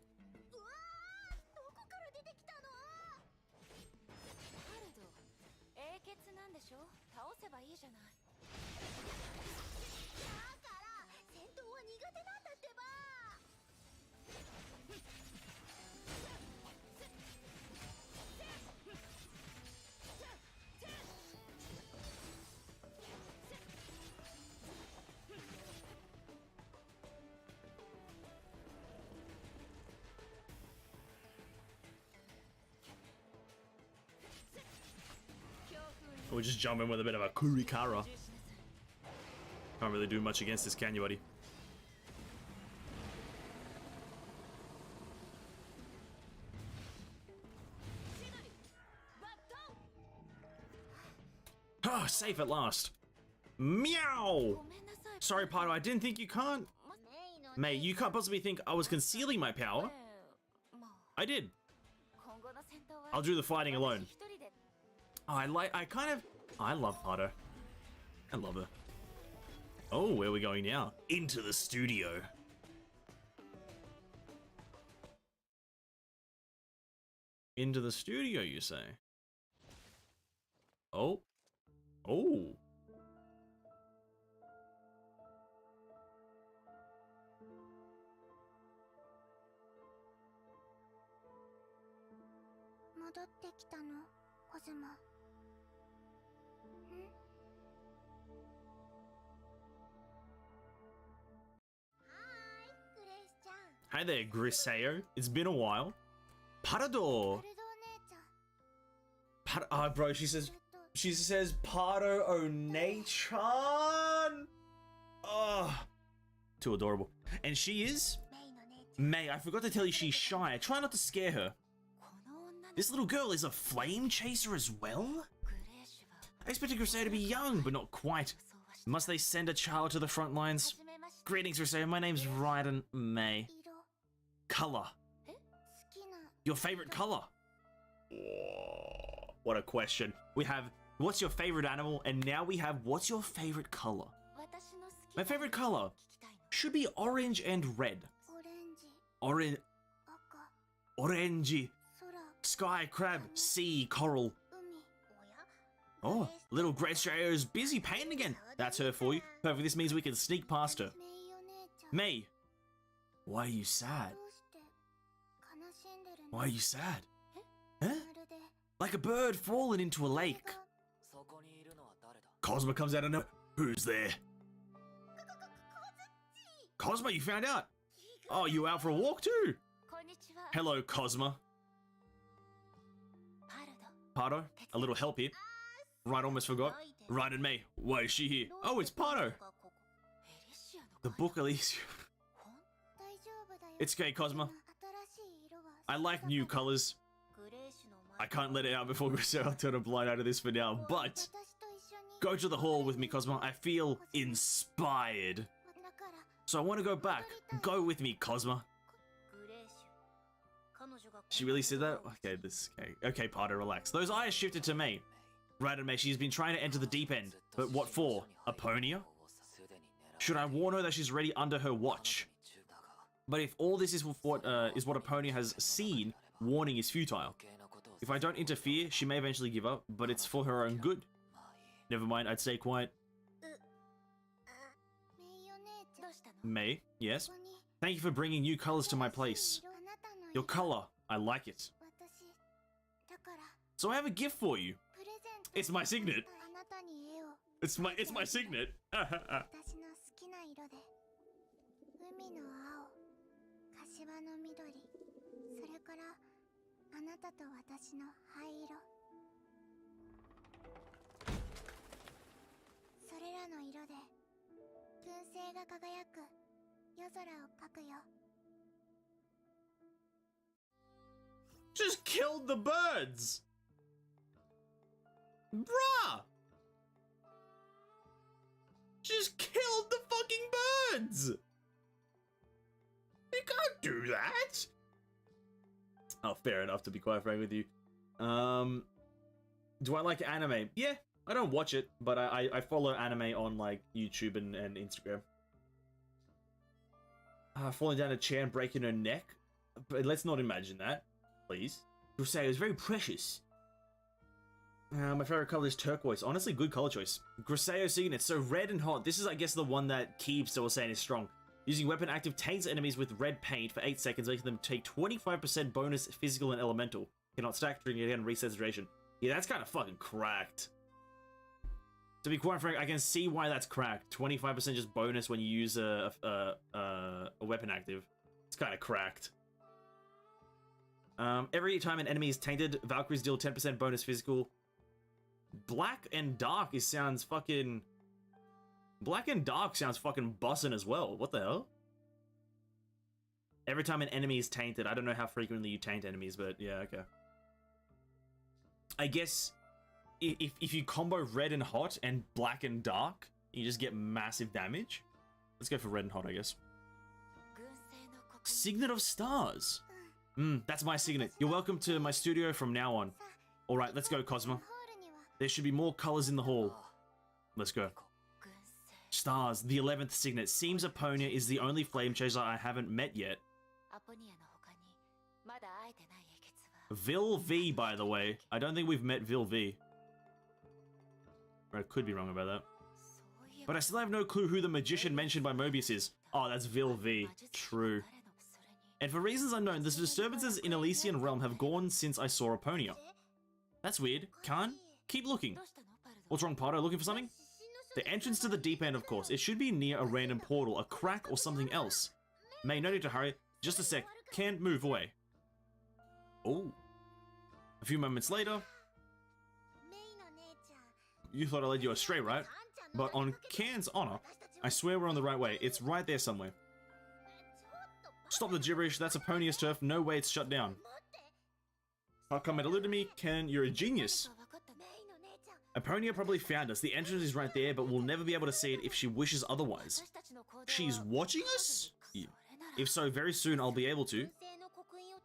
We'll just jump in with a bit of a Kurikara. Can't really do much against this, can you, buddy? Ah, safe at last. Meow! Sorry, Pardo, I didn't think you can't. Mate, you can't possibly think I was concealing my power. I did. I'll do the fighting alone. Oh, I love Pardo. I love her. Oh, where are we going now? Into the studio. Into the studio, you say? Oh. Oh. 戻ってきたの、コズマ。ん？ Hi there, Griseo. It's been a while. Parador. Bro, she says Pardo One-chan. Oh, too adorable. And she is May. I forgot to tell you she's shy. I try not to scare her. This little girl is a flame chaser as well? I expected Griseo to be young, but not quite. Must they send a child to the front lines? Greetings, Griseo. My name's Raiden May. Color. Your favorite color? Whoa, what a question. We have, what's your favorite animal? And now we have, what's your favorite color? My favorite color should be orange and red. Orange. Sky, crab, sea, coral. Oh, little Griseo busy painting again. That's her for you. Perfect, this means we can sneak past her. May, why are you sad? Why are you sad? Huh? Like a bird fallen into a lake. Cosma comes out of nowhere. Who's there? Cosma, you found out? Oh, you out for a walk too? Hello, Cosma. Pardo, a little help here. Right, almost forgot. Right and May. Why is she here? Oh, it's Pardo. The book Elysium. It's okay, Cosma. I like new colors. I can't let it out before Griseo turn a blind eye to this for now, but go to the hall with me, Cosma. I feel inspired. So I want to go back. Go with me, Cosma. She really said that? Okay, okay, Pardo, relax. Those eyes shifted to me. Right, and May, she's been trying to enter the deep end. But what for? Aponia? Should I warn her that she's ready under her watch? But if all this is what Aponia has seen, warning is futile. If I don't interfere, she may eventually give up, but it's for her own good. Never mind, I'd stay quiet. May, yes? Thank you for bringing new colors to my place. Your color, I like it. So I have a gift for you. It's my signet. It's my signet. Just killed the birds! Bruh! Just killed the fucking birds! You can't do that! Oh, fair enough, to be quite frank with you. Do I like anime? Yeah, I don't watch it, but I follow anime on, like, YouTube and Instagram. Falling down a chair and breaking her neck? But let's not imagine that, please. Griseo is very precious. My favorite color is turquoise. Honestly, good color choice. Griseo signet, so red and hot. This is, I guess, the one that Keebs was saying is strong. Using weapon active taints enemies with red paint for 8 seconds, making them take 25% bonus physical and elemental. Cannot stack, triggering again, resets duration. Yeah, that's kind of fucking cracked. To be quite frank, I can see why that's cracked. 25% just bonus when you use a weapon active. It's kind of cracked. Every time an enemy is tainted, Valkyries deal 10% bonus physical. Black and dark sounds fucking... Black and dark sounds fucking bussin' as well. What the hell? Every time an enemy is tainted. I don't know how frequently you taint enemies, but yeah, okay. I guess if you combo red and hot and black and dark, you just get massive damage. Let's go for red and hot, I guess. Signet of Stars. That's my signet. You're welcome to my studio from now on. Alright, let's go, Cosma. There should be more colors in the hall. Let's go. Stars, the 11th signet. Seems Aponia is the only flame chaser I haven't met yet. Vil V, by the way. I don't think we've met Vil V. I could be wrong about that. But I still have no clue who the magician mentioned by Mobius is. Oh, that's Vil V. True. And for reasons unknown, the disturbances in Elysian Realm have gone since I saw Aponia. That's weird. Khan, keep looking. What's wrong, Pardo? Looking for something? The entrance to the deep end, of course. It should be near a random portal, a crack, or something else. May, no need to hurry. Just a sec. Can't move away. Oh. A few moments later. You thought I led you astray, right? But on Can's honor, I swear we're on the right way. It's right there somewhere. Stop the gibberish. That's Aponia's turf. No way it's shut down. How come it eluded me? Can, you're a genius. Aponia probably found us. The entrance is right there, but we'll never be able to see it if she wishes otherwise. She's watching us? Yeah. If so, very soon I'll be able to.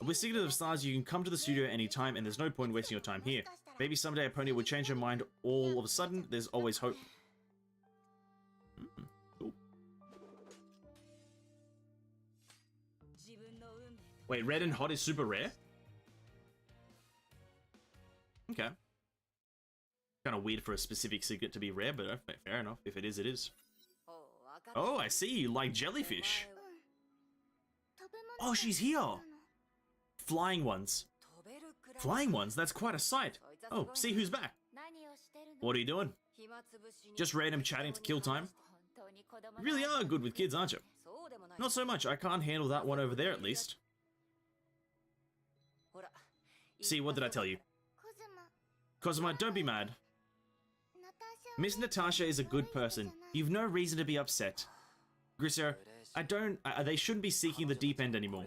With Signet of Stars, you can come to the studio anytime, and there's no point wasting your time here. Maybe someday Aponia would change her mind all of a sudden. There's always hope. Cool. Wait, red and hot is super rare? Okay. Kind of weird for a specific Signet to be rare, but fair enough. If it is, it is. Oh, I see. You like jellyfish. Oh, she's here. Flying ones. Flying ones? That's quite a sight. Oh, see who's back. What are you doing? Just random chatting to kill time. You really are good with kids, aren't you? Not so much. I can't handle that one over there, at least. See, what did I tell you? Cosima, don't be mad. Miss Natasha is a good person. You've no reason to be upset. Grisser, they shouldn't be seeking the deep end anymore.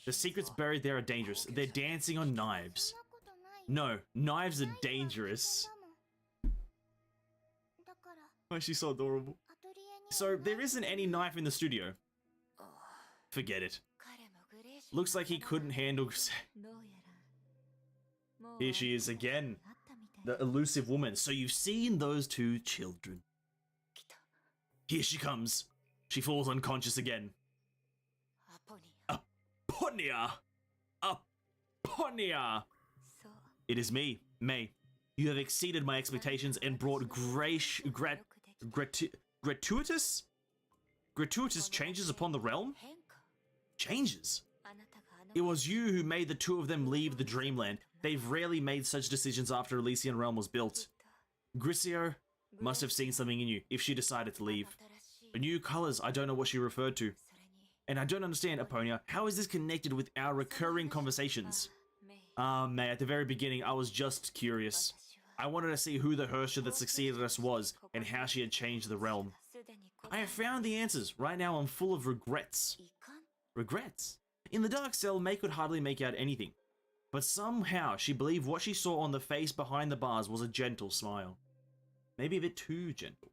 The secrets buried there are dangerous. They're dancing on knives. No, knives are dangerous. Oh, she's so adorable. So, there isn't any knife in the studio. Forget it. Looks like he couldn't handle... Here she is again. The elusive woman. So you've seen those two children. Here she comes. She falls unconscious again. Aponia! Aponia! It is me, May. You have exceeded my expectations and brought gratuitous changes upon the realm? Changes? It was you who made the two of them leave the dreamland. They've rarely made such decisions after Elysian Realm was built. Grisio must have seen something in you if she decided to leave. New colors, I don't know what she referred to. And I don't understand, Aponia, how is this connected with our recurring conversations? May, at the very beginning, I was just curious. I wanted to see who the Hersher that succeeded us was, and how she had changed the realm. I have found the answers. Right now I'm full of regrets. Regrets? In the dark cell, May could hardly make out anything. But somehow she believed what she saw on the face behind the bars was a gentle smile. Maybe a bit too gentle.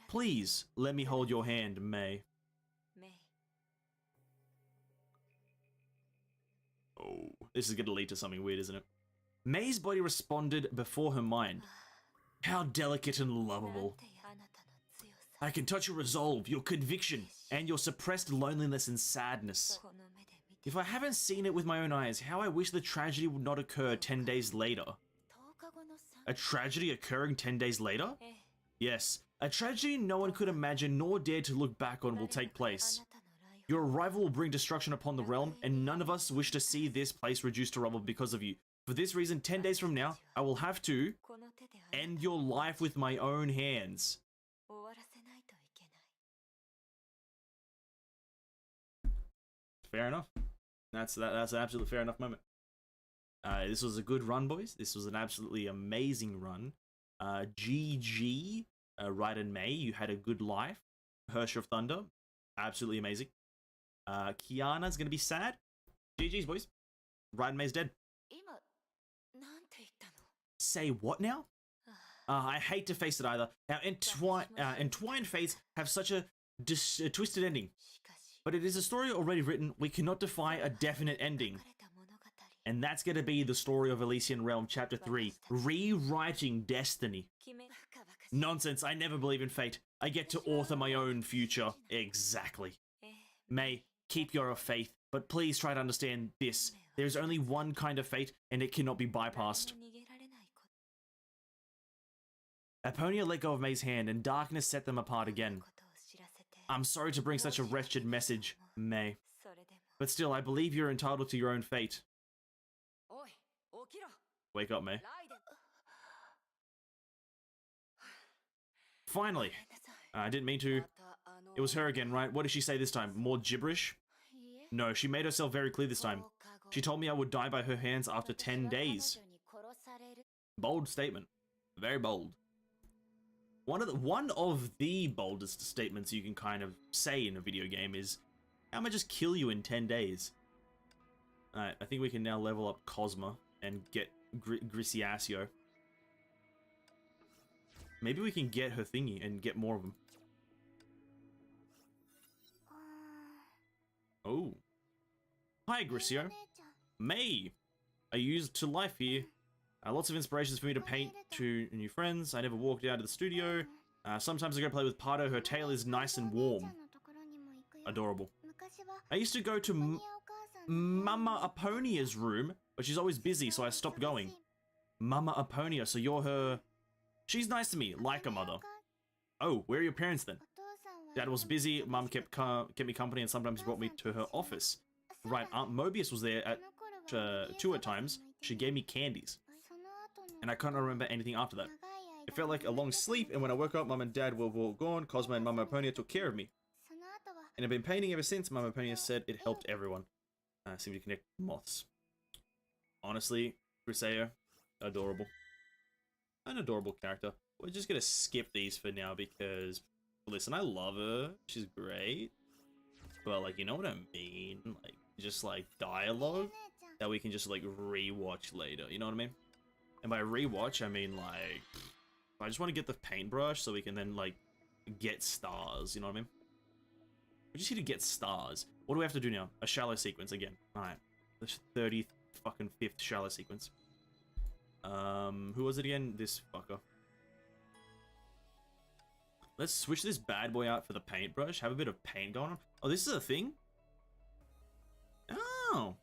Please, let me hold your hand, May. Oh, this is going to lead to something weird, isn't it? May's body responded before her mind. How delicate and lovable. I can touch your resolve, your conviction, and your suppressed loneliness and sadness. If I haven't seen it with my own eyes, how I wish the tragedy would not occur 10 days later. A tragedy occurring 10 days later? Yes, a tragedy no one could imagine nor dare to look back on will take place. Your arrival will bring destruction upon the realm, and none of us wish to see this place reduced to rubble because of you. For this reason, 10 days from now, I will have to end your life with my own hands. Fair enough. That's an absolutely fair enough moment. This was a good run, boys. This was an absolutely amazing run. GG, Raiden May, you had a good life. Hersher of Thunder, absolutely amazing. Kiana's gonna be sad. GG's, boys. Raiden May's dead. Say what now? I hate to face it either. Now, entwined fates have such a twisted ending. But it is a story already written. We cannot defy a definite ending. And that's going to be the story of Elysian Realm Chapter 3. Rewriting Destiny. Nonsense, I never believe in fate. I get to author my own future. Exactly. May, keep your faith, but please try to understand this. There is only one kind of fate, and it cannot be bypassed. Aponia let go of May's hand, and darkness set them apart again. I'm sorry to bring such a wretched message, May. But still, I believe you're entitled to your own fate. Wake up, May. Finally. I didn't mean to. It was her again, right? What did she say this time? More gibberish? No, she made herself very clear this time. She told me I would die by her hands after 10 days. Bold statement. Very bold. One of the boldest statements you can kind of say in a video game is, I'm gonna just kill you in 10 days. Alright, I think we can now level up Cosma and get Grisiasio. Maybe we can get her thingy and get more of them. Oh. Hi, Grisio. May. I used to life here. Lots of inspirations for me to paint to new friends. I never walked out of the studio. Sometimes I go play with Pardo. Her tail is nice and warm. Adorable. I used to go to Mama Aponia's room, but she's always busy, so I stopped going. Mama Aponia, so you're her... She's nice to me, like a mother. Oh, where are your parents then? Dad was busy, Mum kept me company, and sometimes brought me to her office. Right, Aunt Mobius was there at 2 at times. She gave me candies. And I can't remember anything after that. It felt like a long sleep, and when I woke up, Mum and Dad were all gone. Cosmo and Mama Aponia took care of me. And I've been painting ever since. Mama Aponia said it helped everyone. Seem to connect moths. Honestly, Griseo, adorable. An adorable character. We're just gonna skip these for now because, listen, I love her. She's great. But, like, you know what I mean? Like, just, like, dialogue that we can just, like, rewatch later. You know what I mean? And by rewatch, I mean, like, I just want to get the paintbrush so we can then, like, get stars. You know what I mean? We just need to get stars. What do we have to do now? A shallow sequence again. Alright. The 30th fucking 5th shallow sequence. Who was it again? This fucker. Let's switch this bad boy out for the paintbrush. Have a bit of paint going on. Oh, this is a thing? Oh.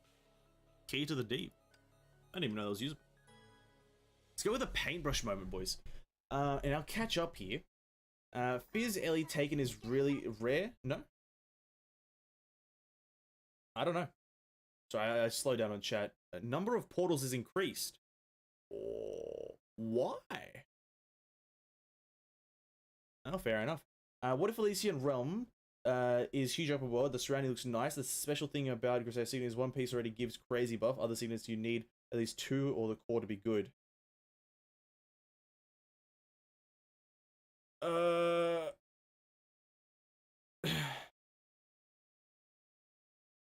Key to the deep. I didn't even know that was usable. Let's go with a paintbrush moment, boys. And I'll catch up here. Fizz Ellie taken is really rare? No? I don't know. Sorry, I slowed down on chat. Number of portals is increased. Oh, why? Oh, fair enough. What if Elysian Realm is huge open world? The surrounding looks nice. The special thing about Griseo Signet is one piece already gives crazy buff. Other signets you need at least 2 or the core to be good.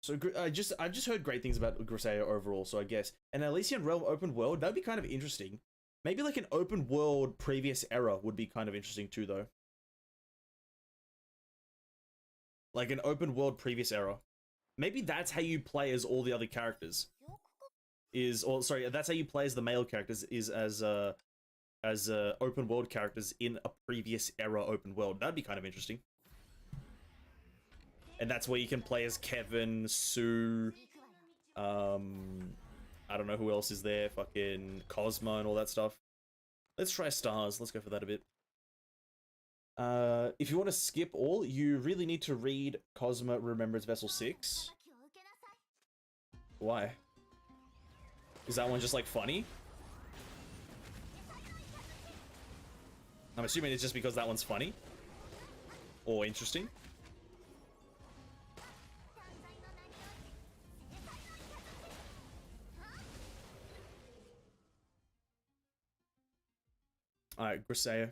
So I've just heard great things about Griseo overall, so I guess an Elysian Realm open world, that'd be kind of interesting. Maybe like an open world previous era would be kind of interesting too, though. Like an open world previous era. Maybe that's how you play as all the other characters. That's how you play as the male characters, is as open world characters in a previous era open world. That'd be kind of interesting. And that's where you can play as Kevin, Sue, I don't know who else is there, fucking Cosmo and all that stuff. Let's try stars, let's go for that a bit. If you want to skip all, you really need to read Cosmo Remembrance Vessel 6. Why? Is that one just like funny? I'm assuming it's just because that one's funny. Or interesting. Alright, Griseo.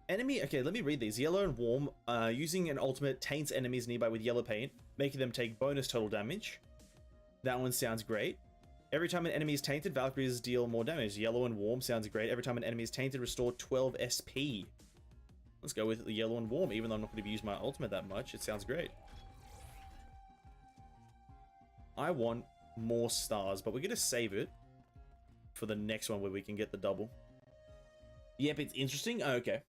Enemy, okay, let me read these. Yellow and warm, using an ultimate taints enemies nearby with yellow paint, making them take bonus total damage. That one sounds great. Every time an enemy is tainted, Valkyries deal more damage. Yellow and warm sounds great. Every time an enemy is tainted, restore 12 SP. Let's go with the yellow and warm, even though I'm not going to use my ultimate that much. It sounds great. I want more stars, but we're going to save it for the next one where we can get the double. Yep, it's interesting. Oh, okay.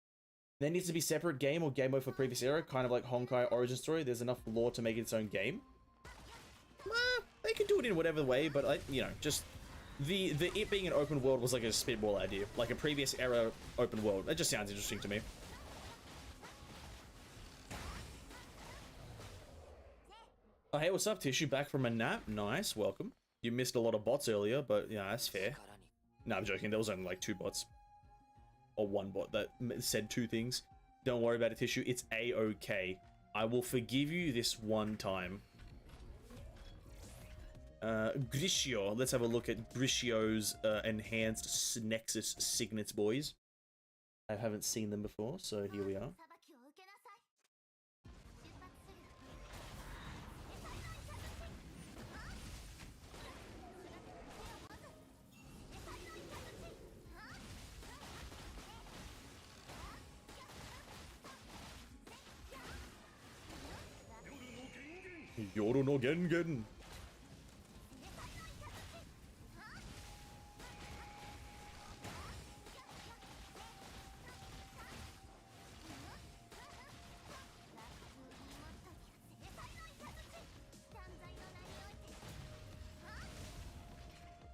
There needs to be separate game or game mode for previous era, kind of like Honkai Origin Story. There's enough lore to make it its own game. They could do it in whatever way, but you know, just it being an open world was like a spitball idea, like a previous era open world. That just sounds interesting to me. Oh, hey, what's up, Tissue? Back from a nap? Nice, welcome. You missed a lot of bots earlier, but yeah, that's fair. No, I'm joking. There was only like 2 bots. Or 1 bot that said 2 things. Don't worry about it, Tissue. It's A-okay. I will forgive you this one time. Grishio. Let's have a look at Grishio's enhanced Nexus signets, boys. I haven't seen them before, so here we are. Yoru no Gengen.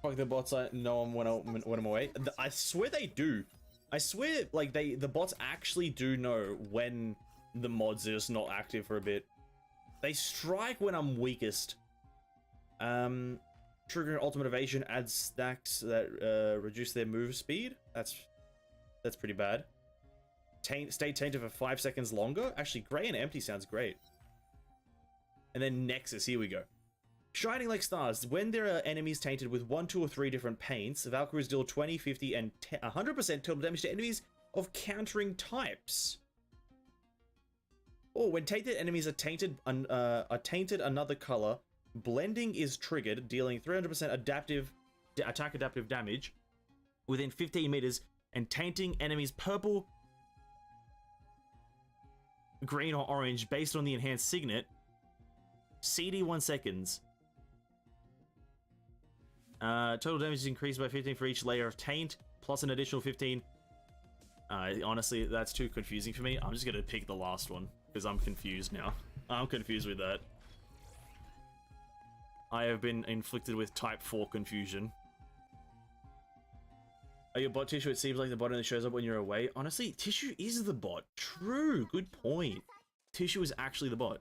Fuck the bots, I know them when I'm away. I swear they do. I swear, like, the bots actually do know when the mods are just not active for a bit. They strike when I'm weakest. Triggering ultimate evasion adds stacks that reduce their move speed. That's pretty bad. Stay tainted for 5 seconds longer. Actually, Grey and Empty sounds great. And then Nexus, here we go. Shining like stars. When there are enemies tainted with 1, 2, or 3 different paints, Valkyries deal 20, 50, and 100% total damage to enemies of countering types. Or when tainted enemies are tainted another color, blending is triggered, dealing 300% attack adaptive damage within 15 meters, and tainting enemies purple, green, or orange based on the enhanced signet. CD 1 seconds. Total damage is increased by 15 for each layer of taint, plus an additional 15. Honestly, that's too confusing for me. I'm just gonna pick the last one, because I'm confused now. I'm confused with that. I have been inflicted with type 4 confusion. Are you a bot, Tissue? It seems like the bot only shows up when you're away. Honestly, Tissue is the bot. True, good point. Tissue is actually the bot.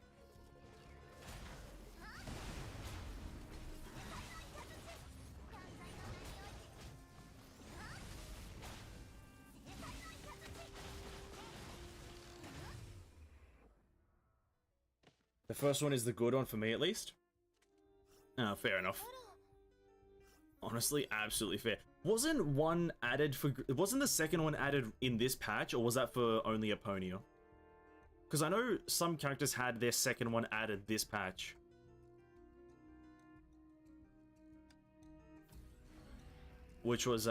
The first one is the good one for me, at least. Oh, fair enough. Honestly, absolutely fair. Wasn't one added for... Wasn't the second one added in this patch, or was that for only Aponia? Because I know some characters had their second one added this patch. Which was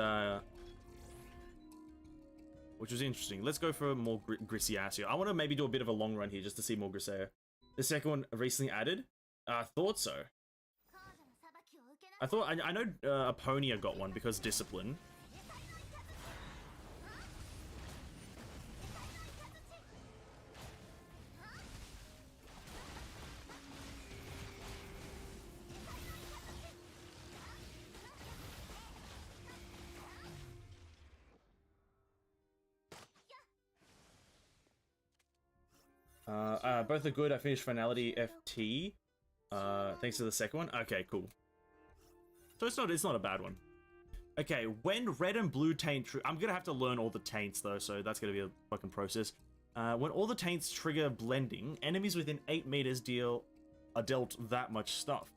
interesting. Let's go for more Griseacio. I want to maybe do a bit of a long run here just to see more Grisea. The second one recently added? I thought so. I know Aponia got one because Discipline. Both are good. I finished Finality FT. Thanks to the second one. Okay, cool. So it's not a bad one. Okay, when red and blue taint... I'm gonna have to learn all the taints, though, so that's gonna be a fucking process. When all the taints trigger blending, enemies within 8 meters are dealt that much stuff.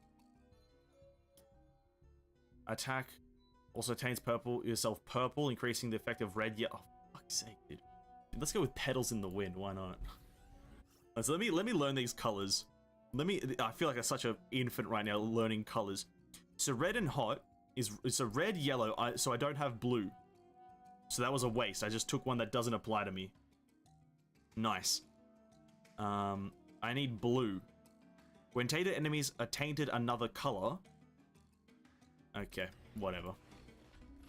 Attack also taints yourself purple, increasing the effect of red. Yeah, oh, fuck's sake, dude. Let's go with Petals in the Wind, why not? So let me learn these colors. I feel like I'm such an infant right now learning colors. So red and hot it's a red, yellow, so I don't have blue. So that was a waste. I just took one that doesn't apply to me. Nice. I need blue. When tainted enemies are tainted another color. Okay, whatever.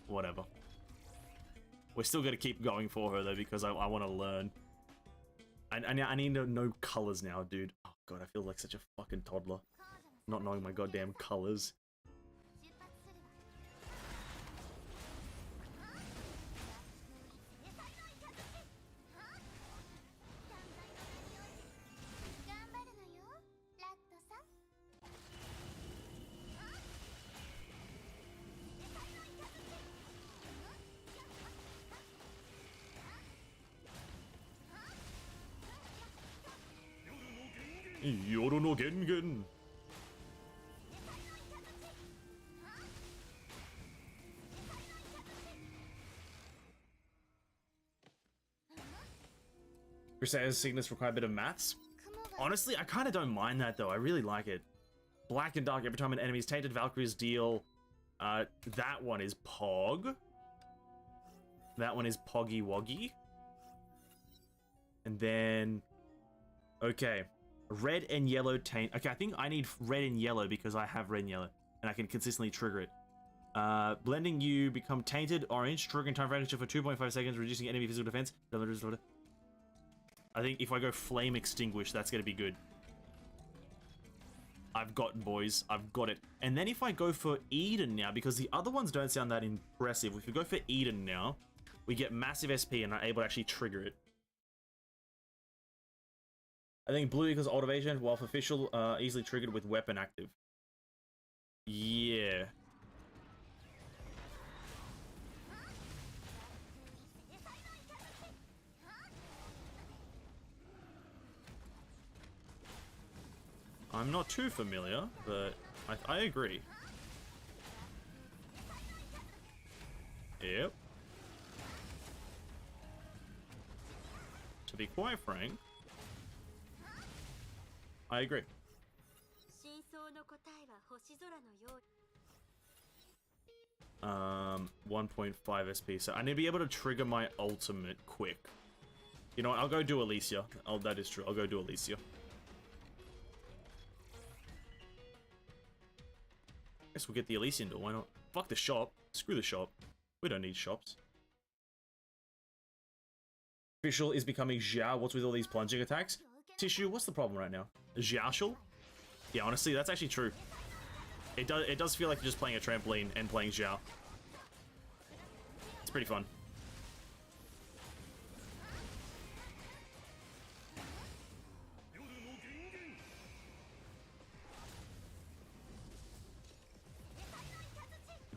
Whatever. We're still gonna keep going for her though because I want to learn. I need to know colors now, dude. Oh god, I feel like such a fucking toddler. Not knowing my goddamn colors. Yoru no Gengen. Crusader's sickness require a bit of maths. Honestly, I kind of don't mind that though. I really like it. Black and dark every time an enemy is tainted. Valkyries deal. That one is Pog. That one is Poggy Woggy. And then, okay, red and yellow taint. Okay, I think I need red and yellow because I have red and yellow, and I can consistently trigger it. Blending you become tainted orange, triggering time fracture for 2.5 seconds, reducing enemy physical defense. I think if I go flame extinguish, that's gonna be good. I've got it, boys. I've got it. And then if I go for Eden now, because the other ones don't sound that impressive, if we go for Eden now, we get massive SP and are able to actually trigger it. I think blue equals ult evasion, while for official, easily triggered with weapon active. Yeah. I'm not too familiar, but I agree. Yep. To be quite frank, I agree. 1.5 SP, so I need to be able to trigger my ultimate quick. You know what, I'll go do Alicia. Oh, that is true, I'll go do Alicia. Guess we'll get the Elysian door, why not? Fuck the shop. Screw the shop. We don't need shops. Official is becoming Xiao. What's with all these plunging attacks? Tissue, what's the problem right now? Xiaoshul? Yeah, honestly, that's actually true. It does feel like you're just playing a trampoline and playing Xiao. It's pretty fun.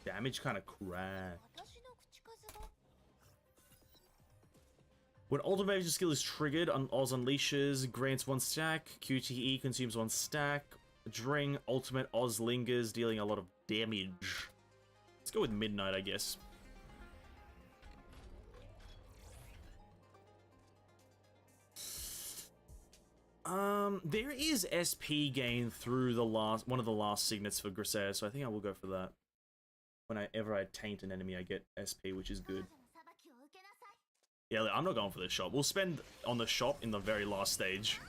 Damage kind of cracked. When ultimate skill is triggered, Oz unleashes, grants 1 stack, QTE consumes 1 stack, Dring, ultimate Oz lingers, dealing a lot of damage. Let's go with Midnight, I guess. There is SP gain through the one of the last signets for Grisaia, so I think I will go for that. Whenever I taint an enemy, I get SP, which is good. Yeah, I'm not going for the shop. We'll spend on the shop in the very last stage.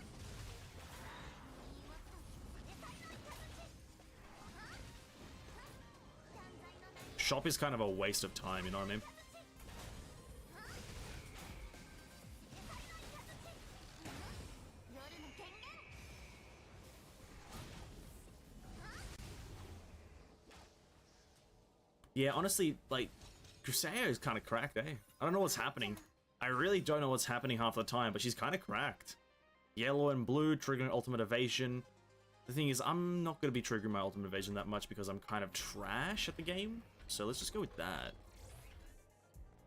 Shop is kind of a waste of time, you know what I mean? Yeah, honestly, like, Grisaia is kind of cracked, eh? I don't know what's happening. I really don't know what's happening half the time, but she's kind of cracked. Yellow and blue, triggering ultimate evasion. The thing is, I'm not going to be triggering my ultimate evasion that much because I'm kind of trash at the game. So let's just go with that.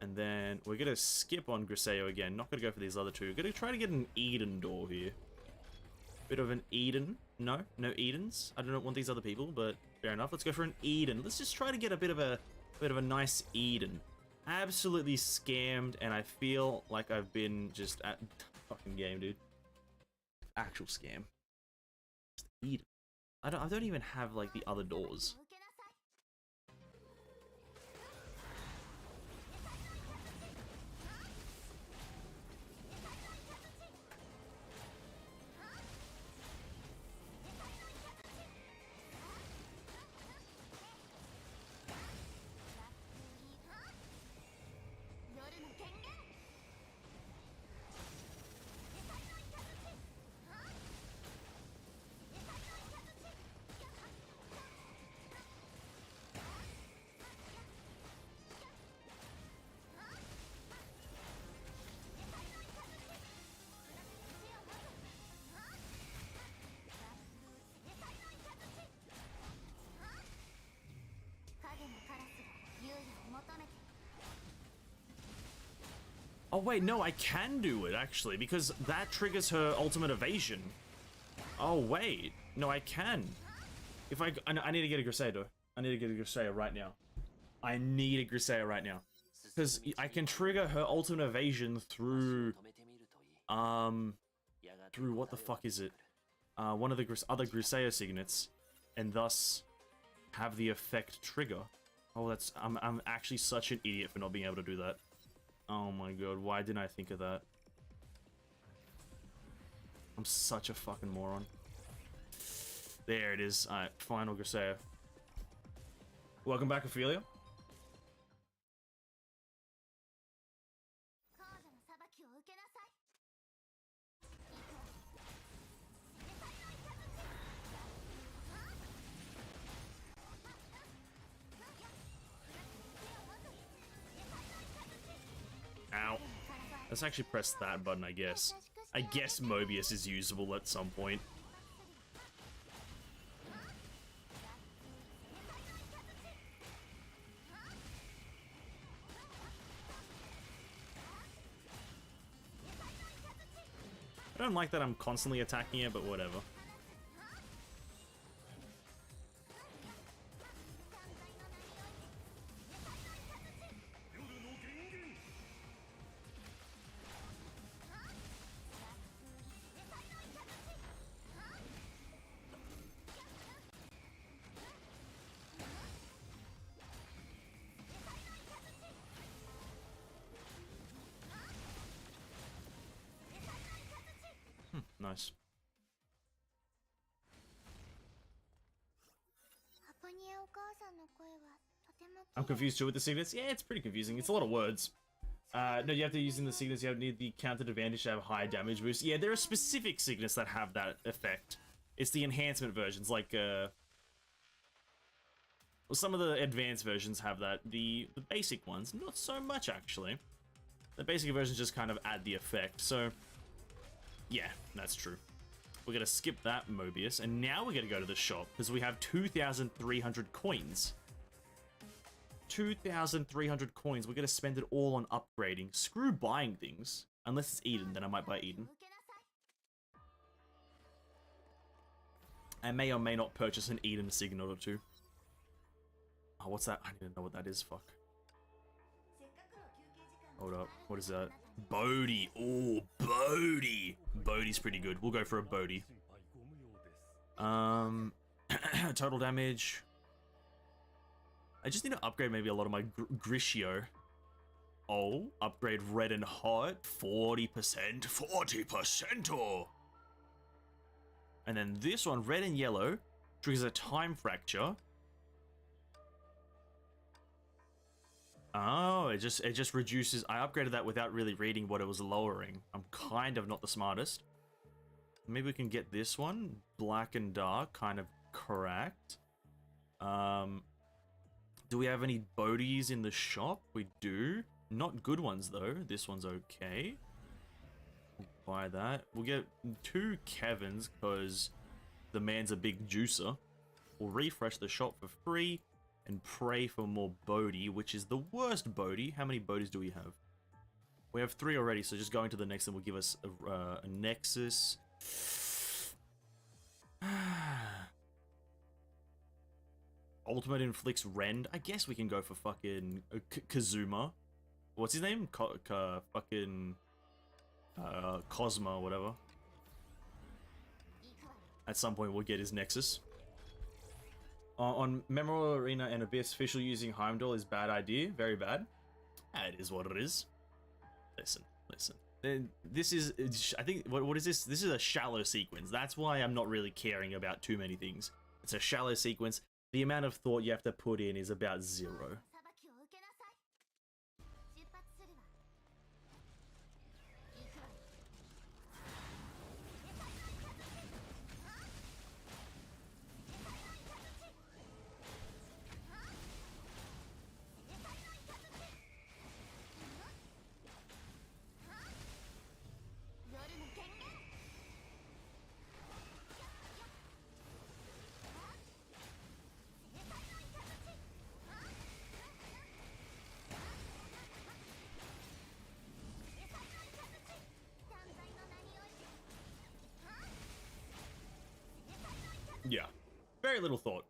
And then we're going to skip on Grisaia again. Not going to go for these other two. We're going to try to get an Eden door here. Bit of an Eden. No Edens. I don't want these other people, but fair enough. Let's go for an Eden. Let's just try to get a bit of a nice Eden. Absolutely scammed, and I feel like I've been just at fucking game, dude. Actual scam. Just Eden. I don't even have like the other doors. Oh wait, no, I can do it actually, because that triggers her ultimate evasion. Oh, wait. No, I can. If I need to get a Crusader. I need to get a Crusader right now. I need a Crusader right now. Because I can trigger her ultimate evasion through... Through what the fuck is it? One of the other Crusader signets. And thus have the effect trigger. Oh, that's... I'm actually such an idiot for not being able to do that. Oh my god, why didn't I think of that? I'm such a fucking moron. There it is. Alright, final Crusader. Welcome back, Ophelia. Ow. Let's actually press that button, I guess. I guess Mobius is usable at some point. I don't like that I'm constantly attacking it, but whatever. Nice. I'm confused too with the signets. Yeah, it's pretty confusing. It's a lot of words. No, you have to using the signets. You have need the counted advantage to have high damage boost. Yeah, there are specific signets that have that effect. It's the enhancement versions, like well, some of the advanced versions have that. The basic ones, not so much actually. The basic versions just kind of add the effect. So, yeah, that's true. We're gonna skip that Mobius, and now we're gonna go to the shop because we have 2,300 coins. 2,300 coins. We're gonna spend it all on upgrading. Screw buying things. Unless it's Eden, then I might buy Eden. I may or may not purchase an Eden signet or two. Oh, what's that? I don't even know what that is. Fuck. Hold up. What is that? Bodhi. Oh, Bodhi. Bodhi's pretty good. We'll go for a Bodhi. Total damage. I just need to upgrade maybe a lot of my Grishio. Oh, upgrade red and hot. 40%. 40%. Oh. And then this one, red and yellow, triggers a time fracture. Oh, it just reduces. I upgraded that without really reading what it was lowering. I'm kind of not the smartest. Maybe we can get this one, black and dark, kind of correct. Do we have any Bodhis in the shop? We do. Not good ones though. This one's okay. We'll buy that. We'll get 2 Kevins because the man's a big juicer. We'll refresh the shop for free. And pray for more Bodhi, which is the worst Bodhi. How many Bodhis do we have? We have 3 already, so just going to the next one will give us a Nexus. Ultimate inflicts rend. I guess we can go for fucking Kazuma. What's his name? Fucking Cosma, whatever. At some point we'll get his Nexus. On Memorial Arena and Abyss, official using Heimdall is bad idea. Very bad. It is what it is. Listen. This is, I think, what is this? This is a shallow sequence. That's why I'm not really caring about too many things. It's a shallow sequence. The amount of thought you have to put in is about 0. great little thought.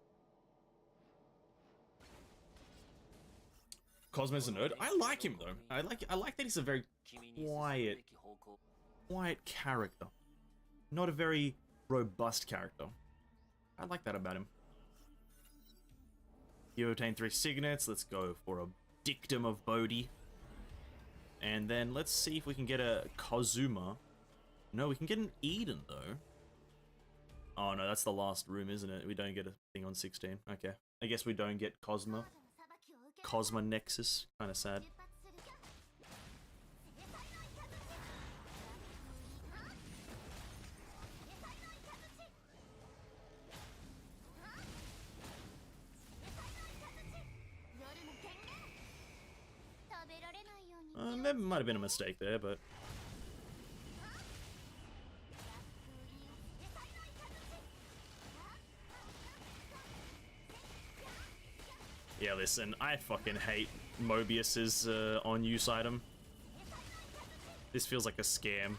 Cosmo's a nerd. I like him though. I like that he's a very quiet character. Not a very robust character. I like that about him. You obtain 3 signets. Let's go for a dictum of Bodhi. And then let's see if we can get a Kazuma. No, we can get an Eden though. Oh no, that's the last room, isn't it? We don't get a thing on 16. Okay. I guess we don't get Cosma. Cosma Nexus. Kind of sad. There might have been a mistake there, but... Yeah, listen, I fucking hate Mobius's on-use item. This feels like a scam.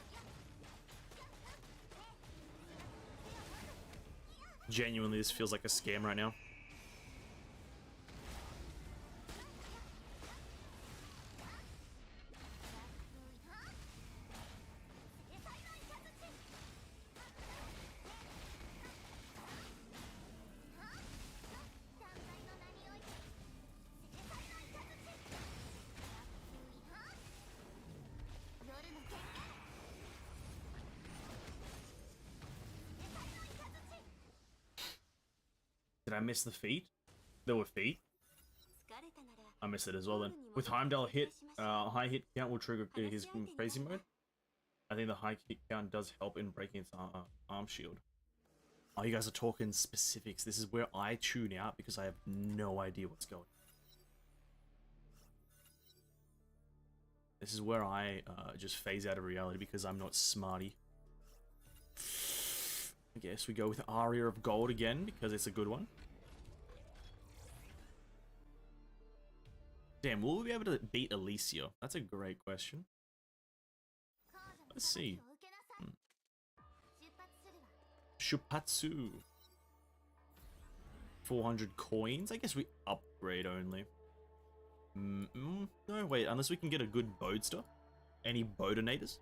Genuinely, this feels like a scam right now. Did I miss the feet? There were feet. I missed it as well then. With Heimdall hit, high hit count will trigger his crazy mode. I think the high hit count does help in breaking its arm shield. Oh, you guys are talking specifics. This is where I tune out because I have no idea what's going on. This is where I just phase out of reality because I'm not smarty. I guess we go with Aria of Gold again because it's a good one. Damn, will we be able to beat Alicia? That's a great question. Let's see. Shupatsu. 400 coins? I guess we upgrade only. No, wait, unless we can get a good Bodester. Any Bodinators?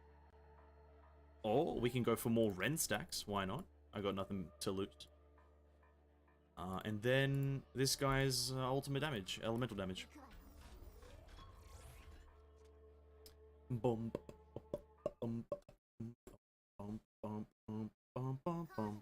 Or we can go for more Ren stacks. Why not? I got nothing to loot. And then this guy's ultimate damage, elemental damage. Boom. Bum, bum, bum, bum, bum, bum, bum.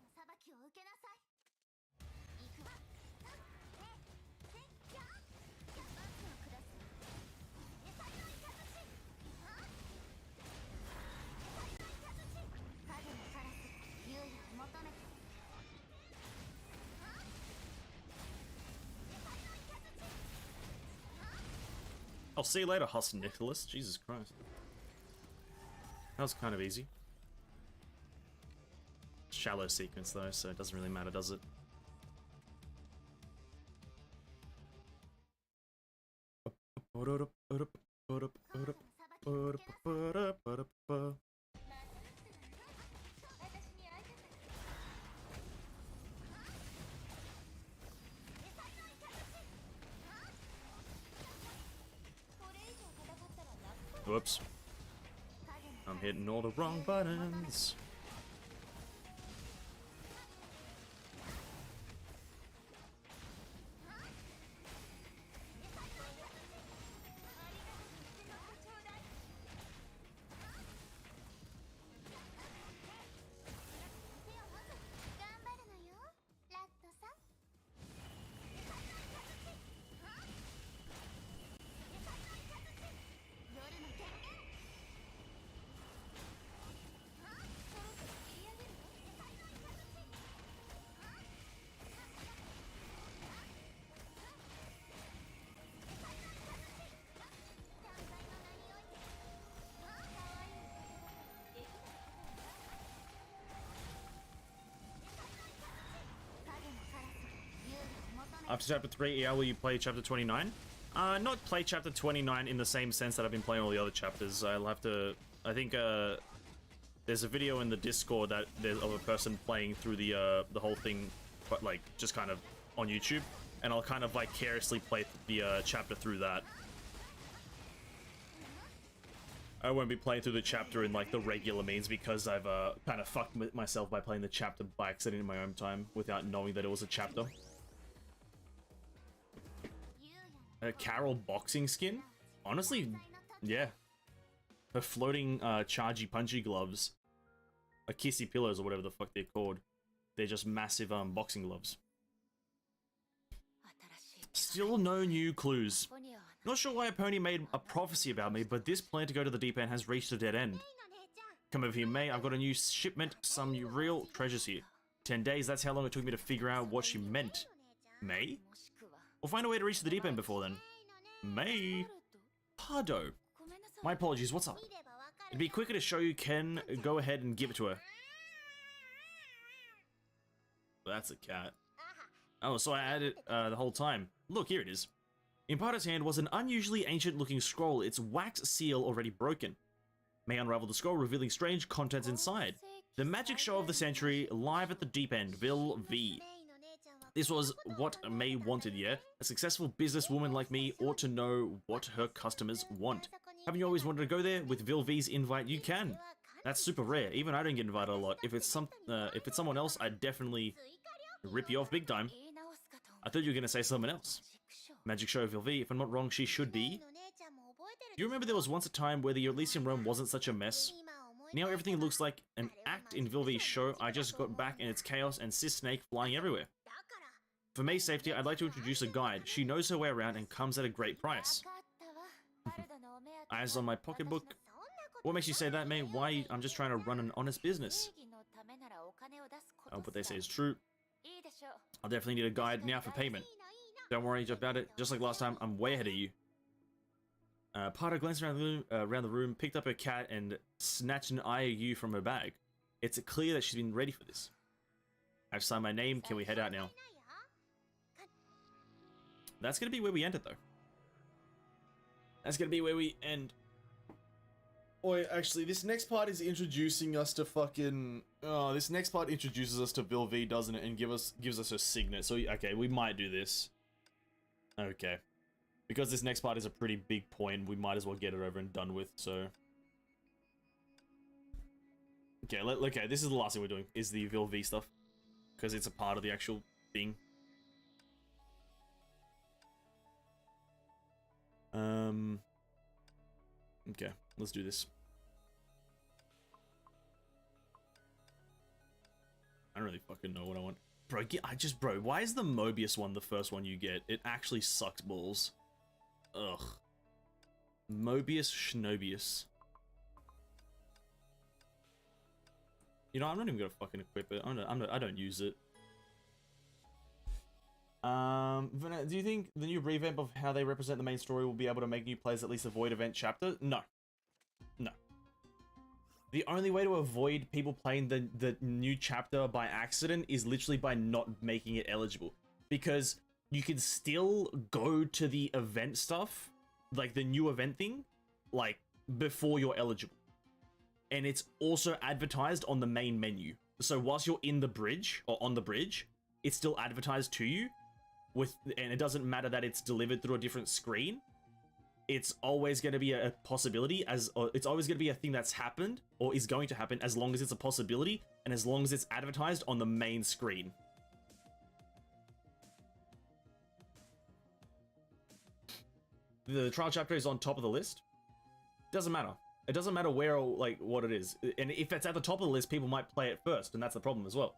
I'll see you later, Huss Nicholas. Jesus Christ. That was kind of easy. Shallow sequence though, so it doesn't really matter, does it? Whoops. I'm hitting all the wrong buttons. After chapter 3, will you play chapter 29? Not play chapter 29 in the same sense that I've been playing all the other chapters. I'll have to... I think, there's a video in the Discord that there's of a person playing through the whole thing but like just kind of on YouTube, and I'll kind of vicariously play the chapter through that. I won't be playing through the chapter in like the regular means because I've kind of fucked myself by playing the chapter by accident in my own time without knowing that it was a chapter. A Carol boxing skin? Honestly, yeah. Her floating chargy punchy gloves, kissy pillows or whatever the fuck they're called. They're just massive boxing gloves. Still no new clues. Not sure why a pony made a prophecy about me, but this plan to go to the deep end has reached a dead end. Come over here, May. I've got a new shipment, some real treasures here. 10 days, that's how long it took me to figure out what she meant. May? We'll find a way to reach the deep end before then. May? Pardo. My apologies, what's up? It'd be quicker to show you Ken. Go ahead and give it to her. That's a cat. Oh, so I added the whole time. Look, here it is. In Pardo's hand was an unusually ancient-looking scroll, its wax seal already broken. May unraveled the scroll, revealing strange contents inside. The magic show of the century, live at the deep end, Vil V. This was what May wanted, yeah? A successful businesswoman like me ought to know what her customers want. Haven't you always wanted to go there? With Vil V's invite, you can. That's super rare. Even I don't get invited a lot. If it's someone else, I'd definitely rip you off big time. I thought you were going to say someone else. Magic show of Vil V. If I'm not wrong, she should be. You remember there was once a time where the Elysium Realm wasn't such a mess? Now everything looks like an act in Vil V's show. I just got back and it's chaos and Sis Snake flying everywhere. For May's safety, I'd like to introduce a guide. She knows her way around and comes at a great price. Eyes on my pocketbook. What makes you say that, May? Why? I'm just trying to run an honest business. What they say is true. I'll definitely need a guide now for payment. Don't worry about it. Just like last time, I'm way ahead of you. Pardo glanced around the room, picked up her cat, and snatched an IOU from her bag. It's clear that she's been ready for this. I've signed my name. Can we head out now? That's gonna be where we end it, though. That's gonna be where we end. Oi, actually, this next part is introducing us to fucking... Oh, this next part introduces us to Vil V, doesn't it? And gives us her signet. So, okay, we might do this. Okay. Because this next part is a pretty big point, we might as well get it over and done with, so... Okay, okay, this is the last thing we're doing, is the Vil V stuff. Because it's a part of the actual thing. Okay, let's do this. I don't really fucking know what I want. Bro, bro, why is the Mobius one the first one you get? It actually sucks balls. Ugh. Mobius Shnobius. You know, I'm not even gonna fucking equip it. I don't use it. Vanessa, do you think the new revamp of how they represent the main story will be able to make new players at least avoid event chapter? No. No. The only way to avoid people playing the new chapter by accident is literally by not making it eligible. Because you can still go to the event stuff, like the new event thing, like before you're eligible. And it's also advertised on the main menu. So whilst you're in the bridge, or on the bridge, it's still advertised to you. And it doesn't matter that it's delivered through a different screen. It's always going to be a possibility, or it's always going to be a thing that's happened, or is going to happen, as long as it's a possibility, and as long as it's advertised on the main screen. The trial chapter is on top of the list. Doesn't matter. It doesn't matter where or like what it is. And if it's at the top of the list, people might play it first, and that's the problem as well.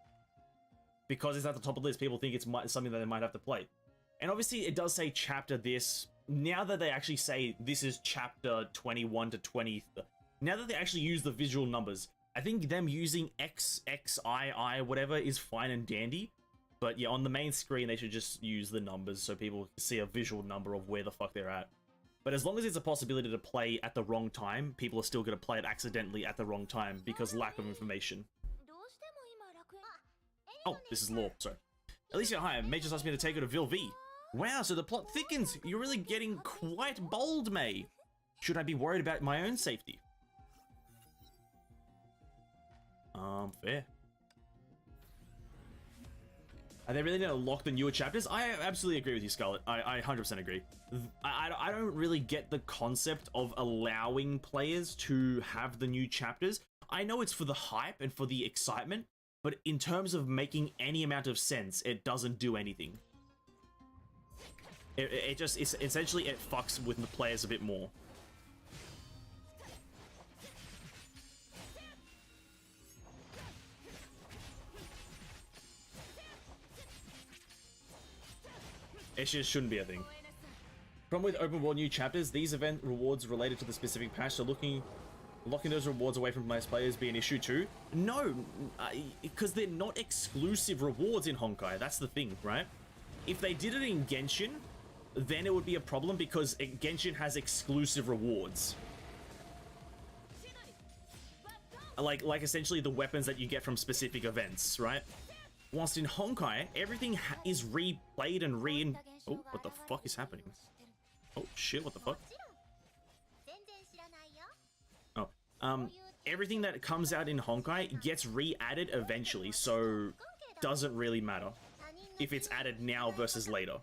Because it's at the top of the list, people think it's something that they might have to play. And obviously, it does say chapter this. Now that they actually say this is chapter 21 to 20, now that they actually use the visual numbers, I think them using XXII, whatever, is fine and dandy. But yeah, on the main screen, they should just use the numbers so people see a visual number of where the fuck they're at. But as long as it's a possibility to play at the wrong time, people are still going to play it accidentally at the wrong time because lack of information. Oh, this is lore, sorry. Alicia, hi, May just asked me to take her to Vil V. Wow, so the plot thickens. You're really getting quite bold, May. Should I be worried about my own safety? Fair. Are they really going to lock the newer chapters? I absolutely agree with you, Scarlet. I 100% agree. I don't really get the concept of allowing players to have the new chapters. I know it's for the hype and for the excitement, but in terms of making any amount of sense, it doesn't do anything. It's essentially, it fucks with the players a bit more. It just shouldn't be a thing. Problem with open world new chapters, these event rewards related to the specific patch, so locking those rewards away from most players be an issue too? No, because they're not exclusive rewards in Honkai. That's the thing, right? If they did it in Genshin, then it would be a problem because Genshin has exclusive rewards. Like essentially the weapons that you get from specific events, right? Whilst in Honkai, everything is replayed and Oh, what the fuck is happening? Oh shit, what the fuck? Oh, everything that comes out in Honkai gets re-added eventually, so doesn't really matter if it's added now versus later.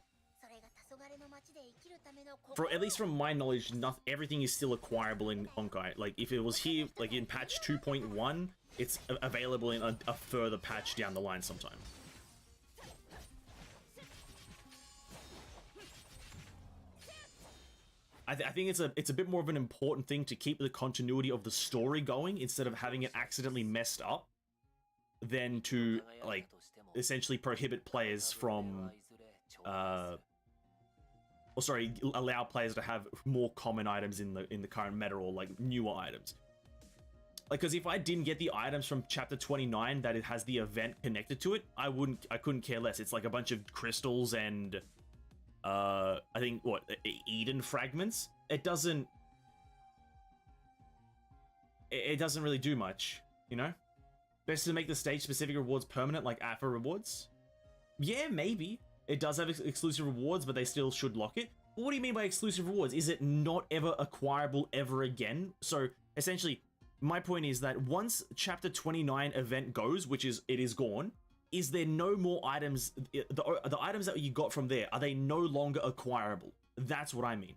For at least from my knowledge, everything is still acquirable in Honkai. Like if it was here, like in patch 2.1, it's available in a further patch down the line sometime. I think it's a bit more of an important thing to keep the continuity of the story going instead of having it accidentally messed up than to like essentially prohibit players from allow players to have more common items in the current meta or like newer items. Like, because if I didn't get the items from chapter 29 that it has the event connected to it, I couldn't care less. It's like a bunch of crystals and I think what Eden fragments. It doesn't really do much, you know. Best to make the stage specific rewards permanent, like alpha rewards. Yeah, maybe it does have exclusive rewards, but they still should lock it. But what do you mean by exclusive rewards? Is it not ever acquirable ever again? So essentially, my point is that once chapter 29 event goes, which is it is gone, is there no more items? The items that you got from there, are they no longer acquirable? That's what I mean.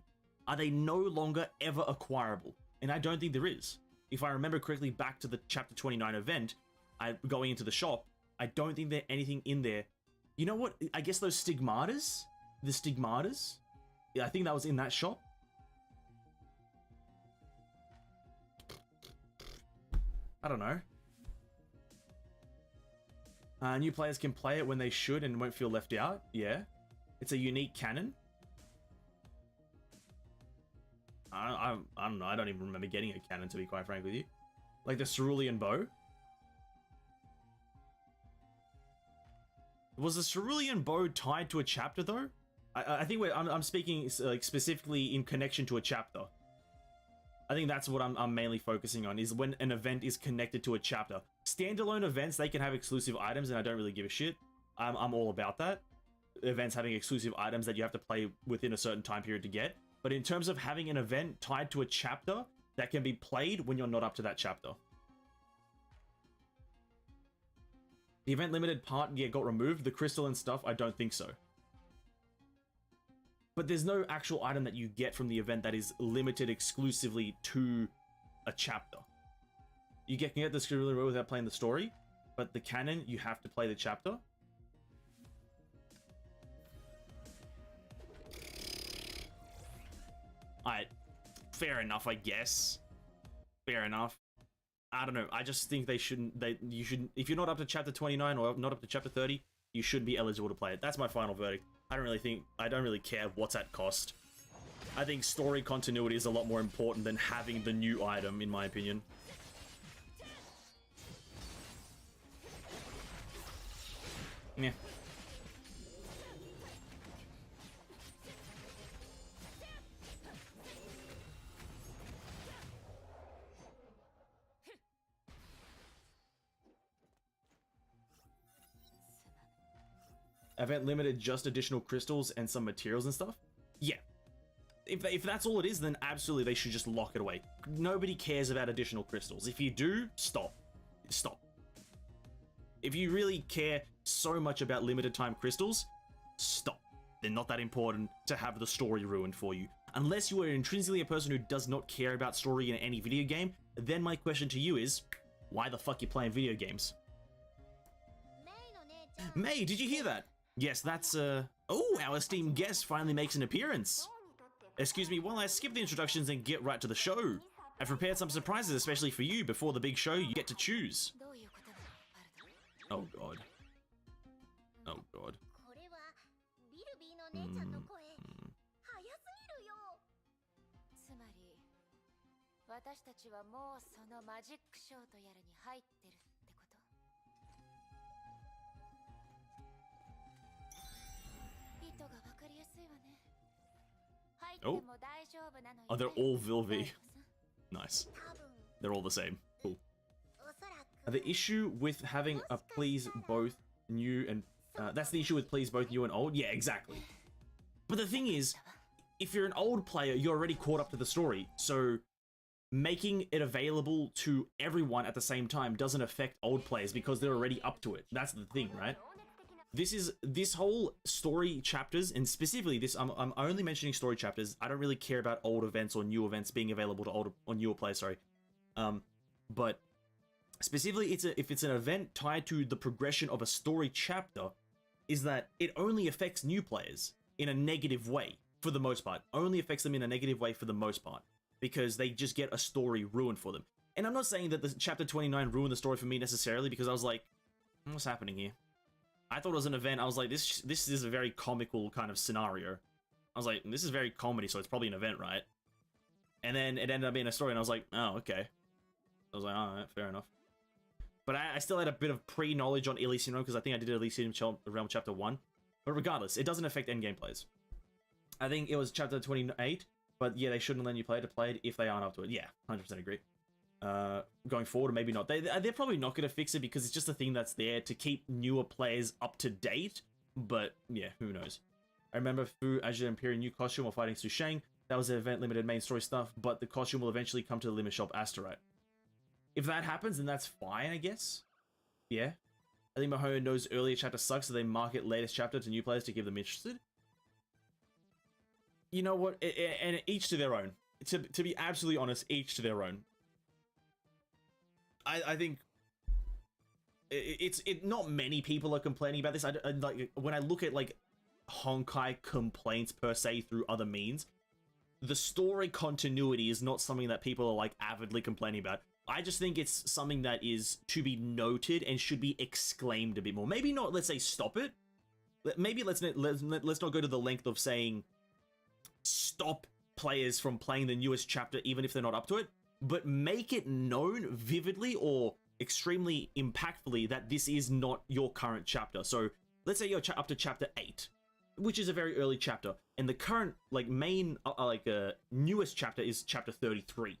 Are they no longer ever acquirable? And I don't think there is. If I remember correctly, back to the chapter 29 event, going into the shop, I don't think there's anything in there. You know what? I guess those stigmatas? The stigmatas? Yeah, I think that was in that shop. I don't know. New players can play it when they should and won't feel left out. Yeah. It's a unique canon. I don't know. I don't even remember getting a canon, to be quite frank with you. Like the Cerulean Bow. Was the Cerulean Bow tied to a chapter, though? I think I'm speaking like specifically in connection to a chapter. I think that's what I'm mainly focusing on, is when an event is connected to a chapter. Standalone events, they can have exclusive items, and I don't really give a shit. I'm all about that. Events having exclusive items that you have to play within a certain time period to get. But in terms of having an event tied to a chapter that can be played when you're not up to that chapter. The event limited part, yeah, got removed. The crystal and stuff, I don't think so. But there's no actual item that you get from the event that is limited exclusively to a chapter. You can get the Cerulean Bow without playing the story, but the canon, you have to play the chapter. Alright, fair enough, I guess. Fair enough. I don't know. I just think you shouldn't. If you're not up to chapter 29 or not up to chapter 30, you should be eligible to play it. That's my final verdict. I don't really care what's at cost. I think story continuity is a lot more important than having the new item, in my opinion. Yeah. Event limited just additional crystals and some materials and stuff? Yeah. If that's all it is, then absolutely they should just lock it away. Nobody cares about additional crystals. If you do, stop. Stop. If you really care so much about limited time crystals, stop. They're not that important to have the story ruined for you. Unless you are intrinsically a person who does not care about story in any video game, then my question to you is, why the fuck you playing video games? May, did you hear that? Yes, that's, oh, our esteemed guest finally makes an appearance. Excuse me while I skip the introductions and get right to the show. I've prepared some surprises especially for you before the big show you get to choose. Oh god. Oh god. 私たちはもうそのマジックショーとやらに入ってるってこと意図がわかりやすいわね入っても大丈夫なのよ Oh, they're all Vilvi. Nice. They're all the same. Cool. The issue with having a please both new and... that's the issue with please both new and old? Yeah, exactly. But the thing is, if you're an old player, you're already caught up to the story, so... making it available to everyone at the same time doesn't affect old players because they're already up to it. That's the thing, right? This whole story chapters, and specifically this, I'm only mentioning story chapters. I don't really care about old events or new events being available to older or newer players, sorry. But specifically, if it's an event tied to the progression of a story chapter, is that it only affects new players in a negative way, for the most part. Only affects them in a negative way for the most part. Because they just get a story ruined for them. And I'm not saying that the chapter 29 ruined the story for me necessarily, because I was like, what's happening here? I thought it was an event. I was like, this is a very comical kind of scenario. I was like, this is very comedy, so it's probably an event, right? And then it ended up being a story, and I was like, oh, okay. I was like, alright, fair enough. But I still had a bit of pre-knowledge on Elysium Realm, because I think I did Elysium Realm chapter 1. But regardless, it doesn't affect endgame players. I think it was chapter 28. But yeah, they shouldn't let you play it if they aren't up to it. Yeah, 100% agree. Going forward, or maybe not. They're probably not going to fix it because it's just a thing that's there to keep newer players up to date. But yeah, who knows. I remember Fu as your Imperial new costume while fighting Su Shang. That was event limited main story stuff, but the costume will eventually come to the limit shop Asterite. If that happens, then that's fine, I guess. Yeah. I think Mahoyo knows earlier chapter sucks, so they market latest chapter to new players to keep them interested. You know what, and each to their own. To be absolutely honest, each to their own. I think not many people are complaining about this. Like when I look at like Honkai complaints per se through other means, the story continuity is not something that people are like avidly complaining about. I just think it's something that is to be noted and should be exclaimed a bit more. Maybe not, let's say, stop it. Maybe let's not go to the length of saying stop players from playing the newest chapter even if they're not up to it, but make it known vividly or extremely impactfully that this is not your current chapter. So let's say you're up to chapter 8, which is a very early chapter, and the current like main newest chapter is chapter 33.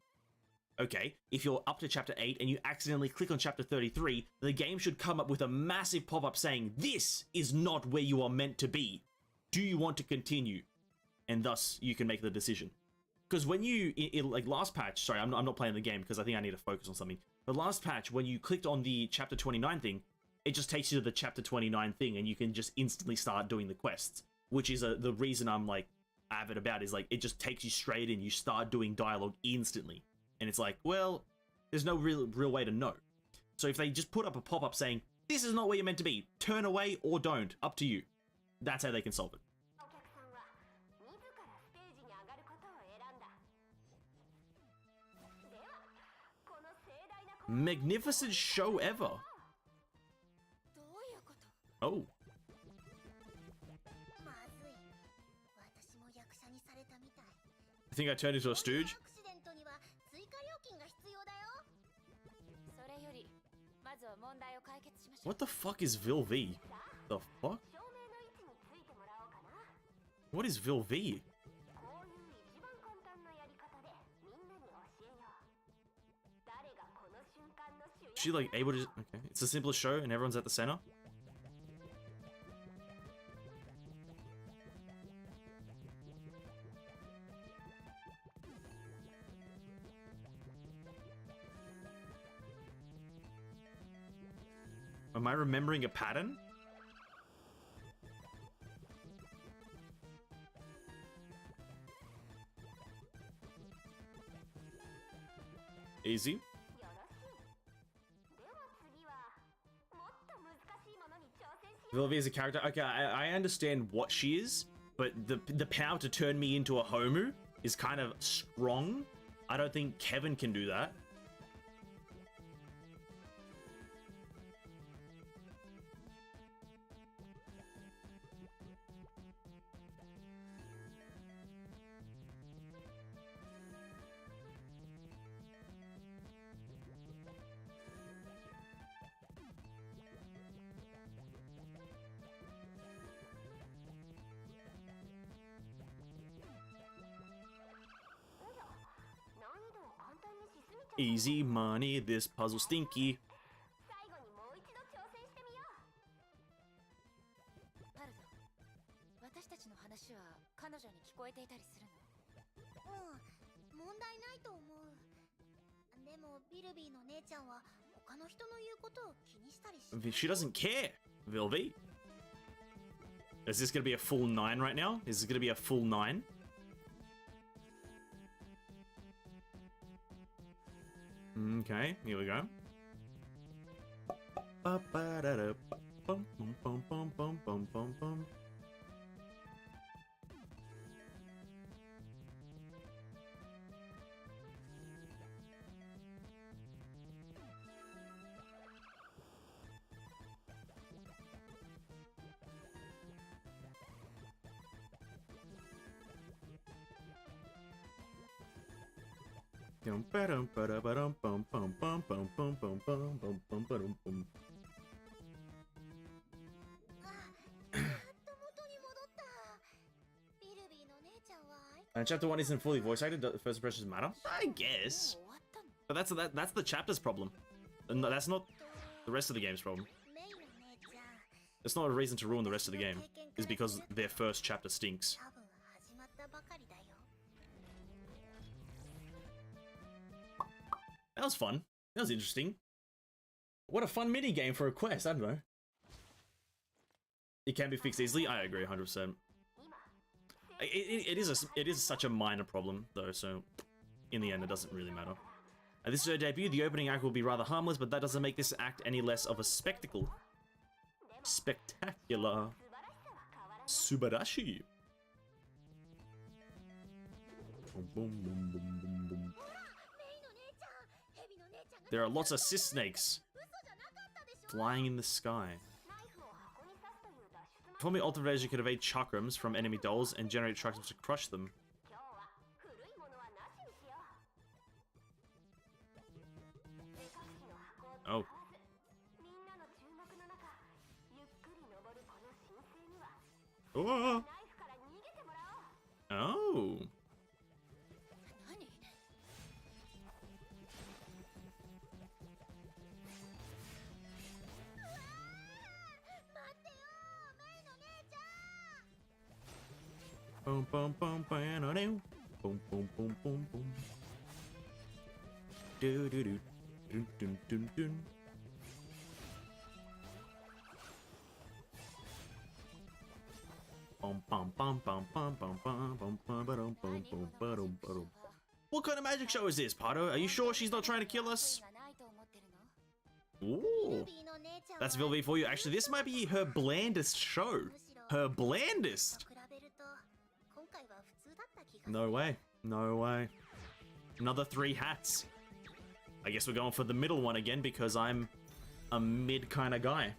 Okay, if you're up to chapter 8 and you accidentally click on chapter 33, the game should come up with a massive pop-up saying, this is not where you are meant to be. Do you want to continue? And thus, you can make the decision. Because when you, like last patch, sorry, I'm not playing the game because I think I need to focus on something. The last patch, when you clicked on the chapter 29 thing, it just takes you to the chapter 29 thing and you can just instantly start doing the quests. Which is the reason I'm like avid about is like, it just takes you straight in, you start doing dialogue instantly. And it's like, well, there's no real way to know. So if they just put up a pop-up saying, this is not where you're meant to be, turn away or don't, up to you. That's how they can solve it. Magnificent show ever. Oh. I think I turned into a stooge. What the fuck is Vilvi? The fuck? What is Vilvi? She like able to just, okay, it's the simplest show and everyone's at the center. Am I remembering a pattern? Easy. Vilvi is a character. Okay, I understand what she is, but the power to turn me into a Homu is kind of strong. I don't think Kevin can do that. Easy money, this puzzle stinky. パルド、私たちの話は彼女に聞こえていたりするの？問題ないと思う。でもビルビーの姉ちゃんは他の人の言うことを気にしたりしない。 She doesn't care, Vilvi. Is this gonna be a full 9 right now? Is this gonna be a full 9? Okay, here we go. Chapter 1 isn't fully voice acted. First impressions matter, I guess. But that's the chapter's problem. And that's not the rest of the game's problem. It's not a reason to ruin the rest of the game. It's because their first chapter stinks. That was fun. That was interesting. What a fun mini game for a quest. I don't know. It can be fixed easily. I agree 100%. It is such a minor problem though, so in the end it doesn't really matter. This is her debut. The opening act will be rather harmless, but that doesn't make this act any less of a spectacle. Spectacular. Subarashi. Boom, boom, boom, boom, boom, boom. There are lots of cyst snakes flying in the sky. Told me Ultimatum could evade chakrams from enemy dolls and generate chakrams to crush them. Oh. Oh. Oh. Boom, boom, boom, boom, boom, boom, boom, boom, boom. Do do do, dun dun dun dun. Bum bum bum bum bum bum bum bum bum bum bum bum bum. What kind of magic show is this, Pato? Are you sure she's not trying to kill us? Ooh, that's Vilvi for you. Actually, this might be her blandest show. Her blandest. No way. No way. Another 3 hats. I guess we're going for the middle one again because I'm a mid kind of guy.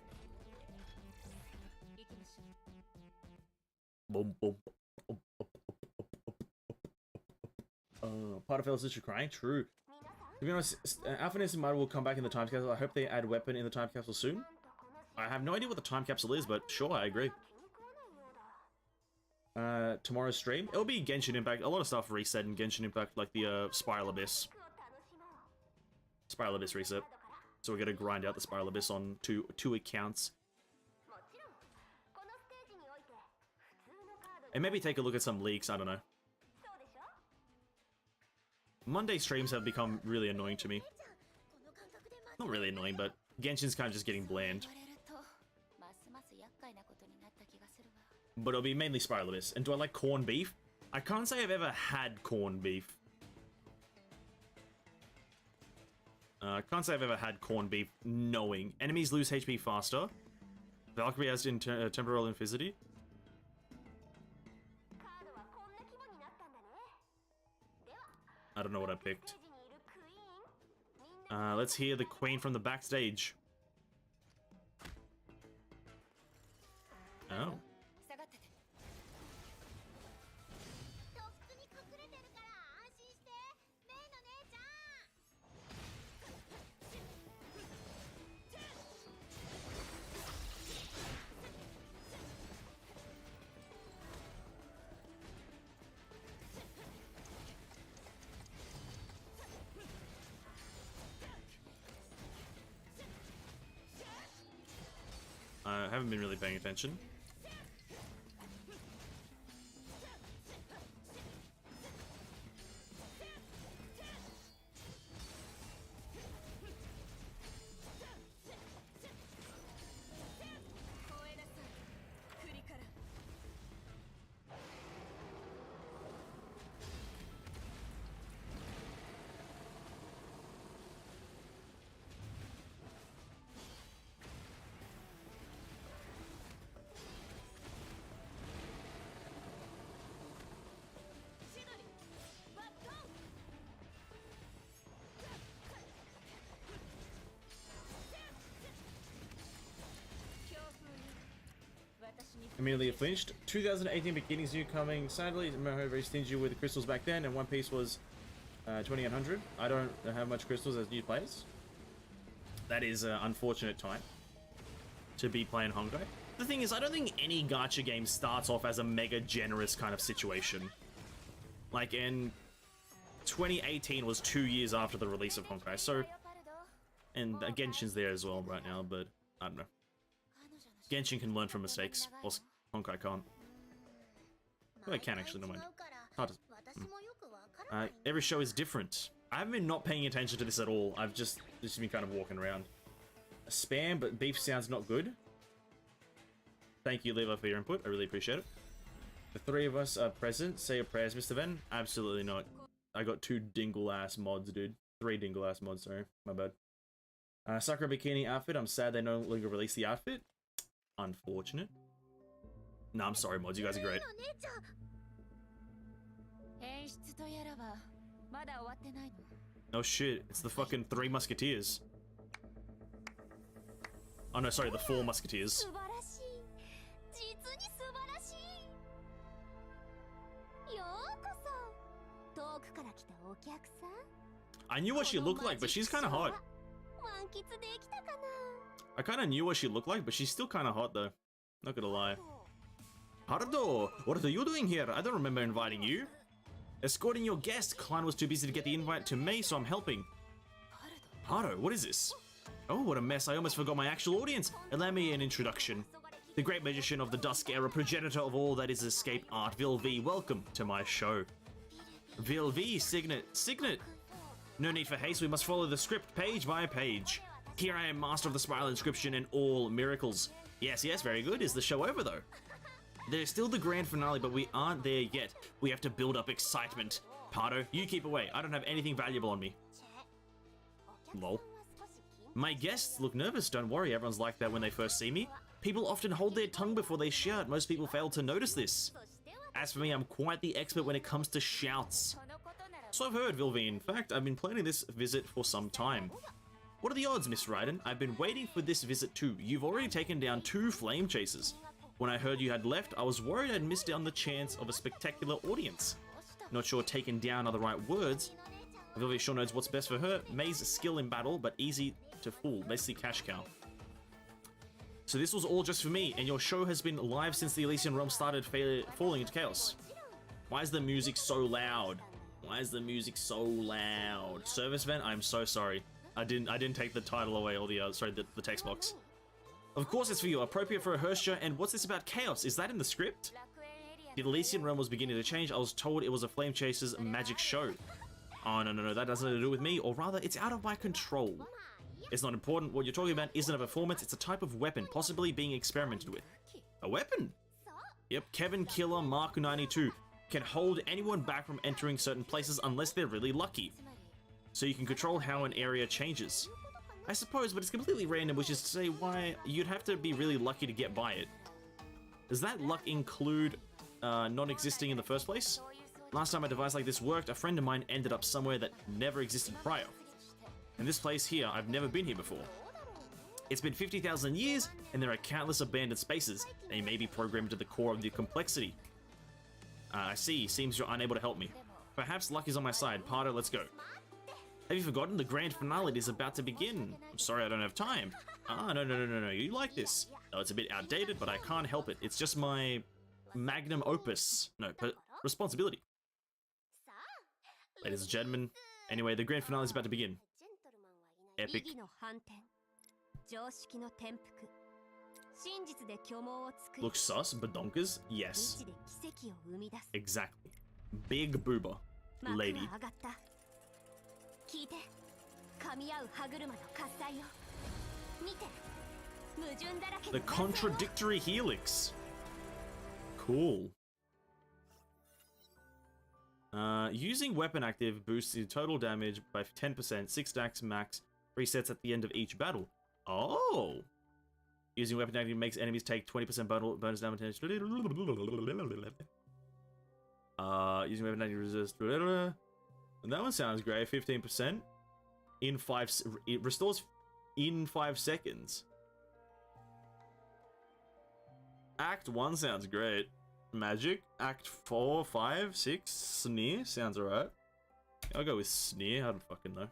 Boom, boom. Part of Fellows Sister crying? True. To be honest, Alphaness and Might will come back in the time capsule. I hope they add weapon in the time capsule soon. I have no idea what the time capsule is, but sure, I agree. Tomorrow's stream, it'll be Genshin Impact. A lot of stuff reset in Genshin Impact, like the Spiral Abyss. Spiral Abyss reset. So we're gonna grind out the Spiral Abyss on two accounts. And maybe take a look at some leaks, I don't know. Monday streams have become really annoying to me. Not really annoying, but Genshin's kind of just getting bland. but it'll be mainly Spiral Abyss. And do I like corned beef? I can't say I've ever had corned beef. I can't say I've ever had corned beef knowing. Enemies lose HP faster. Valkyrie has temporal infinity. I don't know what I picked. Let's hear the queen from the backstage. Oh. とっくに隠れてるから安心してメイの姉ちゃん I haven't been really paying attention. Immediately flinched. 2018 Bikinis new coming. Sadly, Moho very stingy with the crystals back then, and One Piece was 2800. I don't have much crystals as new players. That is an unfortunate time to be playing Honkai. The thing is, I don't think any gacha game starts off as a mega generous kind of situation. Like in 2018 was 2 years after the release of Honkai, so and Genshin's there as well right now, but I don't know. Genshin can learn from mistakes, whilst Honkai can't. Well, I can actually, no mind. Hard to... every show is different. I haven't been not paying attention to this at all. I've just been kind of walking around. Spam, but beef sounds not good. Thank you, Levo, for your input. I really appreciate it. The three of us are present. Say your prayers, Mr. Ven. Absolutely not. I got 2 dingle-ass mods, dude. 3 dingle-ass mods, sorry. My bad. Sakura Bikini outfit. I'm sad they no longer released the outfit. Unfortunate. No, I'm sorry, mods. You guys are great. Oh shit, it's the fucking 3 Musketeers. Oh no, sorry, the 4 Musketeers. I knew what she looked like, but she's kind of hot. I kind of knew what she looked like, but she's still kind of hot though. Not gonna lie. Haruto, what are you doing here? I don't remember inviting you. Escorting your guest. Klein was too busy to get the invite to me, so I'm helping. Haruto, what is this? Oh, what a mess. I almost forgot my actual audience. Allow me an introduction. The great magician of the Dusk Era, progenitor of all that is escape art, Vil V. Welcome to my show. Vil V, Signet. No need for haste, we must follow the script page by page. Here I am, master of the spiral inscription and all miracles. Yes, very good. Is the show over though? There's still the grand finale, but we aren't there yet. We have to build up excitement. Pardo, you keep away. I don't have anything valuable on me. Lol. My guests look nervous. Don't worry, everyone's like that when they first see me. People often hold their tongue before they shout. Most people fail to notice this. As for me, I'm quite the expert when it comes to shouts. So I've heard, Vilvi. In fact, I've been planning this visit for some time. What are the odds, Miss Raiden? I've been waiting for this visit too. You've already taken down 2 flame chasers. When I heard you had left, I was worried I'd missed out on the chance of a spectacular audience. Not sure taken down are the right words. Vilvi sure knows what's best for her. May's skill in battle, but easy to fool. Basically cash cow. So this was all just for me, and your show has been live since the Elysian Realm started falling into chaos. Why is the music so loud? Why is the music so loud? Service vent? I'm so sorry. I didn't take the title away or the text box. Of course it's for you, appropriate for a Hearst show, and what's this about chaos? Is that in the script? The Elysian Realm was beginning to change. I was told it was a Flame Chasers magic show. Oh, no, that doesn't have to do with me, or rather, it's out of my control. It's not important. What you're talking about isn't a performance, it's a type of weapon, possibly being experimented with. A weapon? Yep, Kevin Killer Mark 92 can hold anyone back from entering certain places unless they're really lucky. So you can control how an area changes. I suppose, but it's completely random, which is to say why you'd have to be really lucky to get by it. Does that luck include non-existing in the first place? Last time a device like this worked, a friend of mine ended up somewhere that never existed prior. And this place here, I've never been here before. It's been 50,000 years, and there are countless abandoned spaces. They may be programmed to the core of the complexity. I see. Seems you're unable to help me. Perhaps luck is on my side. Pardo, let's go. Have you forgotten? The grand finale is about to begin. I'm sorry I don't have time. Ah, no. You like this. Oh, it's a bit outdated, but I can't help it. It's just my magnum opus. No, but responsibility. Ladies and gentlemen. Anyway, the grand finale is about to begin. Epic. Looks sus, but donkers? Yes. Exactly. Big boober. Lady. The contradictory helix. Cool. Using weapon active boosts the total damage by 10%, 6 stacks max, resets at the end of each battle. Oh! Using weapon active makes enemies take 20% bonus damage. Using weapon active resist. That one sounds great. 15%. It restores in 5 seconds. Act 1 sounds great. Magic. Act 4, 5, 6. Sneer sounds alright. I'll go with Sneer. I don't fucking know.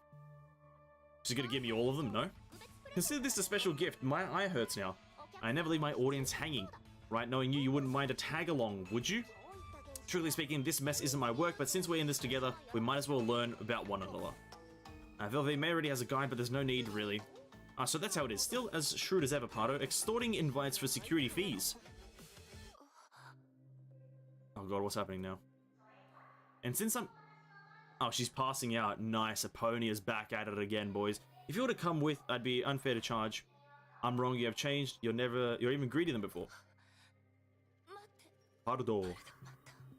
She's gonna give me all of them? No? Consider this a special gift. My eye hurts now. I never leave my audience hanging. Right, knowing you wouldn't mind a tag along, would you? Truly speaking, this mess isn't my work, but since we're in this together, we might as well learn about one another. Velvet May already has a guide, but there's no need, really. So that's how it is. Still as shrewd as ever, Pardo. Extorting invites for security fees. Oh god, what's happening now? And since I'm... Oh, she's passing out. Nice. Eponia's back at it again, boys. If you were to come with, I'd be unfair to charge. I'm wrong, you have changed. You're even greedier than before. Pardo.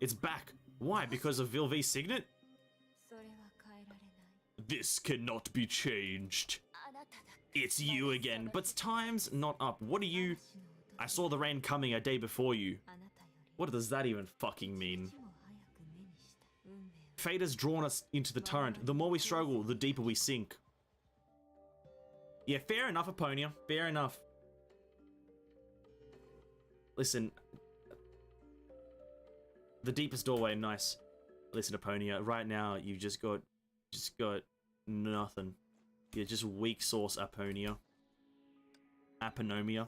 It's back. Why? Because of Vilvi's signet? This cannot be changed. It's you again, but time's not up. What are you? I saw the rain coming a day before you. What does that even fucking mean? Fate has drawn us into the torrent. The more we struggle, the deeper we sink. Yeah, fair enough, Eponia. Fair enough. Listen. The deepest doorway, nice. Listen, Eponia, right now you've just got nothing. You're just weak sauce, Eponia. Aponomia.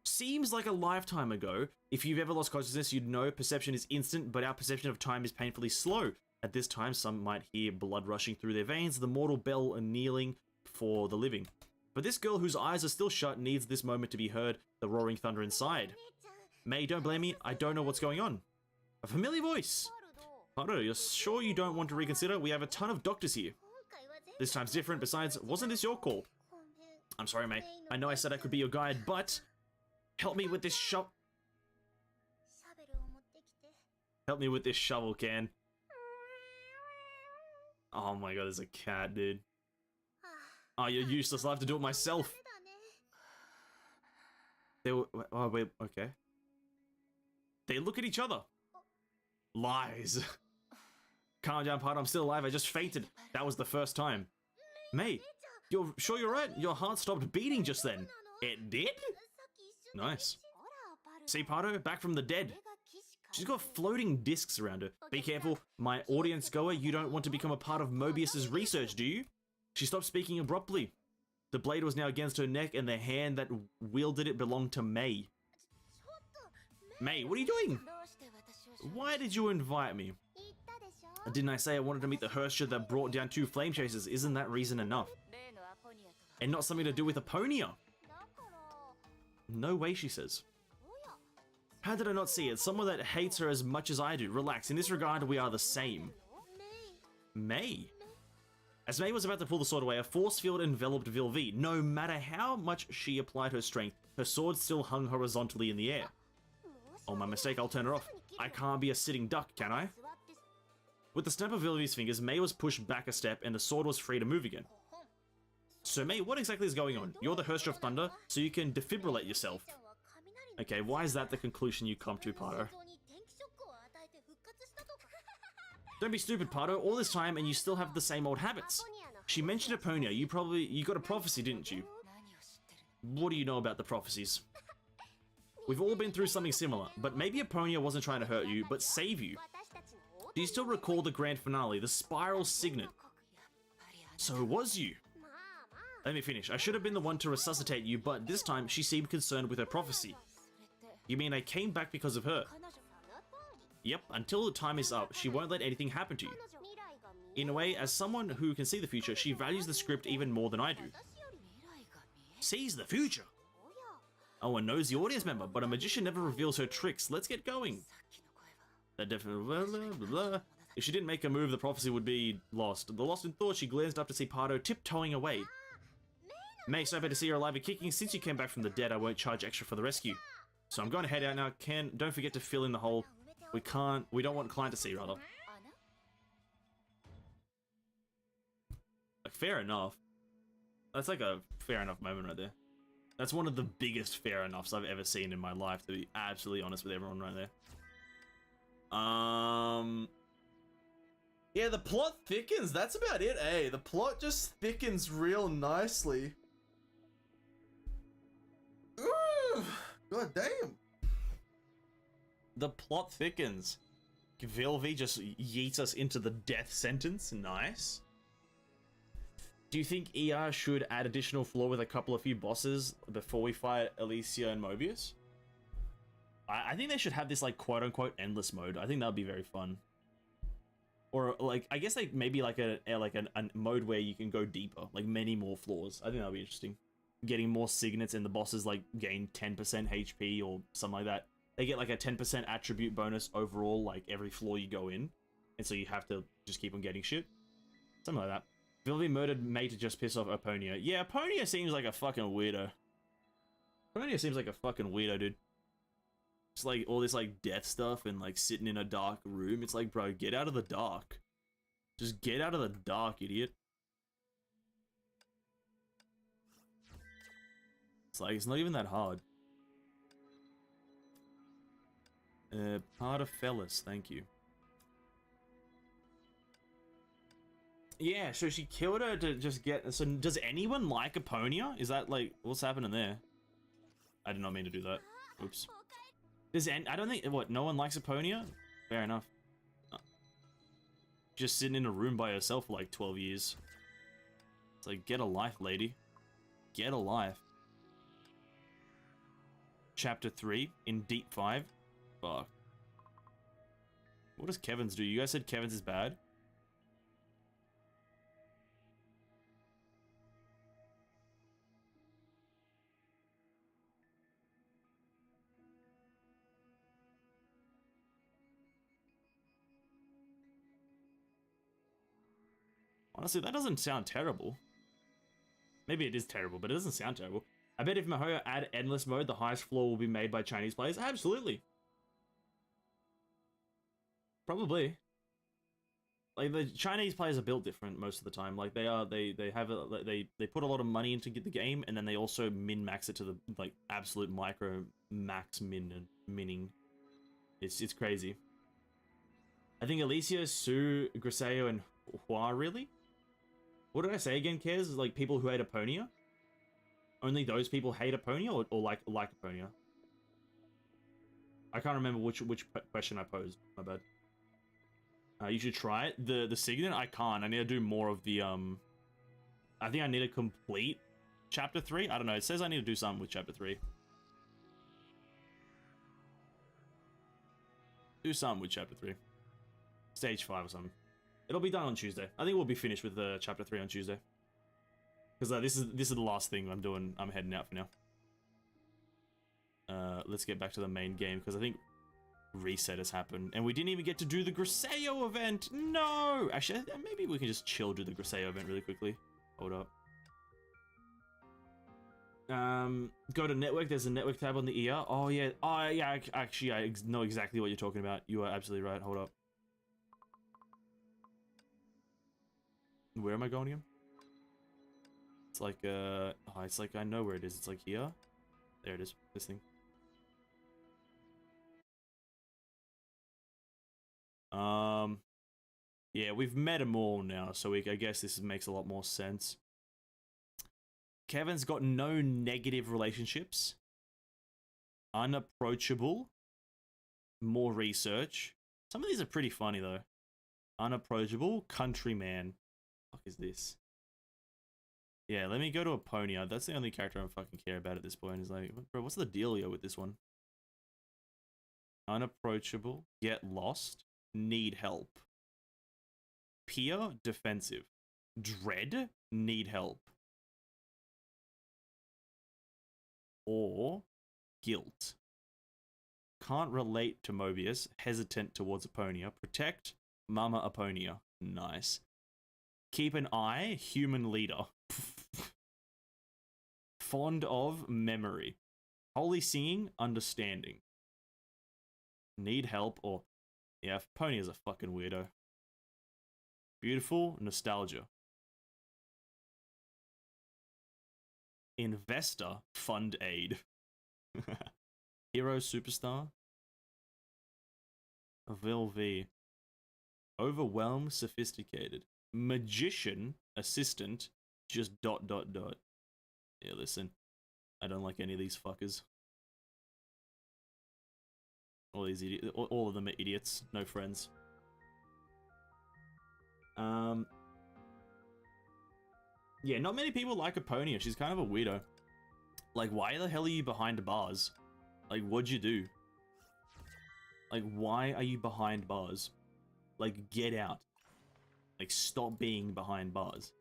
Seems like a lifetime ago. If you've ever lost consciousness, you'd know perception is instant, but our perception of time is painfully slow. At this time, some might hear blood rushing through their veins, the mortal bell kneeling for the living. But this girl whose eyes are still shut needs this moment to be heard, the roaring thunder inside. May, don't blame me, I don't know what's going on. A familiar voice. Pardo, you're sure you don't want to reconsider? We have a ton of doctors here. This time's different, besides, wasn't this your call? I'm sorry, May. I know I said I could be your guide, but... Help me with this shovel. Help me with this shovel, can. Oh my god, there's a cat, dude. Oh, you're useless. I'll have to do it myself. Oh, wait, okay. They look at each other. Lies. Calm down, Pardo. I'm still alive. I just fainted. That was the first time. May, you're sure you're right? Your heart stopped beating just then. It did? Nice. See, Pardo, back from the dead. She's got floating discs around her. Be careful, my audience goer, you don't want to become a part of Mobius's research, do you? She stopped speaking abruptly. The blade was now against her neck, and the hand that wielded it belonged to May. May, what are you doing? Why did you invite me? Didn't I say I wanted to meet the Hersher that brought down 2 flame chasers? Isn't that reason enough? And not something to do with Eponia? No way, she says. How did I not see it? Someone that hates her as much as I do. Relax, in this regard, we are the same. May. As May was about to pull the sword away, a force field enveloped Vilvi. No matter how much she applied her strength, her sword still hung horizontally in the air. Oh, my mistake, I'll turn her off. I can't be a sitting duck, can I? With the snap of Vilvi's fingers, May was pushed back a step and the sword was free to move again. So May, what exactly is going on? You're the Herster of Thunder, so you can defibrillate yourself. Okay, why is that the conclusion you come to, Pardo? Don't be stupid, Pardo. All this time and you still have the same old habits. She mentioned Eponia. You got a prophecy, didn't you? What do you know about the prophecies? We've all been through something similar, but maybe Eponia wasn't trying to hurt you, but save you. Do you still recall the grand finale, the spiral signet? So it was you. Let me finish. I should have been the one to resuscitate you, but this time she seemed concerned with her prophecy. You mean I came back because of her? Yep, until the time is up, she won't let anything happen to you. In a way, as someone who can see the future, she values the script even more than I do. Sees the future? Oh, and knows the audience member, but a magician never reveals her tricks. Let's get going. That definitely blah, blah, blah. If she didn't make a move, the prophecy would be lost. The lost in thought, she glanced up to see Pardo tiptoeing away. May, so happy to see her alive and kicking. Since you came back from the dead, I won't charge extra for the rescue. So I'm going to head out now. Don't forget to fill in the hole. We don't want client to see, rather. Like, fair enough. That's like a fair enough moment right there. That's one of the biggest fair enoughs I've ever seen in my life, to be absolutely honest with everyone right there. Yeah, the plot thickens. That's about it, eh? The plot just thickens real nicely. Ooh, god damn. The plot thickens. Vilvi just yeets us into the death sentence. Nice. Do you think ER should add additional floor with a few bosses before we fight Alicia and Mobius? I think they should have this, like, quote-unquote endless mode. I think that would be very fun. Or, like, I guess, like, maybe like a mode where you can go deeper, like many more floors. I think that would be interesting. Getting more signets and the bosses, like, gain 10% HP or something like that. They get, like, a 10% attribute bonus overall, like, every floor you go in. And so you have to just keep on getting shit. Something like that. Vilvi murdered May to just piss off Eponia. Yeah, Eponia seems like a fucking weirdo. Eponia seems like a fucking weirdo, dude. It's like all this like death stuff and like sitting in a dark room. It's like, bro, get out of the dark. Just get out of the dark, idiot. It's like, it's not even that hard. Part of Fellas, thank you. Yeah, so she killed her to just get... So does anyone like Eponia? Is that like... What's happening there? I did not mean to do that. Oops. I don't think... What, no one likes Eponia? Fair enough. Just sitting in a room by herself for like 12 years. It's like, get a life, lady. Get a life. Chapter 3 in Deep 5. Fuck. What does Kevin's do? You guys said Kevin's is bad? Honestly, that doesn't sound terrible. Maybe it is terrible, but it doesn't sound terrible. I bet if Mihoyo add endless mode, the highest floor will be made by Chinese players. Absolutely. Probably. Like, the Chinese players are built different most of the time. Like, they put a lot of money into the game, and then they also min-max it to the, like, absolute micro max minning. It's crazy. I think Alicia, Sue, Griseo, and Hua, really? What did I say again, Kez? Like, people who hate Eponia? Only those people hate Eponia, or like Eponia? I can't remember which question I posed. My bad. You should try it. The Signet, I can't. I need to do more of the, I think I need to complete Chapter 3? I don't know. It says I need to do something with Chapter 3. Do something with Chapter 3. Stage 5 or something. It'll be done on Tuesday. I think we'll be finished with Chapter 3 on Tuesday. Because this is the last thing I'm doing. I'm heading out for now. Let's get back to the main game, because I think reset has happened, and we didn't even get to do the Griseo event. No! Actually, maybe we can just chill do the Griseo event really quickly. Hold up. Go to network. There's a network tab on the ear. Oh yeah. Oh yeah. Actually, I know exactly what you're talking about. You are absolutely right. Hold up. Where am I going again? It's like oh, it's like I know where it is. It's like here. There it is. This thing. Yeah, we've met them all now, so I guess this makes a lot more sense. Kevin's got no negative relationships. Unapproachable. More research. Some of these are pretty funny though. Unapproachable. Countryman. Fuck is this? Yeah, let me go to Aponia. That's the only character I fucking care about at this point. Is like, bro, what's the dealio with this one? Unapproachable. Get lost. Need help. Peer. Defensive. Dread. Need help. Or guilt. Can't relate to Mobius. Hesitant towards Aponia. Protect. Mama Aponia. Nice. Keep an eye. Human leader. Fond of memory. Holy singing. Understanding. Need help or... Yeah, Aponia's a fucking weirdo. Beautiful. Nostalgia. Investor. Fund aid. Hero superstar. Vilv. Overwhelmed sophisticated. Magician assistant. Just ... Yeah, listen. I don't like any of these fuckers. All these idiots. All of them are idiots. No friends. Yeah, not many people like Aponia. She's kind of a weirdo. Like, why the hell are you behind bars? Like, what'd you do? Like, why are you behind bars? Like, get out. Like, stop being behind bars.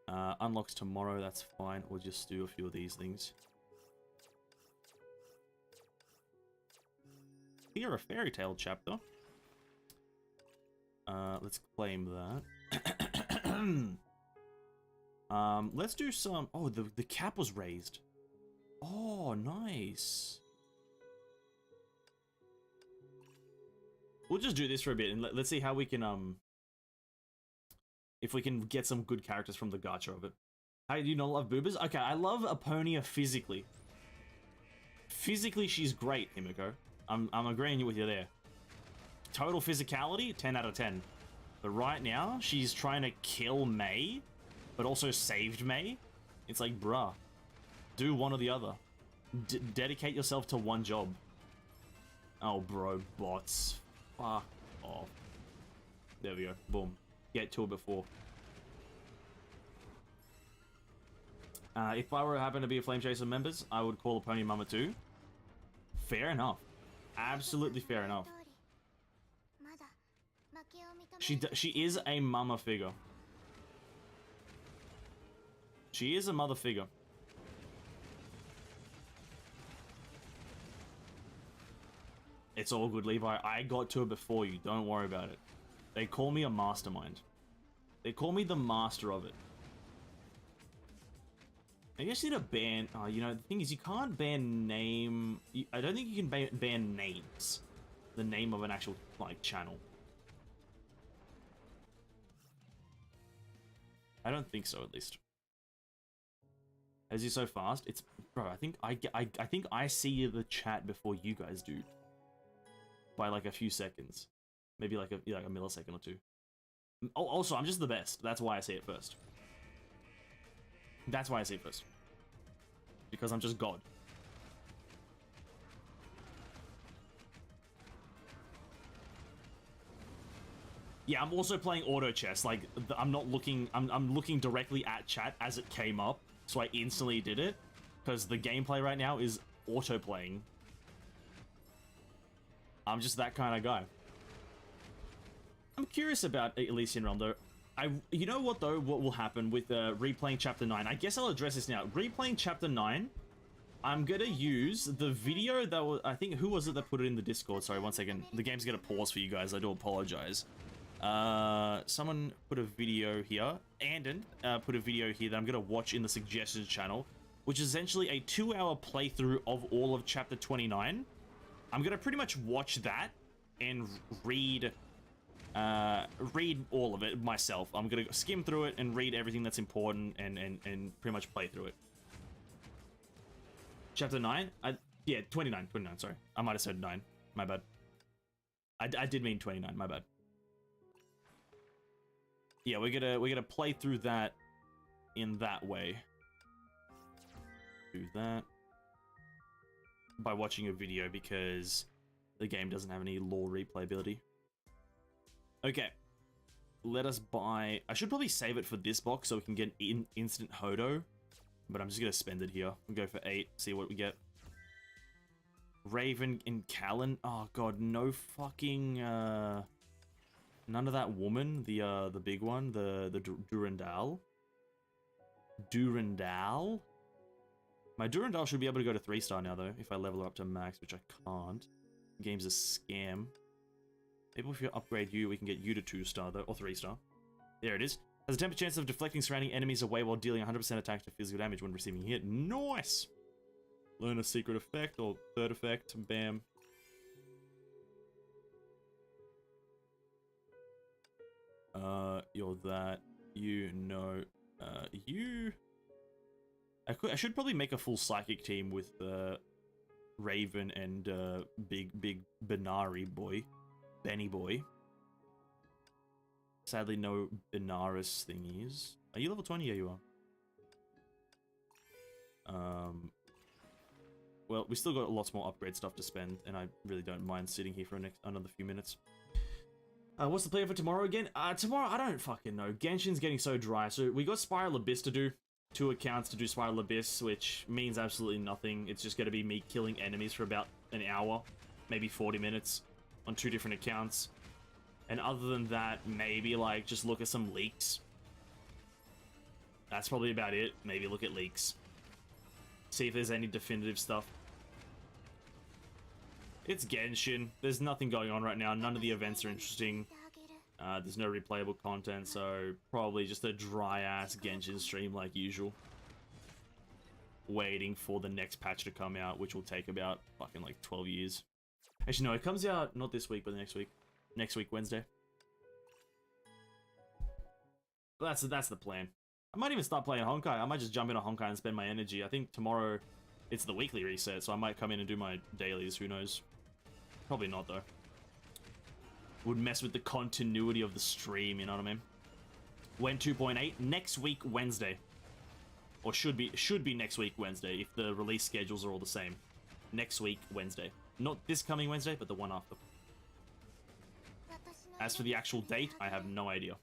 Unlocks tomorrow, that's fine. We'll just do a few of these things. Here, a fairy tale chapter. Let's claim that. Let's do some... Oh, the cap was raised. Oh, nice. We'll just do this for a bit, and let's see how we can, if we can get some good characters from the gacha of it. How do you not love boobas? Okay, I love Aponia physically. Physically, she's great, Himiko. I'm agreeing with you there. Total physicality, 10 out of 10. But right now, she's trying to kill May, but also saved May. It's like, bruh, do one or the other. Dedicate yourself to one job. Oh, bro, bots. Fuck off. There we go. Boom. Get to it before. If I were happen to be a Flame Chaser members, I would call Aponia Mama too. Fair enough. Absolutely fair enough. She is a mama figure. She is a mother figure. It's all good, Levi. I got to it before you. Don't worry about it. They call me a mastermind. They call me the master of it. I guess you need to ban... Oh, you know, the thing is, you can't ban name... I don't think you can ban names. The name of an actual, like, channel. I don't think so, at least. As you're so fast, it's... Bro, I think I see the chat before you guys do. By, like, a few seconds. Maybe, like a millisecond or two. Also, I'm just the best. That's why I say it first. That's why I say it first. Because I'm just God. Yeah, I'm also playing auto chess. Like, I'm not looking... I'm looking directly at chat as it came up. So I instantly did it. Because the gameplay right now is auto-playing. I'm just that kind of guy. I'm curious about Elysian Realm, though. You know what, though? What will happen with replaying Chapter 9? I guess I'll address this now. Replaying Chapter 9 I'm gonna use the video that was, I think, who was it that put it in the Discord? Sorry, one second. The game's gonna pause for you guys. I do apologize. Someone put a video here. Andon put a video here that I'm gonna watch in the suggestions channel, which is essentially a 2-hour playthrough of all of Chapter 29. I'm gonna pretty much watch that and read all of it myself. I'm gonna skim through it and read everything that's important and pretty much play through it. Chapter 9? Yeah, 29, sorry. I might have said 9. My bad. I did mean 29, my bad. Yeah, we're gonna play through that in that way. Do that by watching a video because the game doesn't have any lore replayability. Okay. Let us buy... I should probably save it for this box so we can get instant Hodo. But I'm just going to spend it here. We'll go for 8, see what we get. Raven and Callan. Oh god, no fucking... None of that woman. The big one. The Durandal. Durandal? My Durandal should be able to go to 3-star now though, if I level her up to max, which I can't. The game's a scam. Maybe if you upgrade you, we can get you to 2-star though, or 3-star. There it is. Has a 10% chance of deflecting surrounding enemies away while dealing 100% attack to physical damage when receiving a hit. Nice! Learn a secret effect or third effect. Bam. You're that. You know. You... I should probably make a full psychic team with Raven and big Benari boy. Benny boy. Sadly, no Benares thingies. Are you level 20? Yeah, you are. Well, we still got lots more upgrade stuff to spend, and I really don't mind sitting here for another few minutes. What's the plan for tomorrow again? Tomorrow, I don't fucking know. Genshin's getting so dry, so we got Spiral Abyss to do. 2 accounts to do Spiral Abyss, which means absolutely nothing. It's just going to be me killing enemies for about an hour, maybe 40 minutes, on 2 different accounts. And other than that, maybe, like, just look at some leaks. That's probably about it. Maybe look at leaks. See if there's any definitive stuff. It's Genshin. There's nothing going on right now. None of the events are interesting. There's no replayable content, so probably just a dry-ass Genshin stream like usual. Waiting for the next patch to come out, which will take about fucking, like, 12 years. Actually, no, it comes out not this week, but next week. Next week, Wednesday. That's the plan. I might even start playing Honkai. I might just jump into Honkai and spend my energy. I think tomorrow it's the weekly reset, so I might come in and do my dailies. Who knows? Probably not, though. Would mess with the continuity of the stream, you know what I mean? When 2.8, next week, Wednesday. Or should be next week, Wednesday, if the release schedules are all the same. Next week, Wednesday. Not this coming Wednesday, but the one after. As for the actual date, I have no idea.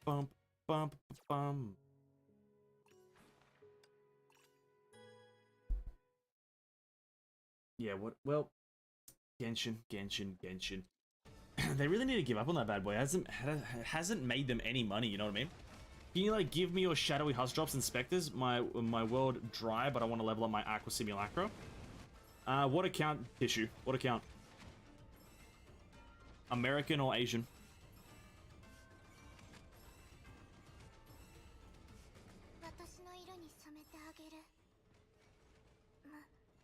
Bump, bump, bum. Yeah, what? Well, Genshin. They really need to give up on that bad boy. It hasn't made them any money, you know what I mean? Can you, like, give me your shadowy husk drops and specters? My world dry, but I want to level up my aqua simulacra. What account, Tissue? What account? American or Asian?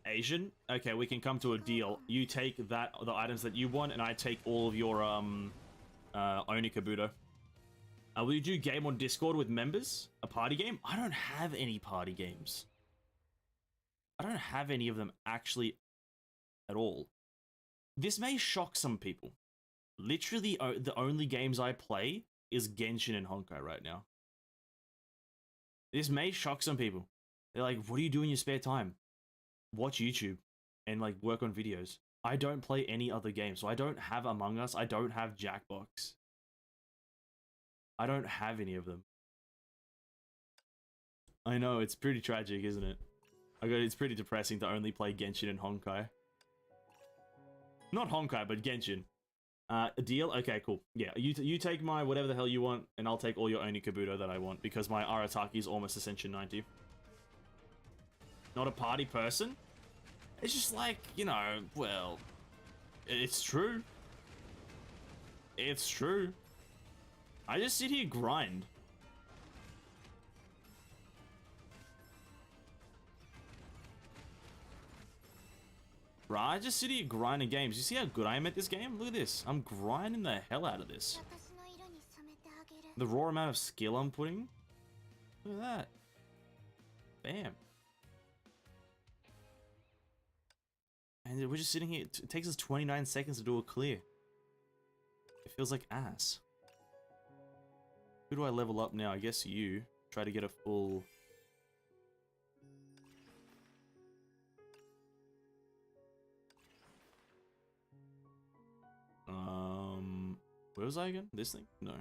Asian? Okay, we can come to a deal. You take the items that you want, and I take all of your Onikabuto. Will you do game on Discord with members? A party game? I don't have any party games. I don't have any of them actually at all. This may shock some people. Literally, the only games I play is Genshin and Honkai right now. This may shock some people. They're like, what do you do in your spare time? Watch YouTube and, like, work on videos. I don't play any other games, so I don't have Among Us. I don't have Jackbox. I don't have any of them. I know, it's pretty tragic, isn't it? It's pretty depressing to only play Genshin and Honkai. Not Honkai, but Genshin. A deal? Okay, cool. Yeah, you take my whatever the hell you want, and I'll take all your Oni Kabuto that I want, because my Arataki is almost Ascension 90. Not a party person? It's just like, you know, well, it's true. It's true. I just sit here grind. Right, I just sit here grinding games. You see how good I am at this game? Look at this. I'm grinding the hell out of this. The raw amount of skill I'm putting. Look at that. Bam. And we're just sitting here. It takes us 29 seconds to do a clear. It feels like ass. Who do I level up now? I guess you. Try to get a full... Where was I again? This thing? No.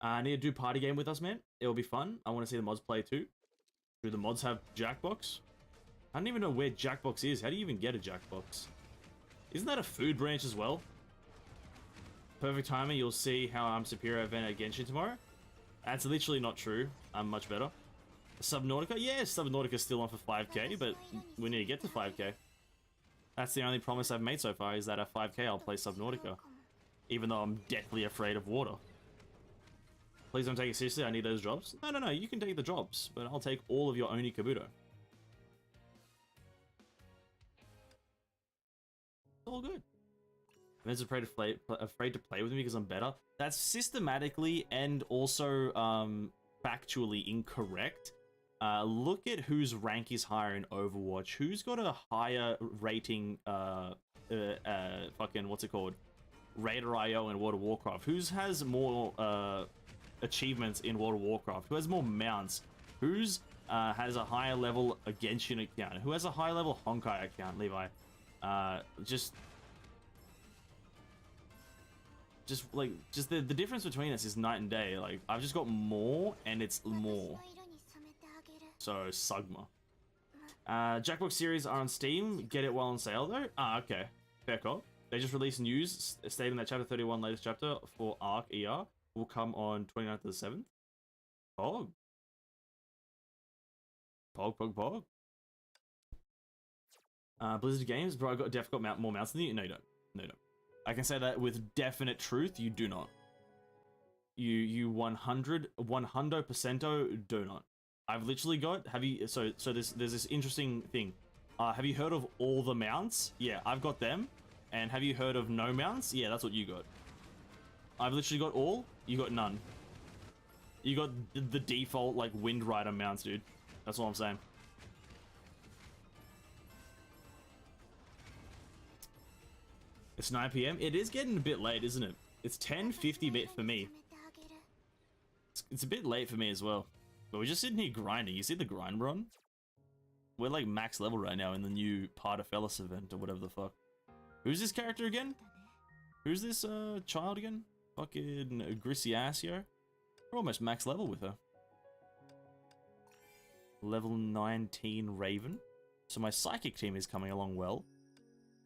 I need to do party game with us, man. It'll be fun. I want to see the mods play too. Do the mods have Jackbox? I don't even know where Jackbox is. How do you even get a Jackbox? Isn't that a food branch as well? Perfect timing. You'll see how I'm superior event at Genshin tomorrow. That's literally not true. I'm much better. Subnautica? Yeah, Subnautica's still on for 5k, but we need to get to 5k. That's the only promise I've made so far, is that at 5k I'll play Subnautica. Even though I'm deathly afraid of water. Please don't take it seriously, I need those jobs. No, you can take the jobs, but I'll take all of your Oni Kabuto. It's all good. Man's afraid to play with me because I'm better. That's systematically and also factually incorrect. Look at whose rank is higher in Overwatch. Who's got a higher rating, fucking, what's it called? Raider.io in World of Warcraft. Who's has more, achievements in World of Warcraft? Who has more mounts? Who's, has a higher level Genshin account? Who has a high level Honkai account, Levi? Just the difference between us is night and day. Like, I've just got more, and it's more. So, Sugma. Jackbox series are on Steam. Get it while on sale, though? Ah, okay. Fair call. They just released news stating that Chapter 31, latest chapter for Arc ER, will come on 29th of the 7th. Pog. Pog. Blizzard Games, bro, I got more mounts than you? No, you don't. No, you don't. I can say that with definite truth, you do not. You 100% do not. I've literally got, so there's this interesting thing. Have you heard of all the mounts? Yeah, I've got them. And have you heard of no mounts? Yeah, that's what you got. I've literally got all, you got none. You got the default, like, Wind Rider mounts, dude. That's all I'm saying. It's 9 PM. It is getting a bit late, isn't it? It's 10:50 for me. It's a bit late for me as well. But we're just sitting here grinding. You see the grind we're on? We're like max level right now in the new Partafellis event or whatever the fuck. Who's this character again? Who's this child again? Fucking Grisiasio? We're almost max level with her. Level 19 Raven. So my psychic team is coming along well.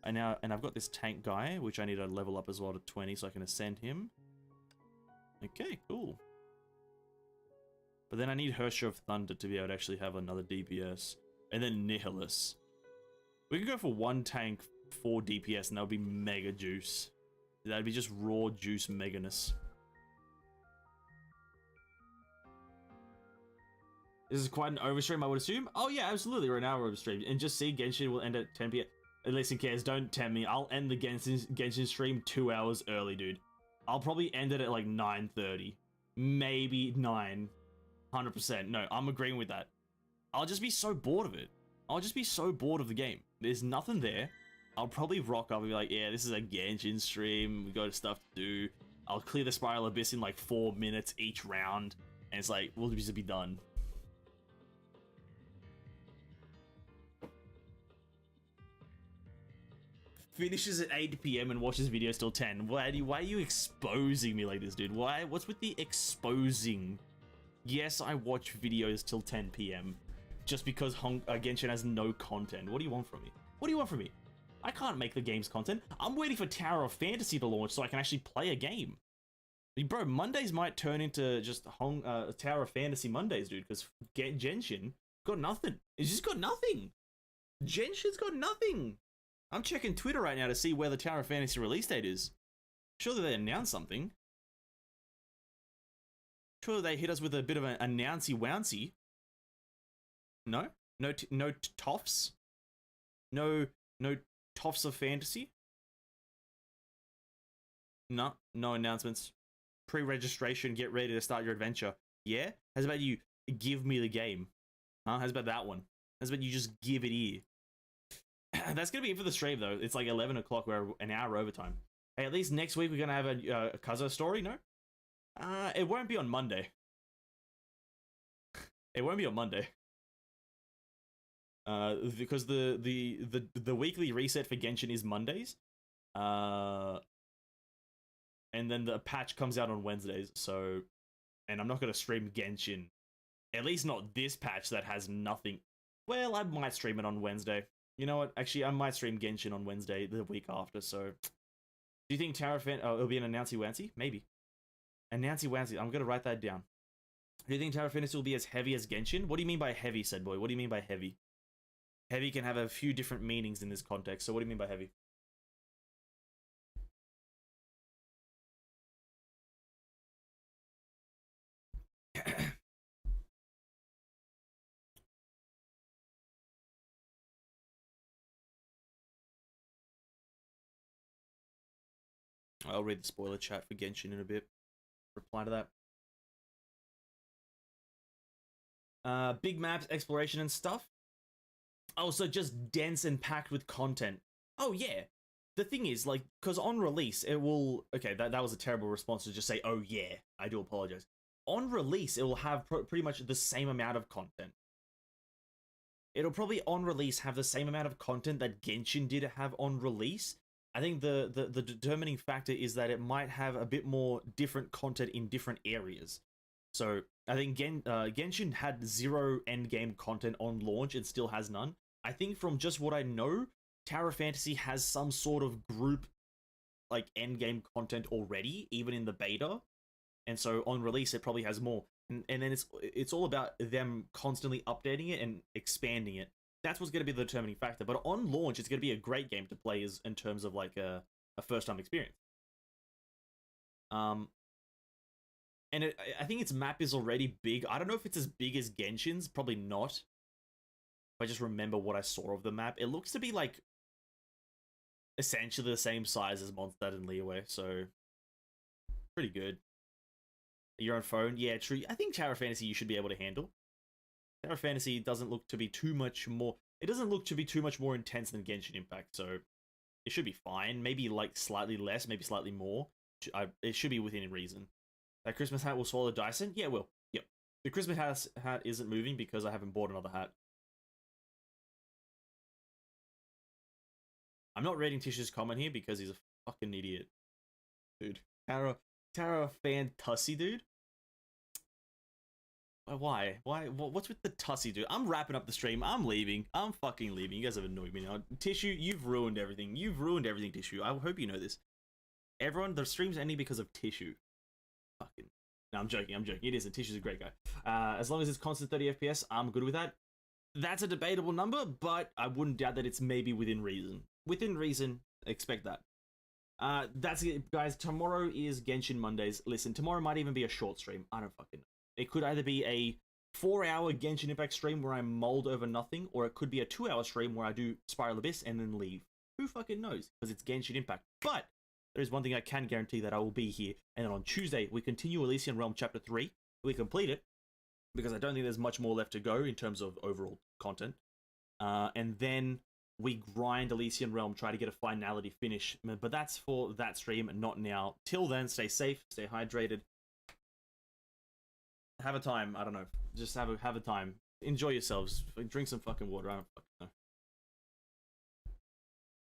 And I've got this tank guy, which I need to level up as well to 20 so I can ascend him. Okay, cool. But then I need Hersher of Thunder to be able to actually have another DPS. And then Nihilus. We could go for one tank, 4 DPS, and that would be mega juice. That'd be just raw juice meganess. This is quite an overstream, I would assume. Oh yeah, absolutely, we're an hour overstream. And just see, Genshin will end at 10 PM. Listen, cares, don't tempt me. I'll end the Genshin stream 2 hours early, dude. I'll probably end it at like 9:30. Maybe 9. 100%. No, I'm agreeing with that. I'll just be so bored of it. I'll just be so bored of the game. There's nothing there. I'll probably rock up and be like, yeah, this is a Genshin stream. We got stuff to do. I'll clear the Spiral Abyss in like 4 minutes each round. And it's like, we'll just be done. Finishes at 8 PM and watches videos till 10. Why are you exposing me like this, dude? What's with the exposing? Yes, I watch videos till 10 PM. just because Genshin has no content. What do you want from me? What do you want from me? I can't make the game's content. I'm waiting for Tower of Fantasy to launch so I can actually play a game. Bro, Mondays might turn into just Tower of Fantasy Mondays, dude, because Genshin got nothing. It's just got nothing. Genshin's got nothing. I'm checking Twitter right now to see where the Tower of Fantasy release date is. Surely they announced something. Surely they hit us with a bit of an announcy-wouncy. No? No toffs? No toffs of fantasy? No announcements. Pre-registration, get ready to start your adventure. Yeah? How's about you give me the game? Huh? How's about that one? How's about you just give it here? That's gonna be it for the stream though. It's like 11 o'clock, we're an hour overtime. Hey, at least next week we're gonna have a Kaza story, no? It won't be on Monday. It won't be on Monday. Because the weekly reset for Genshin is Mondays. And then the patch comes out on Wednesdays, so... And I'm not going to stream Genshin. At least not this patch that has nothing. Well, I might stream it on Wednesday. You know what? Actually, I might stream Genshin on Wednesday the week after, so... Do you think Tower of Fantasy... Oh, it'll be an Announcy-Wancy? Maybe. Announcy-Wancy. I'm going to write that down. Do you think Tower of Fantasy will be as heavy as Genshin? What do you mean by heavy, said boy? What do you mean by heavy? Heavy can have a few different meanings in this context, so what do you mean by heavy? I'll read the spoiler chat for Genshin in a bit. Reply to that. Big maps, exploration and stuff. Oh, so just dense and packed with content. Oh, yeah. The thing is, like, because on release, it will... Okay, that was a terrible response to just say, oh, yeah. I do apologize. On release, it will have pretty much the same amount of content. It'll probably, on release, have the same amount of content that Genshin did have on release. I think the determining factor is that it might have a bit more different content in different areas. So, I think Genshin had 0 endgame content on launch and still has none. I think from just what I know, Tower of Fantasy has some sort of group, like, endgame content already, even in the beta. And so, on release, it probably has more. And then it's all about them constantly updating it and expanding it. That's what's going to be the determining factor. But on launch, it's going to be a great game to play in terms of, like, a first-time experience. And I think its map is already big. I don't know if it's as big as Genshin's. Probably not. If I just remember what I saw of the map. It looks to be, like, essentially the same size as Mondstadt and Liyue. So, pretty good. Your own phone? Yeah, true. I think Tower of Fantasy you should be able to handle. Tower of Fantasy doesn't look to be too much more... It doesn't look to be too much more intense than Genshin Impact, so... It should be fine. Maybe, like, slightly less, maybe slightly more. It should be within reason. That Christmas hat will swallow Dyson? Yeah, it will. Yep. The Christmas hat isn't moving because I haven't bought another hat. I'm not reading Tish's comment here because he's a fucking idiot. Dude. Tower fan Tussy, dude? Why? What's with the Tussy, dude? I'm wrapping up the stream. I'm leaving. I'm fucking leaving. You guys have annoyed me now. Tissue, you've ruined everything. You've ruined everything, Tissue. I hope you know this. Everyone, the stream's ending because of Tissue. Fucking... No, I'm joking. It isn't. Tissue's a great guy. As long as it's constant 30 FPS, I'm good with that. That's a debatable number, but I wouldn't doubt that it's maybe within reason. Within reason, expect that. That's it, guys. Tomorrow is Genshin Mondays. Listen, tomorrow might even be a short stream. I don't fucking know. It could either be a 4-hour Genshin Impact stream where I mold over nothing, or it could be a 2-hour stream where I do Spiral Abyss and then leave. Who fucking knows? Because it's Genshin Impact. But there is one thing I can guarantee, that I will be here. And then on Tuesday, we continue Elysian Realm Chapter 3. We complete it, because I don't think there's much more left to go in terms of overall content. And then we grind Elysian Realm, try to get a finality finish. But that's for that stream, not now. Till then, stay safe, stay hydrated. Have a time, I don't know. Just have a time. Enjoy yourselves. Drink some fucking water. I don't fucking